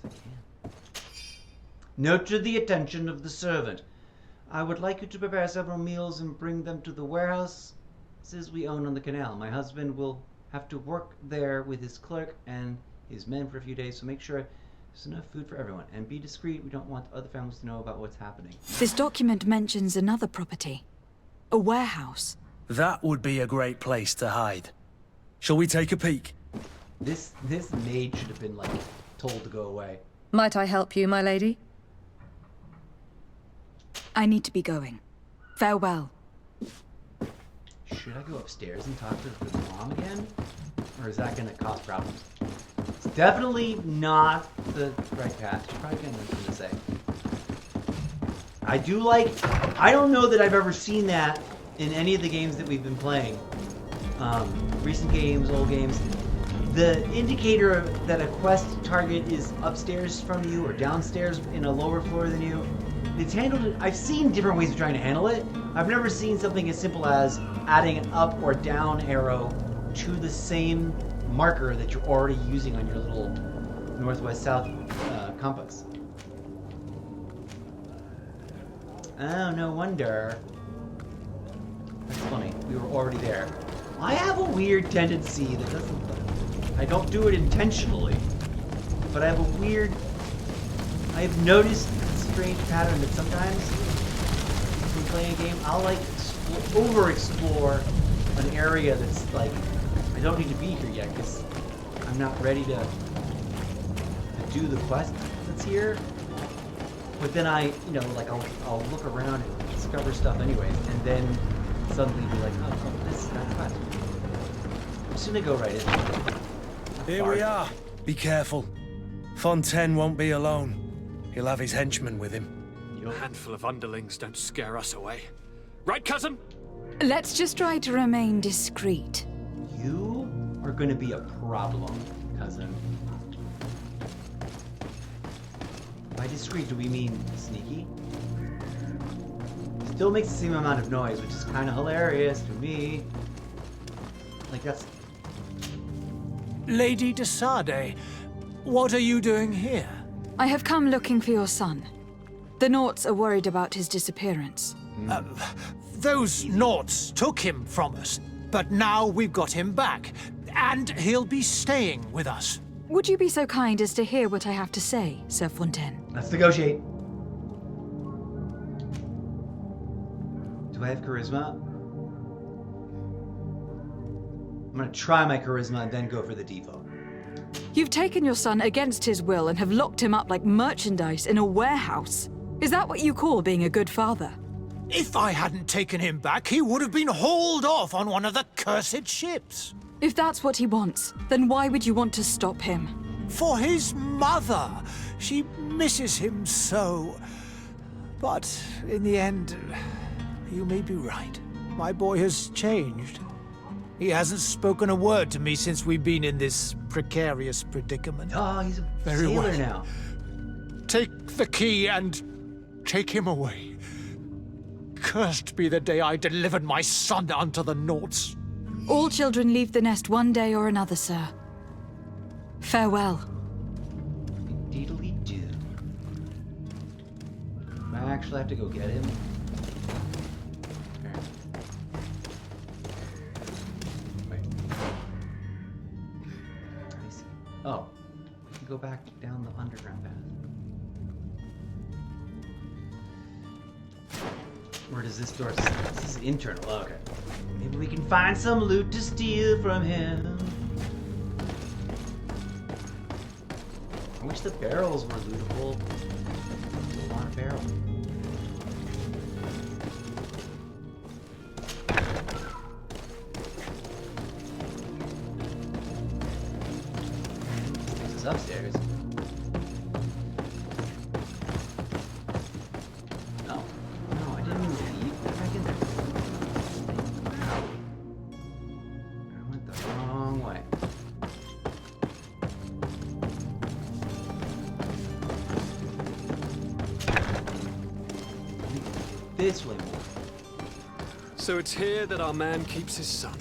I can. Note to the attention of the servant. I would like you to prepare several meals and bring them to the warehouses we own on the canal. My husband will have to work there with his clerk and his men for a few days, so make sure there's enough food for everyone. And be discreet, we don't want other families to know about what's happening. This document mentions another property. A warehouse. That would be a great place to hide. Shall we take a peek? This maid should have been, like, told to go away. Might I help you, my lady? I need to be going. Farewell. Should I go upstairs and talk to the mom again? Or is that going to cause problems? It's definitely not the right path. She's probably going to say. I do like... I don't know that I've ever seen that in any of the games that we've been playing. Recent games, old games. The indicator that a quest target is upstairs from you or downstairs in a lower floor than you, it's handled... I've seen different ways of trying to handle it. I've never seen something as simple as adding an up or down arrow to the same marker that you're already using on your little northwest-south compass. Oh, no wonder. That's funny. We were already there. I have a weird tendency that doesn't... I don't do it intentionally, but I have a weird... I've noticed a strange pattern that sometimes when playing a game, I'll like over-explore an area that's like, I don't need to be here yet because I'm not ready to do the quest. that's here. But then I, you know, like I'll look around and discover stuff anyways, and then suddenly be like, oh, that's fast. I'm just gonna go right in. Here we are. Be careful. Fontaine won't be alone. He'll have his henchmen with him. A handful of underlings don't scare us away. Right, cousin? Let's just try to remain discreet. You are gonna be a problem, cousin. By discreet, do we mean sneaky? Still makes the same amount of noise, which is kind of hilarious to me. Like, that's... Lady de Sade, what are you doing here? I have come looking for your son. The Naughts are worried about his disappearance. Those Naughts took him from us, but now we've got him back, and he'll be staying with us. Would you be so kind as to hear what I have to say, Sir Fontaine? Let's negotiate. Do I have charisma? I'm gonna try my charisma and then go for the default. You've taken your son against his will and have locked him up like merchandise in a warehouse. Is that what you call being a good father? If I hadn't taken him back, he would have been hauled off on one of the cursed ships. If that's what he wants, then why would you want to stop him? For his mother. She misses him so. But in the end, you may be right. My boy has changed. He hasn't spoken a word to me since we've been in this precarious predicament. Oh, he's a Very sailor well. now. Take the key and take him away. Cursed be the day I delivered my son unto the Naughts. All children leave the nest one day or another, sir. Farewell. Indeedly do. I actually have to go get him. Okay. Wait. I see. Oh, we can go back down the underground path. Where does this door? This is internal. Oh, okay. Maybe we can find some loot to steal from him. I wish the barrels were lootable. There's a lot of barrels. This is upstairs. No, I didn't mean to leave. Get back in there. I went the wrong way. This way more. So it's here that our man keeps his son.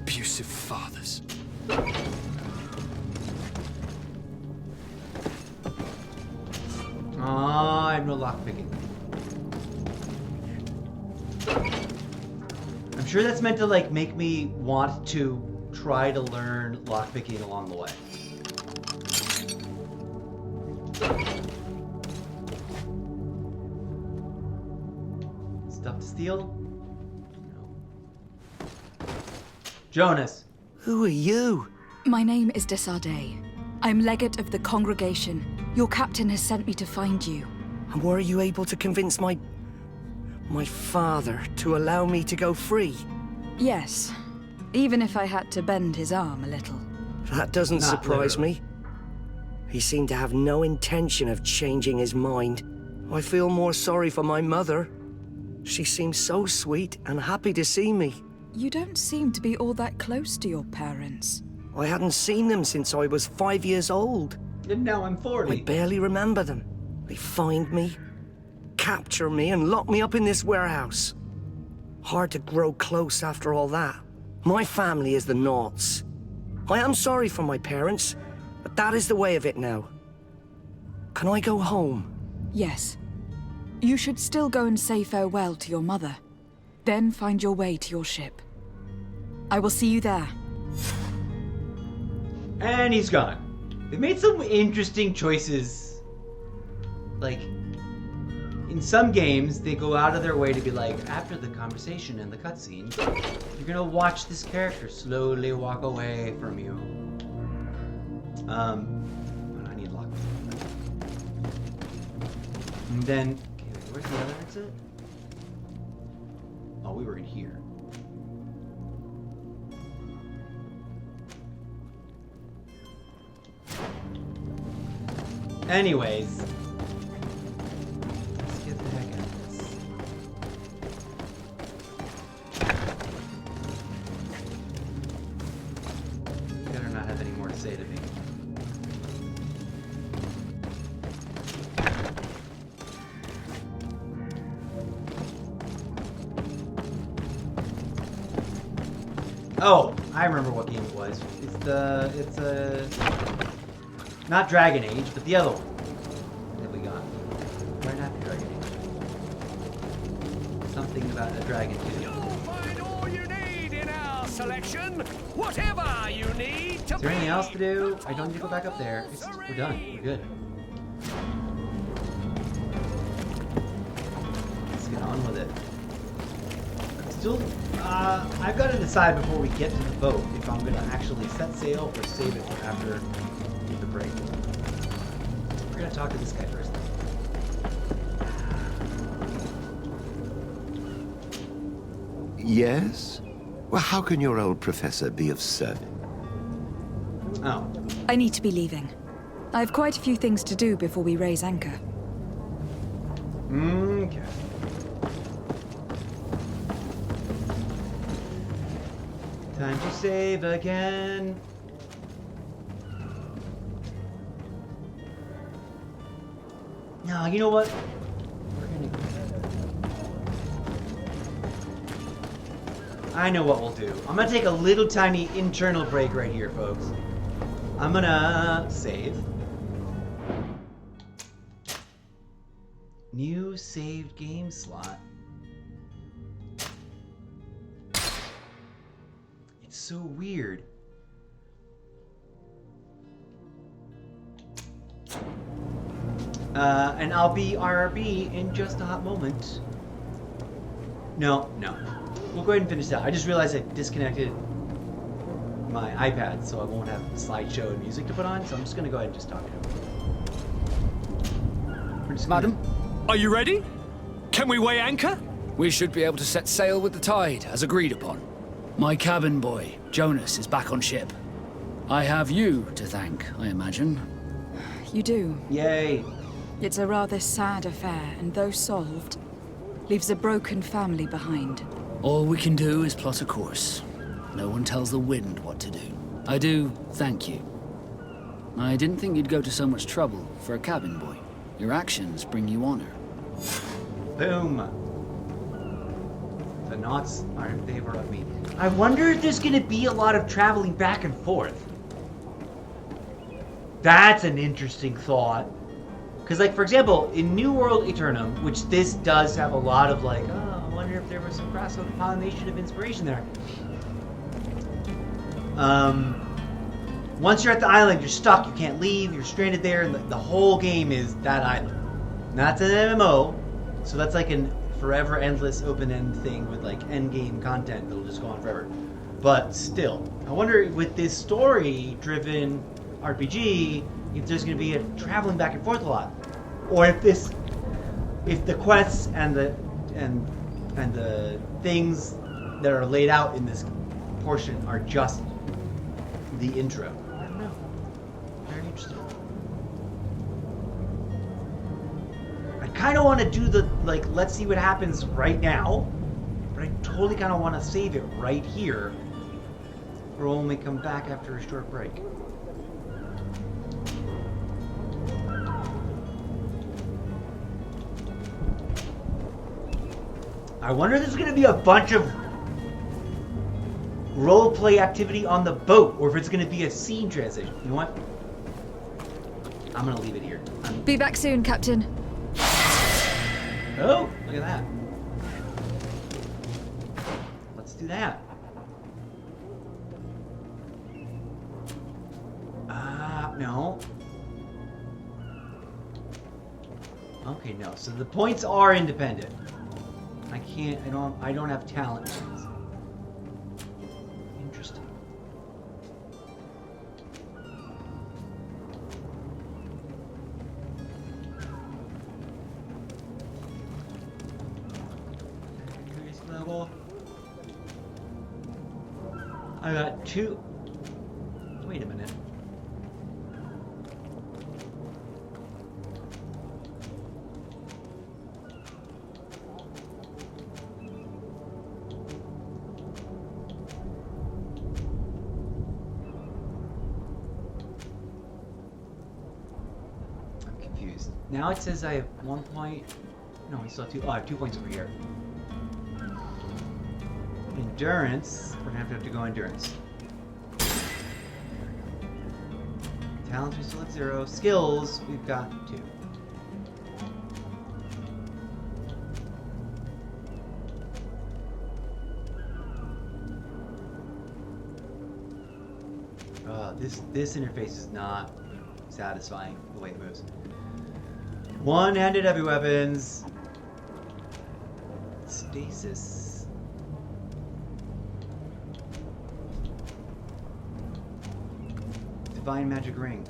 Abusive fathers. I have no lockpicking. I'm sure that's meant to like make me want to try to learn lockpicking along the way. Stuff to steal? No. Jonas. Who are you? My name is de Sade. I'm legate of the congregation. Your captain has sent me to find you. And were you able to convince my father to allow me to go free? Yes. Even if I had to bend his arm a little. That doesn't Not surprise literally. me. He seemed to have no intention of changing his mind. I feel more sorry for my mother. She seemed so sweet and happy to see me. You don't seem to be all that close to your parents. I hadn't seen them since I was 5 years old. And now I'm 40. I barely remember them. They find me, capture me, and lock me up in this warehouse. Hard to grow close after all that. My family is the Naughts. I am sorry for my parents, but that is the way of it now. Can I go home? Yes. You should still go and say farewell to your mother. Then find your way to your ship. I will see you there. And he's gone. They've made some interesting choices. Like, in some games, they go out of their way to be like, after the conversation and the cutscene, you're gonna watch this character slowly walk away from you. But I And then, okay, wait, where's the other exit? Oh, we were in here. Anyways, let's get the heck out of this. Better not have any more to say to me. Oh, I remember what game it was. It's a not Dragon Age, but the other one that we got. Right after Dragon Age. Something about a dragon too. You'll find all you need in our selection. Whatever you need to Is there anything else to do? I don't need to go back up there. We're done. We're good. Let's get on with it. Still, I've got to decide before we get to the boat if I'm going to actually set sail or save it for after the break. We're going to talk to this guy first. Yes? Well, how can your old professor be of service? Oh. I need to be leaving. I have quite a few things to do before we raise anchor. Okay. Time to save again. No, you know what? I know what we'll do. I'm gonna take a little tiny internal break right here, folks. I'm gonna save. New saved game slot. It's so weird. And I'll be RRB in just a hot moment. No. We'll go ahead and finish that. I just realized I disconnected my iPad, so I won't have slideshow and music to put on, so I'm just going to go ahead and just talk to him. Madam? Are you ready? Can we weigh anchor? We should be able to set sail with the tide, as agreed upon. My cabin boy, Jonas, is back on ship. I have you to thank, I imagine. You do. Yay. It's a rather sad affair, and though solved, leaves a broken family behind. All we can do is plot a course. No one tells the wind what to do. I do thank you. I didn't think you'd go to so much trouble for a cabin boy. Your actions bring you honor. Boom. The knots are in favor of me. I wonder if there's going to be a lot of traveling back and forth. That's an interesting thought. Because, like, for example, in New World Aeternum, which this does have a lot of, like, oh, I wonder if there was some cross-pollination of inspiration there. Once you're at the island, you're stuck, you can't leave, you're stranded there, and the whole game is that island. And that's an MMO, so that's like an forever endless open-end thing with, like, end-game content that'll just go on forever. But still, I wonder with this story-driven RPG, if there's going to be a traveling back and forth a lot, or if the quests and the things that are laid out in this portion are just the intro. I don't know. Very interesting. I kind of want to do the let's see what happens right now, but I totally kind of want to save it right here, or only come back after a short break. I wonder if there's going to be a bunch of roleplay activity on the boat, or if it's going to be a scene transition. You know what? I'm going to leave it here. Be back soon, Captain. Oh, look at that. Let's do that. No. Okay, no. So the points are independent. I don't have talent points. Interesting. cool. I got 2. Wait a minute. I'm confused. Now it says I have 1 point. No, I still have 2. Oh, I have 2 points over here. Endurance. We're gonna have to go endurance. Talents, we still have 0. Skills, we've got 2. This interface is not satisfying the way it moves. One-handed heavy weapons. Stasis. Divine magic ring.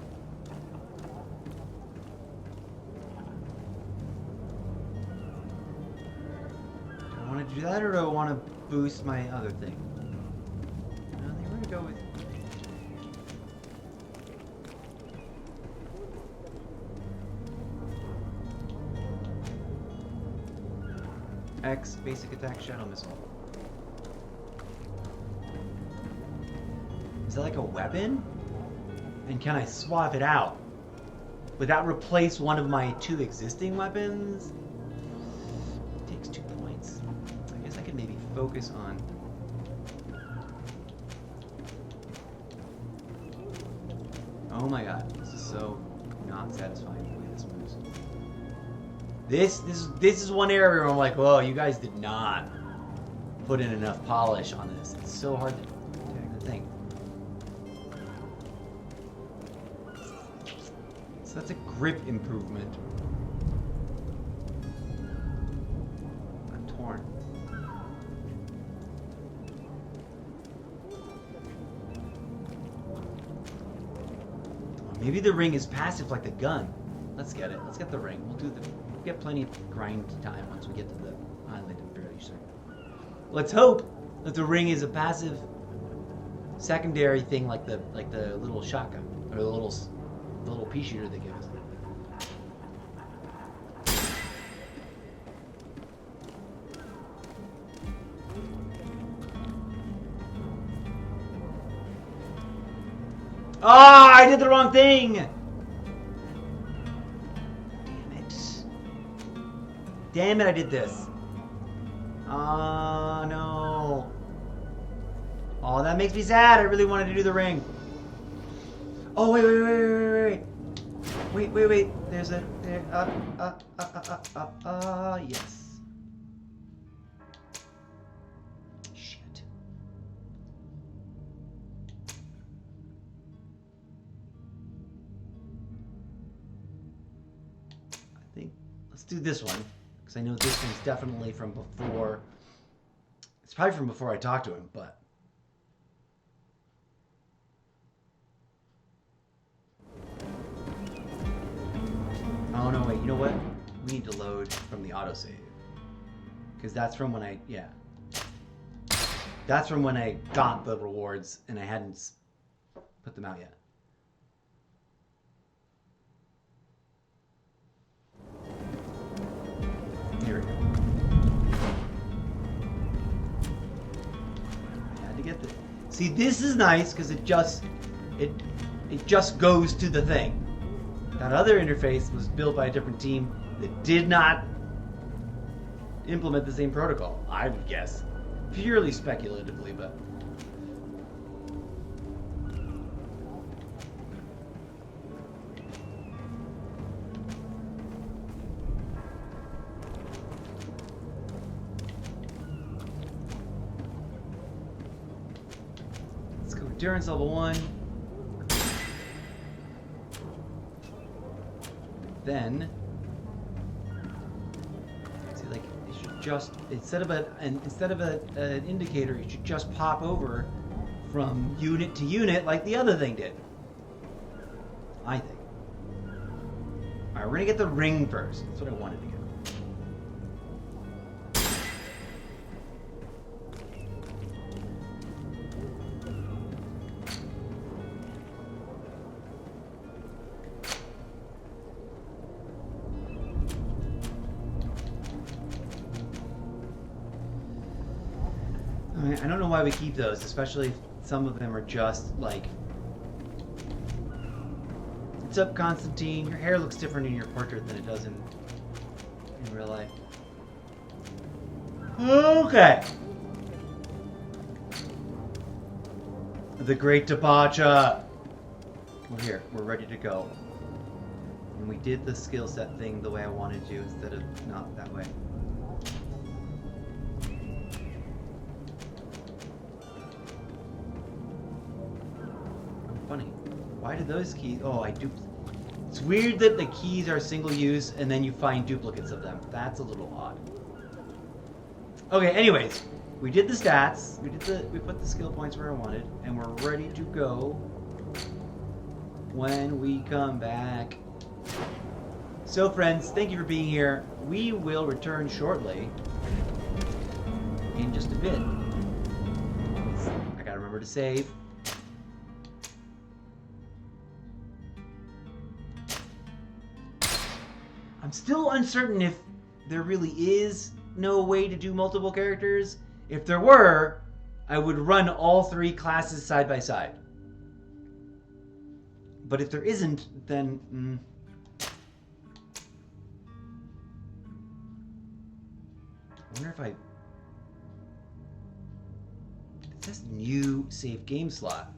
Do I want to do that, or do I want to boost my other thing? I think we're going to go with... X, basic attack, shadow missile. Is that like a weapon? And can I swap it out? Would that replace one of my 2 existing weapons? It takes 2 points. I guess I could maybe focus on... Oh my god, this is so not satisfying the way this moves. This is one area where I'm like, whoa, you guys did not put in enough polish on this. It's so hard to think. So that's a grip improvement. I'm torn. Maybe the ring is passive like the gun. Let's get it. Let's get the ring. We'll get plenty of grind time once we get to the island, I'm fairly certain. Let's hope that the ring is a passive secondary thing like the little shotgun or the little pea shooter they give us. Ah, I did the wrong thing! Damn it. Damn it, I did this. Ah, no. Oh, that makes me sad. I really wanted to do the ring. Oh, wait. Wait. There's a... yes. Shit. I think... Let's do this one. Because I know this one's definitely from before... It's probably from before I talked to him, but... Oh no, wait, you know what? We need to load from the autosave. Because that's from when I, yeah. That's from when I got the rewards and I hadn't put them out yet. Here we go. I had to get this. See, this is nice because it just goes to the thing. That other interface was built by a different team that did not implement the same protocol, I would guess. Purely speculatively, but... Let's go endurance level 1. Then, see, like, it should just, instead of an indicator, it should just pop over from unit to unit like the other thing did. I think. Alright, we're gonna get the ring first. That's what I wanted to get. I don't know why we keep those, especially if some of them are just like... What's up, Constantine? Your hair looks different in your portrait than it does in real life. Okay. The Great Departure. We're here. We're ready to go. And we did the skill set thing the way I wanted to instead of not that way. Funny. Why do those keys... Oh, I do... It's weird that the keys are single use and then you find duplicates of them. That's a little odd. Okay, anyways. We did the stats. We put the skill points where I wanted. And we're ready to go when we come back. So, friends, thank you for being here. We will return shortly. In just a bit. I gotta remember to save. I'm still uncertain if there really is no way to do multiple characters. If there were, I would run all 3 classes side by side. But if there isn't, then... I wonder if I... It says new save game slot.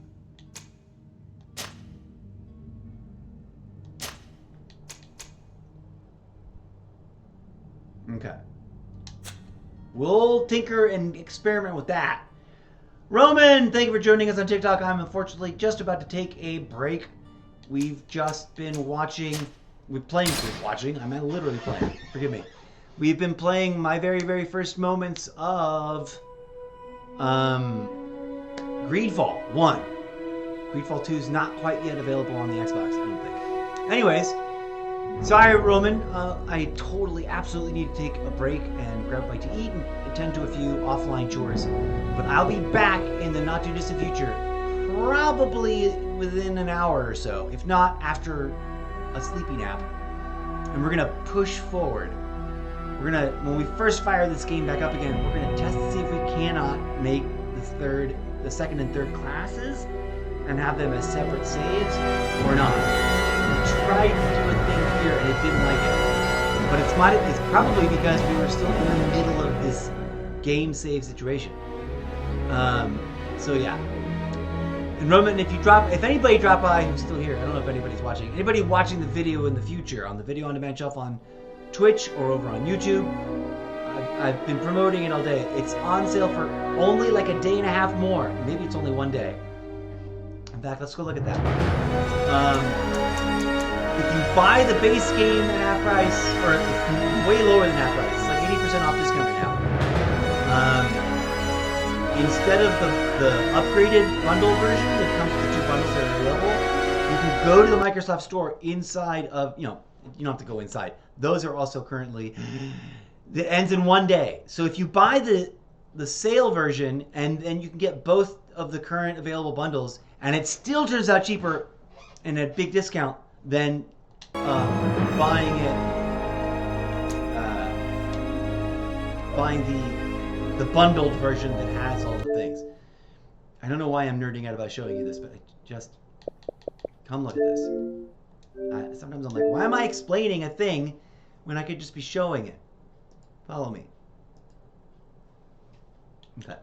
Okay. We'll tinker and experiment with that. Roman, thank you for joining us on TikTok. I'm unfortunately just about to take a break. We've just been watching... I meant literally playing. Forgive me. We've been playing my very, very first moments of... Greedfall 1. Greedfall 2 is not quite yet available on the Xbox, I don't think. Anyways... Sorry, Roman. I totally, absolutely need to take a break and grab a bite to eat and attend to a few offline chores. But I'll be back in the not-too-distant future, probably within an hour or so, if not after a sleepy nap. And we're going to push forward. We're going to, when we first fire this game back up again, we're going to test to see if we cannot make the second and third classes and have them as separate saves or not. We tried to do a thing here and it didn't like it. But it's probably because we were still in the middle of this game save situation. So yeah. And Roman, if anybody dropped by who's still here, I don't know if anybody's watching. Anybody watching the video in the future on the Video On Demand shelf on Twitch or over on YouTube, I've been promoting it all day. It's on sale for only like a day and a half more. Maybe it's only one day. In fact, let's go look at that. If you buy the base game at half price, or way lower than half price, it's like 80% off discount right now. Instead of the upgraded bundle version that comes with the 2 bundles that are available, you can go to the Microsoft Store inside of, you don't have to go inside. Those are also currently, that ends in one day. So if you buy the sale version and then you can get both of the current available bundles, and it still turns out cheaper and at big discount than buying the bundled version that has all the things. I don't know why I'm nerding out about showing you this, but come look at this. Sometimes I'm like, why am I explaining a thing when I could just be showing it? Follow me. Okay.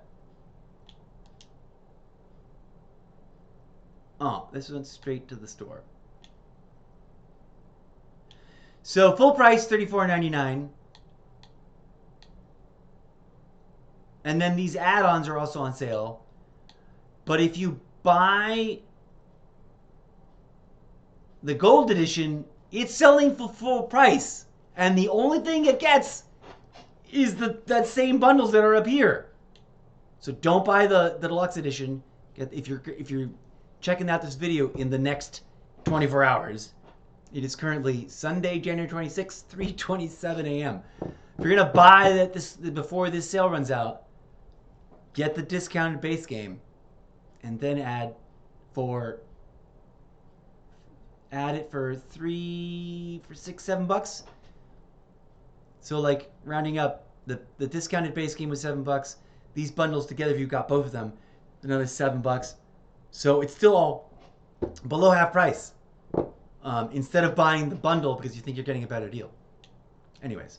Oh, this went straight to the store. So full price, $34.99. And then these add-ons are also on sale. But if you buy the gold edition, it's selling for full price. And the only thing it gets is that same bundles that are up here. So don't buy the deluxe edition if you're checking out this video in the next 24 hours. It is currently Sunday, January 26th, 3:27 a.m. If you're gonna buy that before this sale runs out, get the discounted base game, and then add it for $6-7. So like rounding up, the discounted base game was $7. these bundles together, if you got both of them, another $7. So it's still all below half price. Instead of buying the bundle because you think you're getting a better deal. Anyways.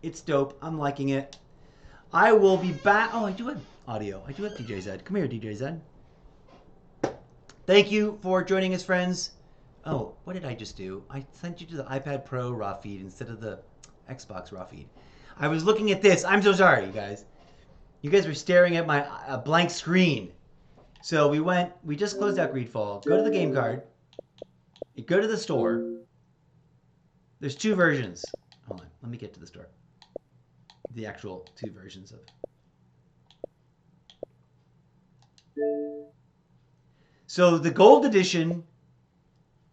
It's dope. I'm liking it. I will be back. Oh, I do have audio. I do have DJ Zed. Come here, DJ Zed. Thank you for joining us, friends. Oh, what did I just do? I sent you to the iPad Pro raw feed instead of the Xbox raw feed. I was looking at this. I'm so sorry, you guys. You guys were staring at my blank screen. So we just closed out Greedfall. Go to the game card. You go to the store. There's 2 versions. Hold on, let me get to the store. The actual 2 versions of it. So the gold edition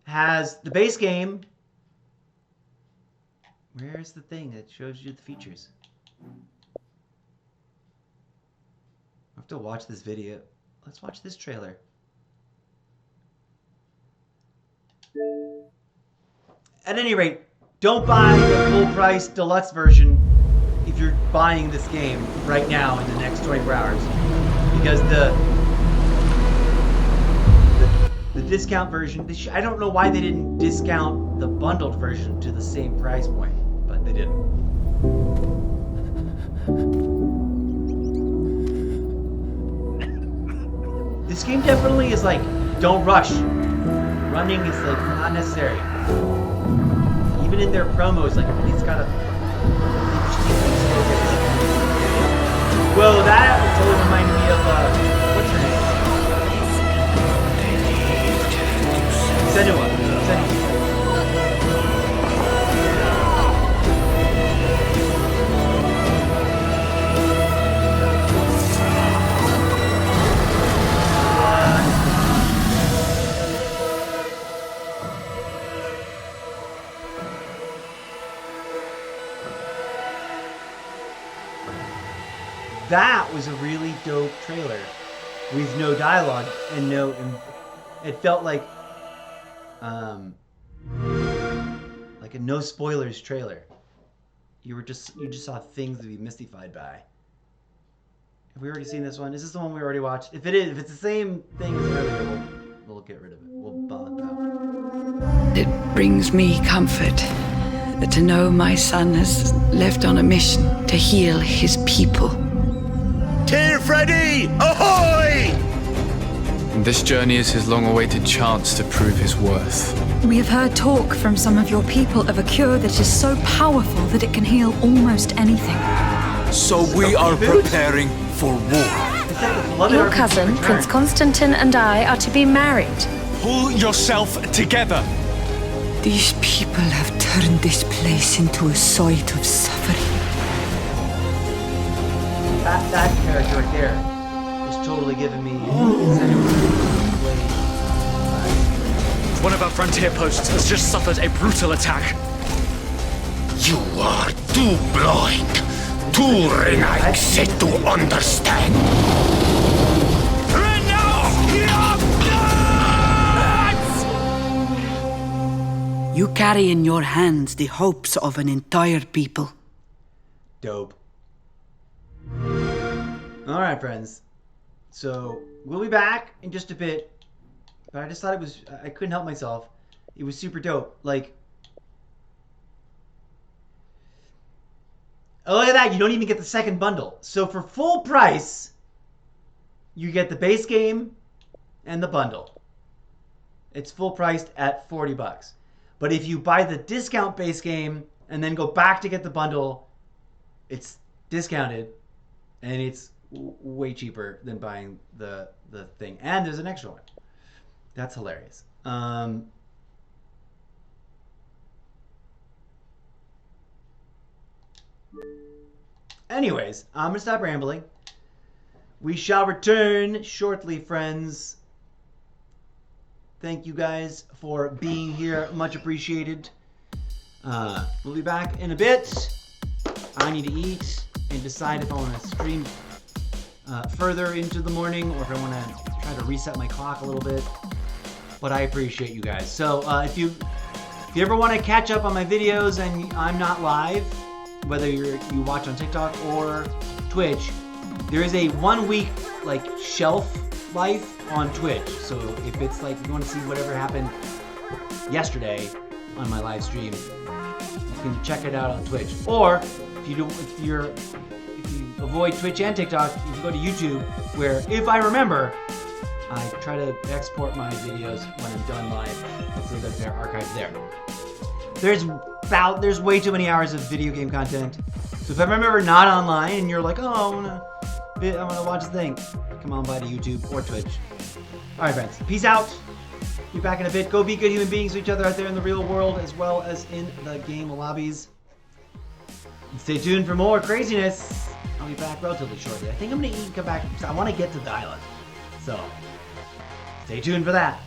has the base game. Where's the thing that shows you the features? I have to watch this video. Let's watch this trailer. At any rate, don't buy the full price deluxe version if you're buying this game right now in the next 24 hours. Because the discount version, I don't know why they didn't discount the bundled version to the same price point, but they didn't. This game definitely is like, don't rush. Running is like not necessary. Even in their promos, like it's got a interesting focus. Well, that totally reminded me of what's her name? Senua. That was a really dope trailer with no dialogue and it felt like a no spoilers trailer. You just saw things to be mystified by. Have we already seen this one? Is this the one we already watched? If it's the same thing as earlier, we'll get rid of it. We'll bump it out. It brings me comfort to know my son has left on a mission to heal his people. Tear Freddy! Ahoy! This journey is his long-awaited chance to prove his worth. We have heard talk from some of your people of a cure that is so powerful that it can heal almost anything. So we are preparing for war. Your cousin, Prince Constantine, and I are to be married. Pull yourself together. These people have turned this place into a site of suffering. That character right there is totally giving me One of our frontier posts has just suffered a brutal attack. You are too blind, too renegade to understand. You carry in your hands the hopes of an entire people. Dope. Alright, friends. So, we'll be back in just a bit. But I just thought I couldn't help myself. It was super dope. Like, oh, look at that. You don't even get the second bundle. So for full price, you get the base game and the bundle. It's full priced at $40. But if you buy the discount base game and then go back to get the bundle, it's discounted and it's way cheaper than buying the thing. And there's an extra one. That's hilarious. Anyways, I'm gonna stop rambling. We shall return shortly, friends. Thank you guys for being here. Much appreciated. We'll be back in a bit. I need to eat and decide if I want to stream further into the morning or if I want to try to reset my clock a little bit. But I appreciate you guys. So if you ever want to catch up on my videos and I'm not live, whether you watch on TikTok or Twitch, there is a 1 week like shelf life on Twitch. So if it's like you want to see whatever happened yesterday on my live stream, you can check it out on Twitch. Or if you avoid Twitch and TikTok, you can go to YouTube, where if I remember, I try to export my videos when I'm done live so that they're archived there. There's way too many hours of video game content. So if I remember not online and you're like, oh, I wanna watch the thing, come on by to YouTube or Twitch. All right, friends, peace out. Be back in a bit. Go be good human beings to each other out there in the real world as well as in the game lobbies. And stay tuned for more craziness. I'll be back relatively shortly. I think I'm gonna come back because I want to get to the island. So stay tuned for that.